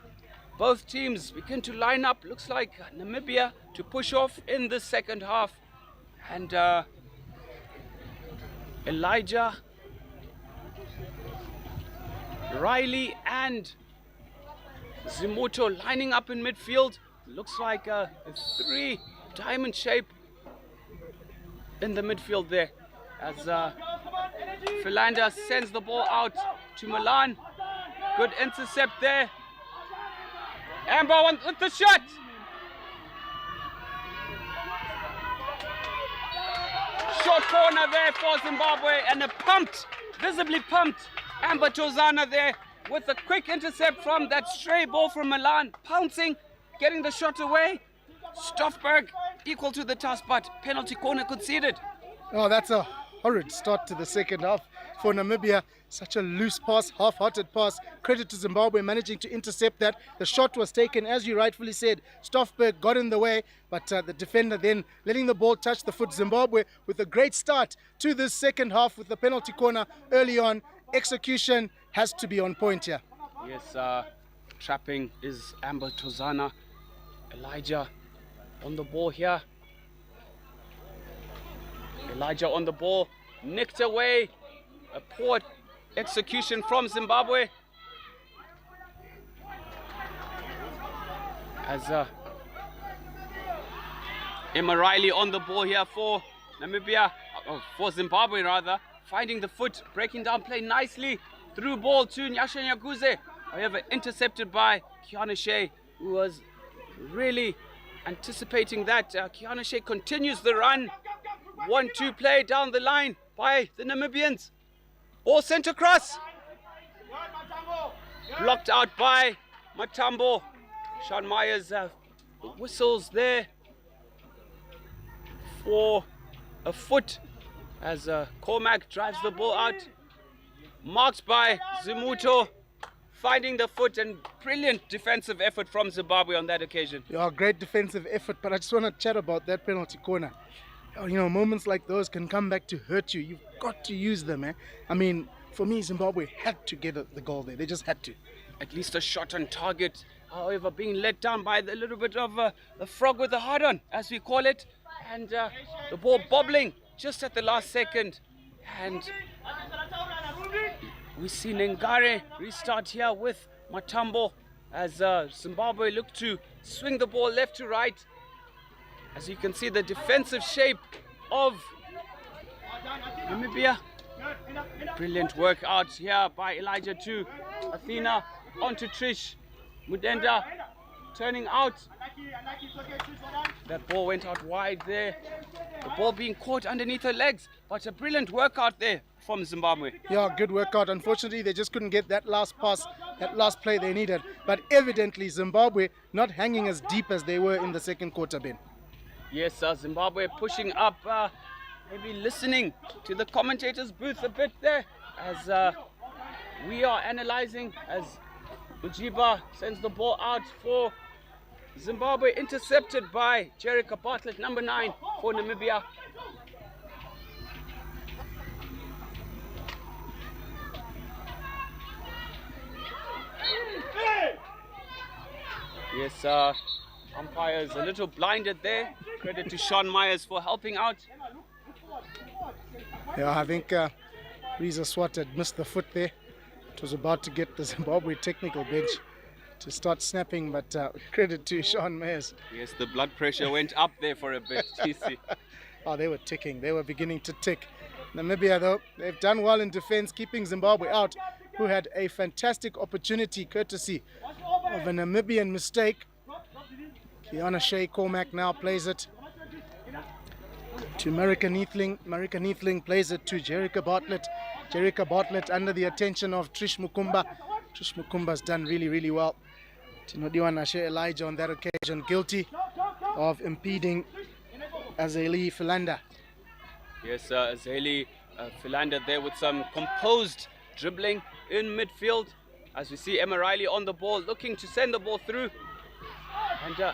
both teams begin to line up. Looks like Namibia to push off in the second half, and Elijah, Riley and Zimuto lining up in midfield. Looks like a three diamond shape in the midfield there, as Philander sends the ball out to Milan. Good intercept there. Amber with the shot. Short corner there for Zimbabwe, and a pumped, visibly pumped Amber Tozana there with a quick intercept from that stray ball from Milan, pouncing, getting the shot away. Stoffberg equal to the task, but penalty corner conceded. Oh, that's a horrid start to the second half for Namibia. Such a loose pass, half-hearted pass. Credit to Zimbabwe managing to intercept that. The shot was taken, as you rightfully said. Stoffberg got in the way, but the defender then letting the ball touch the foot. Zimbabwe with a great start to this second half with the penalty corner early on. Execution has to be on point here. Yes, trapping is Amber Tozana. Elijah on the ball here. Elijah on the ball, nicked away. A poor execution from Zimbabwe. As Emma Riley on the ball here for Namibia, for Zimbabwe rather, finding the foot, breaking down play nicely. Through ball to Nyasha Nyaguze. However, intercepted by Kiana Shea, who was really anticipating that. Kiana Shea continues the run. 1-2 play down the line by the Namibians. Ball sent across. Blocked out by Matambo. Sean Myers whistles there for a foot as Cormac drives the ball out. Marked by Zimuto, finding the foot, and brilliant defensive effort from Zimbabwe on that occasion. Yeah, great defensive effort, but I just want to chat about that penalty corner. You know, moments like those can come back to hurt you. You've got to use them, eh? I mean, for me, Zimbabwe had to get the goal there. They just had to. At least a shot on target. However, being let down by a little bit of a frog with a hard on, as we call it. And the ball bobbling just at the last second. And we see Nengare restart here with Matambo as Zimbabwe look to swing the ball left to right. As you can see, the defensive shape of Namibia. Brilliant work out here by Elijah to Athena, onto Trish Mudenda, turning out. That ball went out wide there. The ball being caught underneath her legs, but a brilliant workout there from Zimbabwe. Yeah, good workout. Unfortunately, they just couldn't get that last pass, that last play they needed. But evidently, Zimbabwe not hanging as deep as they were in the second quarter, Ben. Yes, Zimbabwe pushing up, maybe listening to the commentators' booth a bit there, as we are analyzing, as Mujiba sends the ball out for Zimbabwe, intercepted by Jerica Bartlett, number 9 for Namibia. Yes, umpire is a little blinded there. Credit to Sean Myers for helping out. Yeah, I think Reza Swat had missed the foot there. It was about to get the Zimbabwe technical bench to start snapping, but credit to Sean Myers. Yes, the blood pressure went up there for a bit. TC. Oh, they were ticking. They were beginning to tick. Namibia, though, they've done well in defense, keeping Zimbabwe out, who had a fantastic opportunity courtesy of a Namibian mistake. Kiana Shea Cormac now plays it to Marika Neethling. Marika Neethling plays it to Jerica Bartlett. Jerica Bartlett under the attention of Trish Mukumba. Trish Mukumba's done really well. Tinodiwa Nashe Elijah on that occasion, guilty of impeding Azeli Philander. Yes, Azeli Philander there with some composed dribbling in midfield. As we see Emma Riley on the ball, looking to send the ball through. And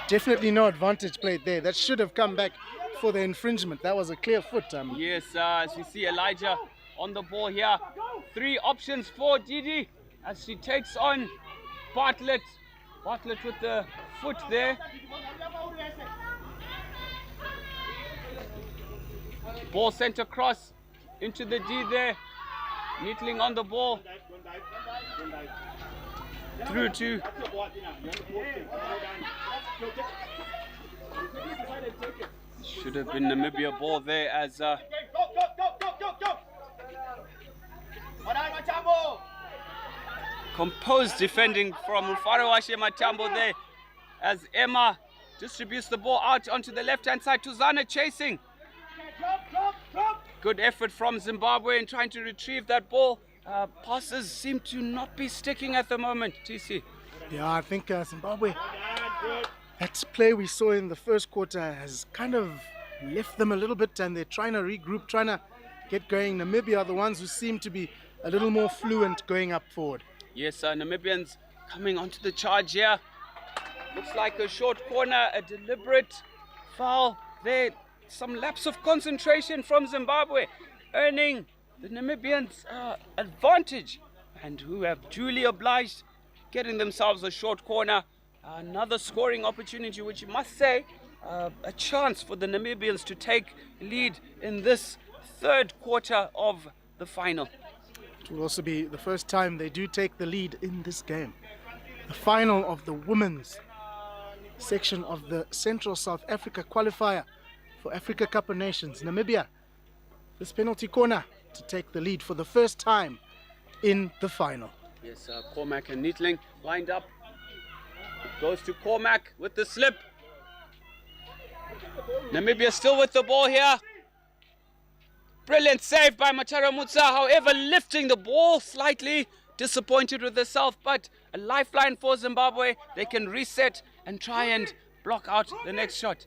definitely no advantage played there. That should have come back for the infringement. That was a clear foot. Yes, as we see Elijah on the ball here. 3 options for Didi as she takes on Bartlett. Bartlett with the foot there. Ball sent across into the D there. Neethling on the ball. Through to should have been Namibia ball there as composed defending from Mufarawashe Matambo there as Emma distributes the ball out onto the left hand side. Tuzana chasing. Good effort from Zimbabwe in trying to retrieve that ball. Passes seem to not be sticking at the moment, TC. Yeah, I think Zimbabwe, that play we saw in the first quarter has kind of left them a little bit, and they're trying to regroup, trying to get going. Namibia are the ones who seem to be a little more fluent going up forward. Yes, Namibians coming onto the charge here. Looks like a short corner, a deliberate foul there. Some lapse of concentration from Zimbabwe, earning the Namibians advantage, and who have duly obliged, getting themselves a short corner. Another scoring opportunity, which you must say, a chance for the Namibians to take lead in this third quarter of the final. It will also be the first time they do take the lead in this game. The final of the women's section of the Central South Africa qualifier for Africa Cup of Nations. Namibia, this penalty corner to take the lead for the first time in the final. Yes, Cormac and Neethling lined up. It goes to Cormac with the slip. Namibia still with the ball here. Brilliant save by Matara Mutsa, however lifting the ball slightly. Disappointed with herself, but a lifeline for Zimbabwe. They can reset and try and block out the next shot.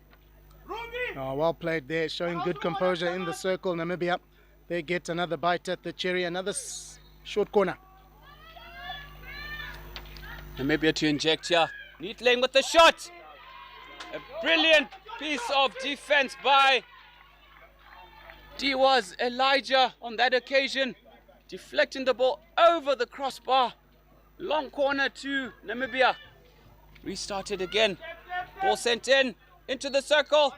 Oh, well played there, showing good composure in the circle. Namibia, they get another bite at the cherry, another short corner. Namibia to inject here. Neethling with the shot. A brilliant piece of defense by Diwaz Elijah on that occasion, deflecting the ball over the crossbar. Long corner to Namibia. Restarted again. Ball sent in into the circle.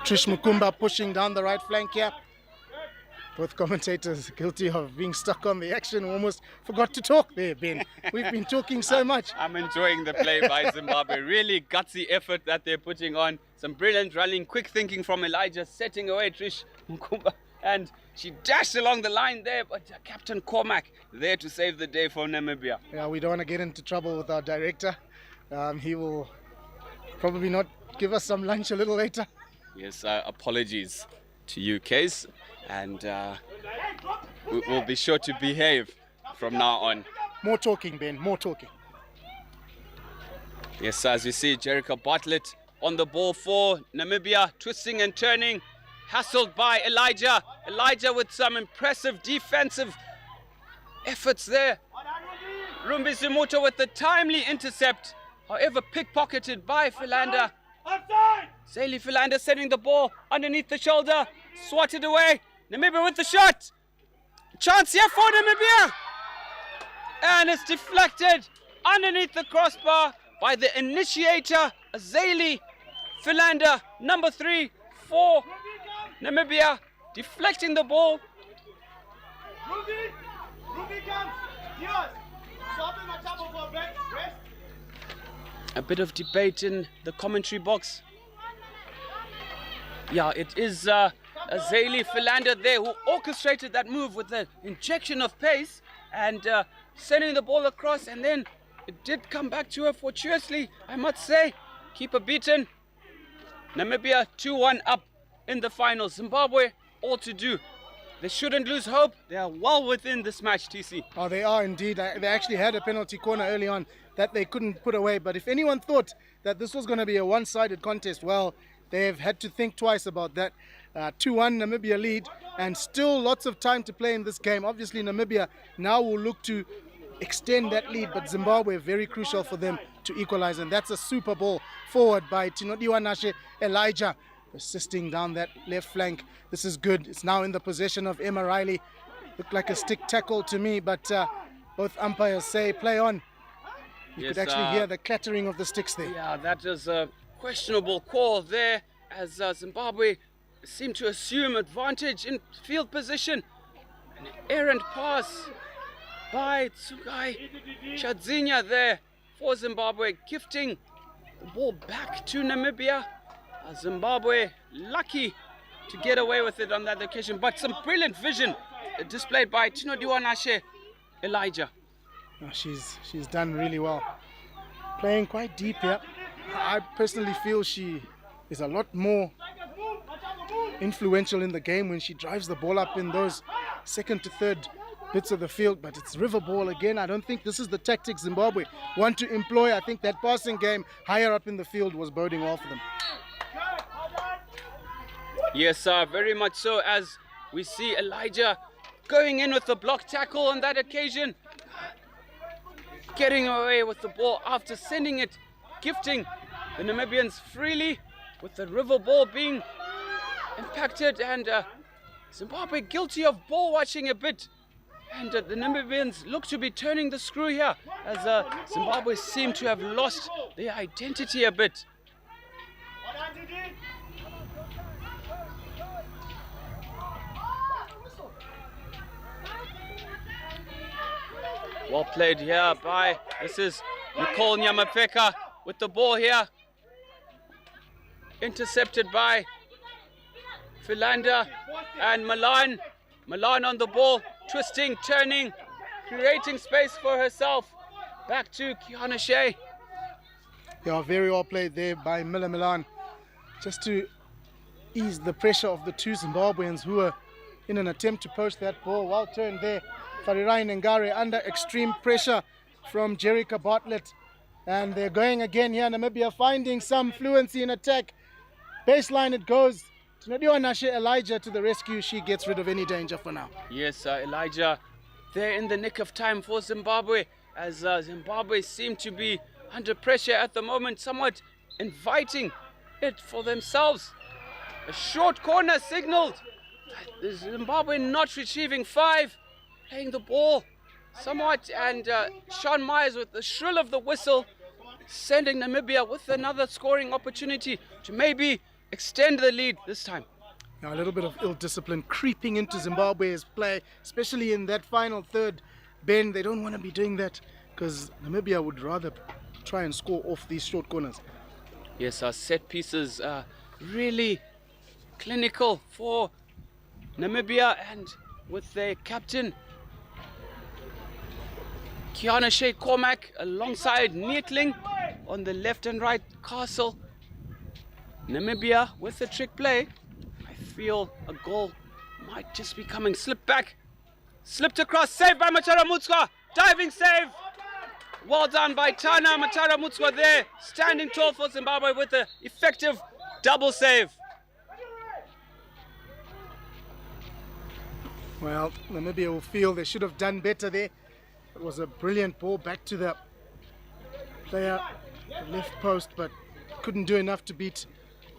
Trish Mukumba pushing down the right flank here. Both commentators guilty of being stuck on the action. Almost forgot to talk there, Ben. We've been talking so much. I'm enjoying the play by Zimbabwe. Really gutsy effort that they're putting on. Some brilliant running, quick thinking from Elijah, setting away Trish Mukumba. And she dashed along the line there, but Captain Cormac there to save the day for Namibia. Yeah, we don't want to get into trouble with our director. He will probably not give us some lunch a little later. Yes, apologies to you, Case, and we'll be sure to behave from now on. More talking, Ben, more talking. Yes, as you see, Jerica Bartlett on the ball for Namibia, twisting and turning, hassled by Elijah. Elijah with some impressive defensive efforts there. Rumbi Zimuto with the timely intercept, however pickpocketed by Philander. Zeli Philander sending the ball underneath the shoulder, swatted away. Namibia with the shot. Chance here for Namibia. And it's deflected underneath the crossbar by the initiator, Zeli Philander, number 3 for Namibia, deflecting the ball. A bit of debate in the commentary box. Yeah, it is Zeli Philander there who orchestrated that move with the injection of pace and sending the ball across, and then it did come back to her fortuitously, I must say. Keeper beaten. Namibia 2-1 up in the final. Zimbabwe all to do. They shouldn't lose hope. They are well within this match, TC. Oh, they are indeed. They actually had a penalty corner early on that they couldn't put away. But if anyone thought that this was going to be a one-sided contest, well, they've had to think twice about that. 2-1 Namibia lead, and still lots of time to play in this game. Obviously, Namibia now will look to extend that lead, but Zimbabwe very crucial for them to equalize, and that's a super ball forward by Tinodiwa Nashe Elijah, assisting down that left flank. This is good. It's now in the possession of Emma Riley. Looked like a stick tackle to me, but both umpires say play on. You could actually hear the clattering of the sticks there. Yeah, that is a questionable call there, as Zimbabwe seemed to assume advantage in field position. An errant pass by Tsugai Chadzinya there for Zimbabwe, gifting the ball back to Namibia. Zimbabwe lucky to get away with it on that occasion, but some brilliant vision displayed by Tinodiwa Nashe Elijah. Oh, she's done really well. Playing quite deep here. I personally feel she is a lot more influential in the game when she drives the ball up in those second to third bits of the field, but it's river ball again. I don't think this is the tactics Zimbabwe want to employ. I think that passing game higher up in the field was boding well for them. Yes, very much so, as we see Elijah going in with the block tackle on that occasion, getting away with the ball after sending it, gifting the Namibians freely, with the river ball being impacted, and Zimbabwe guilty of ball watching a bit, and the Namibians look to be turning the screw here, as Zimbabwe seem to have lost their identity a bit. Well played here by, this is Nicole Nyamapeka with the ball here. Intercepted by Philander and Milan. Milan on the ball, twisting, turning, creating space for herself. Back to Kiana Shea. Yeah, very well played there by Miller Milan. Just to ease the pressure of the two Zimbabweans who were in an attempt to post that ball. Well turned there. Farirai Ngare under extreme pressure from Jerica Bartlett. And they're going again here. Namibia finding some fluency in attack. Baseline it goes. Tinodiwa Nashe Elijah to the rescue. She gets rid of any danger for now. Yes, Elijah there in the nick of time for Zimbabwe, as Zimbabwe seem to be under pressure at the moment, somewhat inviting it for themselves. A short corner signaled. Zimbabwe not retrieving 5. Playing the ball somewhat, and Sean Myers with the shrill of the whistle, sending Namibia with another scoring opportunity to maybe extend the lead this time. Now a little bit of ill discipline creeping into Zimbabwe's play, especially in that final third. Ben, they don't want to be doing that because Namibia would rather try and score off these short corners. Yes, our set pieces are really clinical for Namibia, and with their captain Kiana Shea Cormack alongside Neatling on the left and right castle. Namibia with the trick play. I feel a goal might just be coming. Slip back. Slipped across. Saved by Matara Mutswa. Diving save. Well done by Tana. Matara Mutswa there. Standing tall for Zimbabwe with the effective double save. Well, Namibia will feel they should have done better there. It was a brilliant ball back to the player, the left post, but couldn't do enough to beat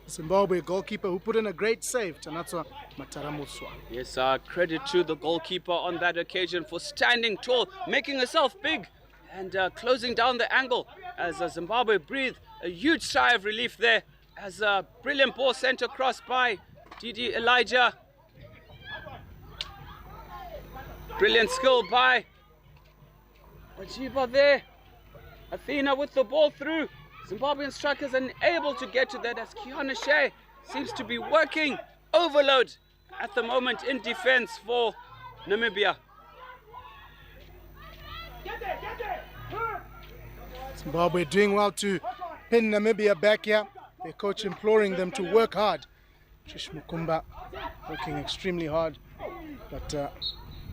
Zimbabwe goalkeeper who put in a great save, Tanatswa Mataramuswa. Yes, credit to the goalkeeper on that occasion for standing tall, making herself big and closing down the angle as Zimbabwe breathed a huge sigh of relief there as a brilliant ball sent across by Didi Elijah. Brilliant skill by Wajiba there. Athena with the ball through. Zimbabwean strikers unable to get to that as Kiana Shea seems to be working overload at the moment in defense for Namibia. Zimbabwe doing well to pin Namibia back here. Their coach imploring them to work hard. Trish Mukumba working extremely hard, but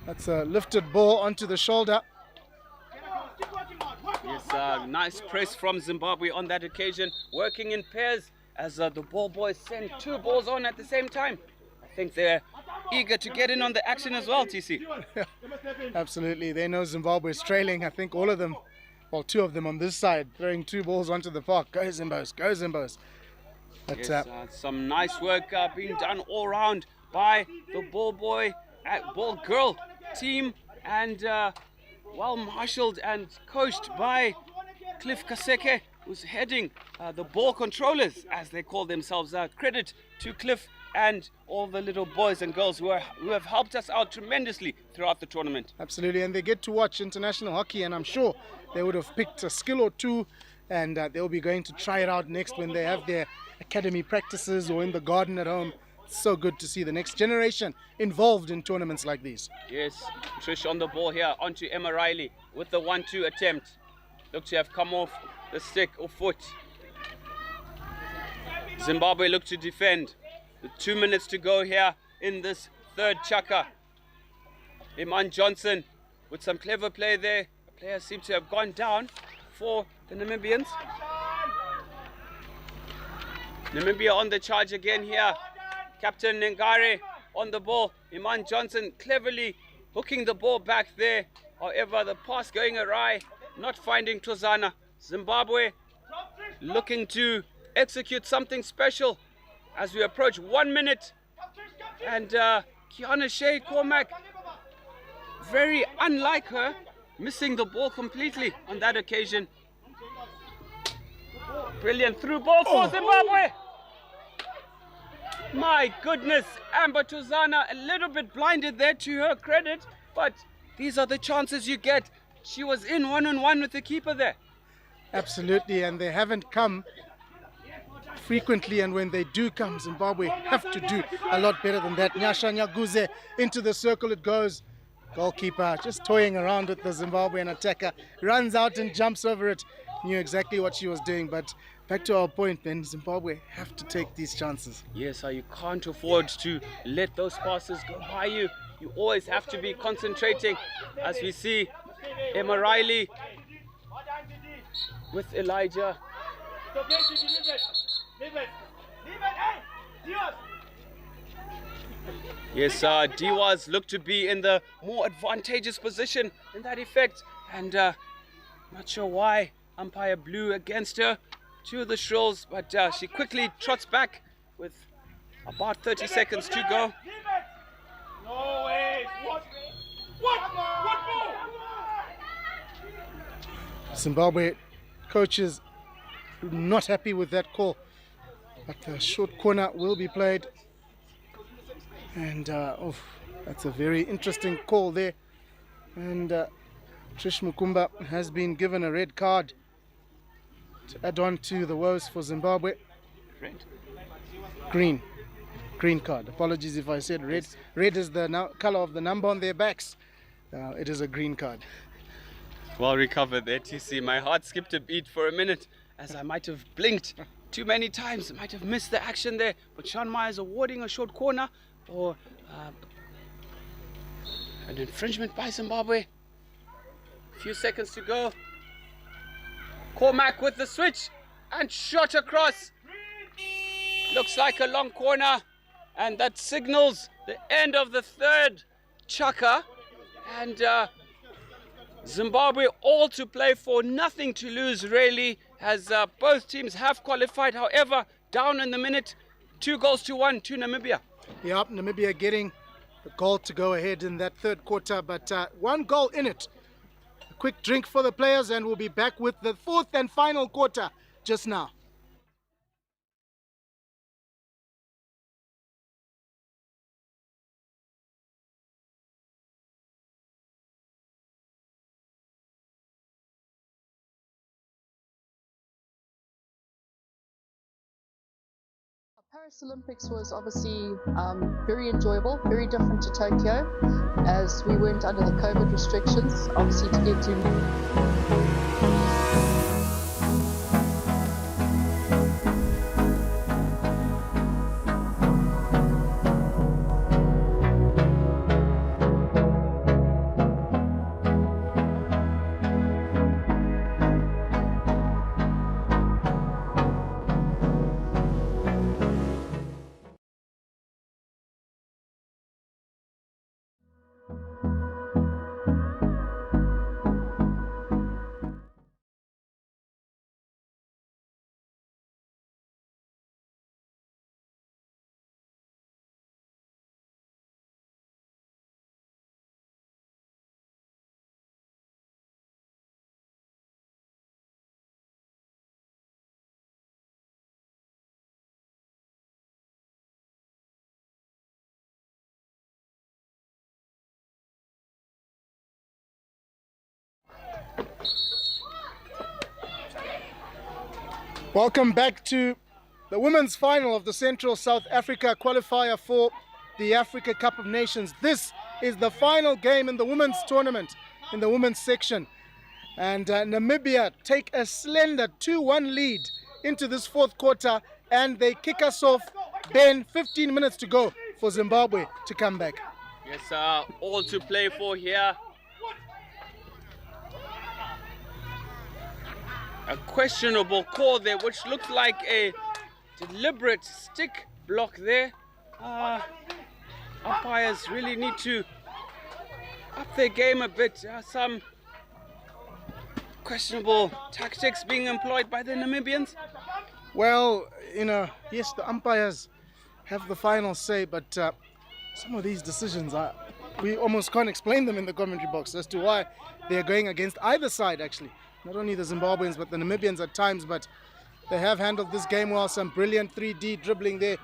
that's a lifted ball onto the shoulder. Yes, nice press from Zimbabwe on that occasion, working in pairs as the ball boys send two balls on at the same time. I think they're eager to get in on the action as well, TC. Absolutely, they know Zimbabwe is trailing. I think all of them, well, two of them on this side, throwing two balls onto the park. Go Zimbos, go Zimbos. But, yes, some nice work being done all round by the ball boy, ball girl team, and well marshaled and coached by Cliff Kaseke, who's heading the ball controllers, as they call themselves. Credit to Cliff and all the little boys and girls who have helped us out tremendously throughout the tournament. Absolutely, and they get to watch international hockey, and I'm sure they would have picked a skill or two, and they'll be going to try it out next when they have their academy practices or in the garden at home. It's so good to see the next generation involved in tournaments like these. Yes, Trish on the ball here, onto Emma Riley with the 1-2 attempt. Looked to have come off the stick or foot. Zimbabwe look to defend. With 2 minutes to go here in this third chaka. Iman Johnson with some clever play there. The players seem to have gone down for the Namibians. Namibia on the charge again here. Captain Ngare on the ball. Iman Johnson cleverly hooking the ball back there. However, the pass going awry, not finding Tozana. Zimbabwe looking to execute something special as we approach 1 minute. And Kiana Shea Cormac, very unlike her, missing the ball completely on that occasion. Brilliant through ball for Zimbabwe. My goodness, Amber Tozana a little bit blinded there, to her credit, but these are the chances you get. She was in one-on-one with the keeper there. Absolutely, and they haven't come frequently, and when they do come, Zimbabwe have to do a lot better than that. Nyasha Nyaguze into the circle it goes. Goalkeeper just toying around with the Zimbabwean attacker, runs out and jumps over it. Knew exactly what she was doing, but back to our point then, Zimbabwe have to take these chances. Yes, you can't afford to let those passes go by you. You always have to be concentrating, as we see Emma Riley with Elijah. Yes, Diwaz looked to be in the more advantageous position in that effect, and not sure why umpire blew against her to the shrills, but she quickly trots back with about 30 seconds to go. No way! What? Zimbabwe coaches not happy with that call, but the short corner will be played, and that's a very interesting call there, and Trish Mukumba has been given a red card to add on to the woes for Zimbabwe. Green card. Apologies if I said red. Red is the color of the number on their backs. It is a green card. Well recovered there, TC. My heart skipped a beat for a minute as I might have blinked too many times. Might have missed the action there, but Sean Myers awarding a short corner or an infringement by Zimbabwe. Few seconds to go. Cormac with the switch and shot across. Looks like a long corner, and that signals the end of the third chukka. And Zimbabwe all to play for, nothing to lose really, as both teams have qualified. However, down in the minute, 2-1 to Namibia. Yep, Namibia getting the goal to go ahead in that third quarter, but 1 goal in it. A quick drink for the players, and we'll be back with the fourth and final quarter just now. Paris Olympics was obviously very enjoyable, very different to Tokyo, as we weren't under the COVID restrictions, obviously to get to... Welcome back to the women's final of the Central South Africa qualifier for the Africa Cup of Nations. This is the final game in the women's tournament, in the women's section. And Namibia take a slender 2-1 lead into this fourth quarter, and they kick us off. Then 15 minutes to go for Zimbabwe to come back. Yes, all to play for here. A questionable call there, which looked like a deliberate stick block there. Umpires really need to up their game a bit. Some questionable tactics being employed by the Namibians. Well, you know, yes, the umpires have the final say, but some of these decisions, we almost can't explain them in the commentary box as to why they're going against either side, actually. Not only the Zimbabweans, but the Namibians at times, but they have handled this game well. Some brilliant 3D dribbling there.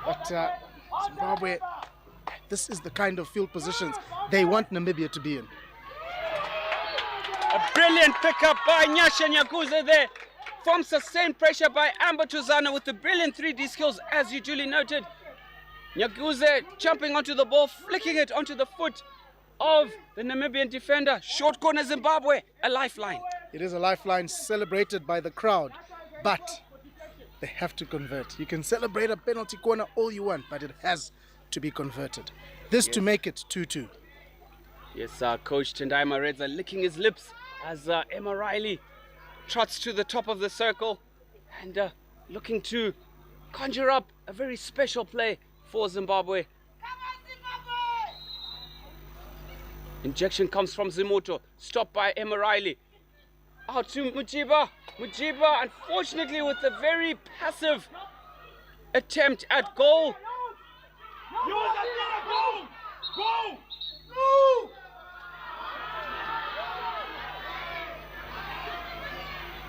But Zimbabwe, this is the kind of field positions they want Namibia to be in. A brilliant pickup by Nyasha Nyaguze there. From sustained pressure by Amber Tuzana with the brilliant 3D skills, as you duly noted. Nyaguze jumping onto the ball, flicking it onto the foot of the Namibian defender. Short corner Zimbabwe, a lifeline. It is a lifeline celebrated by the crowd, but they have to convert. You can celebrate a penalty corner all you want, but it has to be converted. This to make it 2-2. Yes, Coach Tendai Maredza licking his lips as Emma Riley trots to the top of the circle and looking to conjure up a very special play for Zimbabwe. Injection comes from Zimoto, stopped by Emma Riley. Out to Mujiba. Mujiba, unfortunately, with a very passive attempt at goal.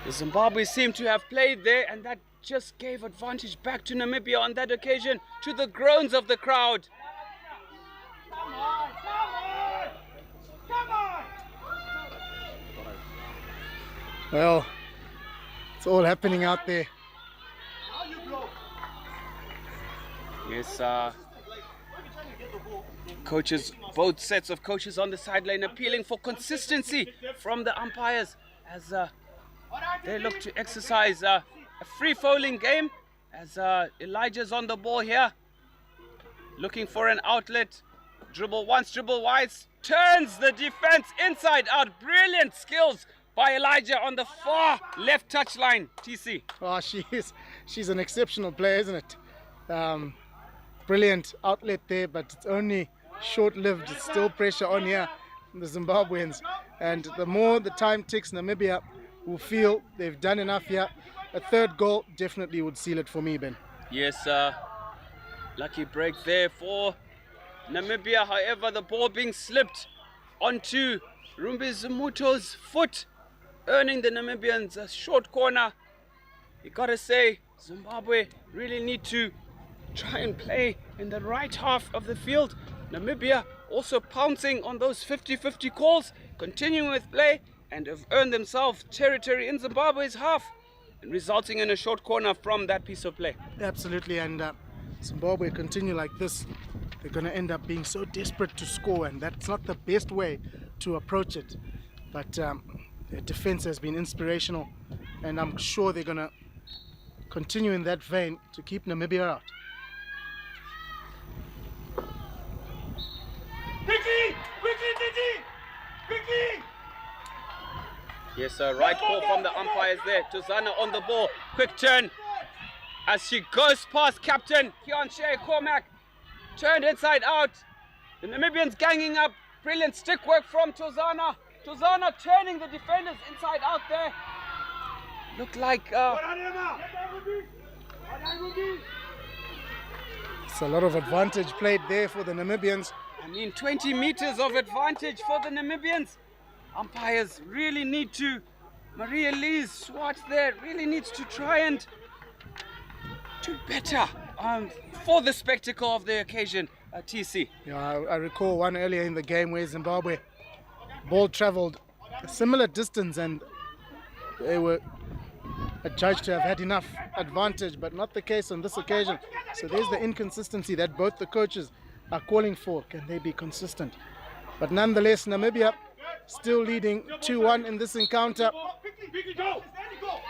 The Zimbabwe seem to have played there, and that just gave advantage back to Namibia on that occasion, to the groans of the crowd. Well, it's all happening out there. Yes, coaches, both sets of coaches on the sideline appealing for consistency from the umpires as they look to exercise a free-falling game as Elijah's on the ball here. Looking for an outlet. Dribble once, dribble twice. Turns the defense inside out. Brilliant skills by Elijah on the far left touchline. TC. Oh, she's an exceptional player, isn't it? Brilliant outlet there, but it's only short-lived. It's still pressure on here, the Zimbabweans. And the more the time ticks, Namibia will feel they've done enough here. A third goal definitely would seal it for me, Ben. Yes, lucky break there for Namibia. However, the ball being slipped onto Rumbi Zumuto's foot, earning the Namibians a short corner. You gotta say, Zimbabwe really need to try and play in the right half of the field. Namibia also pouncing on those 50-50 calls, continuing with play, and have earned themselves territory in Zimbabwe's half, and resulting in a short corner from that piece of play. Absolutely, and Zimbabwe continue like this, they're going to end up being so desperate to score, and that's not the best way to approach it. But their defense has been inspirational, and I'm sure they're going to continue in that vein to keep Namibia out. Quickly! Quickly, Titi! Quickly! Yes, right call from the umpires there. Tuzana on the ball. Quick turn as she goes past captain Keonshea Cormac. Turned inside out. The Namibians ganging up. Brilliant stick work from Tuzana. Tuzana turning the defenders inside out there. Looked like... It's a lot of advantage played there for the Namibians. I mean, 20 meters of advantage for the Namibians. Umpires really need to, Maria Lee's swat there really needs to try and do better for the spectacle of the occasion, TC. Yeah, I recall one earlier in the game where Zimbabwe ball traveled a similar distance and they were adjudged to have had enough advantage, but not the case on this occasion. So there's the inconsistency that both the coaches are calling for. Can they be consistent? But nonetheless, Namibia still leading 2-1 in this encounter,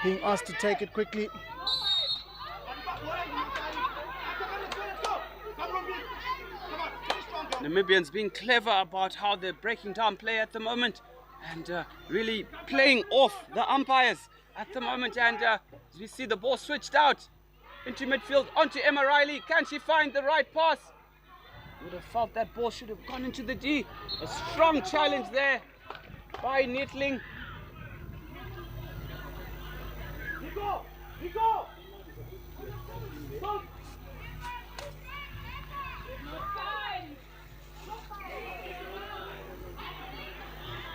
being asked to take it quickly. Namibians being clever about how they're breaking down play at the moment and really playing off the umpires at the moment. And as we see the ball switched out into midfield onto Emma Riley. Can she find the right pass? Would have felt that ball should have gone into the D. A strong challenge there by Nettling.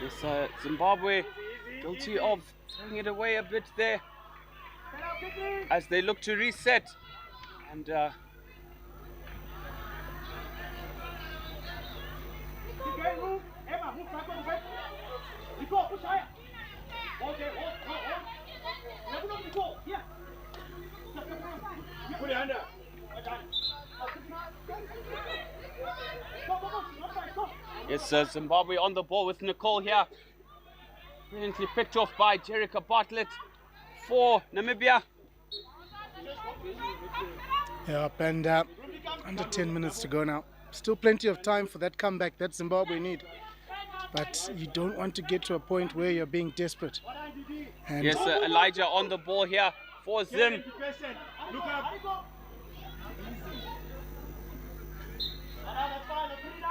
Yes, Zimbabwe guilty of throwing it away a bit there as they look to reset. And yes, Zimbabwe on the ball with Nicole here. Brilliantly picked off by Jerica Bartlett for Namibia. Yeah, and under 10 minutes to go now. Still plenty of time for that comeback that Zimbabwe need. But you don't want to get to a point where you're being desperate. And yes, Elijah on the ball here for Zim.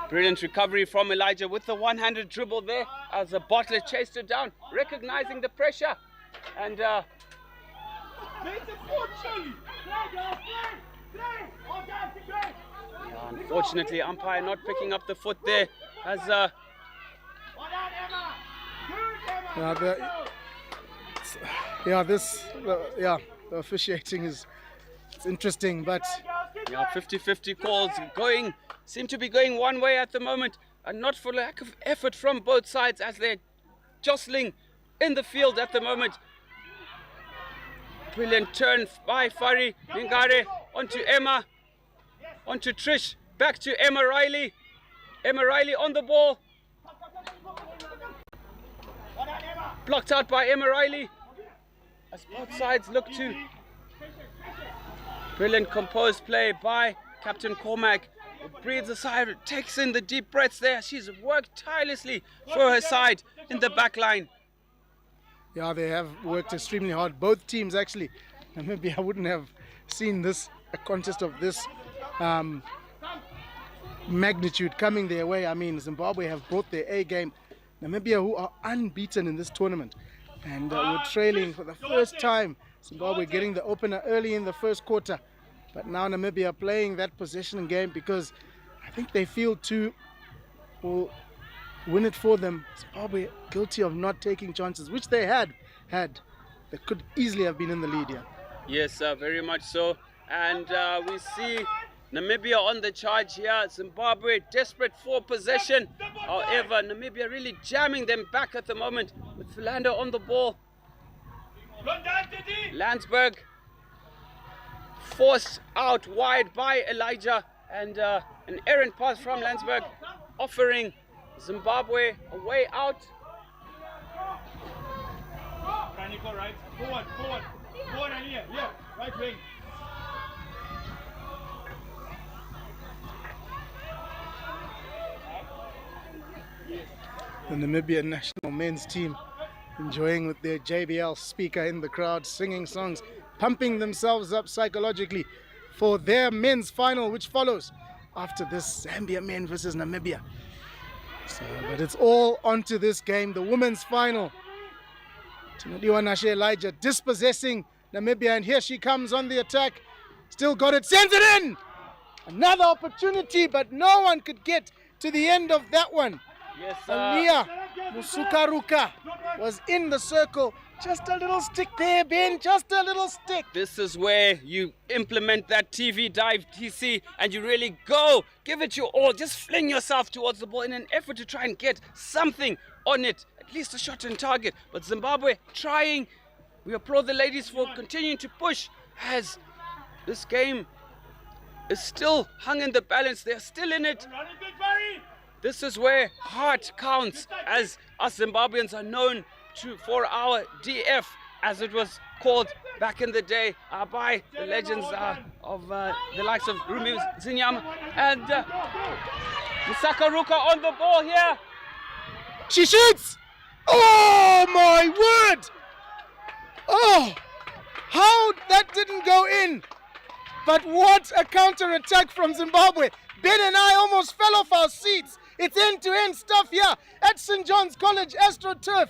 Brilliant recovery from Elijah with the one-handed dribble there as the Butler chased her down, recognizing the pressure. And unfortunately, umpire not picking up the foot there as the officiating is interesting, but yeah, 50-50 calls seem to be going one way at the moment, and not for lack of effort from both sides as they're jostling in the field at the moment. Brilliant turn by Fari Mingare onto Emma, onto Trish, back to Emma Riley. Emma Riley on the ball. Blocked out by Emma Riley as both sides look to Brilliant composed play by Captain Cormac. Breathes a sigh, takes in the deep breaths there. She's worked tirelessly for her side in the back line. Yeah, they have worked extremely hard. Both teams actually. Maybe I wouldn't have seen this, a contest of this magnitude coming their way. I mean, Zimbabwe have brought their A game. Namibia, who are unbeaten in this tournament, and were trailing for the first time. Zimbabwe getting the opener early in the first quarter, but now Namibia playing that possession game because I think they feel two will win it for them. Zimbabwe guilty of not taking chances, which they had. They could easily have been in the lead here. Yes, very much so. And we see Namibia on the charge here. Zimbabwe desperate for possession. However, Namibia really jamming them back at the moment with Philando on the ball. Landsberg forced out wide by Elijah, and an errant pass from Landsberg offering Zimbabwe a way out. Right. Forward and here, right wing. The Namibian national men's team enjoying with their JBL speaker in the crowd, singing songs, pumping themselves up psychologically for their men's final, which follows after this Zambia men versus Namibia. So, but it's all onto this game, the women's final. Timothywa Nashe Elijah dispossessing Namibia, and here she comes on the attack. Still got it, sends it in! Another opportunity, but no one could get to the end of that one. Yes, Aliyah Musukaruka was in the circle. Just a little stick there, Ben, just a little stick. This is where you implement that TV dive TC and you really go, give it your all, just fling yourself towards the ball in an effort to try and get something on it, at least a shot on target. But Zimbabwe trying. We applaud the ladies for continuing to push as this game is still hung in the balance. They're still in it. This is where heart counts, as us Zimbabweans are known for our DF, as it was called back in the day by the legends of the likes of Rumi Zinyama. And Musakaruka on the ball here. She shoots! Oh my word! Oh, how that didn't go in. But what a counter-attack from Zimbabwe. Ben and I almost fell off our seats. It's end-to-end stuff here at St. John's College AstroTurf.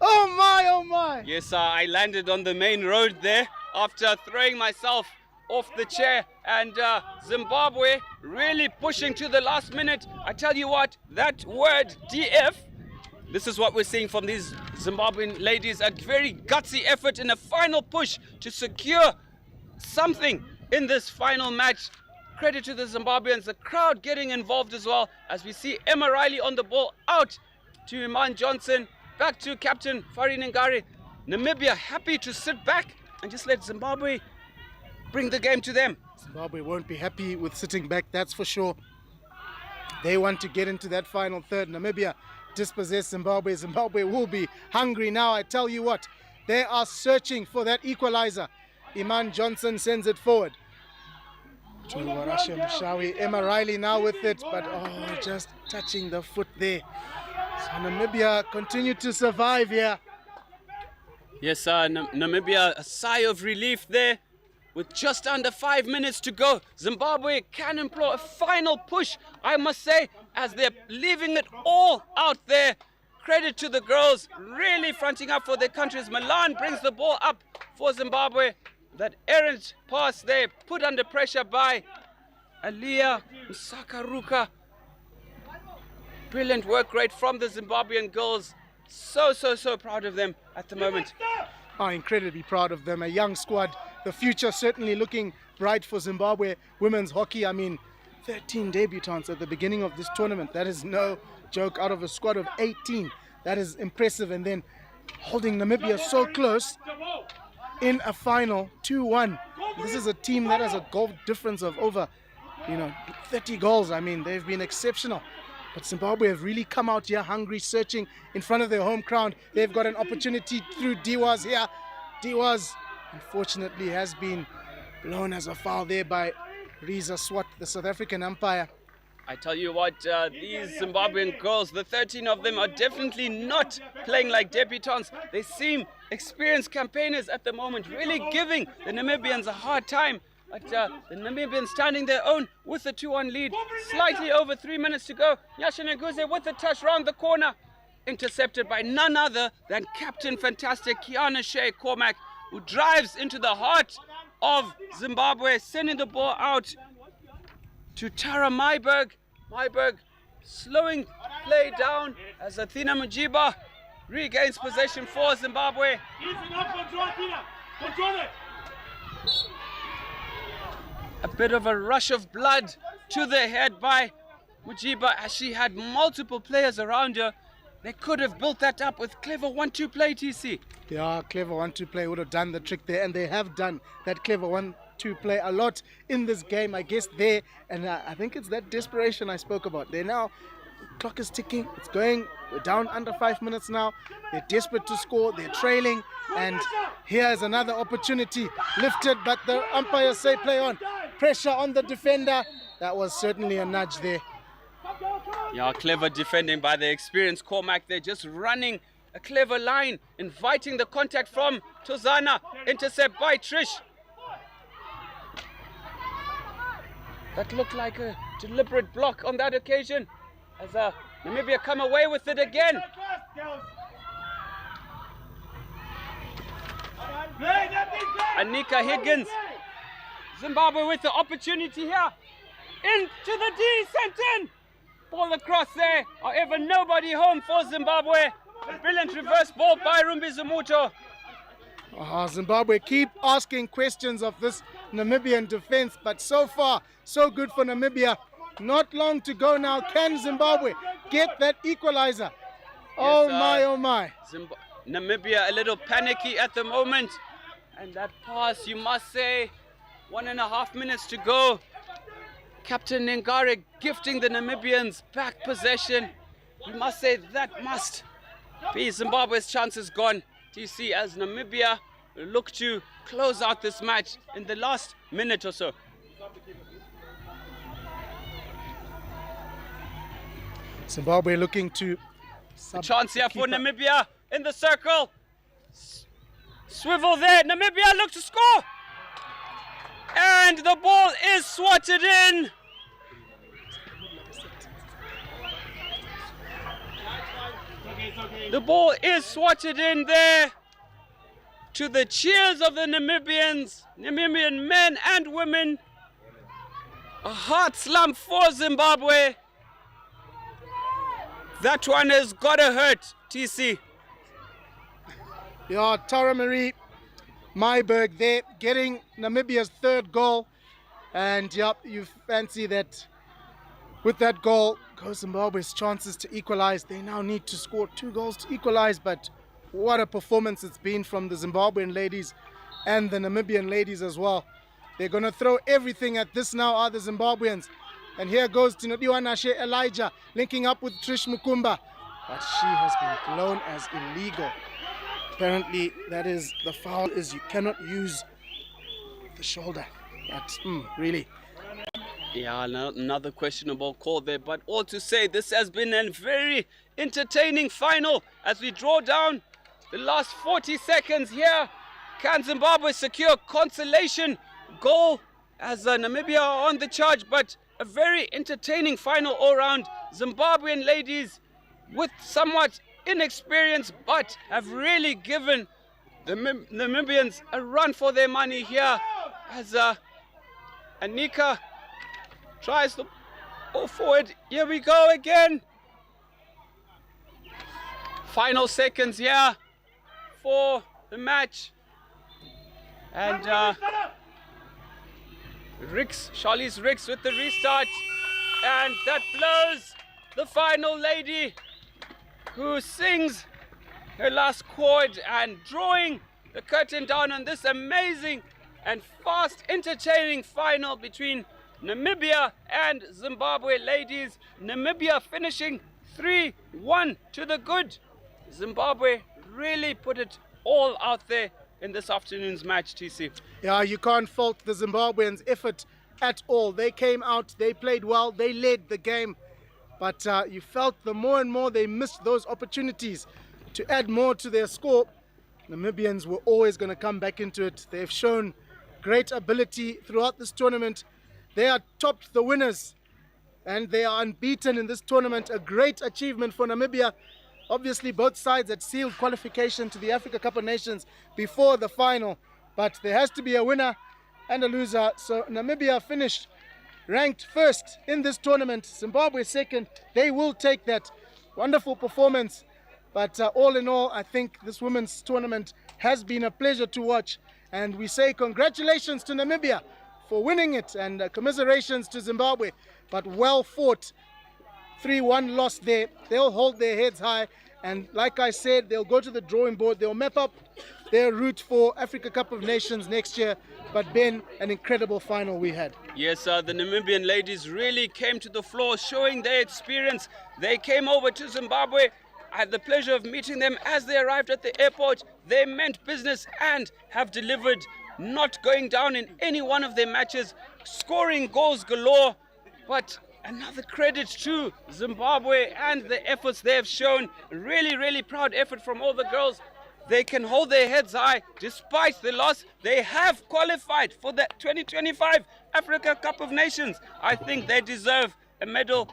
Oh my, oh my. Yes, I landed on the main road there after throwing myself off the chair, and Zimbabwe really pushing to the last minute. I tell you what, that word DF, this is what we're seeing from these Zimbabwean ladies, a very gutsy effort in a final push to secure something in this final match. Credit to the Zimbabweans, the crowd getting involved as well, as we see Emma Riley on the ball, out to Iman Johnson, back to Captain Farin Ngari. Namibia happy to sit back and just let Zimbabwe bring the game to them. Zimbabwe won't be happy with sitting back, that's for sure. They want to get into that final third. Namibia dispossess Zimbabwe. Zimbabwe will be hungry now, I tell you what. They are searching for that equalizer. Iman Johnson sends it forward to Warashe Mshawi. Emma Riley now with it, but just touching the foot there. So Namibia continue to survive here. Yes, Namibia, a sigh of relief there. With just under 5 minutes to go, Zimbabwe can employ a final push, I must say, as they're leaving it all out there. Credit to the girls, really fronting up for their countries. Milan brings the ball up for Zimbabwe. That errant pass there, put under pressure by Aliyah Musakaruka. Brilliant work rate from the Zimbabwean girls. So proud of them at the moment. Incredibly proud of them. A young squad. The future certainly looking bright for Zimbabwe women's hockey. I mean, 13 debutants at the beginning of this tournament. That is no joke, out of a squad of 18. That is impressive. And then holding Namibia so close in a final 2-1. This is a team that has a goal difference of over 30 goals. I mean, they've been exceptional. But Zimbabwe have really come out here hungry, searching in front of their home crowd. They've got an opportunity through Diwaz here. Diwaz, unfortunately, has been blown as a foul there by Riza Swat, the South African umpire. I tell you what, these Zimbabwean girls, the 13 of them, are definitely not playing like debutantes. They seem experienced campaigners at the moment, really giving the Namibians a hard time. But the Namibians standing their own with the 2-1 lead. Slightly over 3 minutes to go. Nyasha with the touch round the corner. Intercepted by none other than Captain Fantastic Kiana Shea Cormac, who drives into the heart of Zimbabwe, sending the ball out to Tara Myberg. Myberg slowing play down as Athena Mujiba regains possession for Zimbabwe. A bit of a rush of blood to the head by Mujiba as she had multiple players around her. They could have built that up with clever 1-2 play, TC. Yeah, clever 1-2 play would have done the trick there, and they have done that clever 1-2 play a lot in this game, I guess there, and I think it's that desperation I spoke about. They're now, clock is ticking, it's going, we're down under 5 minutes now, they're desperate to score, they're trailing, and here's another opportunity lifted, but the umpires say play on. Pressure on the defender, that was certainly a nudge there. Yeah, clever defending by the experienced Cormac. They're just running a clever line, inviting the contact from Tozana. Intercept by Trish. That looked like a deliberate block on that occasion, as Namibia come away with it again. Anika Higgins. Zimbabwe with the opportunity here. Into the D, sent in. Ball across there. However, nobody home for Zimbabwe. A brilliant reverse ball by Rumbi Zumuto. Zimbabwe keep asking questions of this Namibian defense, but so far, so good for Namibia. Not long to go now. Can Zimbabwe get that equalizer? Oh my, oh my. Namibia a little panicky at the moment. And that pass, you must say, 1.5 minutes to go. Captain Ngare gifting the Namibians back possession. You must say that must be Zimbabwe's chances gone. TC, as Namibia look to close out this match in the last minute or so. Zimbabwe looking to... A chance here for Namibia in the circle. Swivel there. Namibia look to score. And the ball is swatted in. The ball is swatted in there. To the cheers of the Namibians, Namibian men and women. A heart slump for Zimbabwe. That one has gotta hurt, TC. Yeah, Tara Marie Myberg there, getting Namibia's third goal. And yep, you fancy that with that goal, goes Zimbabwe's chances to equalize. They now need to score 2 goals to equalize, but what a performance it's been from the Zimbabwean ladies and the Namibian ladies as well. They're going to throw everything at this now, are the Zimbabweans. And here goes Tinodiwa Nashe Elijah linking up with Trish Mukumba. But she has been blown as illegal. Apparently, that is the foul, is you cannot use the shoulder. But really. Yeah, another questionable call there. But all to say, this has been a very entertaining final as we draw down the last 40 seconds here. Can Zimbabwe secure consolation goal as Namibia are on the charge? But a very entertaining final all round. Zimbabwean ladies with somewhat inexperience, but have really given the Namibians a run for their money here as Anika tries to go forward. Here we go again. Final seconds here for the match. And Charlize Ricks with the restart. And that blows the final lady who sings her last chord and drawing the curtain down on this amazing and fast, entertaining final between Namibia and Zimbabwe ladies. Namibia finishing 3-1 to the good. Zimbabwe really put it all out there in this afternoon's match, TC. Yeah, you can't fault the Zimbabweans' effort at all. They came out, they played well, they led the game. But you felt the more and more they missed those opportunities to add more to their score, Namibians were always going to come back into it. They've shown great ability throughout this tournament. They are topped the winners and they are unbeaten in this tournament. A great achievement for Namibia. Obviously, both sides had sealed qualification to the Africa Cup of Nations before the final, but there has to be a winner and a loser. So Namibia finished ranked first in this tournament, Zimbabwe second. They will take that. Wonderful performance. But all in all, I think this women's tournament has been a pleasure to watch. And we say congratulations to Namibia for winning it, and commiserations to Zimbabwe. But well fought. 3-1 loss there. They'll hold their heads high. And like I said, they'll go to the drawing board. They'll map up their route for Africa Cup of Nations next year. But Ben, an incredible final we had. Yes, the Namibian ladies really came to the floor, showing their experience. They came over to Zimbabwe. I had the pleasure of meeting them as they arrived at the airport. They meant business and have delivered, not going down in any one of their matches, scoring goals galore. But another credit to Zimbabwe and the efforts they have shown. Really, really proud effort from all the girls. They can hold their heads high despite the loss. They have qualified for the 2025 Africa Cup of Nations. I think they deserve a medal.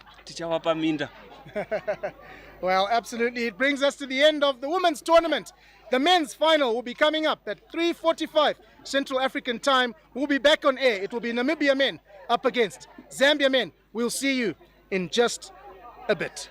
Well, absolutely. It brings us to the end of the women's tournament. The men's final will be coming up at 3:45 Central African time. We'll be back on air. It will be Namibia men up against Zambia men. We'll see you in just a bit.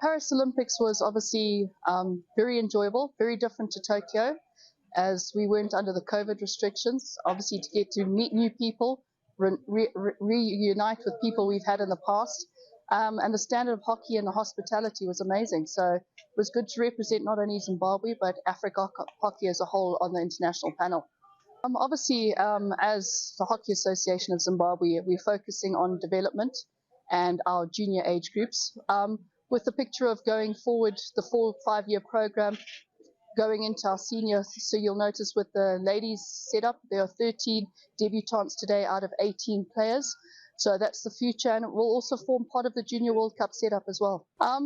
Paris Olympics was obviously very enjoyable, very different to Tokyo, as we weren't under the COVID restrictions. Obviously, to get to meet new people, reunite with people we've had in the past, and the standard of hockey and the hospitality was amazing. So it was good to represent not only Zimbabwe but Africa hockey as a whole on the international panel. Obviously, as the Hockey Association of Zimbabwe, we're focusing on development and our junior age groups, with the picture of going forward the 4-5-year program going into our senior. So you'll notice with the ladies setup, there are 13 debutantes today out of 18 players. So that's the future, and it will also form part of the Junior World Cup setup as well.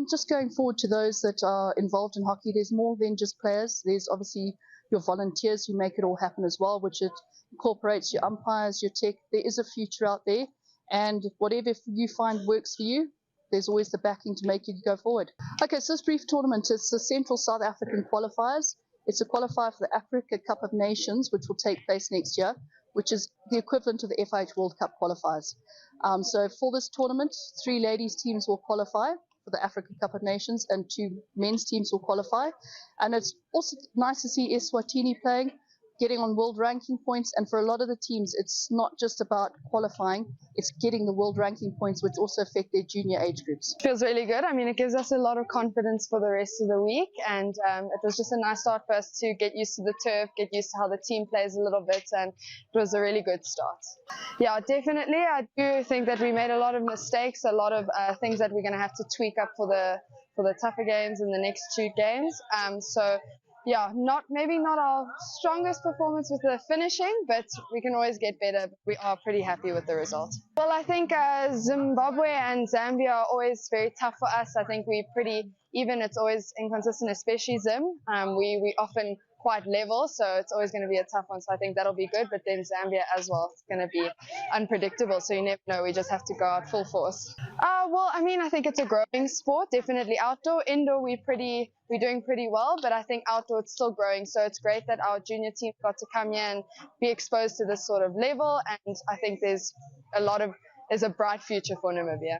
Just going forward to those that are involved in hockey, there's more than just players. There's obviously your volunteers who make it all happen as well, which it incorporates your umpires, your tech. There is a future out there, and whatever you find works for you, there's always the backing to make you go forward. Okay, so this brief tournament is the Central South African Qualifiers. It's a qualifier for the Africa Cup of Nations, which will take place next year, which is the equivalent of the FIH World Cup qualifiers. So for this tournament, 3 ladies teams will qualify for the Africa Cup of Nations and 2 men's teams will qualify. And it's also nice to see Eswatini playing, getting on world ranking points, and for a lot of the teams, it's not just about qualifying, it's getting the world ranking points, which also affect their junior age groups. Feels really good. I mean, it gives us a lot of confidence for the rest of the week, and it was just a nice start for us to get used to the turf, get used to how the team plays a little bit, and it was a really good start. Yeah, definitely. I do think that we made a lot of mistakes, a lot of things that we're going to have to tweak up for the tougher games in the next 2 games. Yeah, maybe not our strongest performance with the finishing, but we can always get better. We are pretty happy with the result. Well, I think Zimbabwe and Zambia are always very tough for us. I think we're pretty even. It's always inconsistent, especially Zim. We often quite level, so it's always going to be a tough one. So I think that'll be good. But then Zambia as well, it's going to be unpredictable. So you never know. We just have to go out full force. Well, I mean, I think it's a growing sport. Definitely outdoor, indoor, we're doing pretty well. But I think outdoor it's still growing. So it's great that our junior team got to come here and be exposed to this sort of level. And I think there's a bright future for Namibia.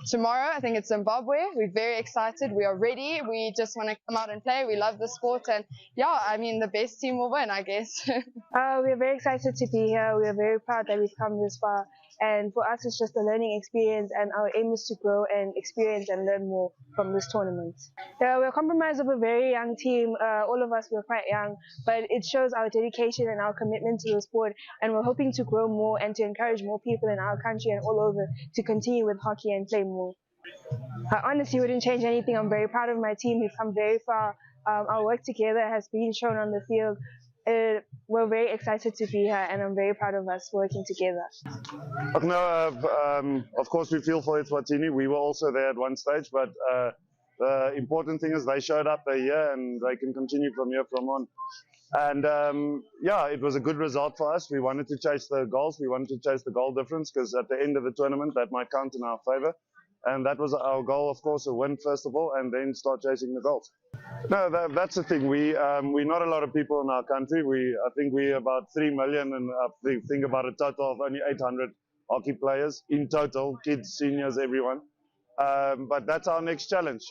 Tomorrow, I think it's Zimbabwe. We're very excited. We are ready. We just want to come out and play. We love the sport. And yeah, I mean, the best team will win, I guess. We're very excited to be here. We're very proud that we've come this far. And for us, it's just a learning experience, and our aim is to grow and experience and learn more from this tournament. We're comprised of a very young team. All of us were quite young, but it shows our dedication and our commitment to the sport, and we're hoping to grow more and to encourage more people in our country and all over to continue with hockey and play more. I honestly wouldn't change anything. I'm very proud of my team. We've come very far. Our work together has been shown on the field. We're very excited to be here, and I'm very proud of us working together. Of course, we feel for Eswatini. We were also there at one stage, but the important thing is they showed up, they're here, and they can continue from here from on. And yeah, it was a good result for us. We wanted to chase the goals. We wanted to chase the goal difference, because at the end of the tournament, that might count in our favor. And that was our goal, of course, a win first of all, and then start chasing the goals. No, that's the thing. We're not a lot of people in our country. I think we're about 3 million, and I think about a total of only 800 hockey players in total, kids, seniors, everyone. But that's our next challenge.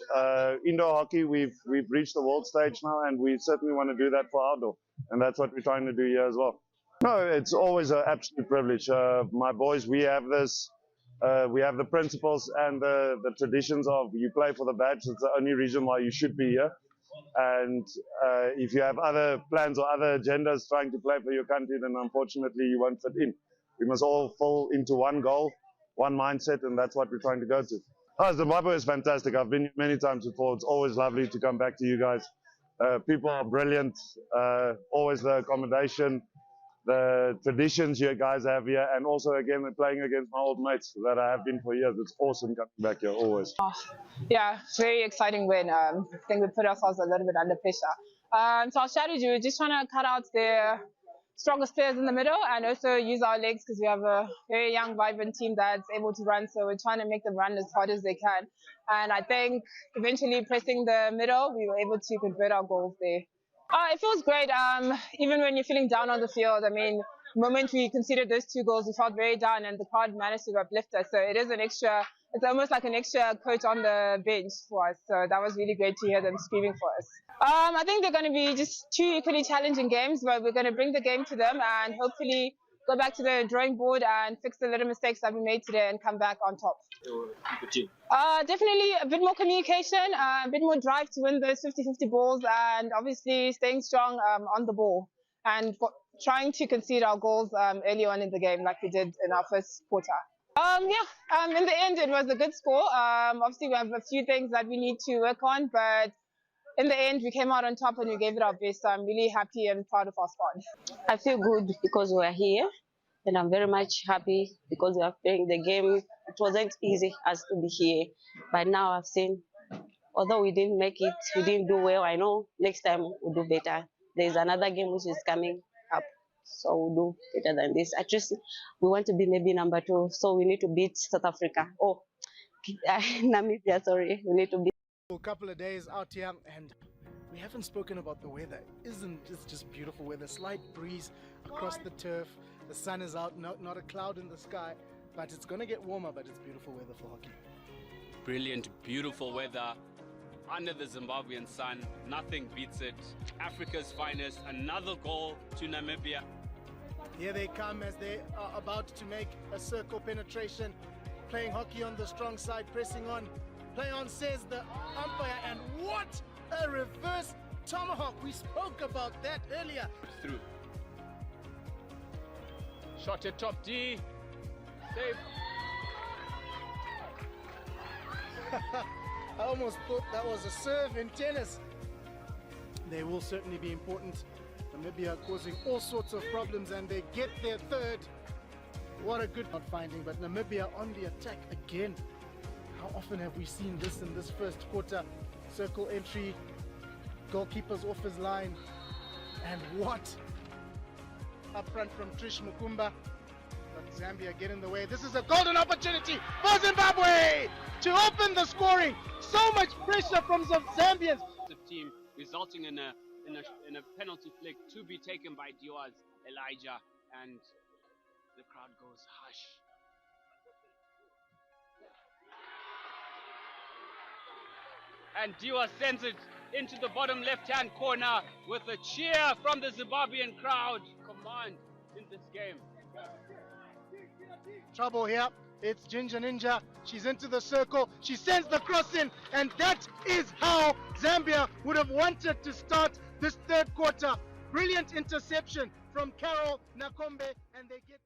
Indoor hockey, we've reached the world stage now, and we certainly want to do that for outdoor, and that's what we're trying to do here as well. No, it's always an absolute privilege. My boys, we have this. We have the principles and the traditions of you play for the badge. It's the only reason why you should be here. And if you have other plans or other agendas trying to play for your country, then unfortunately you won't fit in. We must all fall into one goal, one mindset, and that's what we're trying to go to. Zimbabwe is fantastic. I've been here many times before. It's always lovely to come back to you guys. People are brilliant. Always the accommodation, the traditions you guys have here, and also again playing against my old mates that I have been for years. It's awesome coming back here always. Yeah, very exciting win. I think we put ourselves a little bit under pressure. So our strategy, we're just trying to cut out the strongest players in the middle and also use our legs, because we have a very young, vibrant team that's able to run. So we're trying to make them run as hard as they can. And I think eventually pressing the middle, we were able to convert our goals there. It feels great. Even when you're feeling down on the field, I mean, the moment we conceded those 2 goals, we felt very down, and the crowd managed to uplift us. So it's it's almost like an extra coach on the bench for us. So that was really great to hear them screaming for us. I think they're going to be just two equally challenging games, but we're going to bring the game to them and hopefully go back to the drawing board and fix the little mistakes that we made today and come back on top. Definitely a bit more communication, a bit more drive to win those 50-50 balls, and obviously staying strong on the ball and trying to concede our goals early on in the game like we did in our first quarter. In the end it was a good score. Obviously we have a few things that we need to work on, but in the end we came out on top and we gave it our best. So I'm really happy and proud of our squad. I feel good because we are here, and I'm very much happy because we are playing the game. It wasn't easy as to be here, but now I've seen, although we didn't make it, we didn't do well. I know next time we'll do better. There's another game which is coming up, so we'll do better than this. At least we want to be maybe number 2, so we need to beat South Africa. Oh, Namibia, sorry. We need to beat. A couple of days out here, and we haven't spoken about the weather. Isn't it just beautiful weather? Slight breeze across the turf. The sun is out, not a cloud in the sky, but it's going to get warmer, but it's beautiful weather for hockey. Brilliant, beautiful weather under the Zimbabwean sun. Nothing beats it. Africa's finest. Another goal to Namibia. Here they come as they are about to make a circle penetration. Playing hockey on the strong side, pressing on. Play on, says the umpire, and what a reverse tomahawk. We spoke about that earlier. Through. Shot at top D. Save. I almost thought that was a serve in tennis. They will certainly be important. Namibia causing all sorts of problems and they get their third. What a good not finding, but Namibia on the attack again. How often have we seen this in this first quarter? Circle entry, goalkeeper's off his line, and what? Up front from Trish Mukumba, but Zambia get in the way. This is a golden opportunity for Zimbabwe to open the scoring. So much pressure from the Zambians. The team resulting in a penalty flick to be taken by Diaz Elijah, and the crowd goes hush. And Diaz sends it into the bottom left-hand corner with a cheer from the Zimbabwean crowd. Command in this game. Trouble here. It's Ginger Ninja. She's into the circle. She sends the cross in, and that is how Zambia would have wanted to start this third quarter. Brilliant interception from Carol Nakombe, and they get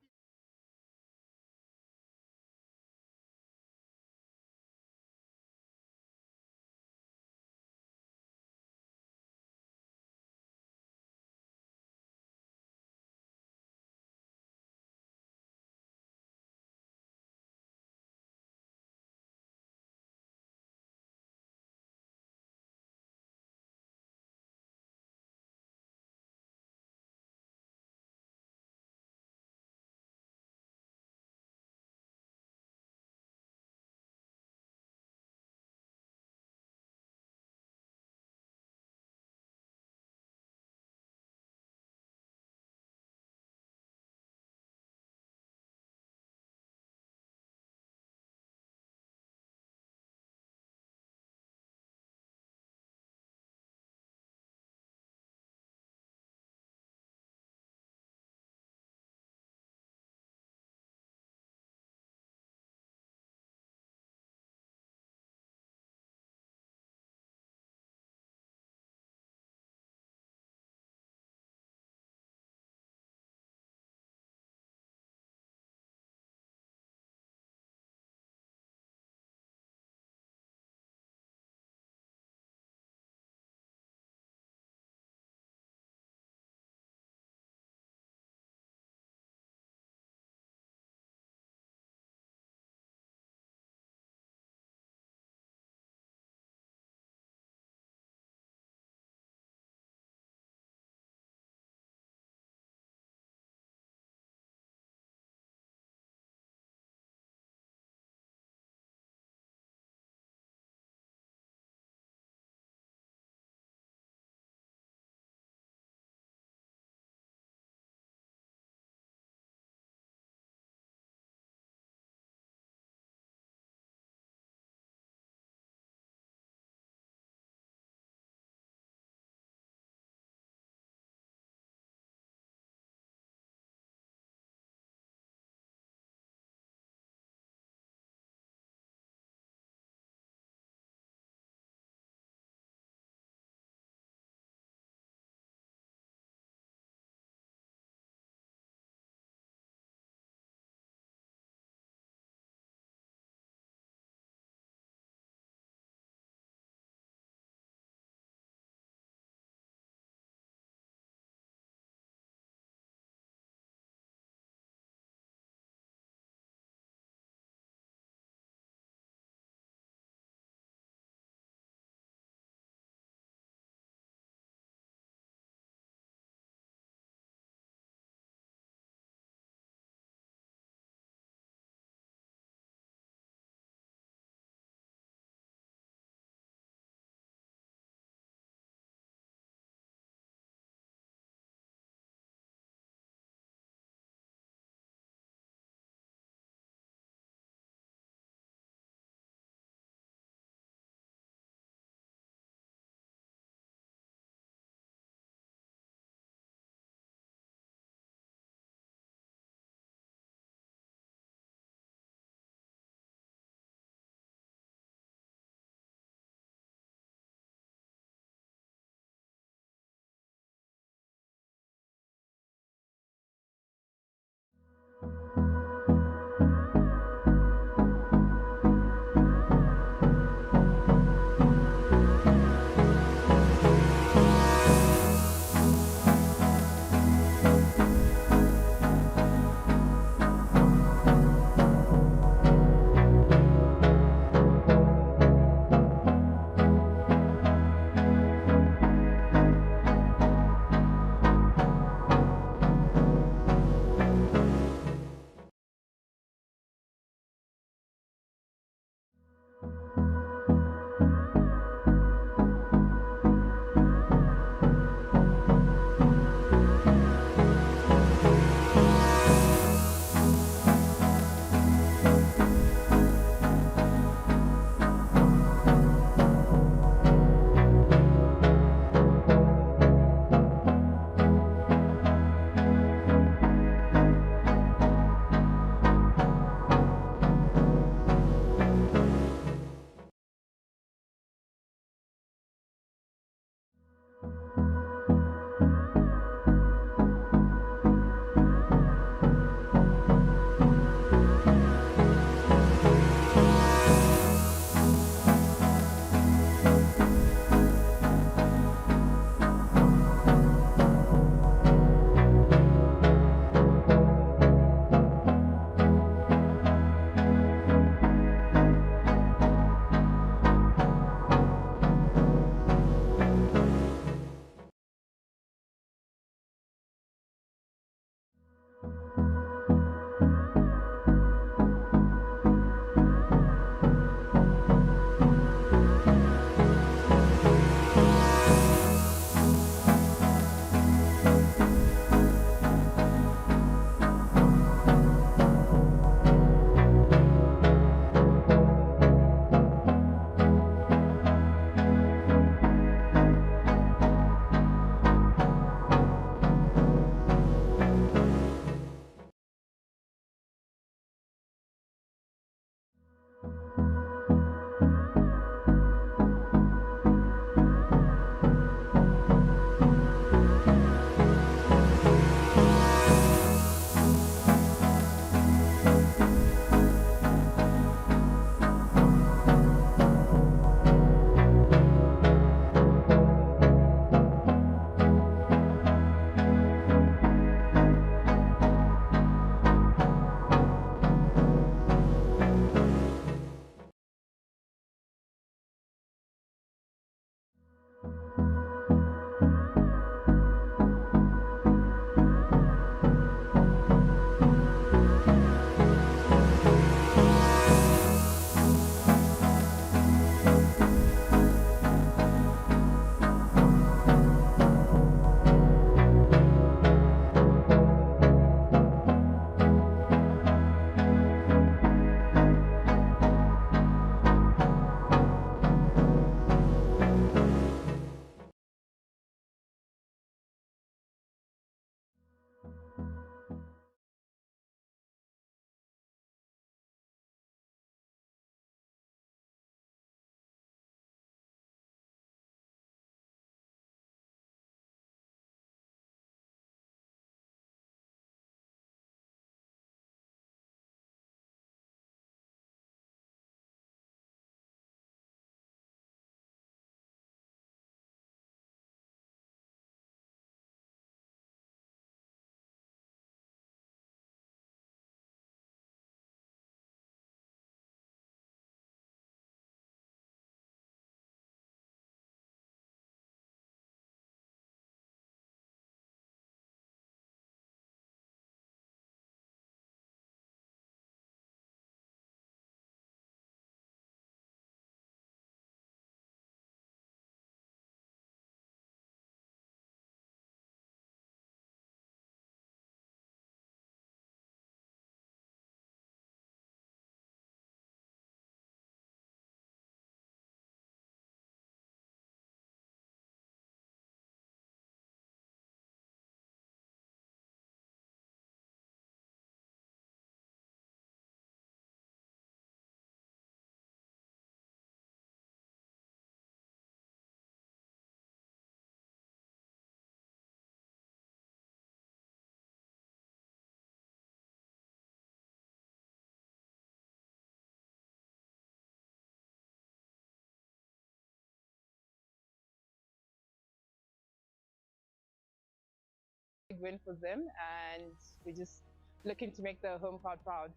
win for them, and we're just looking to make the home crowd proud.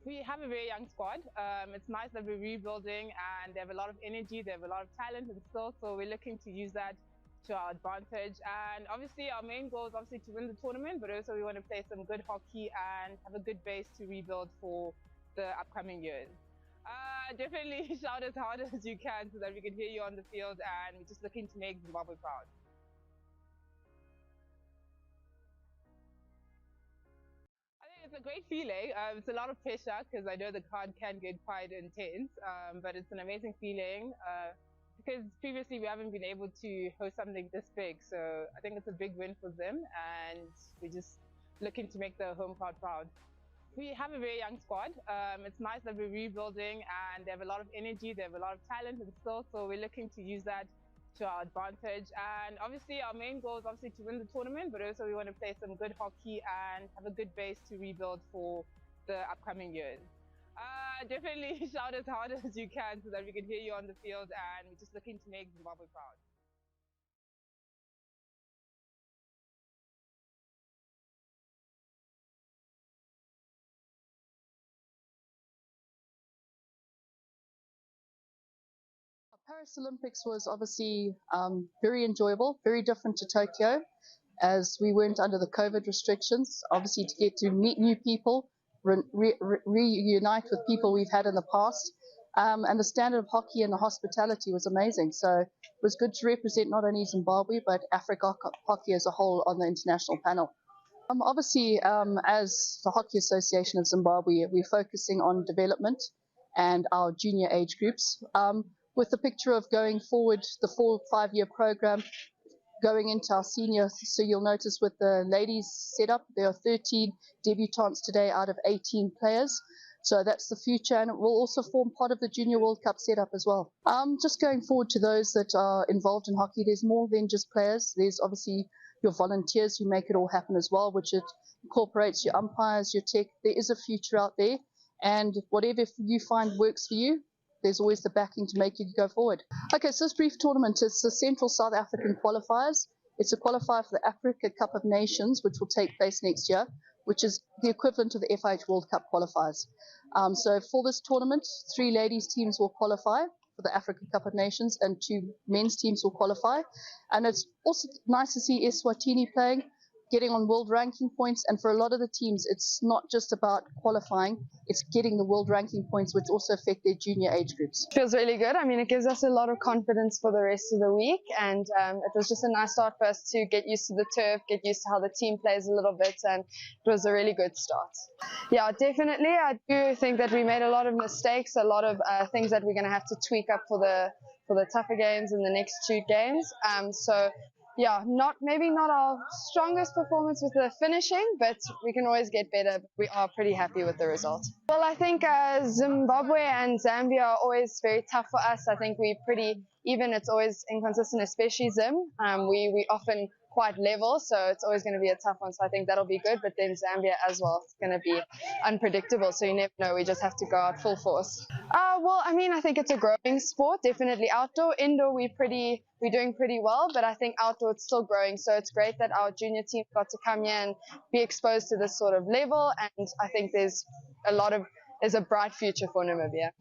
We have a very young squad. It's nice that we're rebuilding, and they have a lot of energy, they have a lot of talent and skill, so we're looking to use that to our advantage. And obviously our main goal is obviously to win the tournament, but also we want to play some good hockey and have a good base to rebuild for the upcoming years. Definitely shout as hard as you can so that we can hear you on the field, and we're just looking to make Zimbabwe proud. It's a great feeling. It's a lot of pressure because I know the crowd can get quite intense, but it's an amazing feeling because previously we haven't been able to host something this big. So I think it's a big win for them, and we're just looking to make the home crowd proud. We have a very young squad. It's nice that we're rebuilding, and they have a lot of energy, they have a lot of talent and skill, so we're looking to use that to our advantage. And obviously our main goal is obviously to win the tournament, but also we want to play some good hockey and have a good base to rebuild for the upcoming years. Definitely shout as hard as you can so that we can hear you on the field, and we're just looking to make Zimbabwe proud. Paris Olympics was obviously very enjoyable, very different to Tokyo, as we weren't under the COVID restrictions. Obviously, to get to meet new people, reunite with people we've had in the past, and the standard of hockey and the hospitality was amazing. So it was good to represent not only Zimbabwe but Africa hockey as a whole on the international panel. Obviously, as the Hockey Association of Zimbabwe, we're focusing on development and our junior age groups, with the picture of going forward the 4-5-year program going into our senior. So you'll notice with the ladies setup, there are 13 debutantes today out of 18 players. So that's the future, and it will also form part of the Junior World Cup setup as well. Just going forward to those that are involved in hockey, there's more than just players. There's obviously your volunteers who make it all happen as well, which it incorporates your umpires, your tech. There is a future out there, and whatever you find works for you, there's always the backing to make you go forward. Okay, so this brief tournament is the Central South African Qualifiers. It's a qualifier for the Africa Cup of Nations, which will take place next year, which is the equivalent of the FIH World Cup qualifiers. So for this tournament, 3 ladies teams will qualify for the Africa Cup of Nations, and 2 men's teams will qualify. And it's also nice to see Eswatini playing, getting on world ranking points, and for a lot of the teams, it's not just about qualifying, it's getting the world ranking points, which also affect their junior age groups. Feels really good. I mean, it gives us a lot of confidence for the rest of the week, and it was just a nice start for us to get used to the turf, get used to how the team plays a little bit, and it was a really good start. Yeah, definitely. I do think that we made a lot of mistakes, a lot of things that we're going to have to tweak up for the tougher games in the next 2 games. So yeah, maybe not our strongest performance with the finishing, but we can always get better. We are pretty happy with the result. Well, I think Zimbabwe and Zambia are always very tough for us. I think we're pretty even. It's always inconsistent, especially Zim. We often quite level, so it's always going to be a tough one. So I think that'll be good. But then Zambia as well, it's going to be unpredictable. So you never know. We just have to go out full force. Well, I mean, I think it's a growing sport. Definitely outdoor, indoor, we're doing pretty well. But I think outdoor it's still growing. So it's great that our junior team got to come here and be exposed to this sort of level. And I think there's a bright future for Namibia.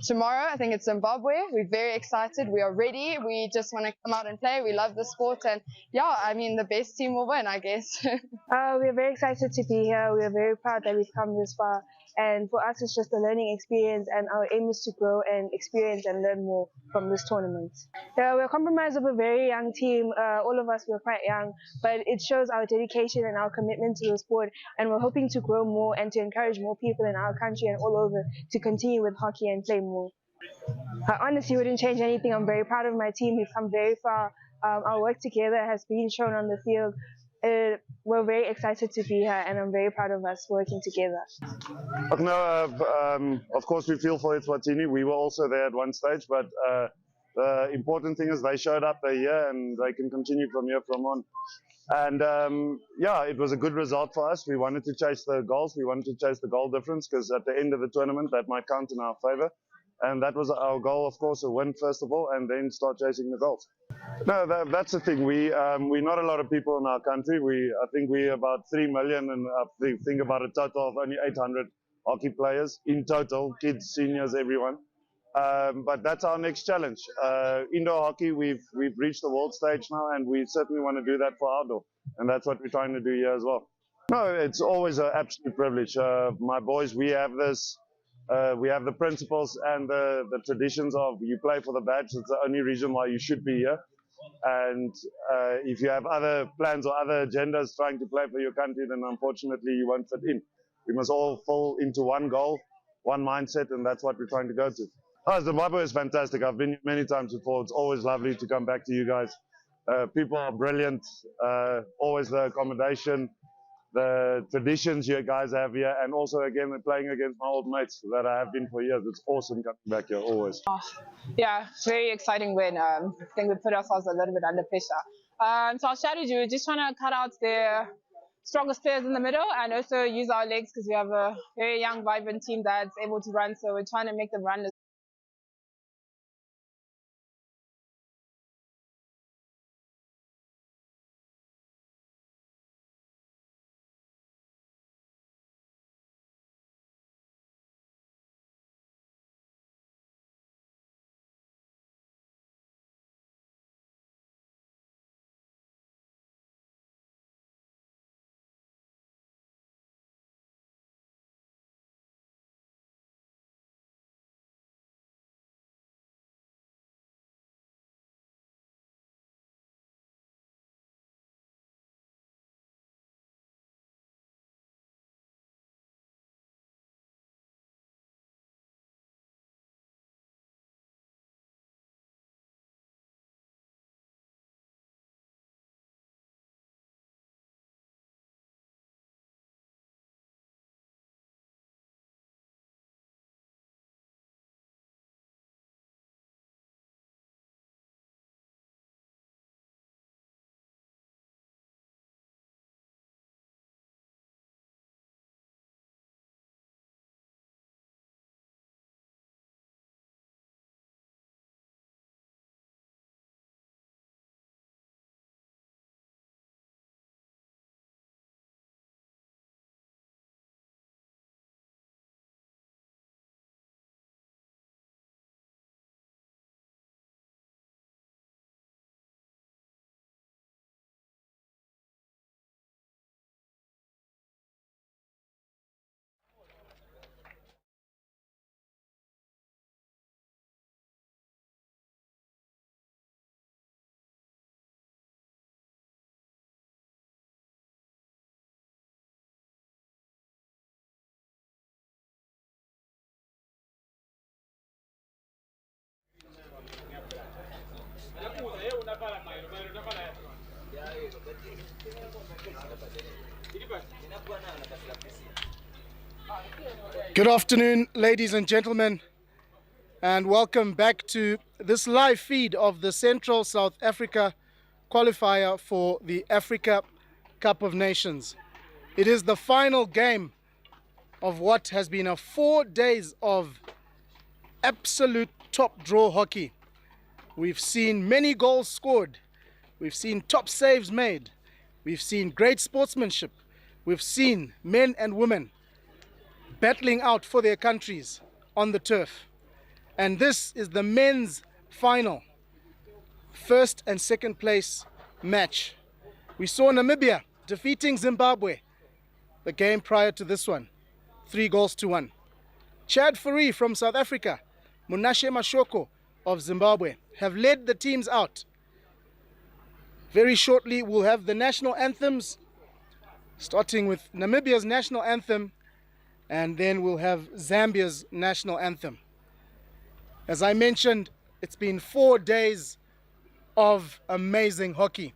Tomorrow, I think it's Zimbabwe. We're very excited. We are ready. We just want to come out and play. We love the sport, and yeah, I mean, the best team will win, I guess. We are very excited to be here. We are very proud that we've come this far. And for us, it's just a learning experience, and our aim is to grow and experience and learn more from this tournament. We're compromised of a very young team. All of us were quite young, but it shows our dedication and our commitment to the sport, and we're hoping to grow more and to encourage more people in our country and all over to continue with hockey and play more. I honestly wouldn't change anything. I'm very proud of my team. We've come very far. Our work together has been shown on the field. We're very excited to be here, and I'm very proud of us working together. No, of course we feel for Eswatini. We were also there at one stage, but the important thing is they showed up, they're here, and they can continue from here from on. And yeah, it was a good result for us. We wanted to chase the goals. We wanted to chase the goal difference, because at the end of the tournament that might count in our favor. And that was our goal, of course, to win first of all, and then start chasing the goals. No, that's the thing. We're not a lot of people in our country. I think we're about 3 million, and I think about a total of only 800 hockey players in total, kids, seniors, everyone. But that's our next challenge. Indoor hockey, we've reached the world stage now, and we certainly want to do that for outdoor, and that's what we're trying to do here as well. No, it's always an absolute privilege. My boys, we have this. We have the principles and the traditions of you play for the badge. It's the only reason why you should be here. And if you have other plans or other agendas trying to play for your country, then unfortunately you won't fit in. We must all fall into one goal, one mindset, and that's what we're trying to go to. Oh, Zimbabwe is fantastic. I've been here many times before. It's always lovely to come back to you guys. People are brilliant. Always the accommodation, the traditions you guys have here, and also again playing against my old mates that I have been for years. It's awesome coming back here always. Yeah, very exciting win. I think we put ourselves a little bit under pressure. So our strategy, we're just trying to cut out the strongest players in the middle and also use our legs because we have a very young, vibrant team that's able to run. So we're trying to make them run. Good afternoon, ladies and gentlemen, and welcome back to this live feed of the Central South Africa qualifier for the Africa Cup of Nations. It is the final game of what has been a 4 days of absolute top draw hockey. We've seen many goals scored. We've seen top saves made. We've seen great sportsmanship. We've seen men and women battling out for their countries on the turf. And this is the men's final, first and second place match. We saw Namibia defeating Zimbabwe, the game prior to this one, 3-1. Chad Fourie from South Africa, Munashe Mashoko of Zimbabwe have led the teams out. Very shortly we'll have the national anthems, starting with Namibia's national anthem, and then we'll have Zambia's national anthem. As I mentioned, it's been 4 days of amazing hockey.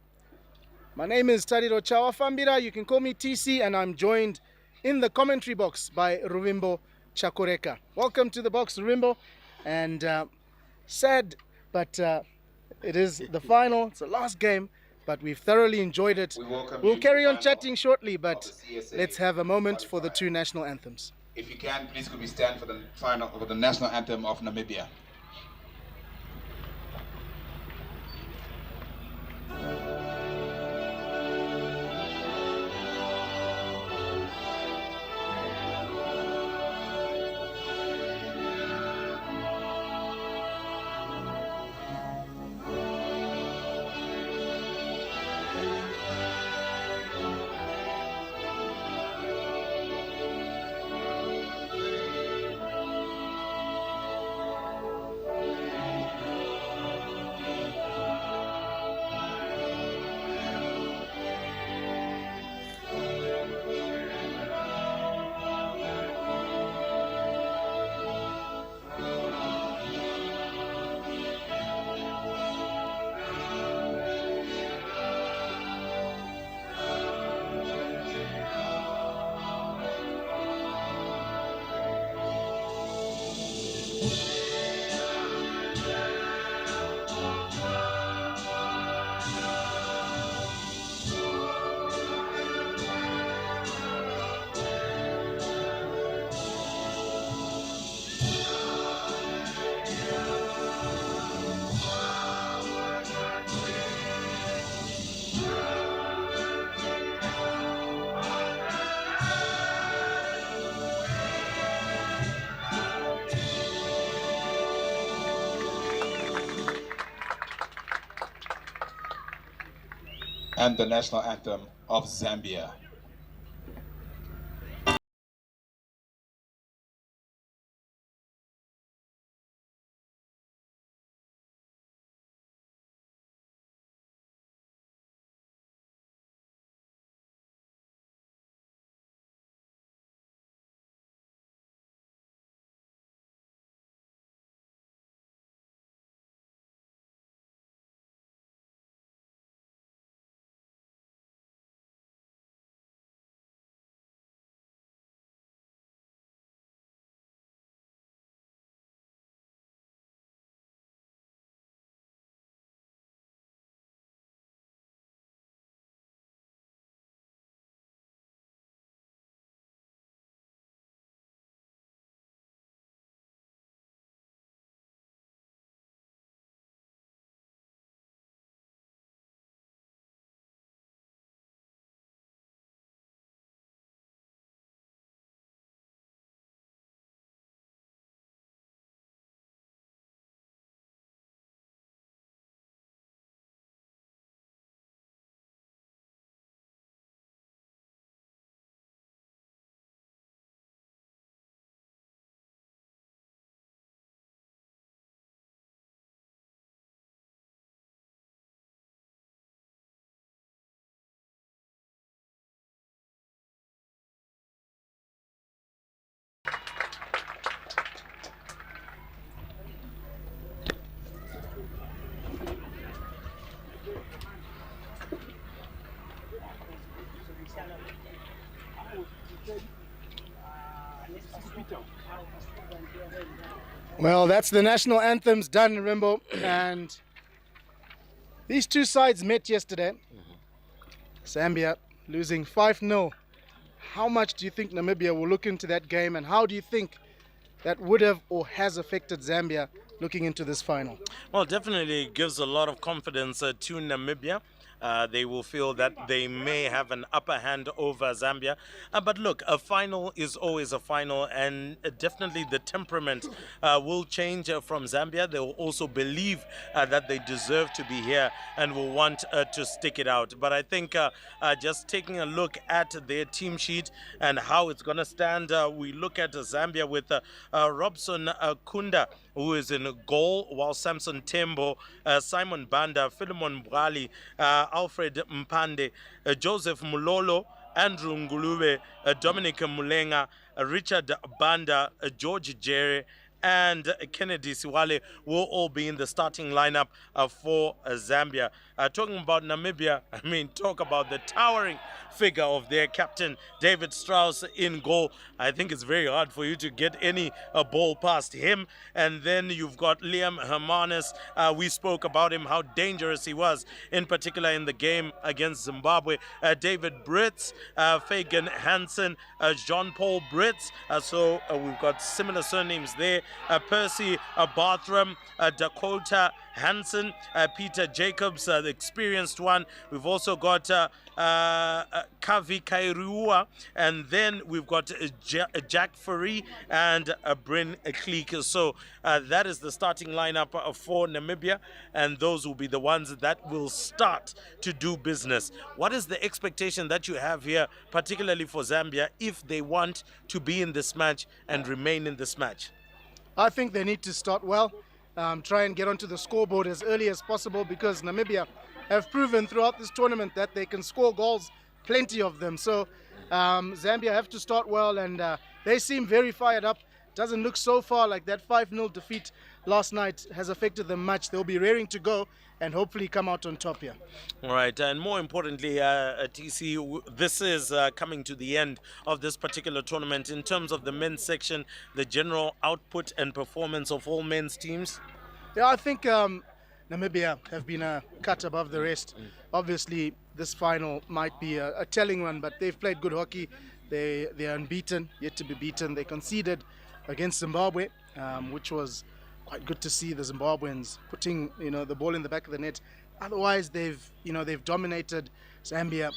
My name is Tariro Chawafambira. You can call me TC, and I'm joined in the commentary box by Ruvimbo Chakoreka. Welcome to the box, Ruvimbo. And sad, but it is the final. It's the last game, but we've thoroughly enjoyed it. We'll carry on chatting shortly, but let's have a moment for the two national anthems. If you can, please could we stand for the final, for the national anthem of Namibia. And the national anthem of Zambia. Well, that's the national anthems done, Rimbo. And these two sides met yesterday. Zambia losing 5-0. How much do you think Namibia will look into that game, and how do you think that would have or has affected Zambia looking into this final? Well, definitely gives a lot of confidence to Namibia. They will feel that they may have an upper hand over Zambia. But look, a final is always a final, and definitely the temperament will change from Zambia. They will also believe that they deserve to be here and will want to stick it out. But I think just taking a look at their team sheet and how it's going to stand, we look at Zambia with Robson Kunda, who is in goal, while Samson Tembo, Simon Banda, Philemon Mbwali, Alfred Mpande, Joseph Mulolo, Andrew Ngulube, Dominic Mulenga, Richard Banda, George Jerry, and Kennedy Siwale will all be in the starting lineup for Zambia. Talking about Namibia, I mean, talk about the towering figure of their captain, David Strauss, in goal. I think it's very hard for you to get any ball past him. And then you've got Liam Hermanus. We spoke about him, how dangerous he was, in particular in the game against Zimbabwe. David Brits, Fagan Hansen, Jean-Paul Brits. So we've got similar surnames there. Percy Bartram, Dakota Hansen, Peter Jacobs, the experienced one. We've also got Kavi Kairua, and then we've got Jack Furry and Bryn Cleek. So that is the starting lineup for Namibia, and those will be the ones that will start to do business. What is the expectation that you have here, particularly for Zambia, if they want to be in this match and remain in this match? I think they need to start well, try and get onto the scoreboard as early as possible, because Namibia have proven throughout this tournament that they can score goals, plenty of them. So Zambia have to start well, and they seem very fired up. Doesn't look so far like that 5-0 defeat last night has affected them much. They'll be raring to go and hopefully come out on top here. All right, and more importantly, TC, this is coming to the end of this particular tournament. In terms of the men's section, the general output and performance of all men's teams? Yeah, I think Namibia have been a cut above the rest. Obviously, this final might be a telling one, but they've played good hockey. They're unbeaten, yet to be beaten. They conceded against Zimbabwe, which was quite good to see the Zimbabweans putting the ball in the back of the net. Otherwise, they've dominated Zambia,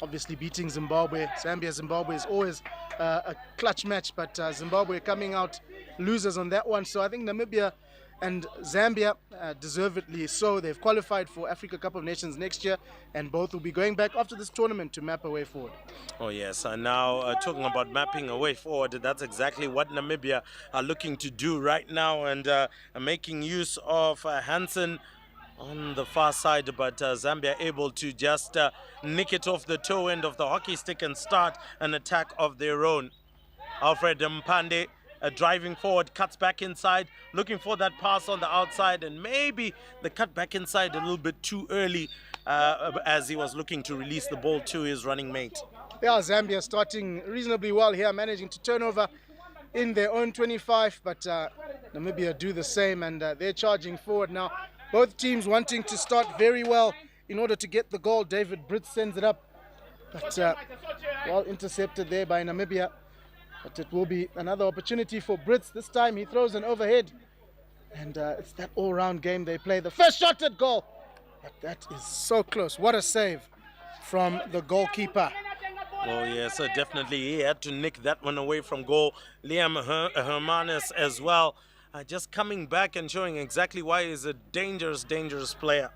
obviously beating Zimbabwe. Zimbabwe is always a clutch match, but Zimbabwe coming out losers on that one. So I think Namibia and Zambia, deservedly so, they've qualified for Africa Cup of Nations next year, and both will be going back after this tournament to map a way forward. Oh yes, and now talking about mapping a way forward, that's exactly what Namibia are looking to do right now, and making use of Hansen on the far side, but Zambia able to just nick it off the toe end of the hockey stick and start an attack of their own. Alfred Mpande driving forward, cuts back inside, looking for that pass on the outside, and maybe the cut back inside a little bit too early as he was looking to release the ball to his running mate. Yeah, Zambia starting reasonably well here, managing to turn over in their own 25, but Namibia do the same, and they're charging forward now. Both teams wanting to start very well in order to get the goal. David Brits sends it up, but well intercepted there by Namibia. But it will be another opportunity for Brits. This time he throws an overhead. And it's that all-round game they play. The first shot at goal. But that is so close. What a save from the goalkeeper. Oh, yes, definitely. He had to nick that one away from goal. Liam Hermanus as well. Just coming back and showing exactly why he's a dangerous, dangerous player.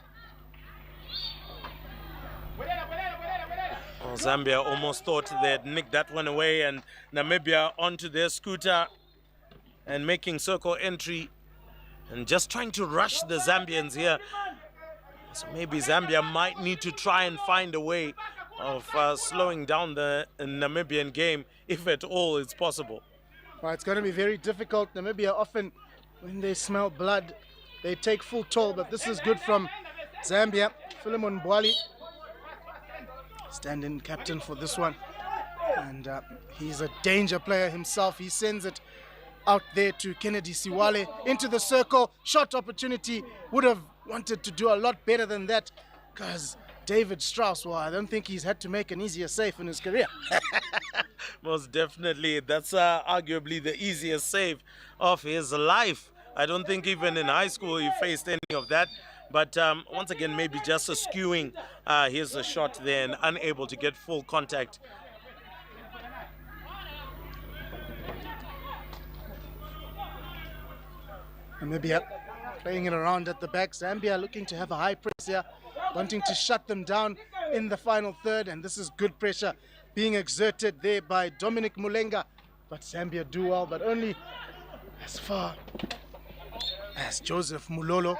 Oh, Zambia almost thought they'd nicked that one away, and Namibia onto their scooter and making circle entry and just trying to rush the Zambians here. So maybe Zambia might need to try and find a way of slowing down the Namibian game, if at all it's possible. Well, it's going to be very difficult. Namibia often, when they smell blood, they take full toll, but this is good from Zambia. Philemon Bwali, stand-in captain for this one, and he's a danger player himself. He sends it out there to Kennedy Siwale into the circle. Shot opportunity. Would have wanted to do a lot better than that, because David Strauss, well, I don't think he's had to make an easier save in his career. Most definitely. That's arguably the easiest save of his life. I don't think even in high school he faced any of that. But once again, maybe just skewing his shot there and unable to get full contact. Namibia playing it around at the back. Zambia looking to have a high press here, wanting to shut them down in the final third. And this is good pressure being exerted there by Dominic Mulenga. But Zambia do well, but only as far as Joseph Mulolo.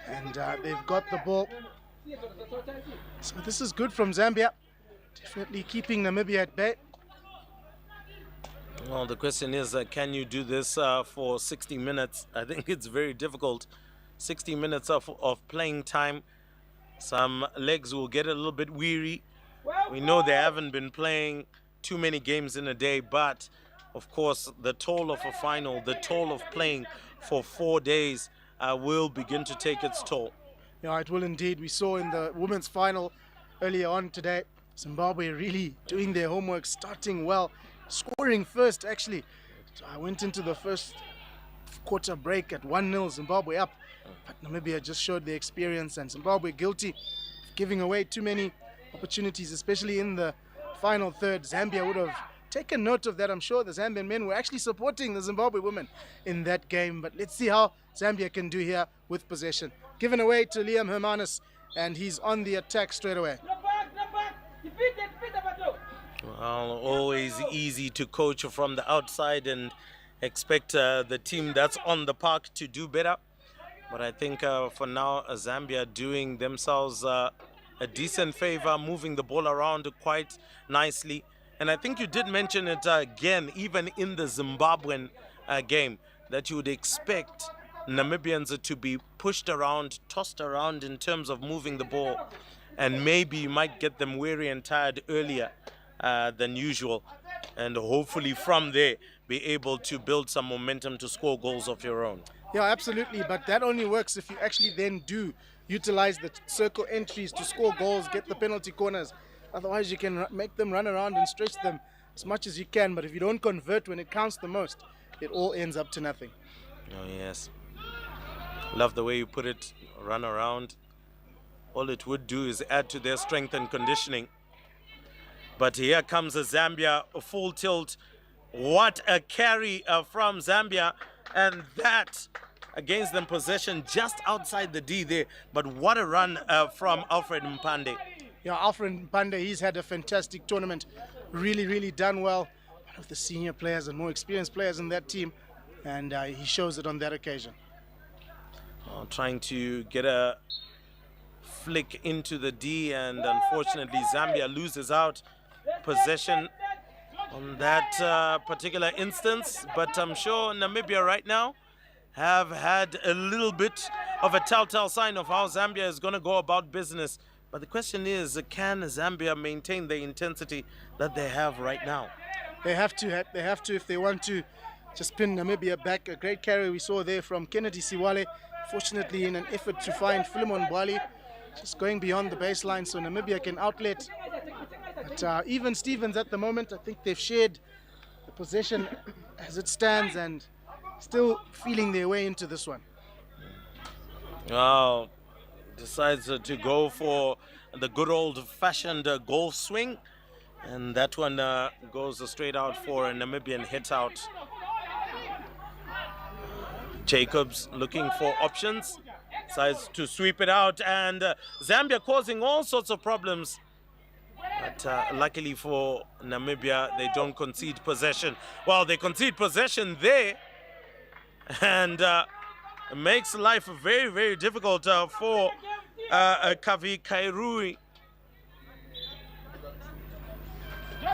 And they've got the ball. So this is good from Zambia. Definitely keeping Namibia at bay. Well, the question is, can you do this for 60 minutes? I think it's very difficult. 60 minutes of playing time. Some legs will get a little bit weary. We know they haven't been playing too many games in a day, but of course, the toll of a final, the toll of playing for 4 days will begin to take its toll. Yeah, it will indeed. We saw in the women's final earlier on today, Zimbabwe really doing their homework, starting well, scoring first actually. So I went into the first quarter break at 1-0, Zimbabwe up. But Namibia just showed their experience, and Zimbabwe guilty of giving away too many opportunities, especially in the final third. Zambia would have taken note of that. I'm sure the Zambian men were actually supporting the Zimbabwe women in that game. But let's see how Zambia can do here with possession. Given away to Liam Hermanus, and he's on the attack straight away. Well, always easy to coach from the outside and expect the team that's on the park to do better. But I think for now, Zambia doing themselves a decent favor, moving the ball around quite nicely. And I think you did mention it again, even in the Zimbabwean game, that you would expect Namibians to be pushed around, tossed around in terms of moving the ball. And maybe you might get them weary and tired earlier than usual. And hopefully from there, be able to build some momentum to score goals of your own. Yeah, absolutely. But that only works if you actually then do utilize the circle entries to score goals, get the penalty corners. Otherwise, you can make them run around and stretch them as much as you can. But if you don't convert when it counts the most, it all ends up to nothing. Oh, yes. Love the way you put it, run around. All it would do is add to their strength and conditioning. But here comes a Zambia full tilt. What a carry from Zambia. And that against them possession just outside the D there. But what a run from Alfred Mpande. Yeah, Alfred Mpande, he's had a fantastic tournament. Really, really done well. One of the senior players and more experienced players in that team. And he shows it on that occasion. Trying to get a flick into the D, and unfortunately Zambia loses out possession on that particular instance. But I'm sure Namibia right now have had a little bit of a telltale sign of how Zambia is going to go about business. But the question is, can Zambia maintain the intensity that they have right now? They have to if they want to just pin Namibia back. A great carry we saw there from Kennedy Siwale. Fortunately, in an effort to find Philemon Bwali, just going beyond the baseline so Namibia can outlet. But even Stevens at the moment, I think they've shared the possession as it stands and still feeling their way into this one. Wow, decides to go for the good old-fashioned golf swing, and that one goes straight out for a Namibian hit out. Jacobs looking for options, decides to sweep it out, and Zambia causing all sorts of problems. But luckily for Namibia, they don't concede possession. Well, they concede possession there, and it makes life very, very difficult for Kavi Kairui.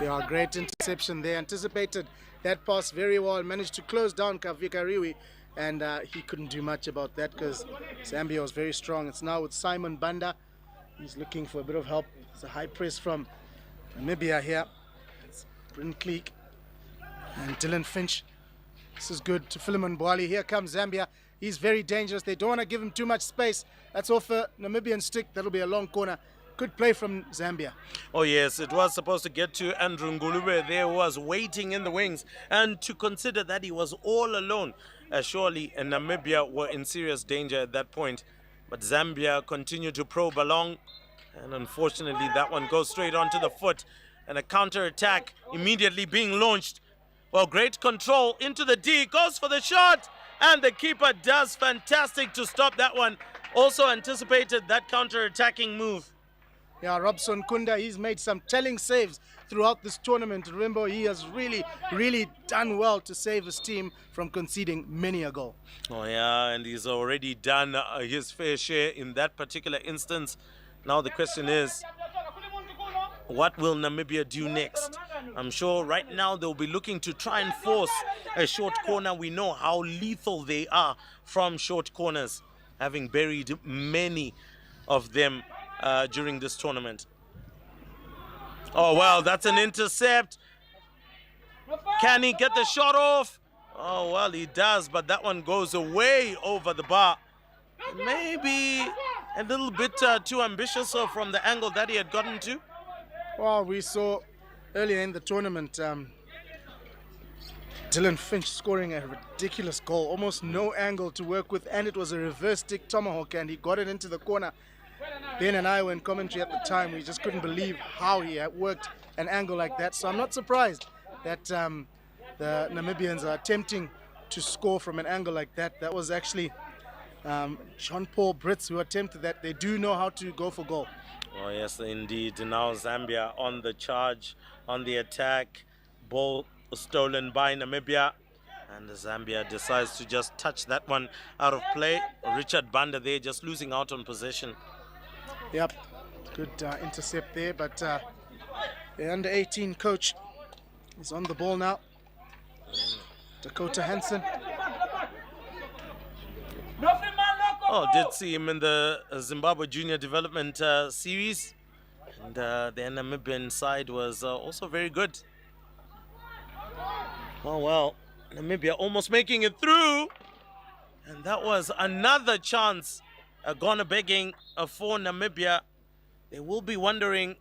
They are great interception. They anticipated that pass very well, managed to close down Kavi Kairui, and he couldn't do much about that because Zambia was very strong. It's now with Simon Banda. He's looking for a bit of help. It's a high press from Namibia here. It's Bryn Cleek and Dylan Finch. This is good to Philemon Bwali. Here comes Zambia. He's very dangerous. They don't want to give him too much space. That's off a Namibian stick. That'll be a long corner. Good play from Zambia. Oh yes, it was supposed to get to Andrew Ngulube. There was waiting in the wings. And to consider that he was all alone, surely Namibia were in serious danger at that point. But Zambia continued to probe along. And unfortunately, that one goes straight onto the foot. And a counter-attack immediately being launched. Well, great control into the D. Goes for the shot. And the keeper does fantastic to stop that one. Also anticipated that counter-attacking move. Yeah, Robson Kunda, he's made some telling saves throughout this tournament. Remember, he has really, really done well to save his team from conceding many a goal. Oh yeah, and he's already done his fair share in that particular instance. Now the question is, what will Namibia do next? I'm sure right now they'll be looking to try and force a short corner. We know how lethal they are from short corners, having buried many of them during this tournament. Oh, well, that's an intercept. Can he get the shot off? Oh, well, he does, but that one goes away over the bar. Maybe a little bit too ambitious from the angle that he had gotten to. Well, we saw earlier in the tournament Dylan Finch scoring a ridiculous goal, almost no angle to work with, and it was a reverse stick tomahawk, and he got it into the corner. Ben and I were in commentary at the time. We just couldn't believe how he had worked an angle like that. So I'm not surprised that the Namibians are attempting to score from an angle like that. That was actually Jean-Paul Brits who attempted that. They do know how to go for goal. Oh, yes, indeed. Now Zambia on the charge, on the attack. Ball stolen by Namibia. And Zambia decides to just touch that one out of play. Richard Banda there just losing out on possession. Yep, good intercept there, but the under-18 coach is on the ball now. Dakota Hansen. Oh, did see him in the Zimbabwe Junior Development Series. And the Namibian side was also very good. Oh, well, Namibia almost making it through. And that was another chance gone begging for Namibia. They will be wondering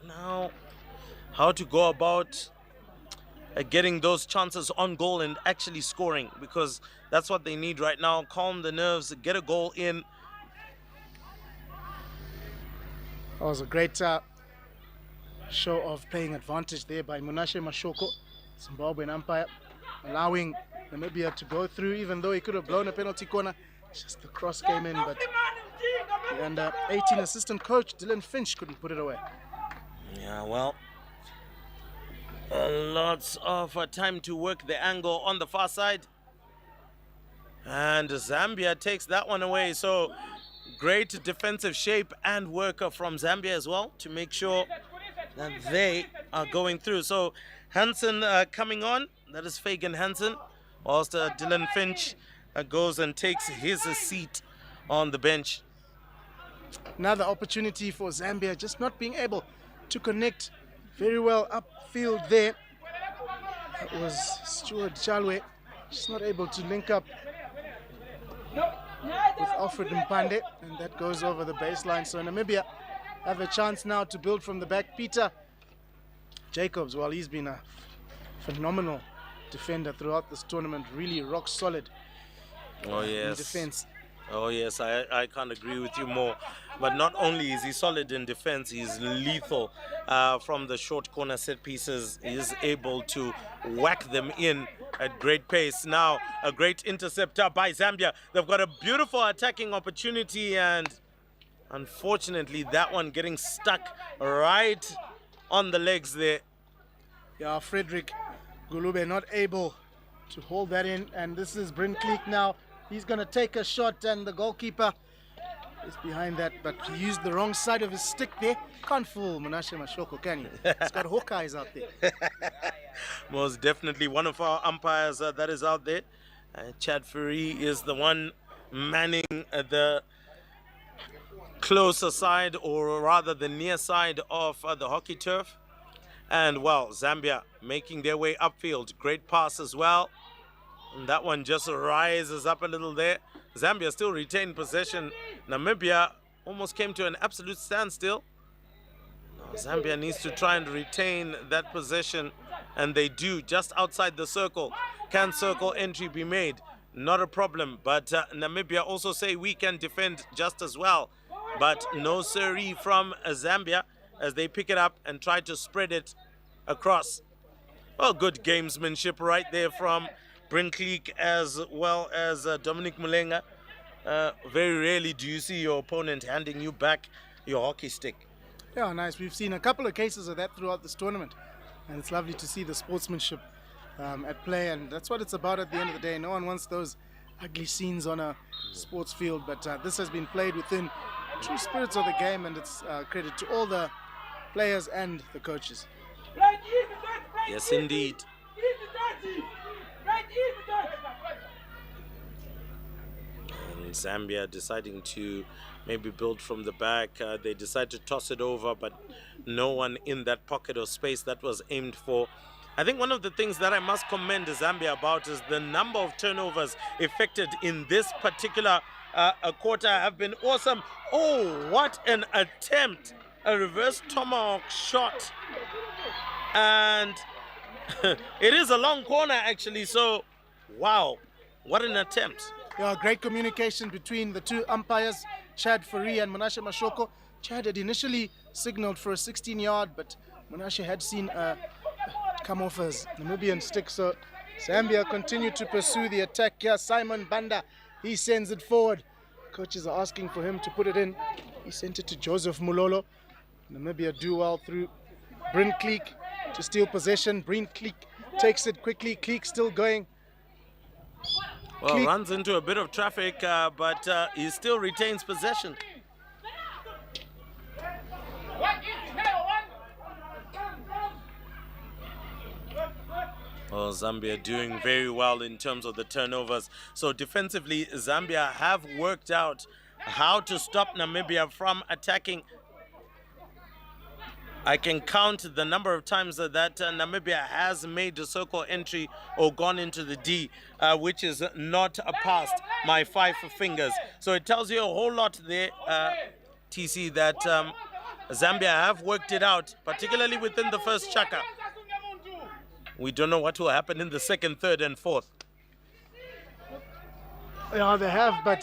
now how to go about getting those chances on goal and actually scoring, because that's what they need right now. Calm the nerves, get a goal in. That was a great show of playing advantage there by Munashe Mashoko, Zimbabwean umpire, allowing Namibia to go through, even though he could have blown a penalty corner. Just the cross came in, but the under-18 assistant coach Dylan Finch couldn't put it away. Yeah, well, lots of time to work the angle on the far side. And Zambia takes that one away. So great defensive shape and work from Zambia as well to make sure that they are going through. So Hansen coming on. That is Fagan Hansen. Whilst Dylan Finch goes and takes his seat on the bench. Another opportunity for Zambia, just not being able to connect very well upfield there. That was Stuart Chalwe, just not able to link up with Alfred Mpande, and that goes over the baseline. So Namibia have a chance now to build from the back. Peter Jacobs, well, he's been a phenomenal defender throughout this tournament, really rock solid. Oh, yes. In defense. Oh, yes, I can't agree with you more. But not only is he solid in defense, he's lethal from the short corner set pieces. He is able to whack them in at great pace. Now, a great interceptor by Zambia. They've got a beautiful attacking opportunity, and unfortunately, that one getting stuck right on the legs there. Yeah, Frederick Gulube not able to hold that in, and this is Bryn Cleek now. He's going to take a shot, and the goalkeeper is behind that, but he used the wrong side of his stick there. Can't fool Munashe Mashoko, can he? He's got Hawkeyes out there. Most definitely one of our umpires that is out there. Chad Furry is the one manning the closer side, or rather the near side of the hockey turf. And, well, Zambia making their way upfield. Great pass as well. And that one just rises up a little there. Zambia still retained possession. Namibia almost came to an absolute standstill. Now Zambia needs to try and retain that possession, and they do, just outside the circle. Can circle entry be made? Not a problem, but Namibia also say we can defend just as well. But no siree from Zambia as they pick it up and try to spread it across. Well, good gamesmanship right there from Bryn Cleek as well as Dominic Mulenga. Very rarely do you see your opponent handing you back your hockey stick. Yeah, nice. We've seen a couple of cases of that throughout this tournament, and it's lovely to see the sportsmanship at play, and that's what it's about at the end of the day. No one wants those ugly scenes on a sports field, but this has been played within true spirits of the game, and it's credit to all the players and the coaches. Yes, indeed. And Zambia deciding to maybe build from the back. They decide to toss it over, but no one in that pocket of space that was aimed for. I think one of the things that I must commend Zambia about is the number of turnovers effected in this particular quarter have been awesome. Oh, what an attempt. A reverse tomahawk shot. And it is a long corner, actually. So, wow, what an attempt. Yeah, great communication between the two umpires, Chad Fourie and Menashe Mashoko. Chad had initially signaled for a 16-yard, but Menashe had seen come off as Namibian stick. So Zambia continue to pursue the attack here. Simon Banda, he sends it forward. Coaches are asking for him to put it in. He sent it to Joseph Mulolo. Namibia do well through Bryn Cleek to steal possession. Bryn Cleek takes it quickly. Cleek still going. Well, Cleek runs into a bit of traffic, but he still retains possession. Well, Zambia doing very well in terms of the turnovers. So defensively, Zambia have worked out how to stop Namibia from attacking. I can count the number of times that Namibia has made a circle entry or gone into the D, which is not past my 5 fingers. So it tells you a whole lot there, TC, that Zambia have worked it out, particularly within the first chaka. We don't know what will happen in the second, third, and fourth. Yeah, they have, but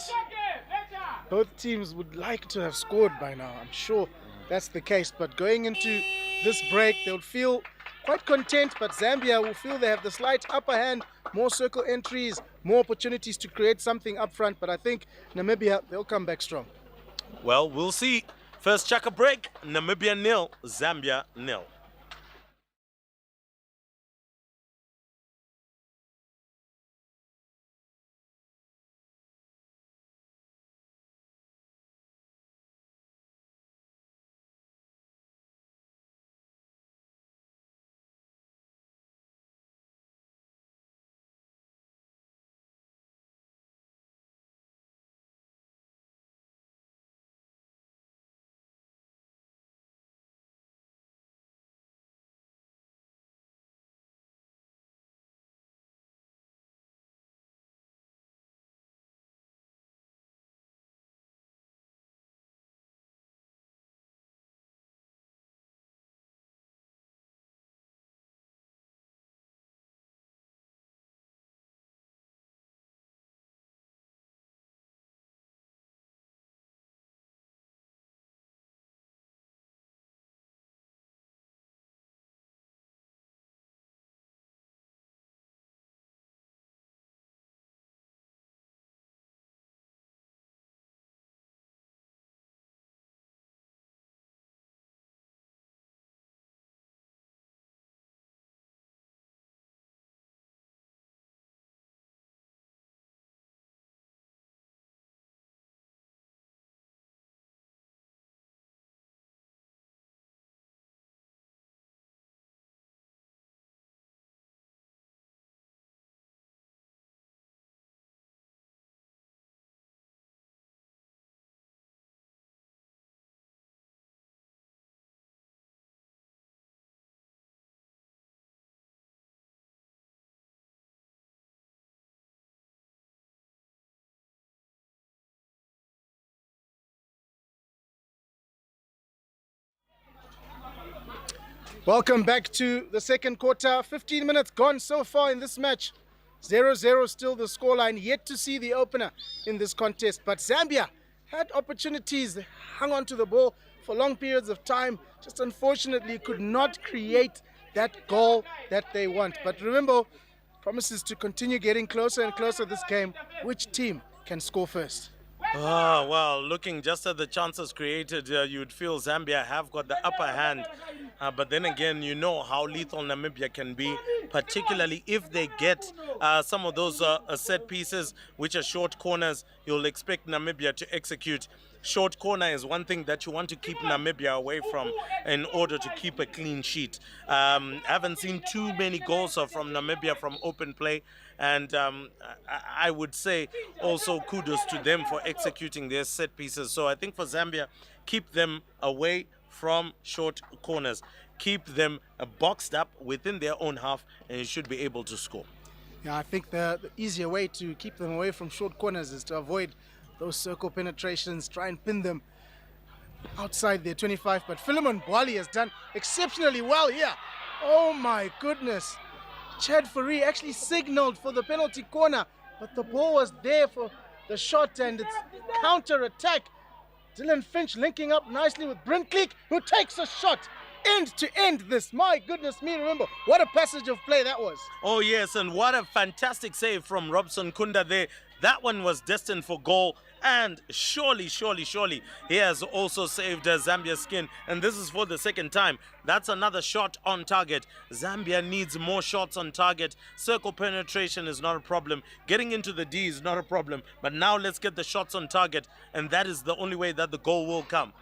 both teams would like to have scored by now. I'm sure that's the case. But going into this break, they'll feel quite content, but Zambia will feel they have the slight upper hand, more circle entries, more opportunities to create something up front. But I think Namibia, they'll come back strong. Well, we'll see. First chaka break, Namibia 0, Zambia 0. Welcome back to the second quarter. 15 minutes gone so far in this match. 0-0 still the scoreline. Yet to see the opener in this contest. But Zambia had opportunities. They hung on to the ball for long periods of time. Just unfortunately could not create that goal that they want. But remember, promises to continue getting closer and closer this game. Which team can score first? Ah, well, looking just at the chances created, you'd feel Zambia have got the upper hand. But then again, you know how lethal Namibia can be, particularly if they get some of those set pieces, which are short corners. You'll expect Namibia to execute. Short corner is one thing that you want to keep Namibia away from in order to keep a clean sheet. Haven't seen too many goals from Namibia from open play. And I would say also kudos to them for executing their set pieces. So I think for Zambia, keep them away from short corners. Keep them boxed up within their own half, and you should be able to score. Yeah, I think the easier way to keep them away from short corners is to avoid those circle penetrations, try and pin them outside their 25. But Philemon Bwali has done exceptionally well here. Oh my goodness. Chad Fourie actually signaled for the penalty corner, but the ball was there for the shot, and it's counter-attack. Dylan Finch linking up nicely with Brinkleek, who takes a shot end to end this. My goodness me, remember, what a passage of play that was. Oh yes, and what a fantastic save from Robson Kunda there. That one was destined for goal, and surely, he has also saved Zambia's skin, and this is for the second time. That's another shot on target. Zambia needs more shots on target. Circle penetration is not a problem. Getting into the D is not a problem, but now let's get the shots on target, and that is the only way that the goal will come.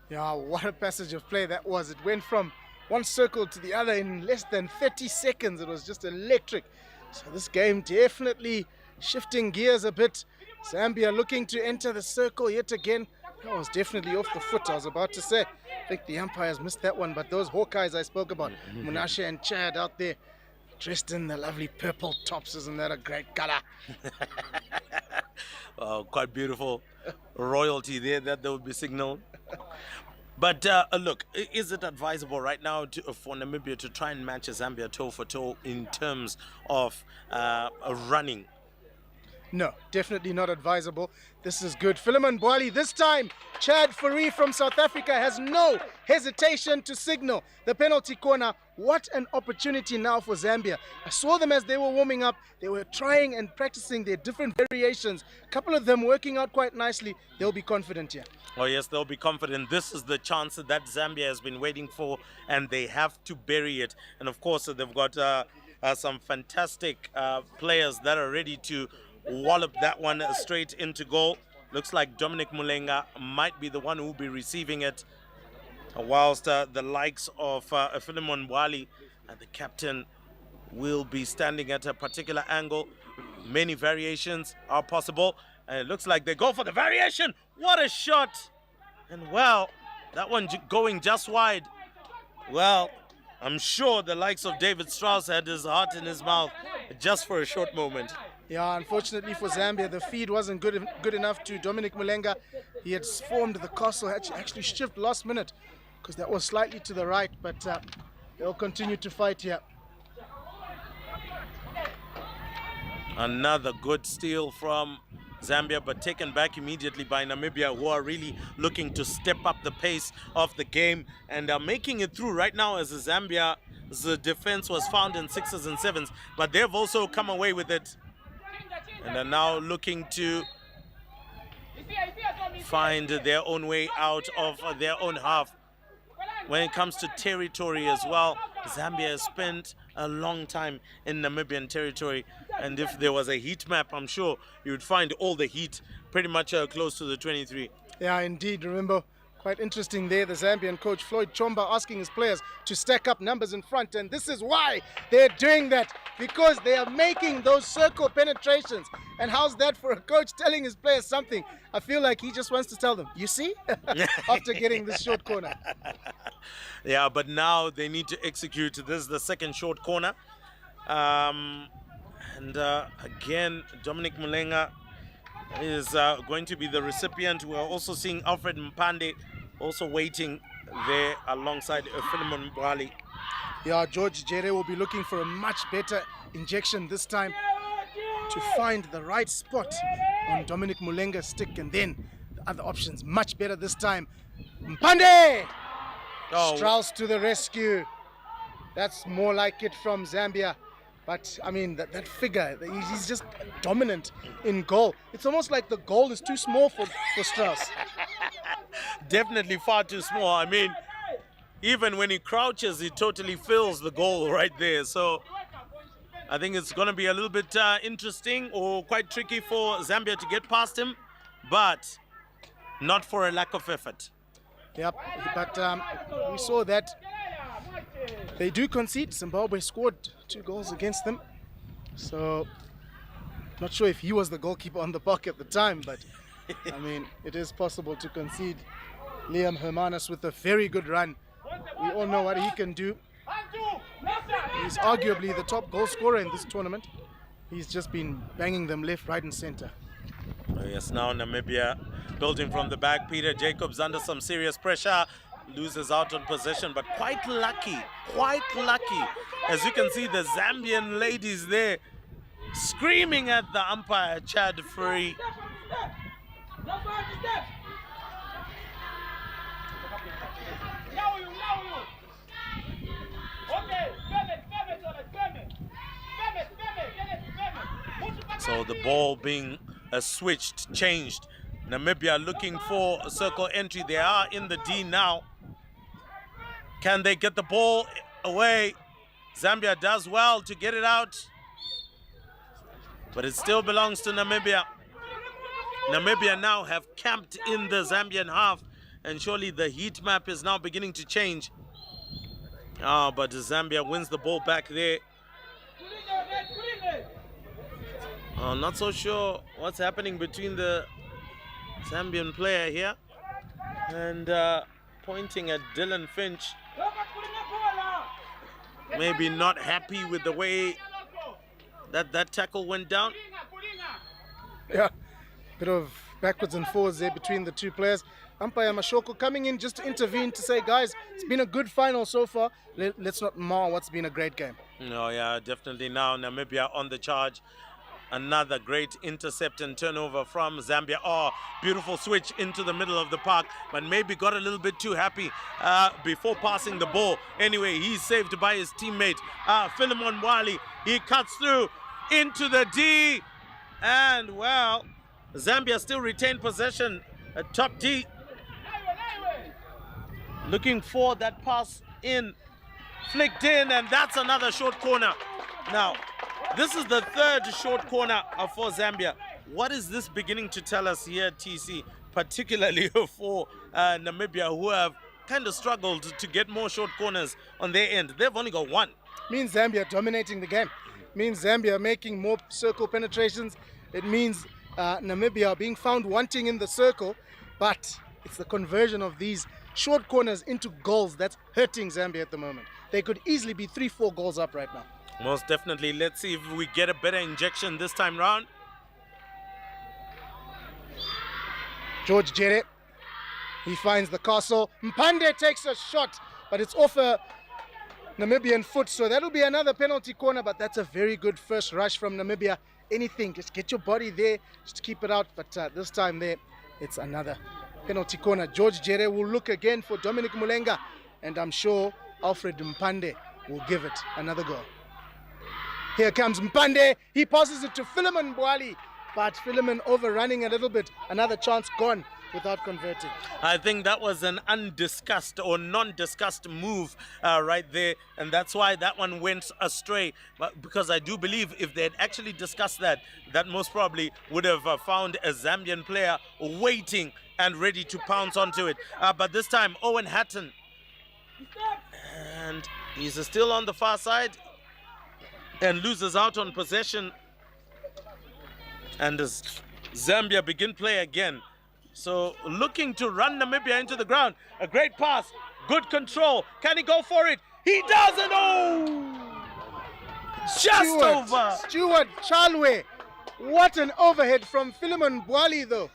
Yeah, what a passage of play that was. It went from one circle to the other in less than 30 seconds. It was just electric. So this game definitely shifting gears a bit. Zambia looking to enter the circle yet again. That was definitely off the foot, I was about to say. I think the umpires missed that one, but those Hawkeyes I spoke about, Munashe and Chad out there, dressed in the lovely purple tops. Isn't that a great color? Quite beautiful royalty there that they would be signaled. But look, is it advisable right now for Namibia to try and match Zambia toe for toe in terms of running? No, definitely not advisable. This is good. Philemon Bwali this time. Chad Fourie from South Africa has no hesitation to signal the penalty corner. What an opportunity now for Zambia. I saw them as they were warming up. They were trying and practicing their different variations. A couple of them working out quite nicely. They'll be confident here. Oh yes, they'll be confident. This is the chance that Zambia has been waiting for, and they have to bury it. And of course, they've got some fantastic players that are ready to wallop that one straight into goal. Looks like Dominic Mulenga might be the one who will be receiving it, whilst the likes of Philemon Bwali, the captain, will be standing at a particular angle. Many variations are possible, and it looks like they go for the variation. What a shot! And well, that one going just wide. Well, I'm sure the likes of David Strauss had his heart in his mouth just for a short moment. Yeah, unfortunately for Zambia, the feed wasn't good enough to Dominic Mulenga. He had formed the castle, actually shift last minute, because that was slightly to the right, but they'll continue to fight here. Another good steal from Zambia, but taken back immediately by Namibia, who are really looking to step up the pace of the game and are making it through right now, as Zambia's defense was found in 6s and 7s, but they've also come away with it and are now looking to find their own way out of their own half. When it comes to territory as well, Zambia has spent a long time in Namibian territory, and if there was a heat map, I'm sure you would find all the heat pretty much close to the 23. Yeah, indeed. Remember, quite interesting there, the Zambian coach Floyd Chomba asking his players to stack up numbers in front, and this is why they're doing that, because they are making those circle penetrations. And how's that for a coach telling his players something? I feel like he just wants to tell them, you see, after getting this short corner. Yeah, but now they need to execute. This is the second short corner. Again, Dominic Mulenga is going to be the recipient. We're also seeing Alfred Mpande also waiting there alongside Philemon Bwali. Yeah, George Jere will be looking for a much better injection this time to find the right spot on Dominic Mulenga's stick, and then the other options much better this time. Mpande! Oh. Strauss to the rescue. That's more like it from Zambia. But I mean, that figure, he's just dominant in goal. It's almost like the goal is too small for Strauss. Definitely far too small. I mean, even when he crouches, he totally fills the goal right there. So I think it's going to be a little bit interesting or quite tricky for Zambia to get past him, but not for a lack of effort. Yep, but we saw that they do concede. Zimbabwe scored 2 goals against them. So, not sure if he was the goalkeeper on the park at the time, but I mean, it is possible to concede. Liam Hermanus with a very good run. We all know what he can do. He's arguably the top goal scorer in this tournament. He's just been banging them left, right, and center. Oh yes, now Namibia building from the back. Peter Jacobs under some serious pressure. Loses out on possession, but quite lucky. As you can see, the Zambian ladies there screaming at the umpire, Chad Free. So the ball being switched, changed. Namibia looking for a circle entry. They are in the D now. Can they get the ball away? Zambia does well to get it out, but it still belongs to Namibia. Namibia now have camped in the Zambian half, and surely the heat map is now beginning to change. But Zambia wins the ball back there. Not so sure what's happening between the Zambian player here and pointing at Dylan Finch. Maybe not happy with the way that tackle went down. Yeah, bit of backwards and forwards there between the two players. Umpire Mashoko coming in just to intervene to say, guys, it's been a good final so far. Let's not mar what's been a great game. No, yeah, definitely now Namibia on the charge. Another great intercept and turnover from Zambia. Oh, beautiful switch into the middle of the park, but maybe got a little bit too happy before passing the ball. Anyway, he's saved by his teammate, Philemon Mwali. He cuts through into the D, and well, Zambia still retained possession at top D. Looking for that pass in, flicked in, and that's another short corner. Now, this is the third short corner for Zambia. What is this beginning to tell us here, TC, particularly for Namibia, who have kind of struggled to get more short corners on their end? They've only got one. Means Zambia dominating the game. Means Zambia making more circle penetrations. It means Namibia being found wanting in the circle, but it's the conversion of these short corners into goals that's hurting Zambia at the moment. They could easily be 3-4 goals up right now. Most definitely. Let's see if we get a better injection this time round. George Jere, he finds the castle. Mpande takes a shot, but it's off a Namibian foot, so that'll be another penalty corner, but that's a very good first rush from Namibia. Anything, just get your body there, just keep it out, but this time there, it's another penalty corner. George Jere will look again for Dominic Mulenga, and I'm sure Alfred Mpande will give it another go. Here comes Mpande. He passes it to Philemon Mwali, but Philemon overrunning a little bit. Another chance gone without converting. I think that was an undiscussed or non-discussed move right there, and that's why that one went astray. But because I do believe if they had actually discussed that, that most probably would have found a Zambian player waiting and ready to pounce onto it. But this time, Owen Hatton, and he's still on the far side and loses out on possession, and as Zambia begin play again. So looking to run Namibia into the ground. A great pass, good control. Can he go for it? He doesn't. Oh, just over. Stuart Chalwe. What an overhead from Philemon Mwali though.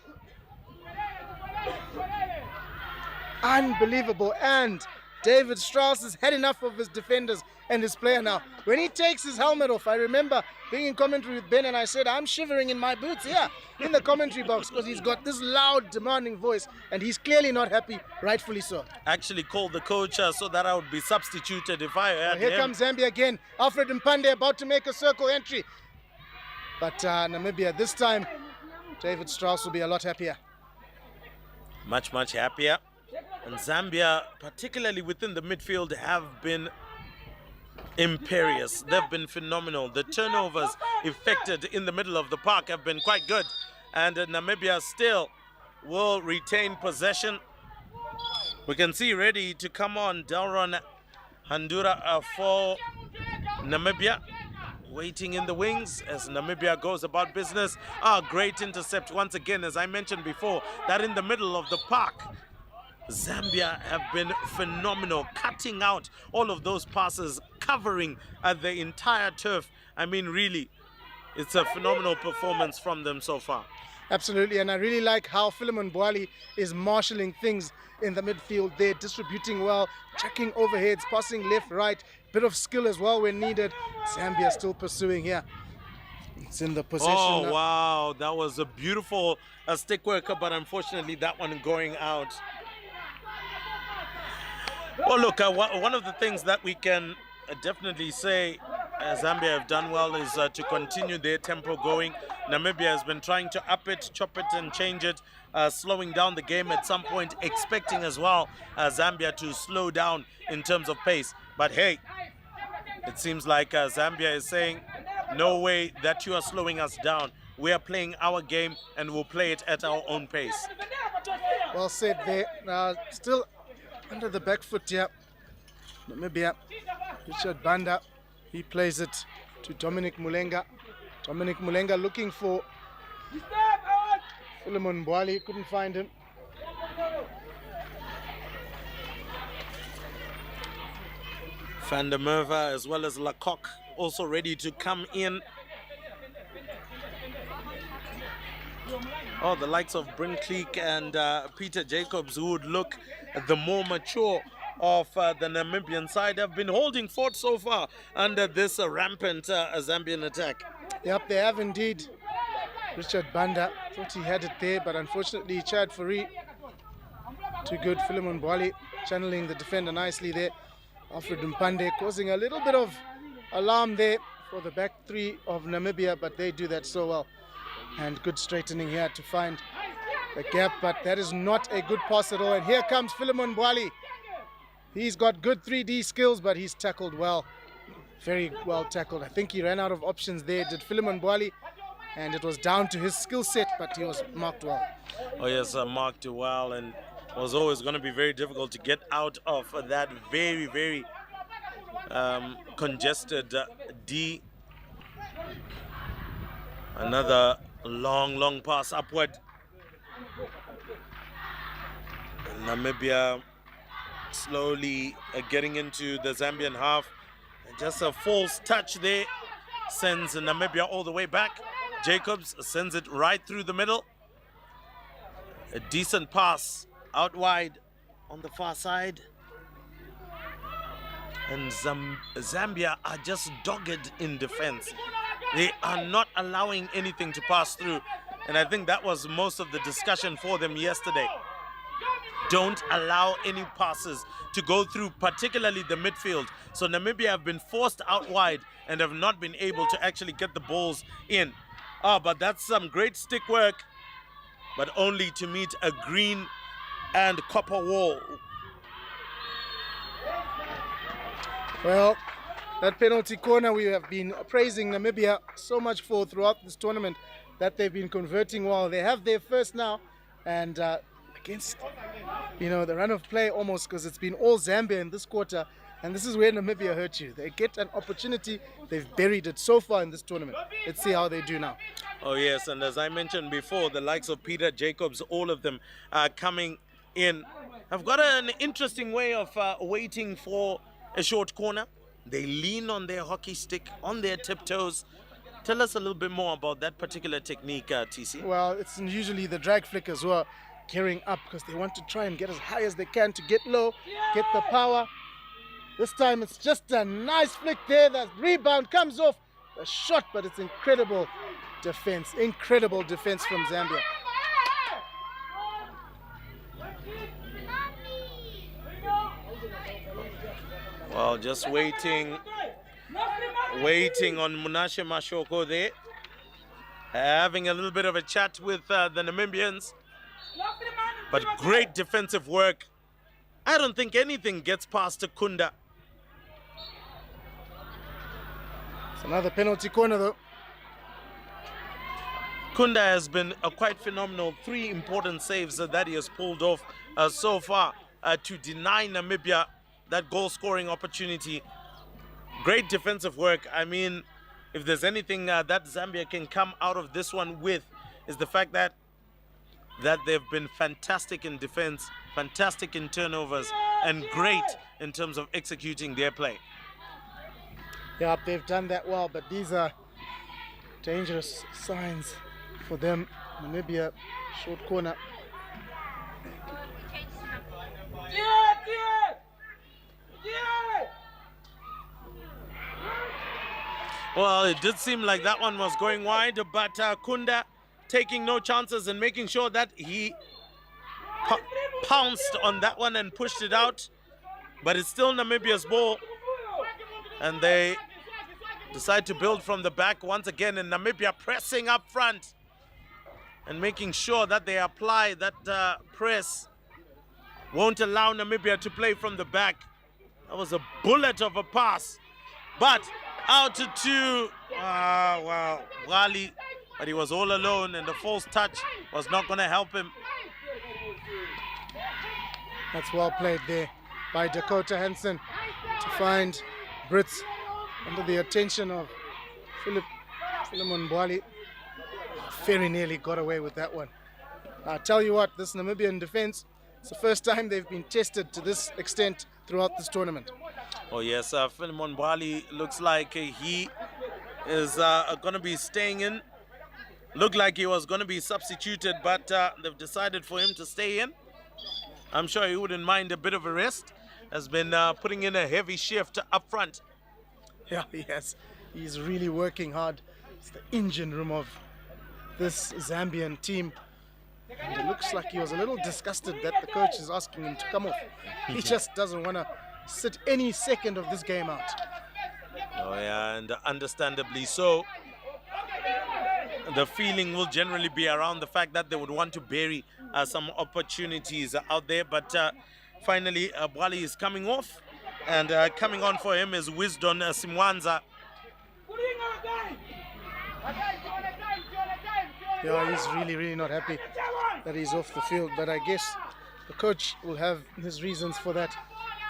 Unbelievable. And David Strauss has had enough of his defenders and his player now. When he takes his helmet off, I remember being in commentary with Ben and I said, I'm shivering in my boots here in the commentary box because he's got this loud, demanding voice and he's clearly not happy, rightfully so. Actually called the coach so that I would be substituted if I had Here him. comes Zambia again. Alfred Mpande about to make a circle entry. But Namibia, this time, David Strauss will be a lot happier. Much, much happier. And Zambia, particularly within the midfield, have been imperious. They've been phenomenal. The turnovers effected in the middle of the park have been quite good. And Namibia still will retain possession. We can see ready to come on Delron Handura for Namibia. Waiting in the wings as Namibia goes about business. Great intercept once again, as I mentioned before, that in the middle of the park. Zambia have been phenomenal, cutting out all of those passes, covering the entire turf. I mean, really, it's a phenomenal performance from them so far. Absolutely, and I really like how Philemon Boali is marshalling things in the midfield there, distributing well, checking overheads, passing left, right, bit of skill as well when needed. Zambia still pursuing here. It's in the possession. Oh, now. wow, that was a beautiful stick worker, but unfortunately that one going out. Well, look, one of the things that we can definitely say Zambia have done well is to continue their tempo going. Namibia has been trying to up it, chop it and change it, slowing down the game at some point, expecting as well Zambia to slow down in terms of pace. But hey, it seems like Zambia is saying, no way that you are slowing us down. We are playing our game and we'll play it at our own pace. Well said there. Still under the back foot here. Namibia, Richard Banda, he plays it to Dominic Mulenga. Dominic Mulenga looking for Philemon Boali, couldn't find him. Van der Merwe as well as Lecoq also ready to come in. Oh, the likes of Brinkleek and Peter Jacobs, who would look the more mature of the Namibian side, have been holding fort so far under this rampant Zambian attack. Yep, they have indeed. Richard Banda thought he had it there, but unfortunately Chad Fourie, too good. Philemon Boali channeling the defender nicely there. Alfred Mpande causing a little bit of alarm there for the back three of Namibia, but they do that so well. And good straightening here to find the gap, but that is not a good pass at all. And here comes Philemon Boali. He's got good 3D skills, but he's tackled well. Very well tackled. I think he ran out of options there, did Philemon Boali, and it was down to his skill set, but he was marked well. Oh yes, marked well, and it was always going to be very difficult to get out of that very, very congested D. Another long pass upward. Namibia slowly getting into the Zambian half. Just a false touch there sends Namibia all the way back. Jacobs sends it right through the middle. A decent pass out wide on the far side. And Zambia are just dogged in defense. They are not allowing anything to pass through. And I think that was most of the discussion for them yesterday. Don't allow any passes to go through, particularly the midfield. So Namibia have been forced out wide and have not been able to actually get the balls in. But that's some great stick work, but only to meet a green and copper wall. Well, that penalty corner we have been praising Namibia so much for throughout this tournament, that they've been converting well. They have their first now, and against, the run of play almost, because it's been all Zambia in this quarter, and this is where Namibia hurt you. They get an opportunity, they've buried it so far in this tournament. Let's see how they do now. Oh yes, and as I mentioned before, the likes of Peter Jacobs, all of them are coming in. Have got an interesting way of waiting for a short corner. They lean on their hockey stick, on their tiptoes. Tell us a little bit more about that particular technique, TC. Well, it's usually the drag flick as well. gearing up because they want to try and get as high as they can to get low, get the power. This time it's just a nice flick there. The rebound comes off the shot, but it's incredible defense from Zambia. Well, just waiting on Munashe Mashoko there. Having a little bit of a chat with the Namibians. But great defensive work. I don't think anything gets past Kunda. It's another penalty corner though. Kunda has been quite phenomenal. 3 important saves that he has pulled off so far to deny Namibia that goal-scoring opportunity. Great defensive work. I mean, if there's anything that Zambia can come out of this one with, is the fact that they've been fantastic in defense, fantastic in turnovers, and great in terms of executing their play. Yeah, they've done that well, but these are dangerous signs for them. Namibia, short corner. Well, it did seem like that one was going wide, but Kunda taking no chances and making sure that he pounced on that one and pushed it out. But it's still Namibia's ball, and they decide to build from the back once again, and Namibia pressing up front and making sure that they apply that press. Won't allow Namibia to play from the back. That was a bullet of a pass, but out to 2. Wow, Wali, but he was all alone, and the false touch was not going to help him. That's well played there by Dakota Hansen to find Brits under the attention of Philemon Bwali. Very nearly got away with that one. I'll tell you what, this Namibian defense, it's the first time they've been tested to this extent throughout this tournament. Oh yes, Philemon Bwali looks like he is going to be staying in. Looked like he was going to be substituted, but they've decided for him to stay in. I'm sure he wouldn't mind a bit of a rest. Has been putting in a heavy shift up front. Yeah, he has. He's really working hard. It's the engine room of this Zambian team. And it looks like he was a little disgusted that the coach is asking him to come off. He just doesn't want to sit any second of this game out. Oh yeah, and understandably so. The feeling will generally be around the fact that they would want to bury some opportunities out there, but finally Bwali is coming off, and coming on for him is Wisdom Simwanza. Yeah, he's really not happy that he's off the field, but I guess the coach will have his reasons for that,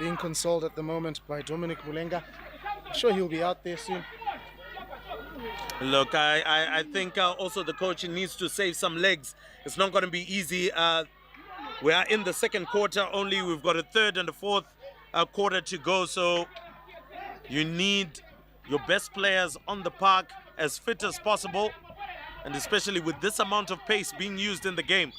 being consoled at the moment by Dominic Mulenga. I'm sure he'll be out there soon. Look, I think also the coach needs to save some legs. It's not going to be easy. We are in the second quarter only. We've got a third and a fourth quarter to go, so you need your best players on the park as fit as possible, and especially with this amount of pace being used in the game.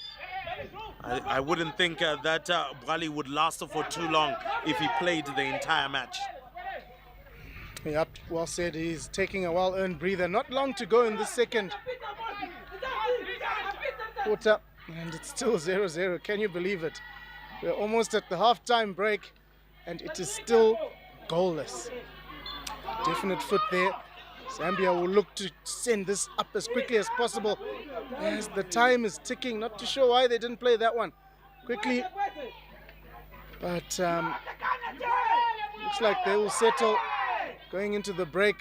I wouldn't think that Bwali would last for too long if he played the entire match. Yep, well said. He's taking a well-earned breather. Not long to go in the second quarter, and it's still 0-0. Can you believe it? We're almost at the half-time break, and it is still goalless. Definite foot there. Zambia will look to send this up as quickly as possible as the time is ticking. Not too sure why they didn't play that one quickly, but looks like they will settle going into the break.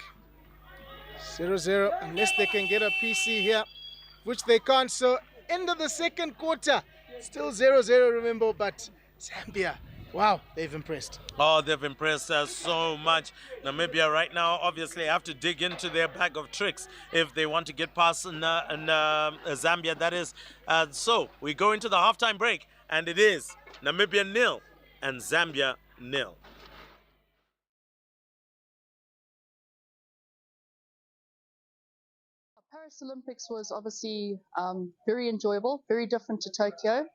0-0, unless they can get a PC here, which they can't. So end of the second quarter, still 0-0, remember, but Zambia, wow, they've impressed. Oh, they've impressed so much. Namibia right now obviously have to dig into their bag of tricks if they want to get past Zambia, that is. So we go into the halftime break, and it is Namibia 0 and Zambia 0. Paris Olympics was obviously very enjoyable, very different to Tokyo.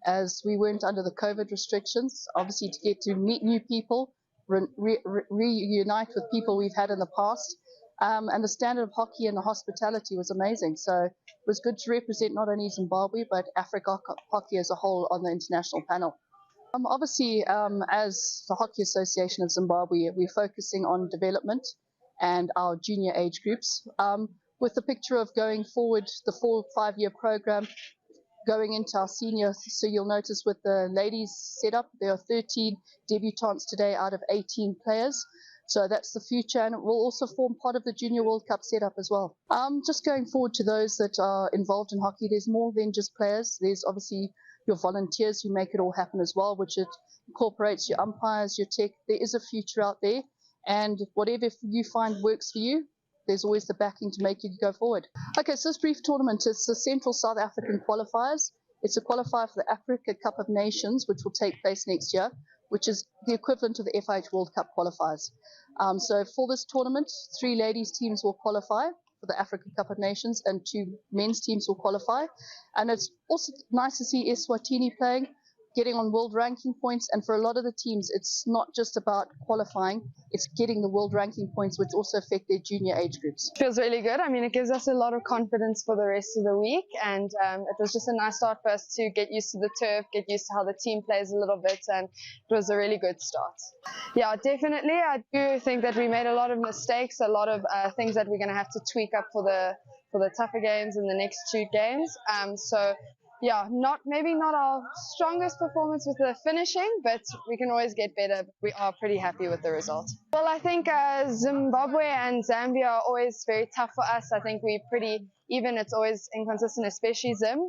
as we weren't under the COVID restrictions, obviously to get to meet new people, reunite with people we've had in the past. And the standard of hockey and the hospitality was amazing. So it was good to represent not only Zimbabwe, but Africa hockey as a whole on the international panel. Obviously, as the Hockey Association of Zimbabwe, we're focusing on development and our junior age groups, with the picture of going forward the 4-5-year program, going into our senior. So you'll notice with the ladies setup, there are 13 debutantes today out of 18 players. So that's the future, and it will also form part of the Junior World Cup setup as well. Just going forward to those that are involved in hockey, there's more than just players. There's obviously your volunteers who make it all happen as well, which it incorporates your umpires, your tech. There is a future out there, and whatever you find works for you, there's always the backing to make you go forward. Okay, so this brief tournament is the Central South African Qualifiers. It's a qualifier for the Africa Cup of Nations, which will take place next year, which is the equivalent of the FIH World Cup qualifiers. So for this tournament, 3 ladies teams will qualify for the Africa Cup of Nations and 2 men's teams will qualify. And it's also nice to see Eswatini playing, getting on world ranking points, and for a lot of the teams, it's not just about qualifying, it's getting the world ranking points, which also affect their junior age groups. Feels really good. I mean, it gives us a lot of confidence for the rest of the week, and it was just a nice start for us to get used to the turf, get used to how the team plays a little bit, and it was a really good start. Yeah, definitely. I do think that we made a lot of mistakes, a lot of things that we're going to have to tweak up for the tougher games in the next 2 games. So yeah, maybe not our strongest performance with the finishing, but we can always get better. We are pretty happy with the result. Well, I think Zimbabwe and Zambia are always very tough for us. I think we're pretty even. It's always inconsistent, especially Zim.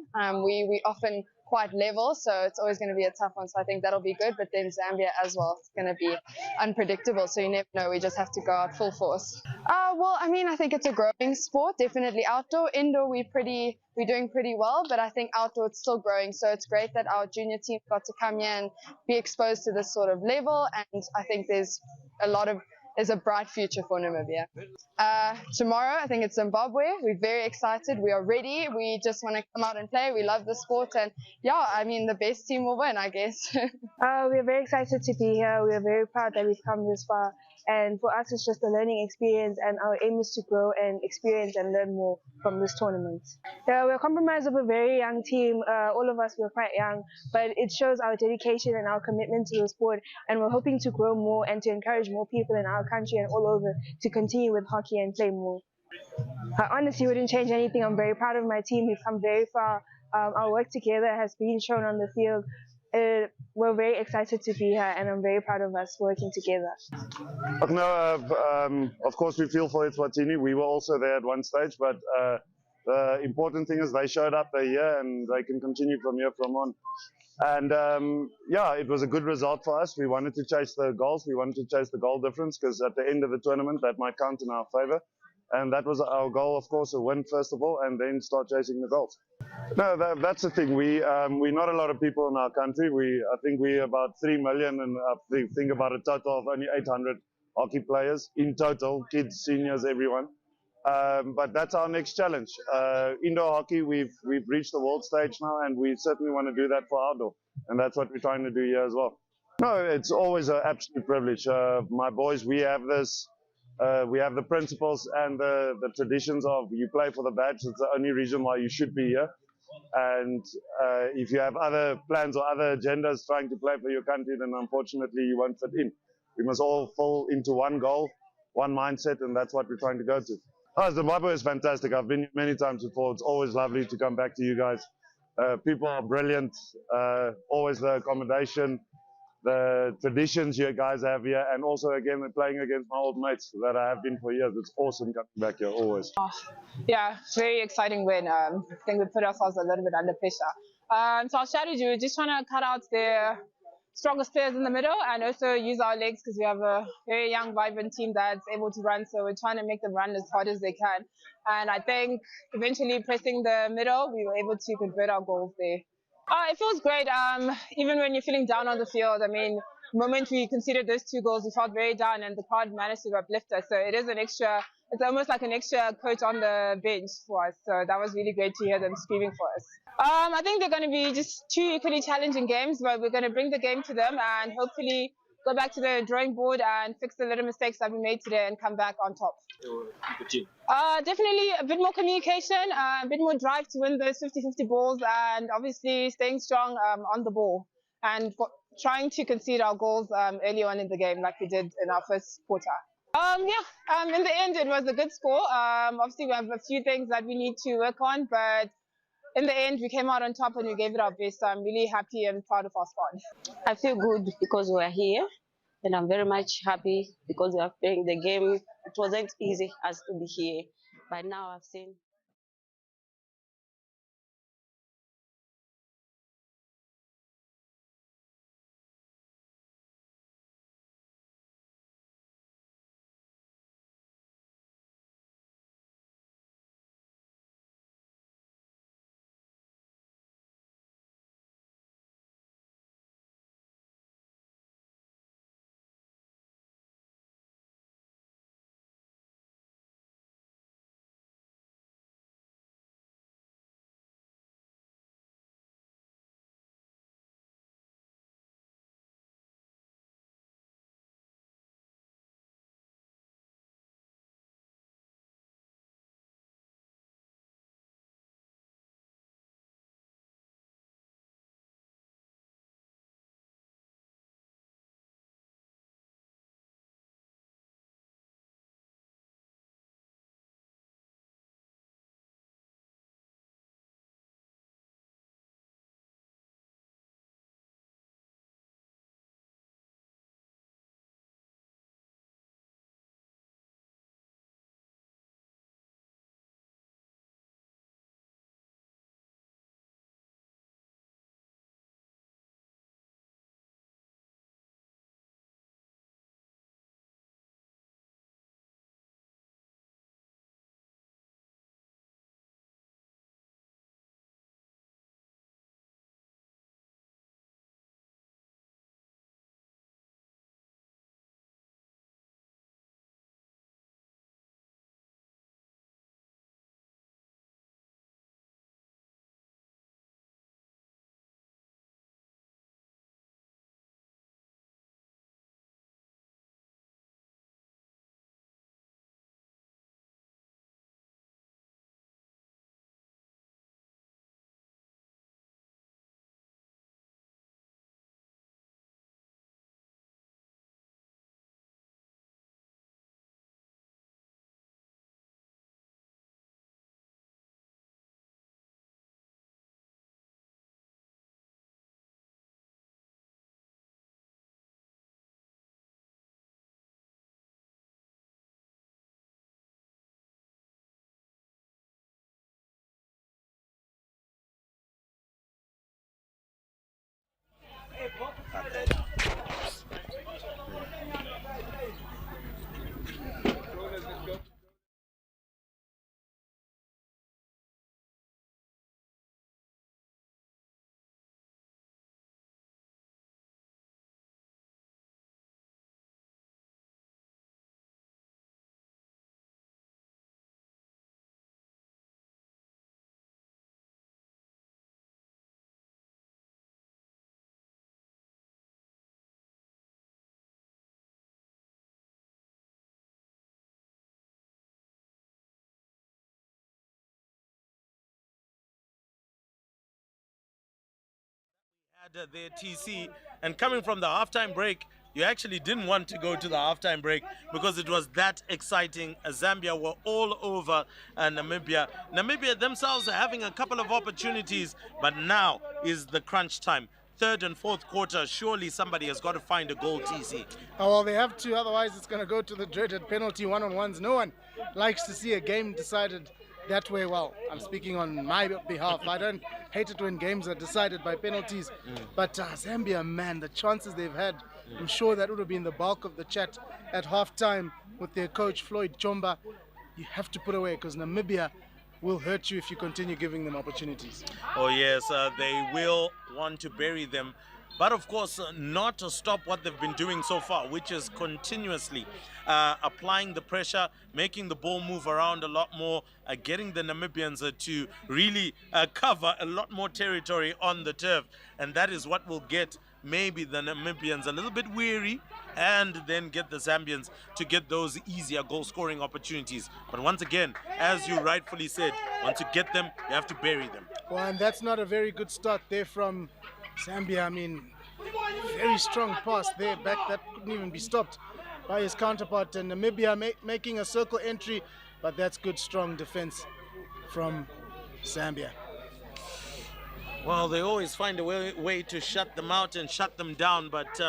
We often quite level, so it's always going to be a tough one. So I think that'll be good. But then Zambia as well, it's going to be unpredictable. So you never know. We just have to go out full force. Well, I mean, I think it's a growing sport. Definitely outdoor, indoor, we're doing pretty well. But I think outdoor it's still growing. So it's great that our junior team got to come here and be exposed to this sort of level. And I think there's a bright future for Namibia. Tomorrow, I think it's Zimbabwe. We're very excited. We are ready. We just want to come out and play. We love the sport. And yeah, I mean, the best team will win, I guess. We're very excited to be here. We are very proud that we've come this far. And for us, it's just a learning experience, and our aim is to grow and experience and learn more from this tournament. We're comprised of a very young team. All of us, we're quite young, but it shows our dedication and our commitment to the sport, and we're hoping to grow more and to encourage more people in our country and all over to continue with hockey and play more. I honestly wouldn't change anything. I'm very proud of my team. We've come very far. Our work together has been shown on the field. We're very excited to be here, and I'm very proud of us working together. No, of course we feel for Eswatini. We were also there at one stage, but the important thing is they showed up, they're here, and they can continue from here from on. And yeah, it was a good result for us. We wanted to chase the goals. We wanted to chase the goal difference, because at the end of the tournament that might count in our favor. And that was our goal, of course, a win first of all, and then start chasing the goals. No, that's the thing. We're not a lot of people in our country. I think we're about 3 million, and I think about a total of only 800 hockey players in total, kids, seniors, everyone. But that's our next challenge. Indoor hockey, we've reached the world stage now, and we certainly want to do that for outdoor, and that's what we're trying to do here as well. No, it's always an absolute privilege. My boys, we have this. We have the principles and the traditions of you play for the badge. It's the only reason why you should be here. And if you have other plans or other agendas trying to play for your country, then unfortunately you won't fit in. We must all fall into one goal, one mindset, and that's what we're trying to go to. Oh, Zimbabwe is fantastic. I've been here many times before. It's always lovely to come back to you guys. People are brilliant. Always the accommodation, the traditions you guys have here, and also again playing against my old mates that I have been for years. It's awesome coming back here always. Yeah, very exciting win. I think we put ourselves a little bit under pressure. So our strategy, we're just trying to cut out the strongest players in the middle and also use our legs, because we have a very young, vibrant team that's able to run. So we're trying to make them run as hard as they can. And I think eventually pressing the middle, we were able to convert our goals there. It feels great. Even when you're feeling down on the field, I mean, the moment we conceded those 2 goals, we felt very down, and the crowd managed to uplift us. So it is an extra it's almost like an extra coach on the bench for us. So that was really great to hear them screaming for us. I think they're going to be just two equally challenging games, but we're going to bring the game to them and hopefully go back to the drawing board and fix the little mistakes that we made today and come back on top. Definitely a bit more communication, a bit more drive to win those 50-50 balls, and obviously staying strong on the ball and trying to concede our goals early on in the game like we did in our first quarter. In the end it was a good score. Obviously we have a few things that we need to work on, but in the end we came out on top and we gave it our best. So I'm really happy and proud of our squad. I feel good because we are here, and I'm very much happy because we are playing the game. It wasn't easy as to be here, but now I've seen. Had their TC, and coming from the halftime break, you actually didn't want to go to the halftime break because it was that exciting. Zambia were all over Namibia. Namibia themselves are having a couple of opportunities, but now is the crunch time. Third and fourth quarter, surely somebody has got to find a goal, TC. Oh, well, they have to, otherwise it's going to go to the dreaded penalty one-on-ones. No one likes to see a game decided that way. Well, I'm speaking on my behalf. I don't hate it when games are decided by penalties. But Zambia, man, the chances they've had, I'm sure that would have been the bulk of the chat at halftime with their coach, Floyd Chomba. You have to put away because Namibia will hurt you if you continue giving them opportunities. Oh yes, they will want to bury them. but of course not to stop what they've been doing so far, which is continuously applying the pressure, making the ball move around a lot more, getting the Namibians to really cover a lot more territory on the turf. And that is what will get maybe the Namibians a little bit weary, and then get the Zambians to get those easier goal scoring opportunities. But once again, as you rightfully said, once you get them, you have to bury them. Well, and that's not a very good start there from Zambia. I mean, very strong pass there back that couldn't even be stopped by his counterpart. And Namibia making a circle entry, but that's good strong defense from Zambia. Well, they always find a way to shut them out and shut them down, but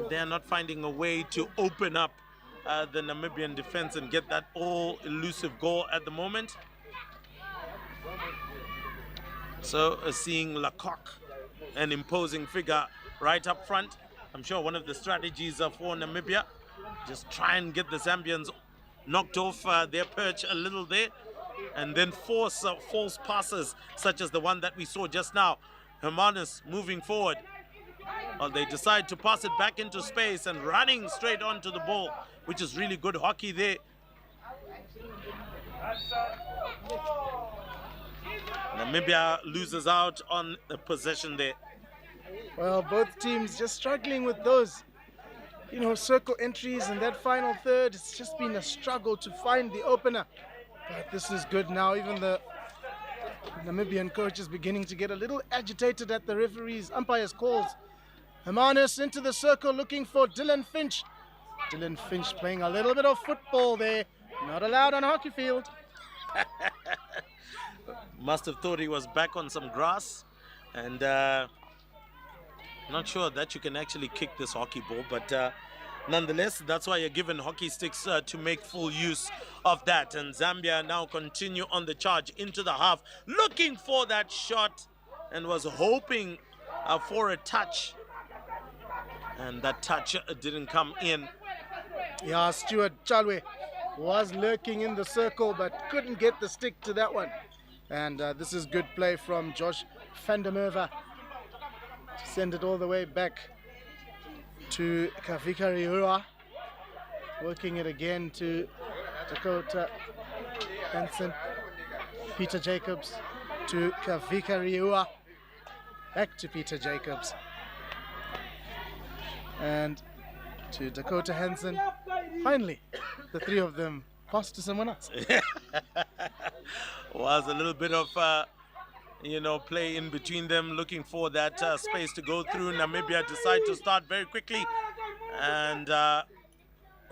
they're not finding a way to open up the Namibian defense and get that all-elusive goal at the moment. So seeing Lecoq, an imposing figure right up front. I'm sure one of the strategies for Namibia, just try and get the Zambians knocked off their perch a little there, and then force false passes such as the one that we saw just now. Hermanus moving forward. Well, they decide to pass it back into space and running straight onto the ball, which is really good hockey there. Namibia loses out on the possession there. Well, both teams just struggling with those, circle entries, and that final third, it's just been a struggle to find the opener. But this is good now. Even the Namibian coach is beginning to get a little agitated at the referee's umpire's calls. Hermanus into the circle looking for Dylan Finch. Dylan Finch playing a little bit of football there. Not allowed on a hockey field. Must have thought he was back on some grass. And not sure that you can actually kick this hockey ball, but nonetheless, that's why you're given hockey sticks to make full use of that. And Zambia now continue on the charge into the half, looking for that shot, and was hoping for a touch. And that touch didn't come in. Yeah, Stuart Chalwe was lurking in the circle, but couldn't get the stick to that one. And this is good play from Josh van der Merwe to send it all the way back to Kavika Riua, working it again to Dakota Hansen, Peter Jacobs to Kavika Riua, back to Peter Jacobs, and to Dakota Hansen. Finally, the three of them pass to someone else. Was a little bit of play in between them, looking for that space to go through. Namibia decide to start very quickly, and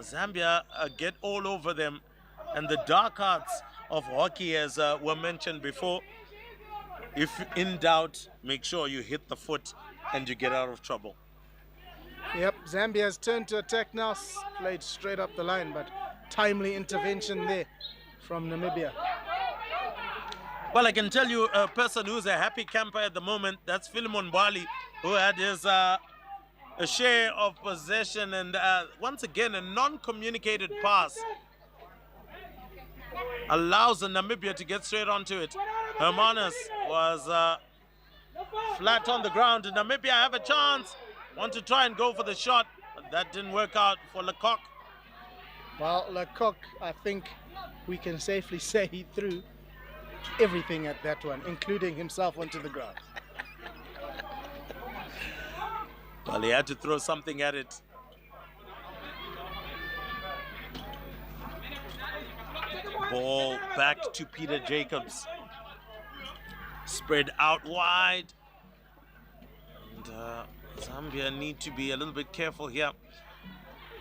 Zambia get all over them. And the dark arts of hockey, as were mentioned before, if in doubt, make sure you hit the foot and you get out of trouble. Yep, Zambia's turn to attack now, played straight up the line, but timely intervention there from Namibia. Well, I can tell you a person who's a happy camper at the moment, that's Philemon Bali, who had his a share of possession, and once again a non-communicated pass allows Namibia to get straight onto it. Hermanus was flat on the ground. Namibia have a chance, want to try and go for the shot, but that didn't work out for Lecoq. Well, Lecoq, I think we can safely say he threw everything at that one, including himself onto the ground. Well, he had to throw something at it. Ball back to Peter Jacobs. Spread out wide. And Zambia need to be a little bit careful here.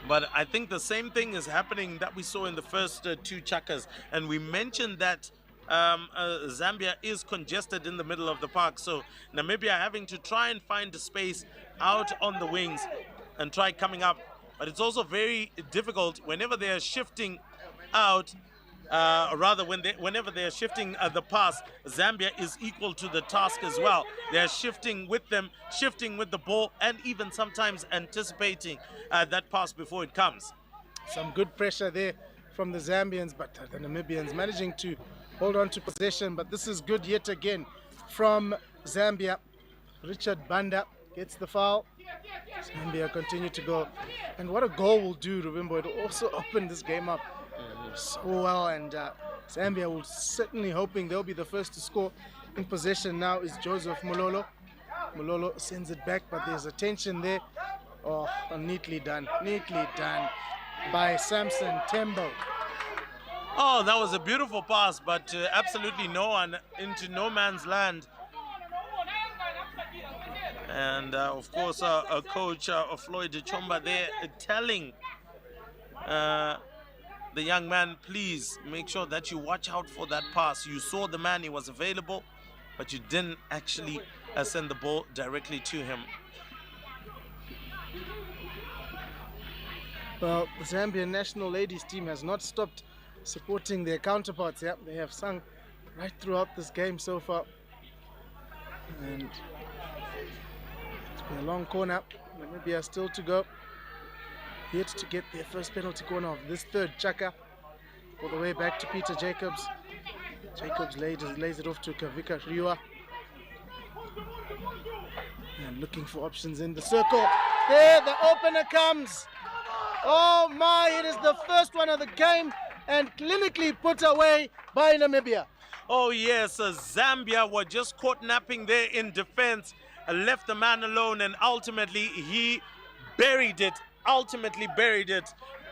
But I think the same thing is happening that we saw in the first two chukkers. And we mentioned that Zambia is congested in the middle of the park. So Namibia having to try and find a space out on the wings and try coming up. But it's also very difficult whenever they are shifting out. Whenever they're shifting the pass, Zambia is equal to the task as well. They're shifting with them, shifting with the ball, and even sometimes anticipating that pass before it comes. Some good pressure there from the Zambians, but the Namibians managing to hold on to possession. But this is good yet again from Zambia. Richard Banda gets the foul. Zambia continue to go. And what a goal will do, Rubimbo. It will also open this game up so well. And Zambia will certainly hoping they'll be the first to score. In possession now is Joseph Mololo. Mololo sends it back, but there's a tension there. Oh, neatly done by Samson Tembo. Oh, that was a beautiful pass, but absolutely no one into no man's land. And of course, coach Floyd Chomba there telling the young man, please make sure that you watch out for that pass. You saw the man, he was available, but you didn't actually send the ball directly to him. Well, the Zambian national ladies team has not stopped supporting their counterparts. Yeah, they have sung right throughout this game so far. And it's been a long corner. Namibia still to go. Yet to get their first penalty corner of this third chaka. All the way back to Peter Jacobs. Jacobs lays it off to Kavika Riwa. And looking for options in the circle. There, the opener comes. Oh my, it is the first one of the game and clinically put away by Namibia. Oh yes, Zambia were just caught napping there in defense, left the man alone, and ultimately he buried it,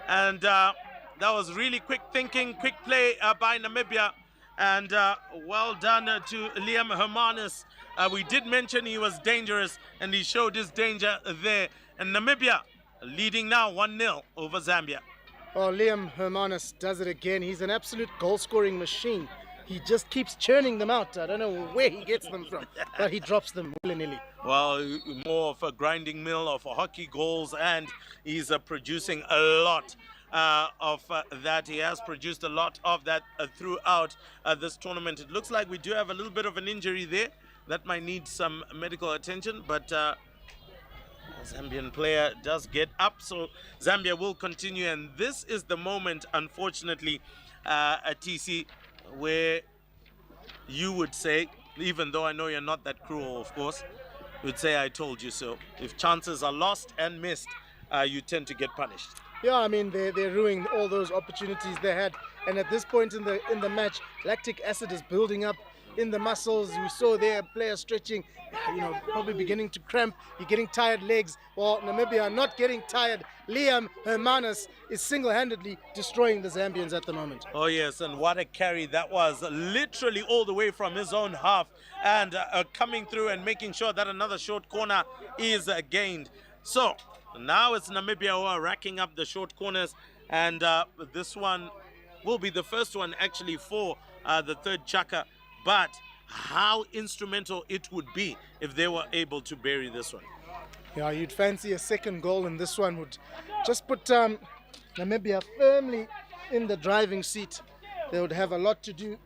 And that was really quick thinking, quick play by Namibia. And well done to Liam Hermanus. We did mention he was dangerous, and he showed his danger there. And Namibia leading now 1-0 over Zambia. Oh, Liam Hermanus does it again. He's an absolute goal-scoring machine. He just keeps churning them out. I don't know where he gets them from, but he drops them willy-nilly. Well, more of a grinding mill of hockey goals, and he's producing a lot of that. He has produced a lot of that throughout this tournament. It looks like we do have a little bit of an injury there. That might need some medical attention, but Zambian player does get up, so Zambia will continue. And this is the moment, unfortunately, at TC, where you would say, even though I know you're not that cruel, of course, you would say, I told you so. If chances are lost and missed, you tend to get punished. Yeah, I mean, they ruined all those opportunities they had. And at this point in the match, lactic acid is building up in the muscles. We saw their players stretching, probably beginning to cramp. You're getting tired legs. Well, Namibia are not getting tired. Liam Hermanus is single-handedly destroying the Zambians at the moment. Oh yes, and what a carry that was, literally all the way from his own half, and coming through and making sure that another short corner is gained. So now it's Namibia who are racking up the short corners, and this one will be the first one actually for the third chaka. But how instrumental it would be if they were able to bury this one. Yeah, you'd fancy a second goal, and this one would just put Namibia firmly in the driving seat. They would have a lot to do.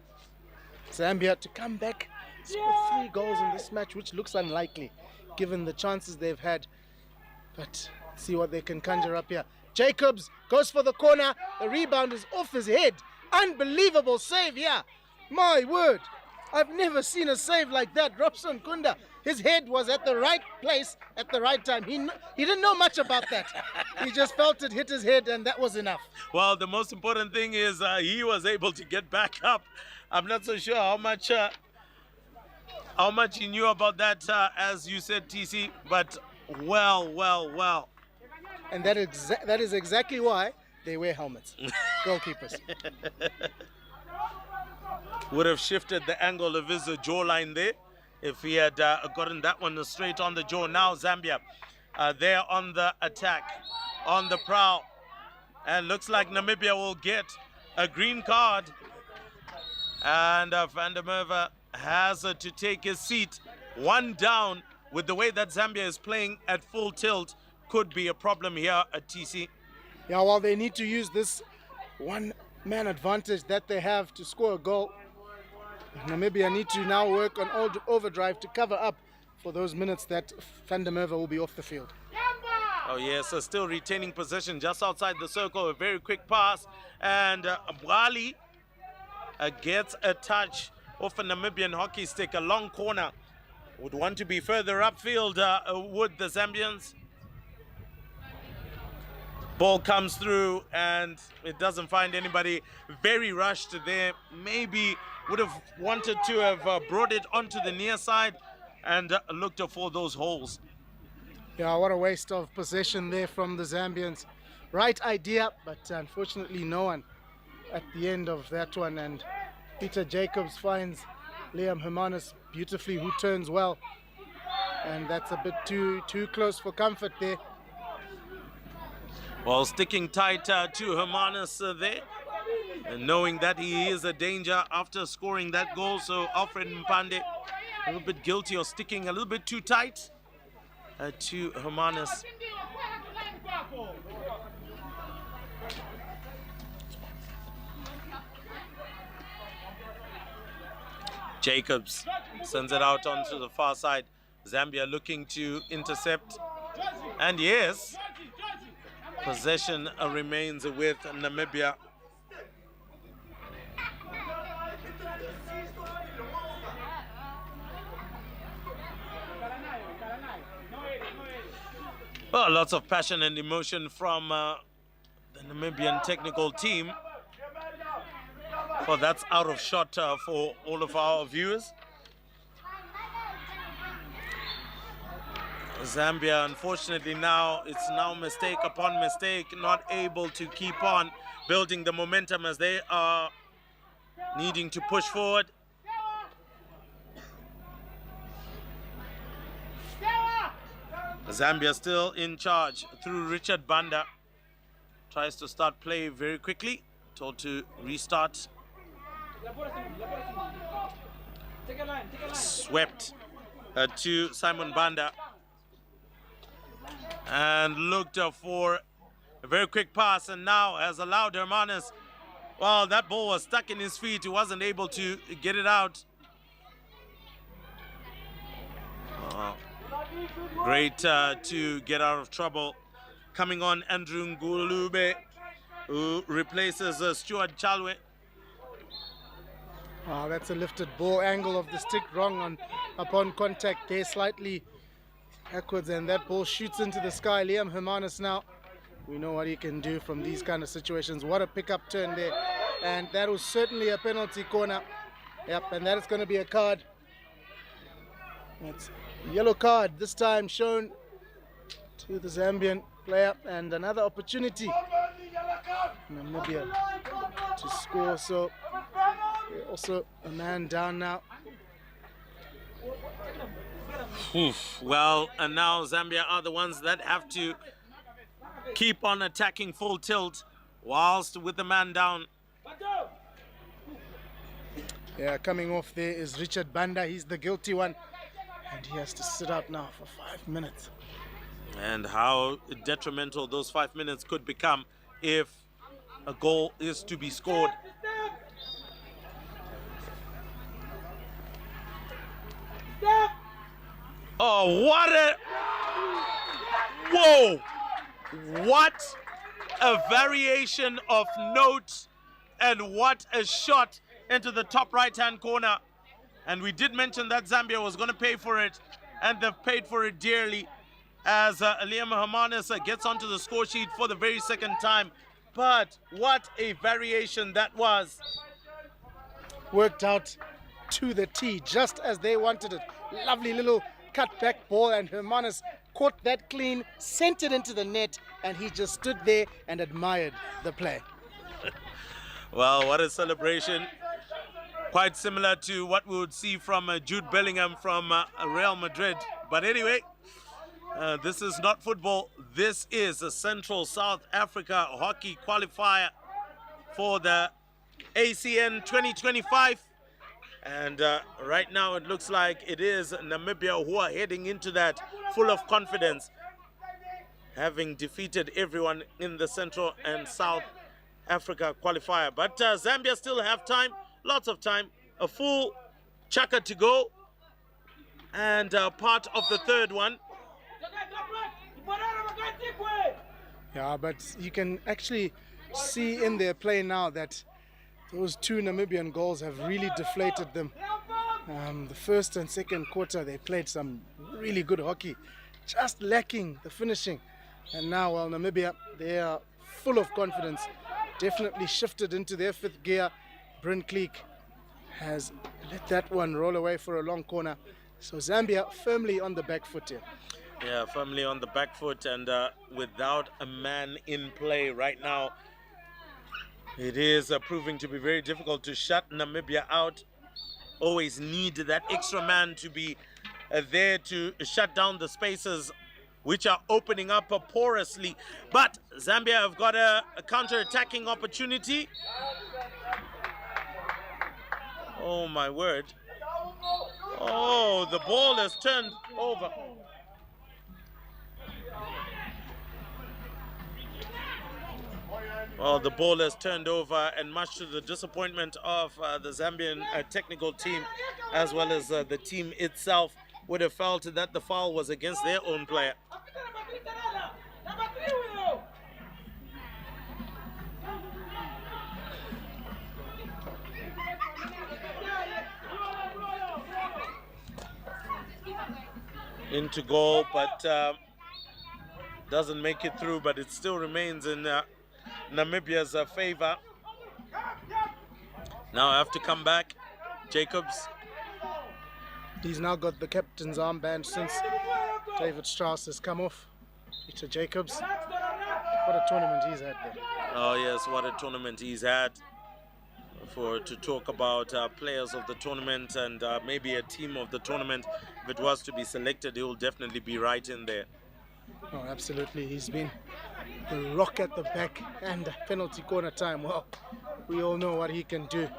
Zambia to come back, score 3 goals in this match, which looks unlikely given the chances they've had. But see what they can conjure up here. Jacobs goes for the corner. The rebound is off his head. Unbelievable save here. My word. I've never seen a save like that. Robson Kunda, his head was at the right place at the right time. He didn't know much about that. He just felt it hit his head, and that was enough. Well, the most important thing is he was able to get back up. I'm not so sure how much he knew about that, as you said, TC, but well. And that is exactly why they wear helmets, goalkeepers. Would have shifted the angle of his jawline there if he had gotten that one straight on the jaw. Now Zambia, they're on the attack, on the prowl. And looks like Namibia will get a green card. And Van der Merwe has to take his seat. One down with the way that Zambia is playing at full tilt. Could be a problem here at TC. Yeah, well, they need to use this one-man advantage that they have to score a goal. Namibia need to now work on overdrive to cover up for those minutes that Van der Merwe will be off the field. Oh yes, so still retaining possession just outside the circle. A very quick pass, and Bwali gets a touch off a Namibian hockey stick, a long corner. would want to be further upfield, would the Zambians. Ball comes through and it doesn't find anybody. Very rushed there. Maybe would have wanted to have brought it onto the near side and looked for those holes. Yeah, what a waste of possession there from the Zambians. Right idea, but unfortunately no one at the end of that one. And Peter Jacobs finds Liam Hermanus beautifully, who turns well. And that's a bit too close for comfort there. Well, sticking tight to Hermanus there, and knowing that he is a danger after scoring that goal. So Alfred Mpande, a little bit guilty of sticking a little bit too tight to Hermanus. Jacobs sends it out onto the far side. Zambia looking to intercept. And yes, possession remains with Namibia. Well, lots of passion and emotion from the Namibian technical team. Well, that's out of shot for all of our viewers. Zambia, unfortunately, it's now mistake upon mistake, not able to keep on building the momentum as they are needing to push forward. Zambia still in charge through Richard Banda. Tries to start play very quickly, told to restart. Swept to Simon Banda. And looked for a very quick pass, and now has allowed Hermanus. Well, that ball was stuck in his feet. He wasn't able to get it out. Great to get out of trouble. Coming on, Andrew Ngulube, who replaces Stuart Chalwe. Oh, that's a lifted ball. Angle of the stick wrong upon contact there, slightly backwards, and that ball shoots into the sky. Liam Hermanus now, we know what he can do from these kind of situations. What a pickup turn there, and that was certainly a penalty corner. Yep, and that is going to be a card. It's a yellow card this time shown to the Zambian player, and another opportunity Namibia to score. So also a man down now. Well, and now Zambia are the ones that have to keep on attacking full tilt whilst with the man down. Yeah, coming off there is Richard Banda. He's the guilty one, and he has to sit out now for 5 minutes. And how detrimental those 5 minutes could become if a goal is to be scored. Oh, what a... Whoa! What a variation of note, and what a shot into the top right-hand corner. And we did mention that Zambia was going to pay for it, and they've paid for it dearly as Liam Hermanus gets onto the score sheet for the very second time. But what a variation that was. Worked out to the tee, just as they wanted it. Lovely little cut-back ball, and Hermanus caught that clean, sent it into the net, and he just stood there and admired the play. Well, what a celebration. Quite similar to what we would see from Jude Bellingham from Real Madrid. But anyway, this is not football. This is a Central South Africa hockey qualifier for the ACN 2025. And right now it looks like it is Namibia who are heading into that full of confidence, having defeated everyone in the Central and South Africa qualifier. But Zambia still have time, lots of time, a full chaka to go, and part of the third one. Yeah, but you can actually see in their play now that those two Namibian goals have really deflated them. The first and second quarter, they played some really good hockey, just lacking the finishing. And now, well, Namibia, they are full of confidence, definitely shifted into their fifth gear. Bryn Cleek has let that one roll away for a long corner. So Zambia firmly on the back foot here. Yeah, firmly on the back foot, and without a man in play right now, it is proving to be very difficult to shut Namibia out. Always need that extra man to be there to shut down the spaces which are opening up porously. But Zambia have got a counter-attacking opportunity. Oh my word. Oh, the ball has turned over. Well, the ball has turned over, and much to the disappointment of the Zambian technical team, as well as the team itself, would have felt that the foul was against their own player. Into goal, but doesn't make it through, but it still remains in Namibia's favor. Now I have to come back. Jacobs. He's now got the captain's armband since David Strauss has come off. Peter Jacobs. What a tournament he's had there. Oh yes, what a tournament he's had. To talk about players of the tournament and maybe a team of the tournament, if it was to be selected, he will definitely be right in there. Oh, absolutely. He's been the rock at the back and penalty corner time. Well, we all know what he can do.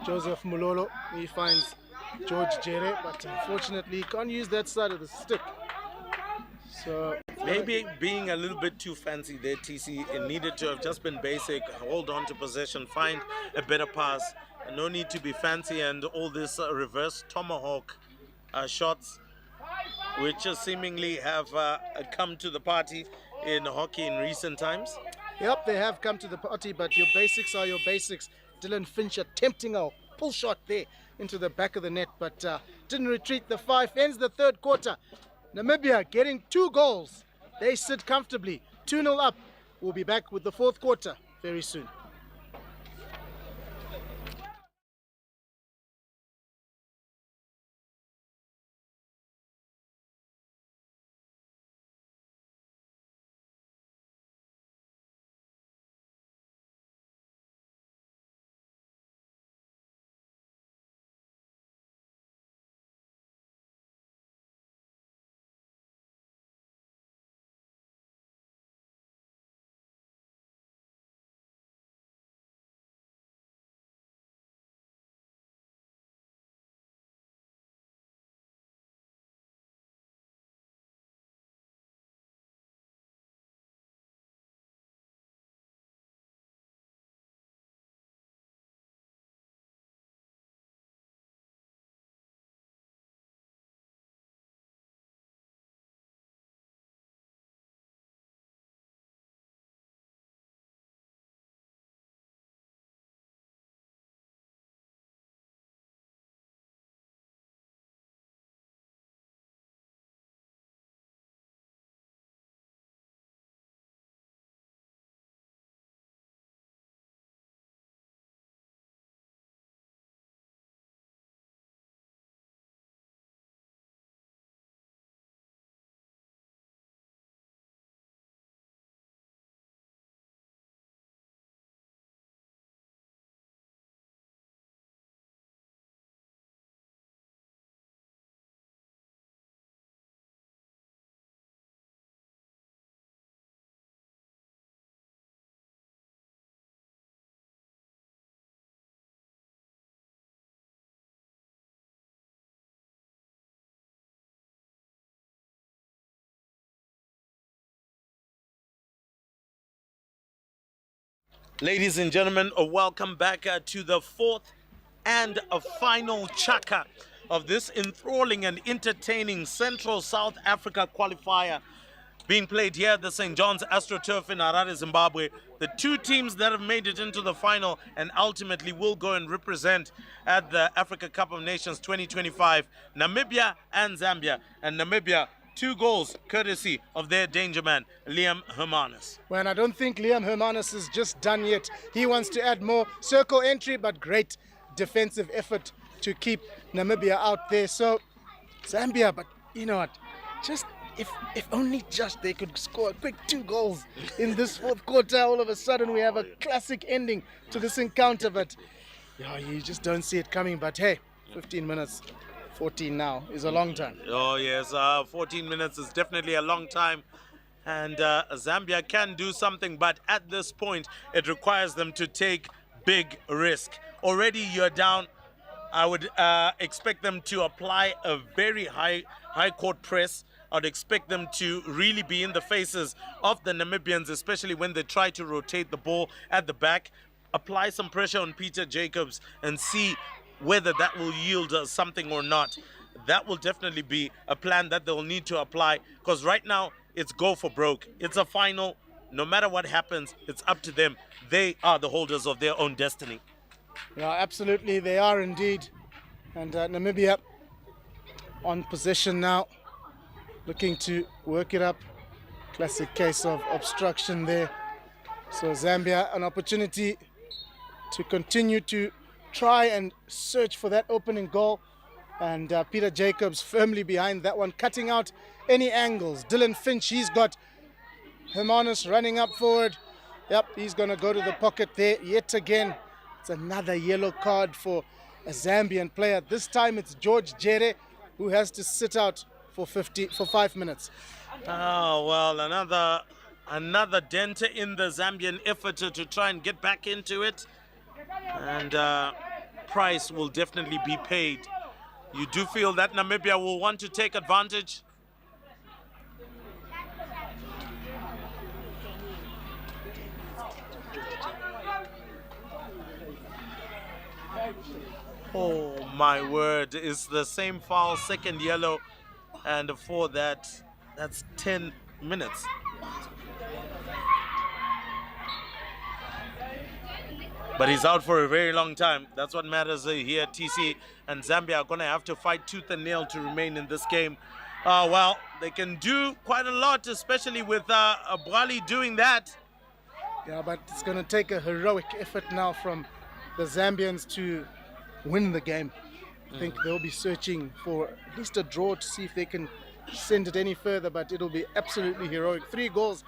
Joseph Mulolo, he finds George Jere, but unfortunately he can't use that side of the stick. So maybe being a little bit too fancy there, TC. It needed to have just been basic, hold on to possession, find a better pass. No need to be fancy, and all this reverse tomahawk shots, which seemingly have come to the party in hockey in recent times. Yep, they have come to the party, but your basics are your basics. Dylan Finch attempting a pull shot there into the back of the net, but didn't retreat. The 5 ends the third quarter. Namibia getting 2 goals. They sit comfortably, 2-0 up. We'll be back with the fourth quarter very soon. Ladies and gentlemen, welcome back to the fourth and final chaka of this enthralling and entertaining Central South Africa qualifier. being played here at the St. John's AstroTurf in Harare, Zimbabwe. The two teams that have made it into the final and ultimately will go and represent at the Africa Cup of Nations 2025, Namibia and Zambia. And Namibia, 2 goals courtesy of their danger man, Liam Hermanus. Well, I don't think Liam Hermanus is just done yet. He wants to add more circle entry, but great defensive effort to keep Namibia out there. So Zambia, but you know what, just if only just they could score a quick 2 goals in this fourth quarter, all of a sudden we have a classic ending to this encounter. But yeah, you just don't see it coming. But hey, 15 minutes, 14 now is a long time. Oh yes, 14 minutes is definitely a long time. And Zambia can do something, but at this point, it requires them to take big risk. Already you're down. I would expect them to apply a very high court press. I'd expect them to really be in the faces of the Namibians, especially when they try to rotate the ball at the back. Apply some pressure on Peter Jacobs and see whether that will yield something or not. That will definitely be a plan that they'll need to apply, because right now it's go for broke. It's a final. No matter what happens, it's up to them. They are the holders of their own destiny. Yeah, absolutely, they are indeed. And Namibia on possession now, looking to work it up. Classic case of obstruction there. So Zambia, an opportunity to continue to try and search for that opening goal. And Peter Jacobs firmly behind that one, cutting out any angles. Dylan Finch, he's got Hermanus running up forward. Yep, he's going to go to the pocket there yet again. It's another yellow card for a Zambian player. This time it's George Jere who has to sit out for 5 minutes. Oh, well, another dent in the Zambian effort to try and get back into it. And price will definitely be paid. You do feel that Namibia will want to take advantage? Oh my word, it's the same foul, second yellow, and for that, that's 10 minutes. But he's out for a very long time. That's what matters here. TC and Zambia are going to have to fight tooth and nail to remain in this game. Well, they can do quite a lot, especially with Bwali doing that. Yeah, but it's going to take a heroic effort now from the Zambians to win the game. I think they'll be searching for at least a draw to see if they can send it any further, but it'll be absolutely heroic. 3 goals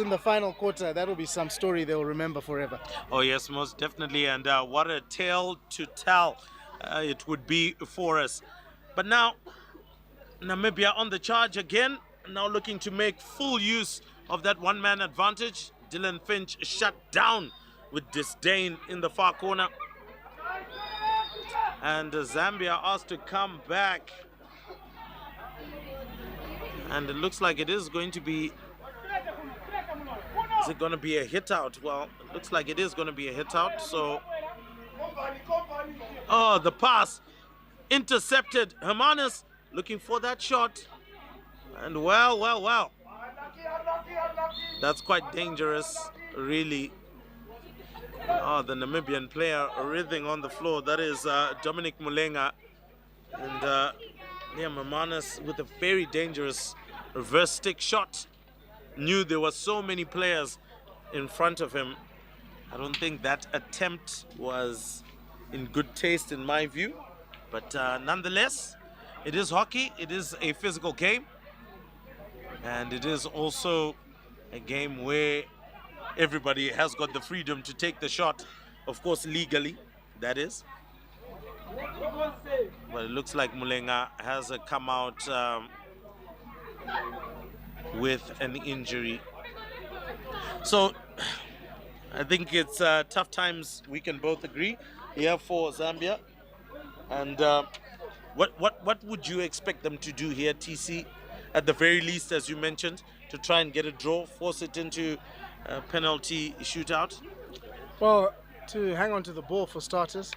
in the final quarter. That'll be some story they'll remember forever. Oh yes, most definitely, and what a tale to tell it would be for us. But now Namibia on the charge again, now looking to make full use of that one-man advantage. Dylan Finch shut down with disdain in the far corner. And Zambia asked to come back. And it looks like it is going to be... Is it going to be a hit out? Well, it looks like it is going to be a hit out. So... Oh, the pass intercepted. Hermanus looking for that shot. And well. That's quite dangerous, really. Oh, the Namibian player writhing on the floor. That is Dominic Mulenga. And Liam Hermanus with a very dangerous reverse stick shot. Knew there were so many players in front of him. I don't think that attempt was in good taste in my view. But nonetheless, it is hockey. It is a physical game. And it is also a game where everybody has got the freedom to take the shot, of course legally, that is. But it looks like Mulenga has come out with an injury. So I think it's tough times, we can both agree, here for Zambia. And what would you expect them to do here, TC? At the very least, as you mentioned, to try and get a draw, force it into a penalty shootout? Well, to hang on to the ball for starters,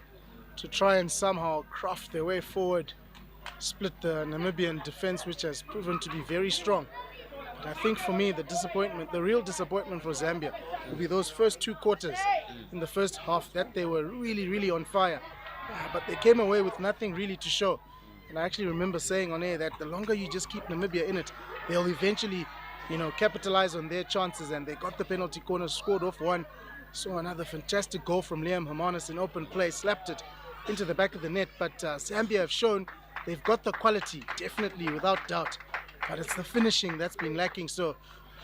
to try and somehow craft their way forward, split the Namibian defense, which has proven to be very strong. But I think for me, the real disappointment for Zambia will be those first 2 quarters in the first half that they were really, really on fire. But they came away with nothing really to show. And I actually remember saying on air that the longer you just keep Namibia in it, they'll eventually, capitalize on their chances. And they got the penalty corner, scored off one. Saw another fantastic goal from Liam Hermanus in open play, slapped it into the back of the net. But Zambia have shown they've got the quality, definitely, without doubt. But it's the finishing that's been lacking. So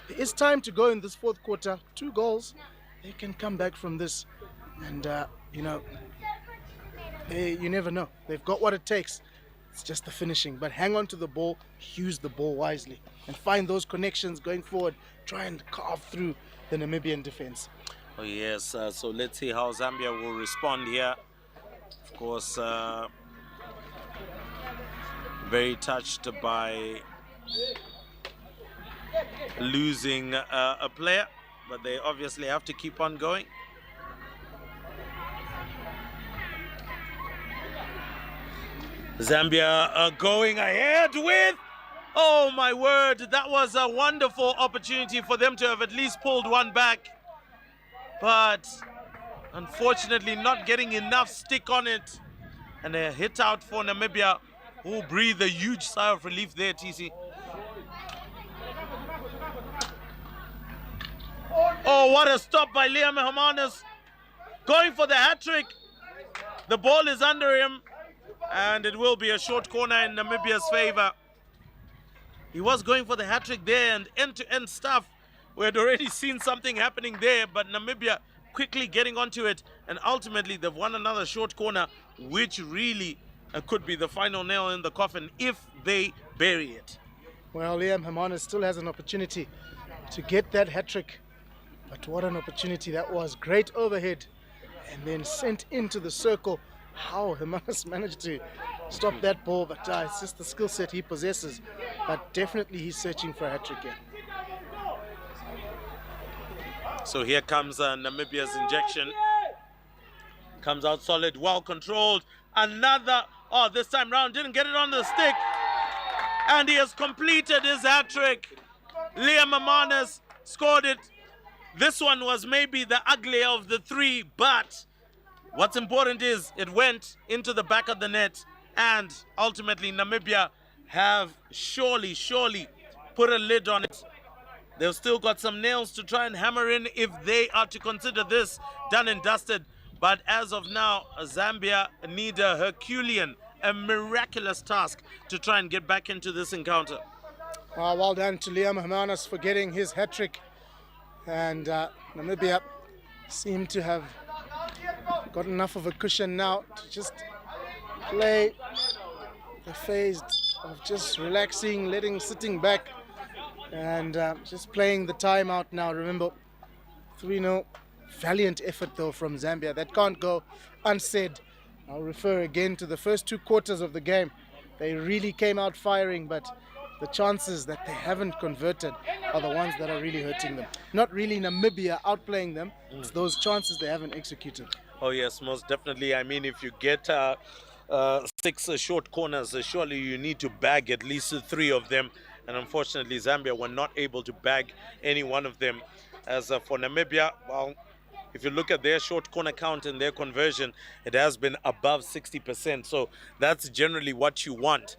it's time to go in this 4th quarter. 2 goals. They can come back from this. And, you never know. They've got what it takes. It's just the finishing. But hang on to the ball, use the ball wisely, and find those connections going forward. Try and carve through the Namibian defense. Oh yes, so let's see how Zambia will respond here. Of course, very touched by losing a player, but they obviously have to keep on going. Zambia going ahead with, oh my word, that was a wonderful opportunity for them to have at least pulled one back. But unfortunately not getting enough stick on it. And a hit out for Namibia, who breathed a huge sigh of relief there, TC. Oh, what a stop by Liam Hermanus. Going for the hat-trick. The ball is under him. And it will be a short corner in Namibia's favor. He was going for the hat-trick there and end-to-end stuff. We had already seen something happening there, but Namibia quickly getting onto it. And ultimately, they've won another short corner, which really could be the final nail in the coffin if they bury it. Well, Liam Hermanus still has an opportunity to get that hat-trick. But what an opportunity that was. Great overhead. And then sent into the circle. How Hermanus managed to stop that ball, but it's just the skill set he possesses. But definitely he's searching for a hat-trick here. So here comes Namibia's injection. Comes out solid, well controlled. Another, this time round didn't get it on the stick. And he has completed his hat-trick. Liam Hermanus scored it. This one was maybe the uglier of the 3, but what's important is it went into the back of the net, and ultimately Namibia have surely put a lid on it. They've still got some nails to try and hammer in if they are to consider this done and dusted. But as of now, Zambia need a Herculean, a miraculous task to try and get back into this encounter. Well done to Liam Hermanus for getting his hat-trick. And Namibia seem to have got enough of a cushion now to just play the phase of just relaxing, sitting back, and just playing the time out now. Remember, 3-0, valiant effort though from Zambia. That can't go unsaid. I'll refer again to the first 2 quarters of the game. They really came out firing, but the chances that they haven't converted are the ones that are really hurting them. Not really Namibia outplaying them, it's those chances they haven't executed. Oh yes, most definitely. I mean, if you get 6 short corners, surely you need to bag at least 3 of them. And unfortunately, Zambia were not able to bag any one of them. As for Namibia, well, if you look at their short corner count and their conversion, it has been above 60%. So that's generally what you want.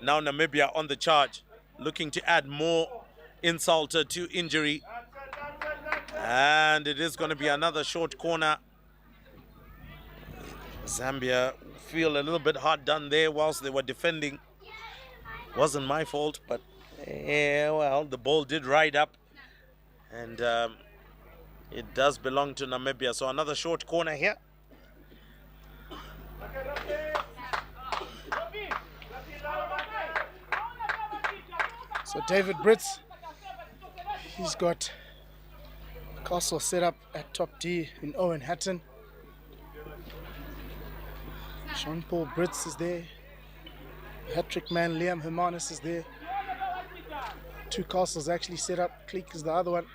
Now Namibia on the charge, looking to add more insult to injury. And it is going to be another short corner. Zambia feel a little bit hard done there whilst they were defending. Wasn't my fault, but well, the ball did ride up. And it does belong to Namibia. So another short corner here. So David Brits, he's got Castle set up at top D in Owen Hatton. Jean-Paul Brits is there. Hat-trick man Liam Hermanus is there. 2 Castles actually set up. Cleek is the other one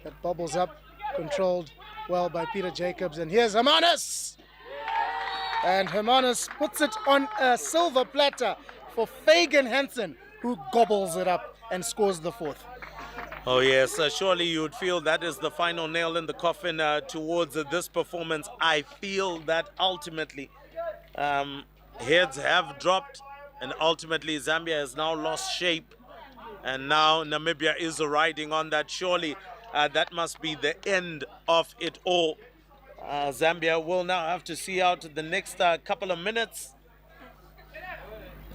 that bubbles up, controlled well by Peter Jacobs. And here's Hermanus! And Hermanus puts it on a silver platter for Fagan Hansen, who gobbles it up and scores the 4th. Oh yes, surely you would feel that is the final nail in the coffin towards this performance. I feel that ultimately heads have dropped, and ultimately Zambia has now lost shape, and now Namibia is riding on that. Surely that must be the end of it all. Zambia will now have to see out the next couple of minutes.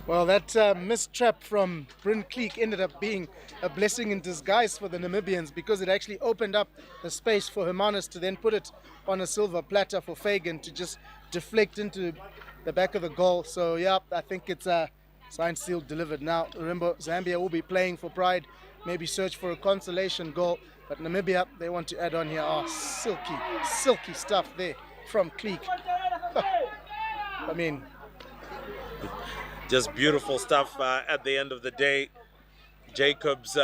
Well, that missed trap from Bryn Cleek ended up being a blessing in disguise for the Namibians, because it actually opened up the space for Hermanus to then put it on a silver platter for Fagan to just deflect into the back of the goal. So yeah, I think it's signed, sealed, delivered. Now remember, Zambia will be playing for pride, maybe search for a consolation goal, but Namibia, they want to add on here. Oh, silky stuff there from Cleek. I mean, just beautiful stuff at the end of the day. Jacobs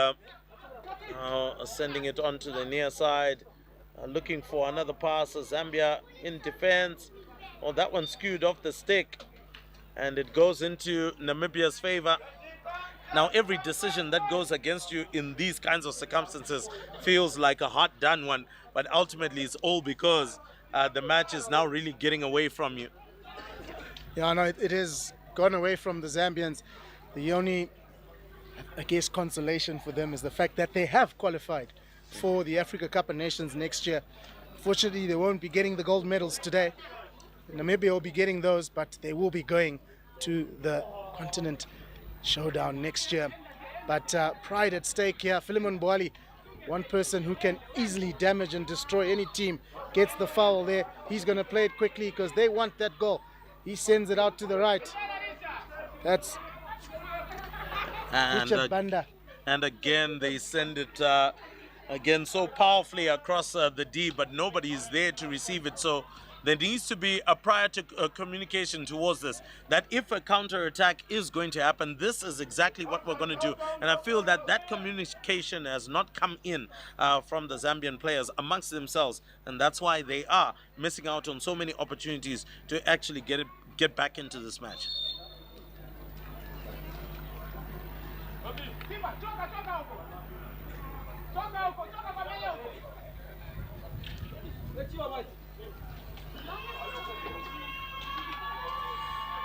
sending it onto the near side, looking for another pass. Zambia in defense. Oh, that one skewed off the stick, and it goes into Namibia's favor. Now, every decision that goes against you in these kinds of circumstances feels like a hard-done one, but ultimately it's all because the match is now really getting away from you. Yeah, no, it has gone away from the Zambians. The only, I guess, consolation for them is the fact that they have qualified for the Africa Cup of Nations next year. Fortunately, they won't be getting the gold medals today. Namibia will be getting those, but they will be going to the continent showdown next year. But pride at stake here. Philemon Boali, one person who can easily damage and destroy any team, gets the foul there. He's going to play it quickly because they want that goal. He sends it out to the right. That's Richard Banda. And again, they send it again so powerfully across the D, but nobody is there to receive it. So there needs to be a prior to communication towards this, that if a counter-attack is going to happen, this is exactly what we're going to do. And I feel that that communication has not come in from the Zambian players amongst themselves, and that's why they are missing out on so many opportunities to actually get back into this match.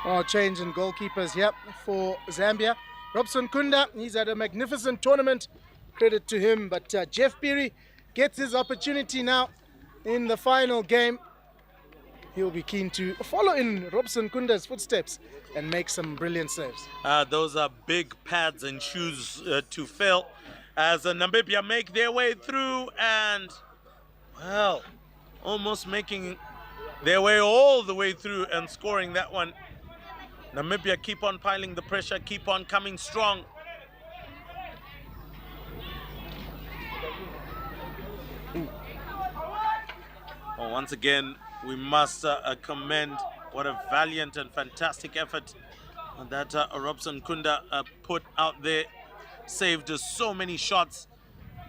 Oh, change in goalkeepers here for Zambia. Robson Kunda, he's had a magnificent tournament. Credit to him. But Jeff Beery gets his opportunity now in the final game. He'll be keen to follow in Robson Kunda's footsteps and make some brilliant saves. Those are big pads and shoes to fill as Namibia make their way through and, well, almost making their way all the way through and scoring that one. Namibia keep on piling the pressure, keep on coming strong. Well, once again, we must commend what a valiant and fantastic effort that Robson Kunda put out there. Saved so many shots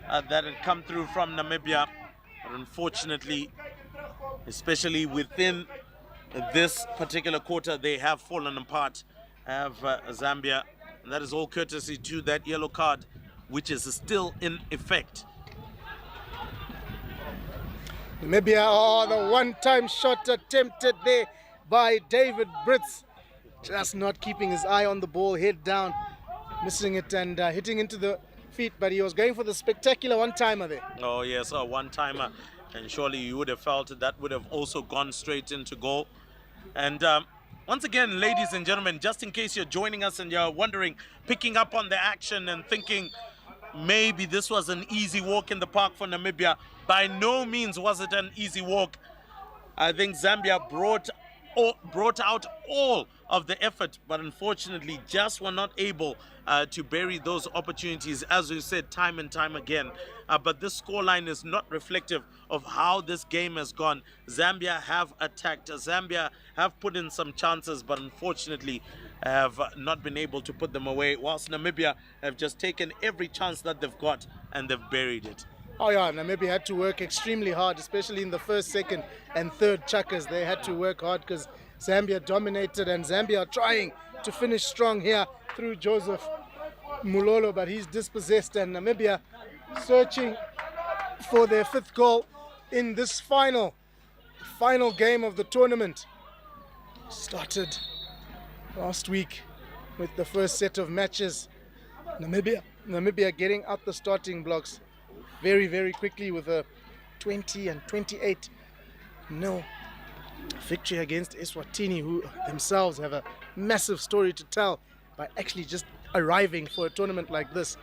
that had come through from Namibia. But unfortunately, especially within this particular quarter, they have fallen apart, have Zambia. And that is all courtesy to that yellow card, which is still in effect. Namibia, oh, the one-time shot attempted there by David Brits. Just not keeping his eye on the ball, head down, missing it and hitting into the feet. But he was going for the spectacular one-timer there. Oh, yes, a one-timer. And surely you would have felt that would have also gone straight into goal. And once again, ladies and gentlemen, just in case you're joining us and you're wondering, picking up on the action and thinking maybe this was an easy walk in the park for Namibia, by no means was it an easy walk. I think Zambia brought out all of the effort, but unfortunately just were not able to bury those opportunities, as we said time and time again. But this scoreline is not reflective of how this game has gone. Zambia have attacked, Zambia have put in some chances, but unfortunately have not been able to put them away, whilst Namibia have just taken every chance that they've got and they've buried it. Oh yeah, Namibia had to work extremely hard, especially in the first, second and third chukkers. They had to work hard because Zambia dominated, and Zambia are trying to finish strong here through Joseph Mulolo, but he's dispossessed, and Namibia searching for their 5th goal in this final game of the tournament. Started last week with the first set of matches. Namibia getting out the starting blocks very, very quickly with a 20 and 28 nil victory against Eswatini, who themselves have a massive story to tell by actually just arriving for a tournament like this.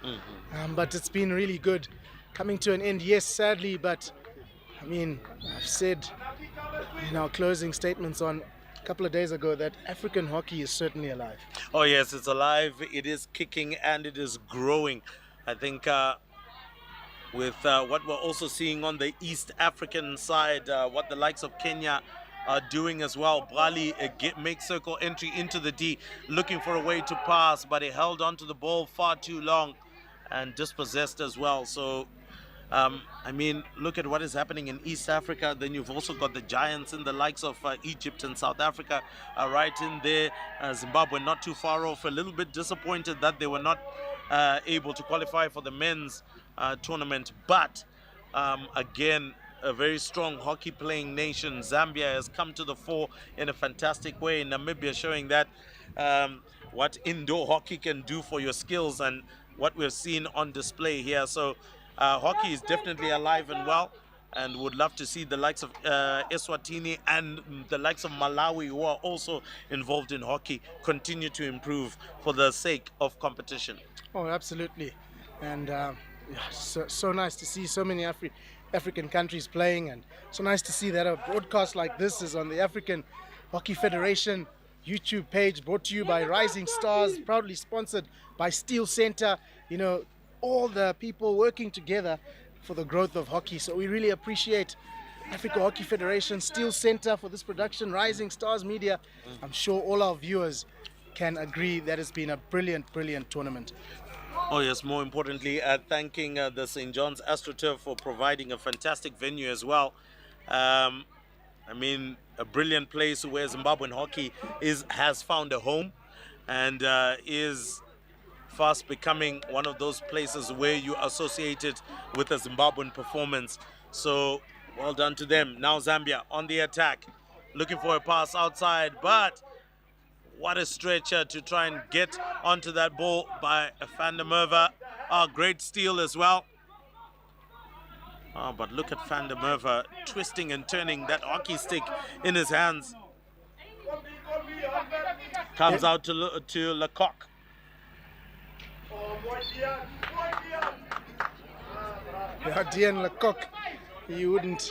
But it's been really good. Coming to an end, yes, sadly, but I mean, I've said in our closing statements on a couple of days ago that African hockey is certainly alive. Oh yes, it's alive, it is kicking, and it is growing. I think with what we're also seeing on the East African side, what the likes of Kenya are doing as well. Brali makes circle entry into the D, looking for a way to pass, but he held onto the ball far too long and dispossessed as well. So I mean, look at what is happening in East Africa. Then you've also got the giants in the likes of Egypt and South Africa right in there. Zimbabwe not too far off. A little bit disappointed that they were not able to qualify for the men's tournament. But again, a very strong hockey playing nation. Zambia has come to the fore in a fantastic way. Namibia showing that what indoor hockey can do for your skills and what we've seen on display here. So hockey is definitely alive and well, and would love to see the likes of Eswatini and the likes of Malawi, who are also involved in hockey, continue to improve for the sake of competition. Oh, absolutely. And so nice to see so many African countries playing, and so nice to see that a broadcast like this is on the African Hockey Federation YouTube page, brought to you by Rising Stars, proudly sponsored by Steel Center. You know, all the people working together for the growth of hockey. So we really appreciate Africa Hockey Federation, Steel Center for this production, Rising Stars Media. I'm sure all our viewers can agree that it's been a brilliant, brilliant tournament. Oh yes, more importantly, thanking the St. John's AstroTurf for providing a fantastic venue as well. I mean, a brilliant place where Zimbabwean hockey has found a home, and is fast becoming one of those places where you associate it with a Zimbabwean performance. So well done to them. Now Zambia on the attack, looking for a pass outside, but what a stretcher to try and get onto that ball by Van der Merwe. Great steal as well. But look at Van der Merwe twisting and turning that hockey stick in his hands. Comes out to Lecoq. Yeah, Dean Lecoq, you wouldn't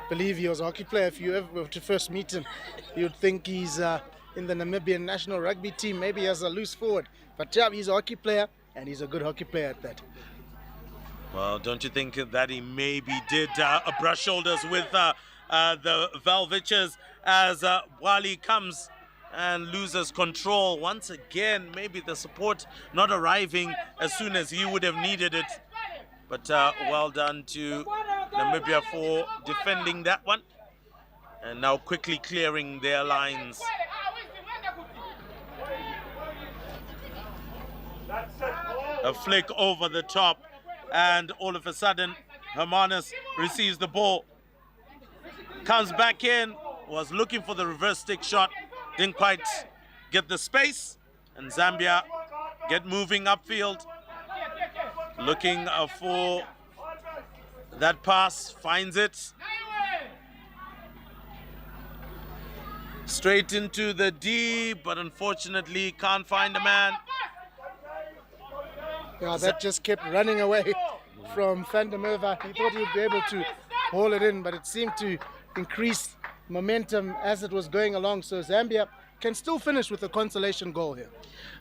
believe he was a hockey player if you ever were to first meet him. You'd think he's in the Namibian national rugby team, maybe as a loose forward. But yeah, he's a hockey player, and he's a good hockey player at that. Well, don't you think that he maybe did brush shoulders with the Velviches as Wali comes and loses control once again? Maybe the support not arriving as soon as he would have needed it. But well done to Namibia for defending that one, and now quickly clearing their lines. A flick over the top, and all of a sudden Hermanus receives the ball, comes back in, was looking for the reverse stick shot, didn't quite get the space, and Zambia get moving upfield, looking for that pass, finds it straight into the D, but unfortunately can't find a man. Yeah, that just kept running away from Van der Merwe. He thought he would be able to haul it in, but it seemed to increase momentum as it was going along. So Zambia can still finish with a consolation goal here.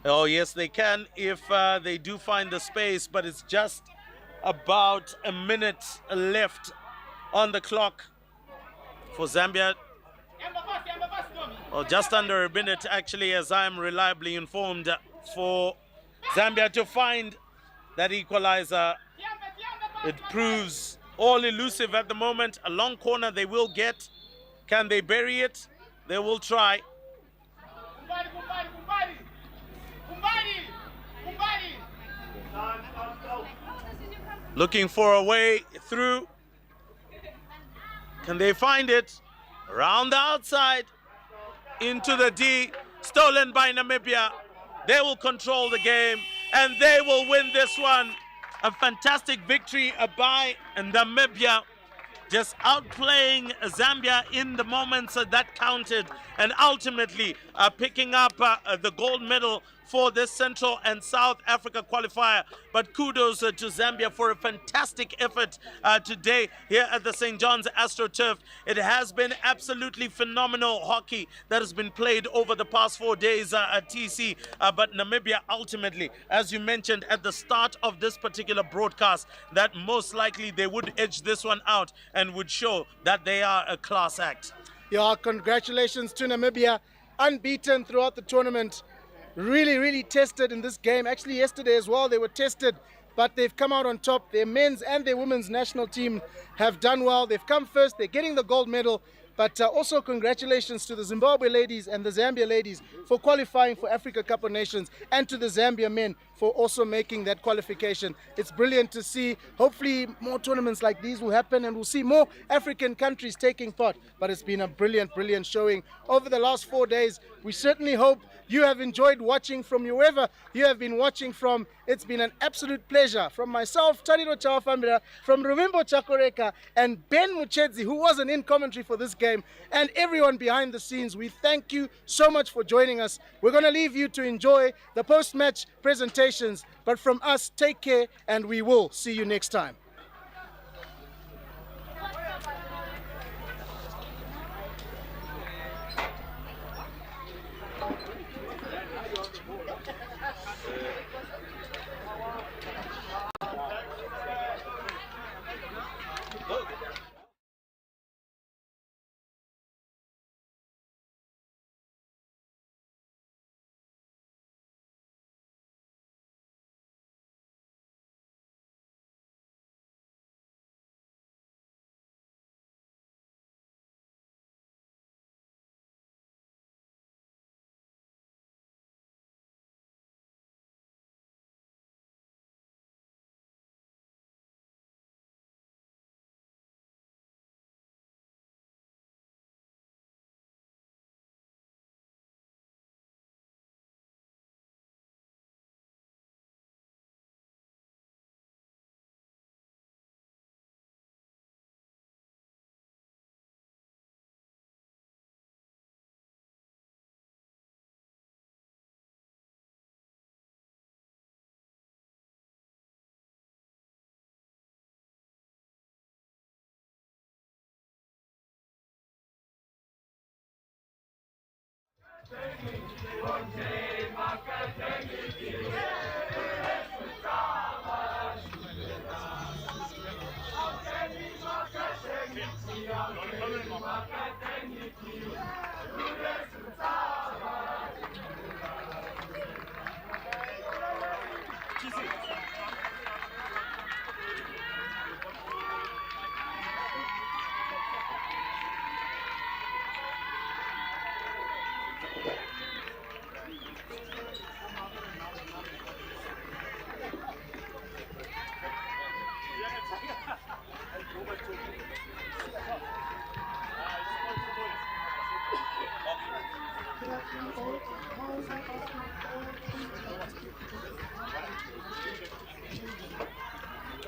Oh yes, they can if they do find the space, but it's just about a minute left on the clock for Zambia. Or just under a minute, actually, as I am reliably informed, for Zambia to find that equalizer. It proves all elusive at the moment. A long corner they will get. Can they bury it? They will try. Looking for a way through. Can they find it? Around the outside. Into the D. Stolen by Namibia. They will control the game and they will win this one. A fantastic victory by Namibia, just outplaying Zambia in the moments that counted, and ultimately picking up the gold medal for this Central and South Africa qualifier. But kudos to Zambia for a fantastic effort today here at the St. John's AstroTurf. It has been absolutely phenomenal hockey that has been played over the past 4 days at TC. But Namibia ultimately, as you mentioned at the start of this particular broadcast, that most likely they would edge this one out and would show that they are a class act. Yeah, congratulations to Namibia. Unbeaten throughout the tournament. Really tested in this game. Actually, yesterday as well, they were tested, but they've come out on top. Their men's and their women's national team have done well. They've come first. They're getting the gold medal. But also congratulations to the Zimbabwe ladies and the Zambia ladies for qualifying for Africa Cup of Nations, and to the Zambia men for also making that qualification. It's brilliant to see. Hopefully more tournaments like these will happen and we'll see more African countries taking part. But it's been a brilliant showing over the last 4 days. We certainly hope you have enjoyed watching from wherever you have been watching from. It's been an absolute pleasure. From myself, Tariro Chawafambira, from Ruvimbo Chakoreka, and Ben Muchedzi, who wasn't in commentary for this game, and everyone behind the scenes, we thank you so much for joining us. We're going to leave you to enjoy the post-match presentations, but from us, take care, and we will see you next time.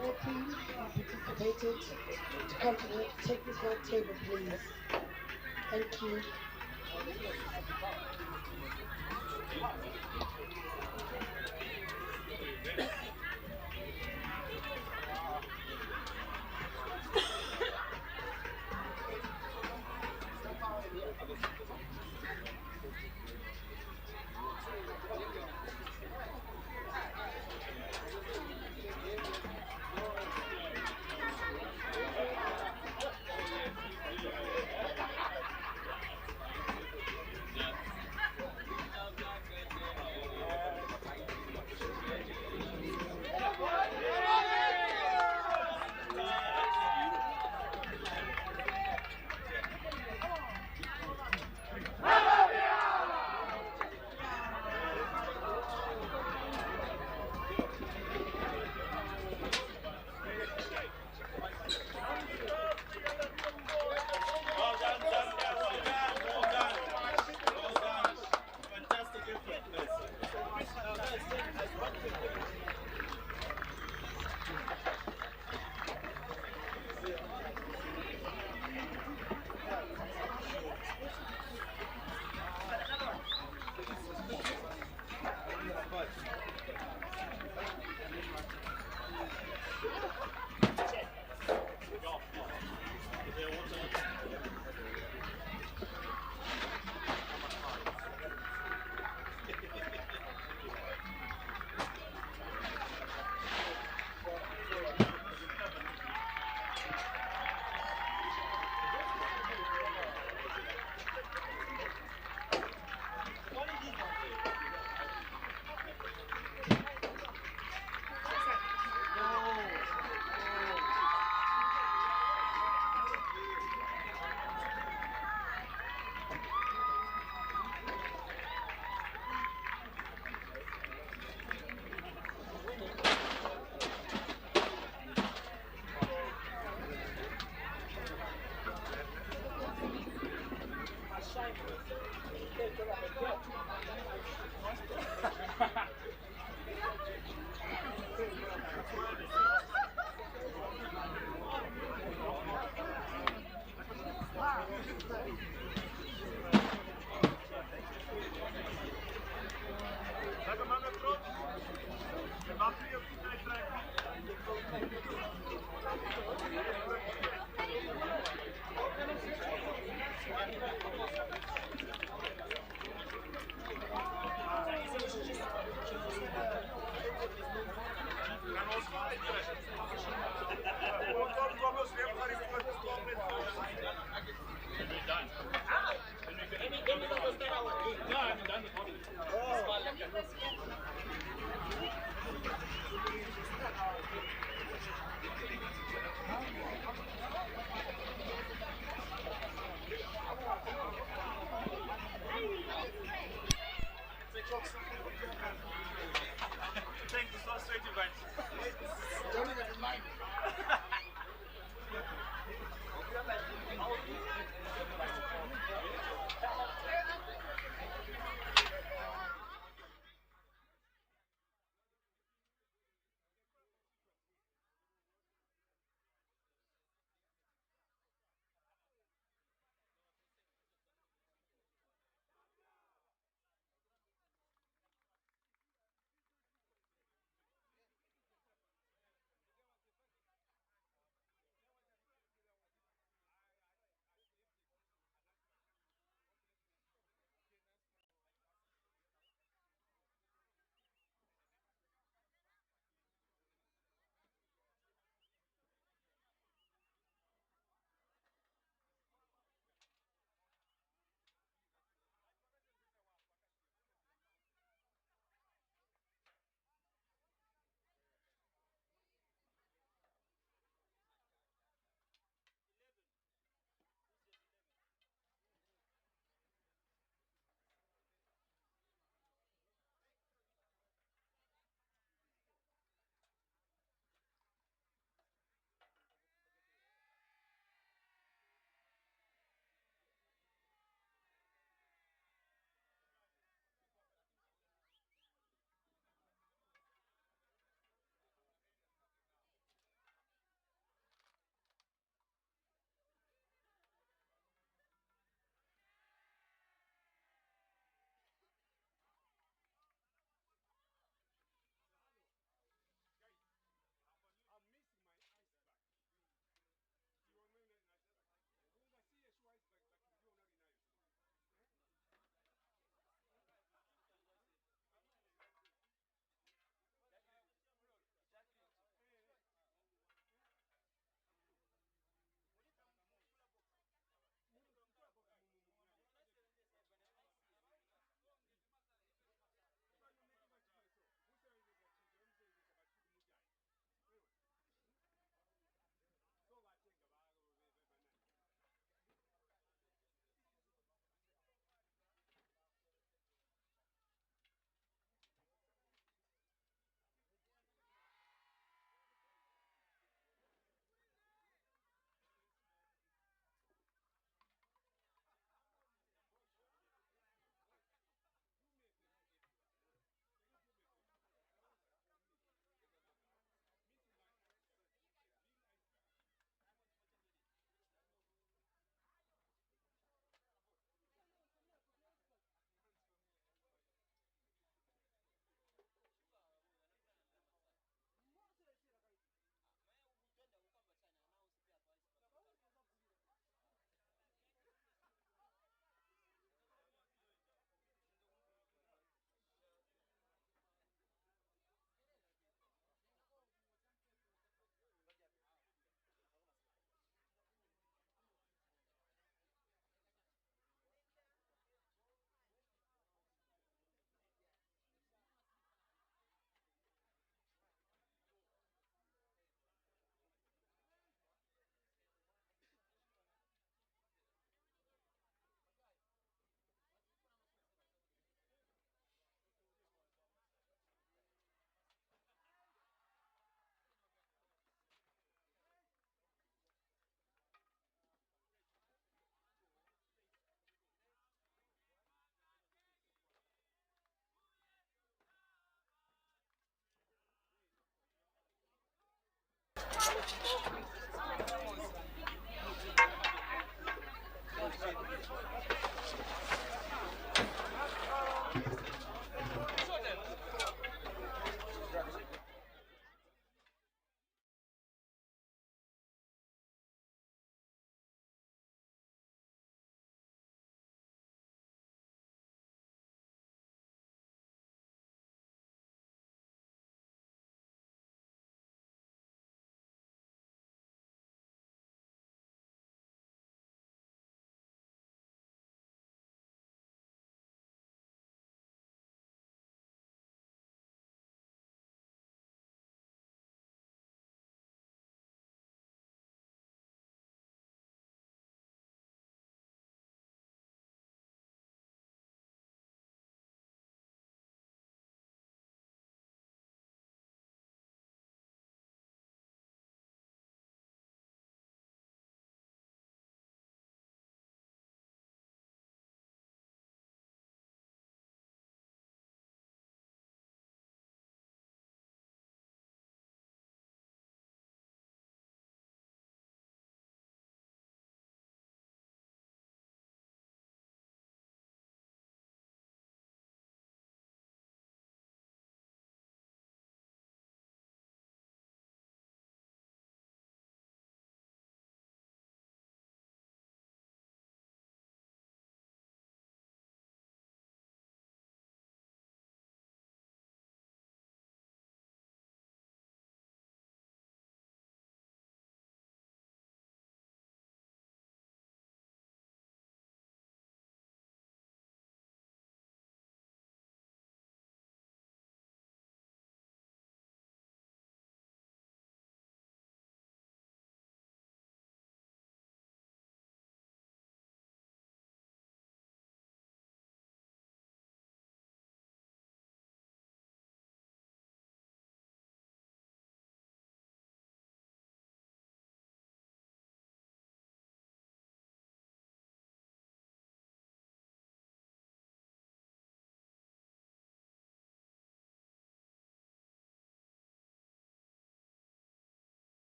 All teams participated to come to the technical table, please. Thank you.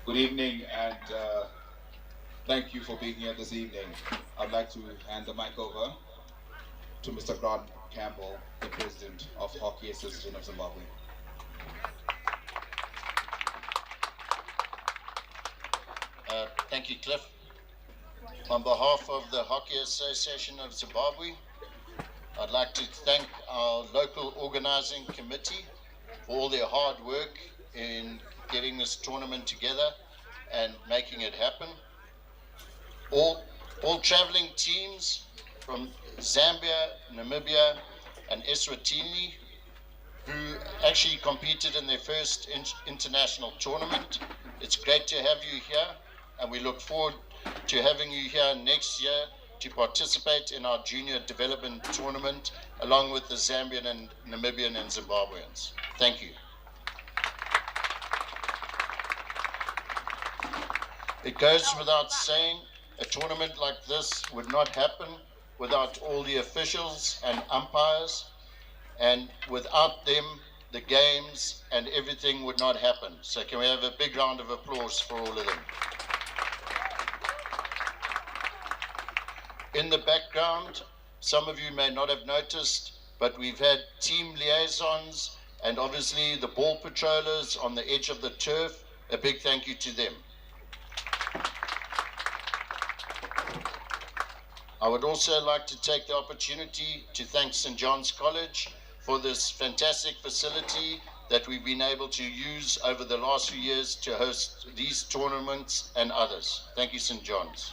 Good evening, and thank you for being here this evening. I'd like to hand the mic over to Mr. Grant Campbell, the President of Hockey Association of Zimbabwe. Thank you, Cliff. On behalf of the Hockey Association of Zimbabwe, I'd like to thank our local organizing committee for all their hard work in getting this tournament together and making it happen. All traveling teams from Zambia, Namibia, and Eswatini who actually competed in their first international tournament. It's great to have you here, and we look forward to having you here next year to participate in our junior development tournament along with the Zambian and Namibian and Zimbabweans. Thank you. It goes without saying, a tournament like this would not happen without all the officials and umpires, and without them, the games and everything would not happen. So can we have a big round of applause for all of them? In the background, some of you may not have noticed, but we've had team liaisons and obviously the ball patrollers on the edge of the turf. A big thank you to them. I would also like to take the opportunity to thank St. John's College for this fantastic facility that we've been able to use over the last few years to host these tournaments and others. Thank you, St. John's.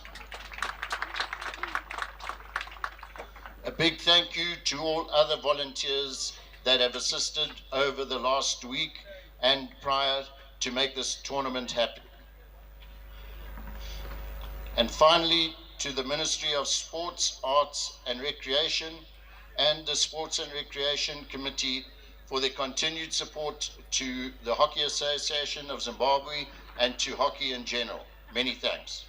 A big thank you to all other volunteers that have assisted over the last week and prior to make this tournament happen. And finally, to the Ministry of Sports, Arts and Recreation and the Sports and Recreation Committee for their continued support to the Hockey Association of Zimbabwe and to hockey in general. Many thanks.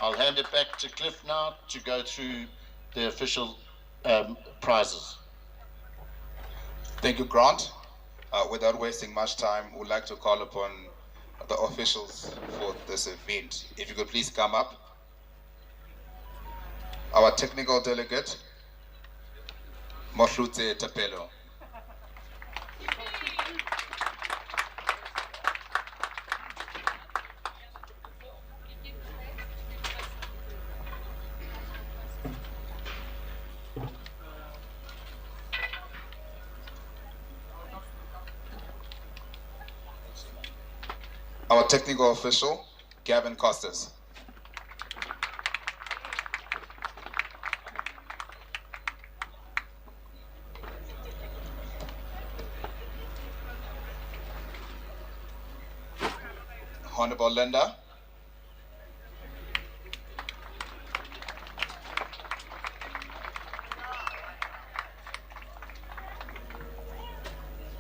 I'll hand it back to Cliff now to go through the official prizes. Thank you, Grant. Without wasting much time, we'd like to call upon the officials for this event. If you could please come up. Our technical delegate, Mohlutse Tapelo. Our technical official, Gavin Costas. Honorable Linda.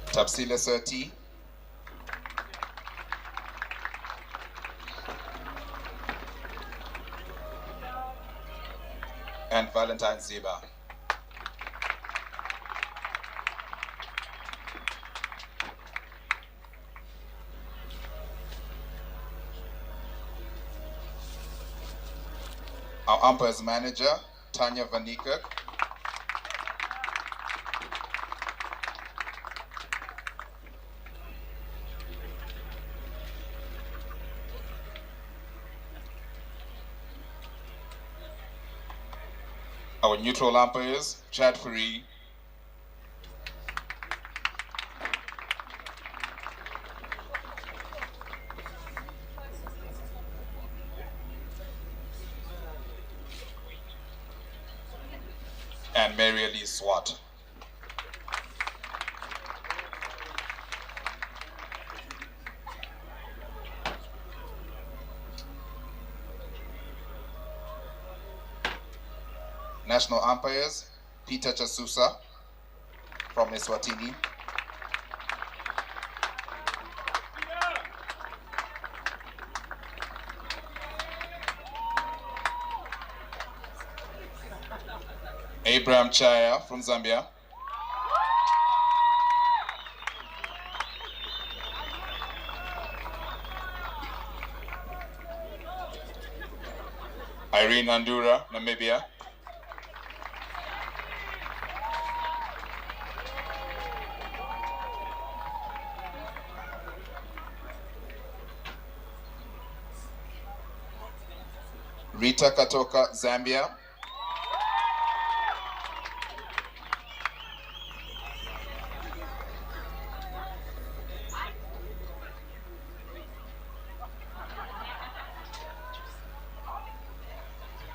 Tapsila Surti. And Valentine Ziba. Our umpires manager, Tanya Vanikuk. Our neutral umpires, Chad Furey. And Mary Elise Swat. National umpires, Peter Chasusa from Eswatini. Abraham Chaya from Zambia. Irene Andura, Namibia. Rita Katoka, Zambia.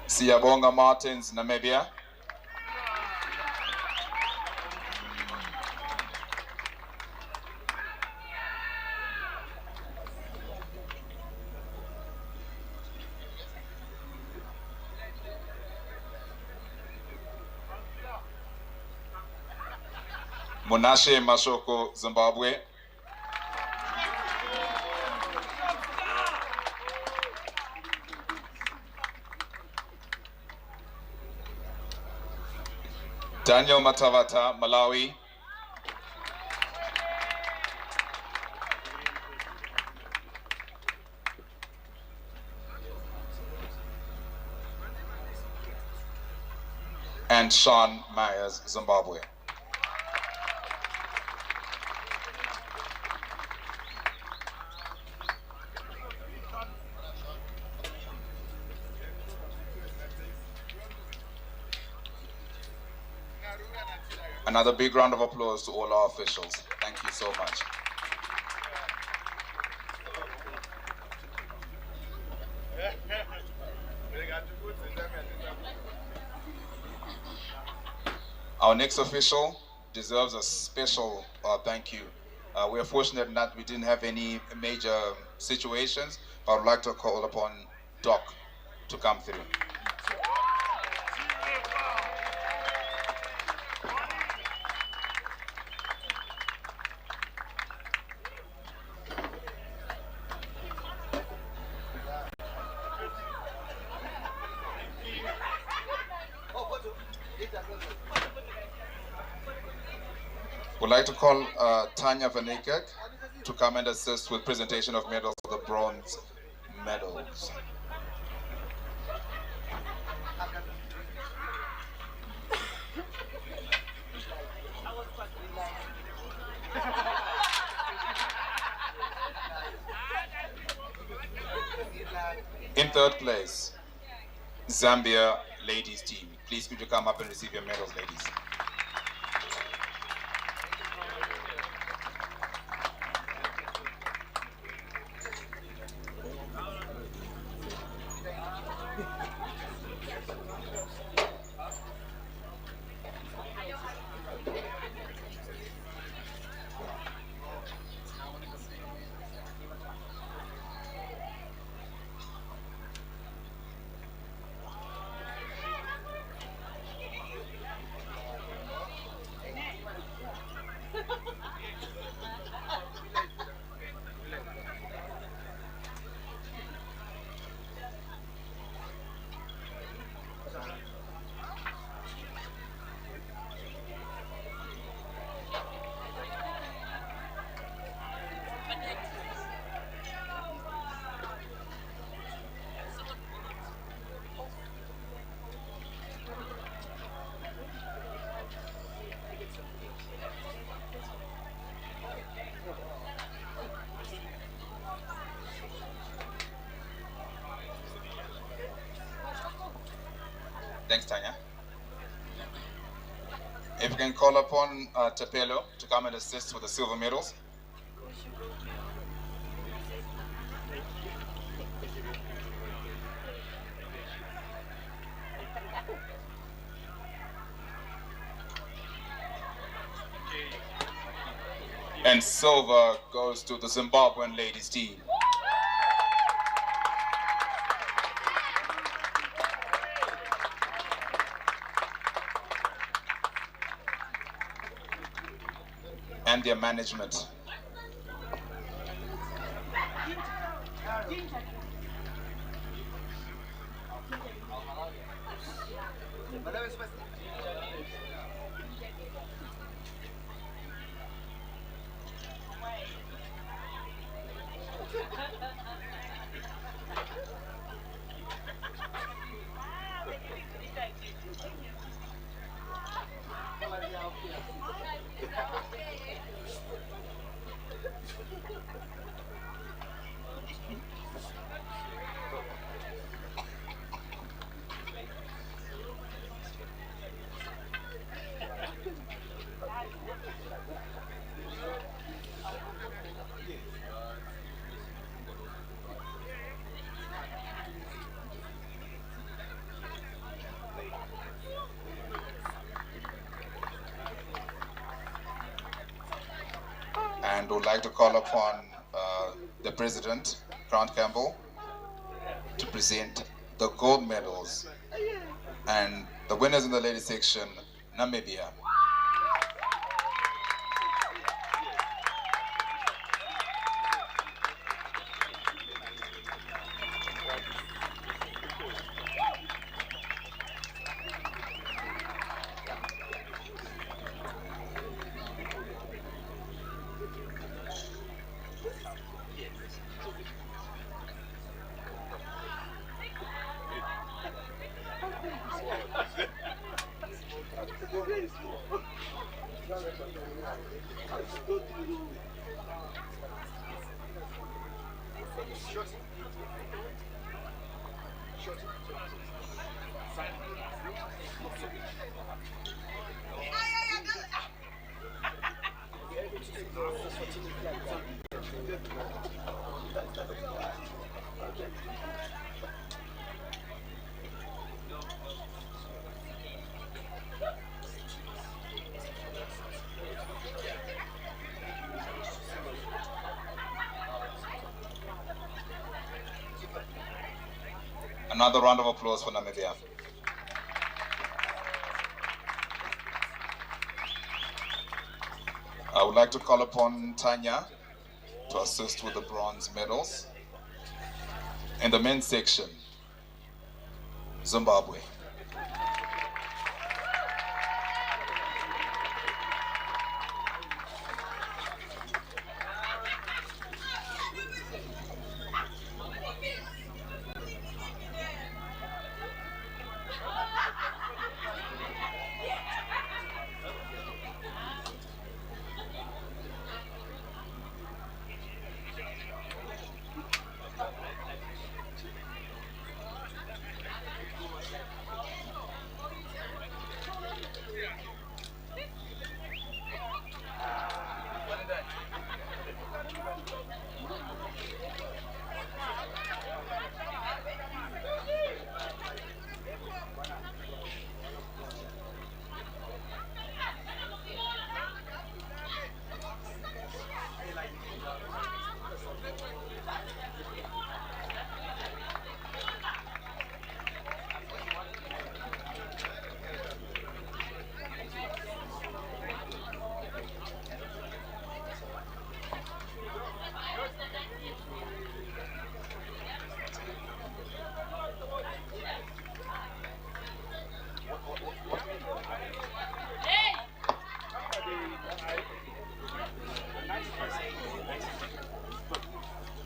Siyabonga Martins, Namibia. Monashe Mashoko, Zimbabwe. Daniel Matavata, Malawi. And Sean Myers, Zimbabwe. Another big round of applause to all our officials. Thank you so much. Our next official deserves a special thank you. We are fortunate that we didn't have any major situations, but I would like to call upon Doc to come through. Would like to call Tanya Vanikek to come and assist with presentation of medals for the bronze medals. In third place, Zambia ladies team. Please could you come up and receive your medals, ladies. Thanks, Tanya. If you can call upon Tapelo to come and assist with the silver medals. And silver goes to the Zimbabwean ladies team. And their management. and would like to call upon the President, Grant Campbell, to present the gold medals and the winners in the ladies section, Namibia. Another round of applause for Namibia. I would like to call upon Tanya to assist with the bronze medals. In the men's section, Zimbabwe.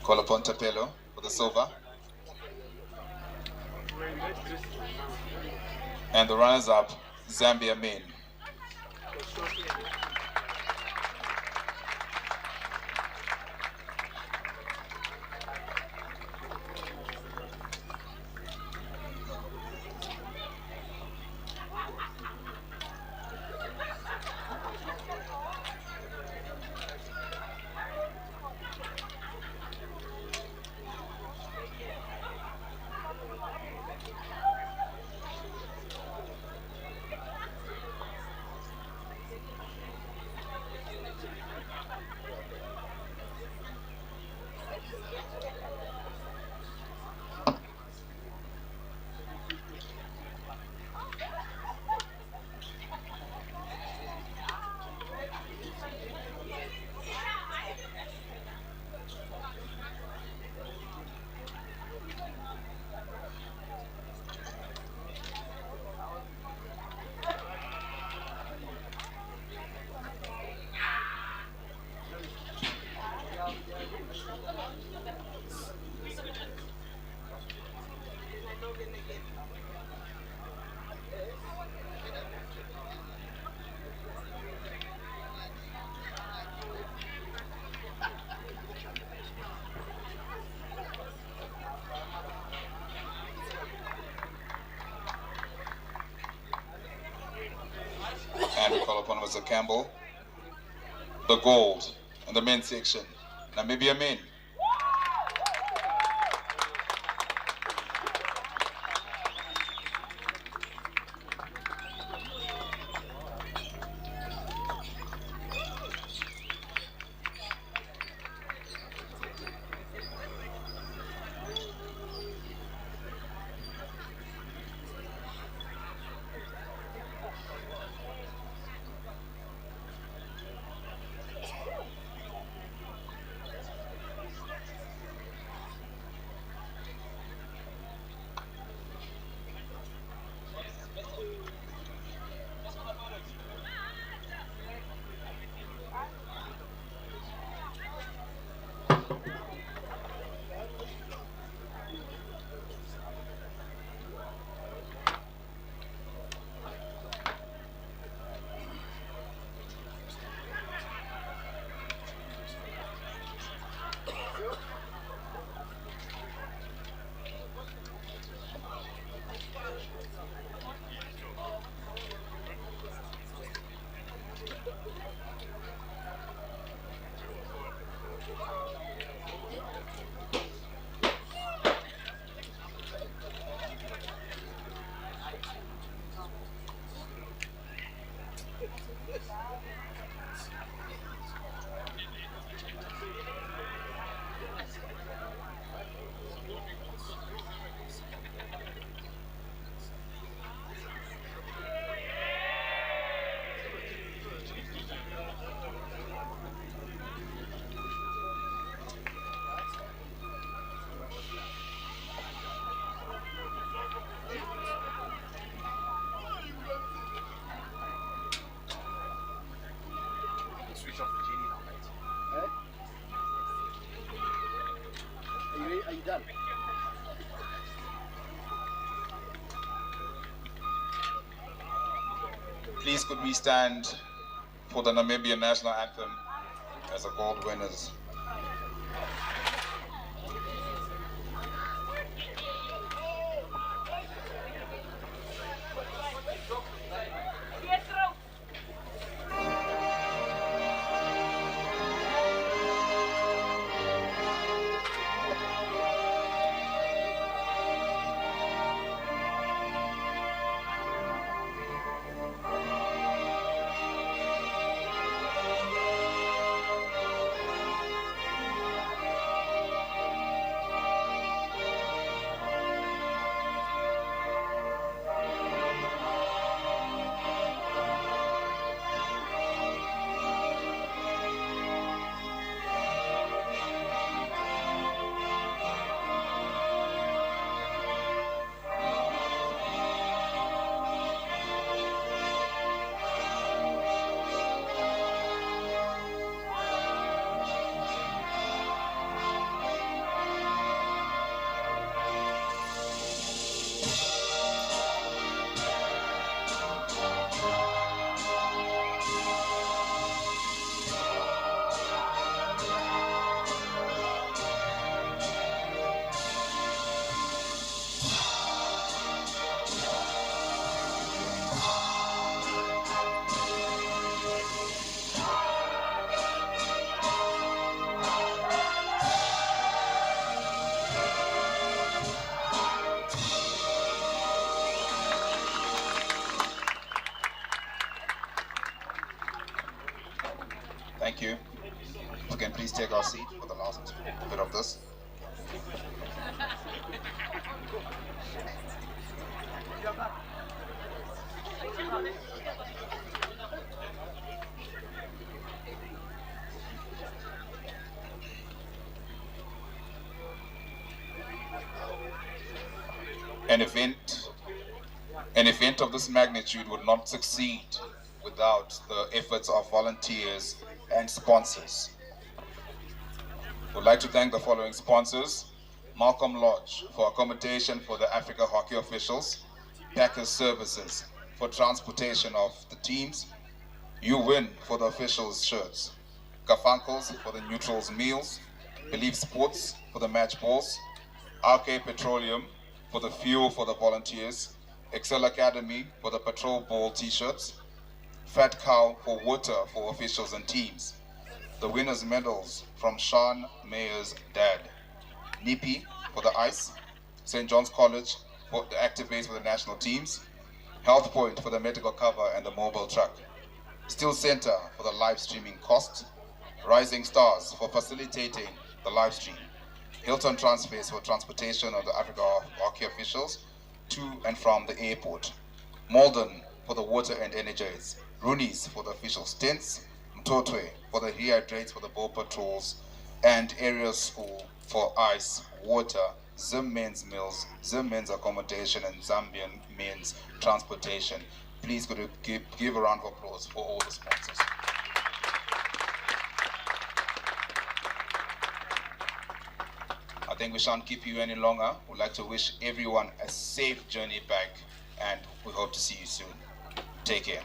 Call upon Tapelo for the silver. And the runners-up, Zambia men. And we call upon Mr. Campbell. The gold in the men's section, Namibia men. Please could we stand for the Namibian national anthem as a gold winners. Thank you. We can please take our seat for the last bit of this. An event of this magnitude would not succeed without the efforts of volunteers and sponsors. I would like to thank the following sponsors: Malcolm Lodge for accommodation for the Africa hockey officials, Packers Services for transportation of the teams, You Win for the officials' shirts, Garfunkel's for the neutrals' meals, Believe Sports for the match balls, RK Petroleum for the fuel for the volunteers, Excel Academy for the patrol ball t-shirts, Fat Cow for water for officials and teams, the winners' medals from Sean Mayer's dad, Nipi for the ice, St. John's College for the activates for the national teams, Health Point for the medical cover and the mobile truck, Steel Center for the live streaming cost, Rising Stars for facilitating the live stream, Hilton Transfers for transportation of the Africa hockey officials to and from the airport, Malden for the water and energies, Rooney's for the official tents, Mtotwe for the rehydrates for the boat patrols, and Area School for ice, water, Zim Men's Mills, Zim Men's accommodation, and Zambian Men's transportation. Please could you give a round of applause for all the sponsors. I think we shan't keep you any longer. We'd like to wish everyone a safe journey back, and we hope to see you soon. Take care.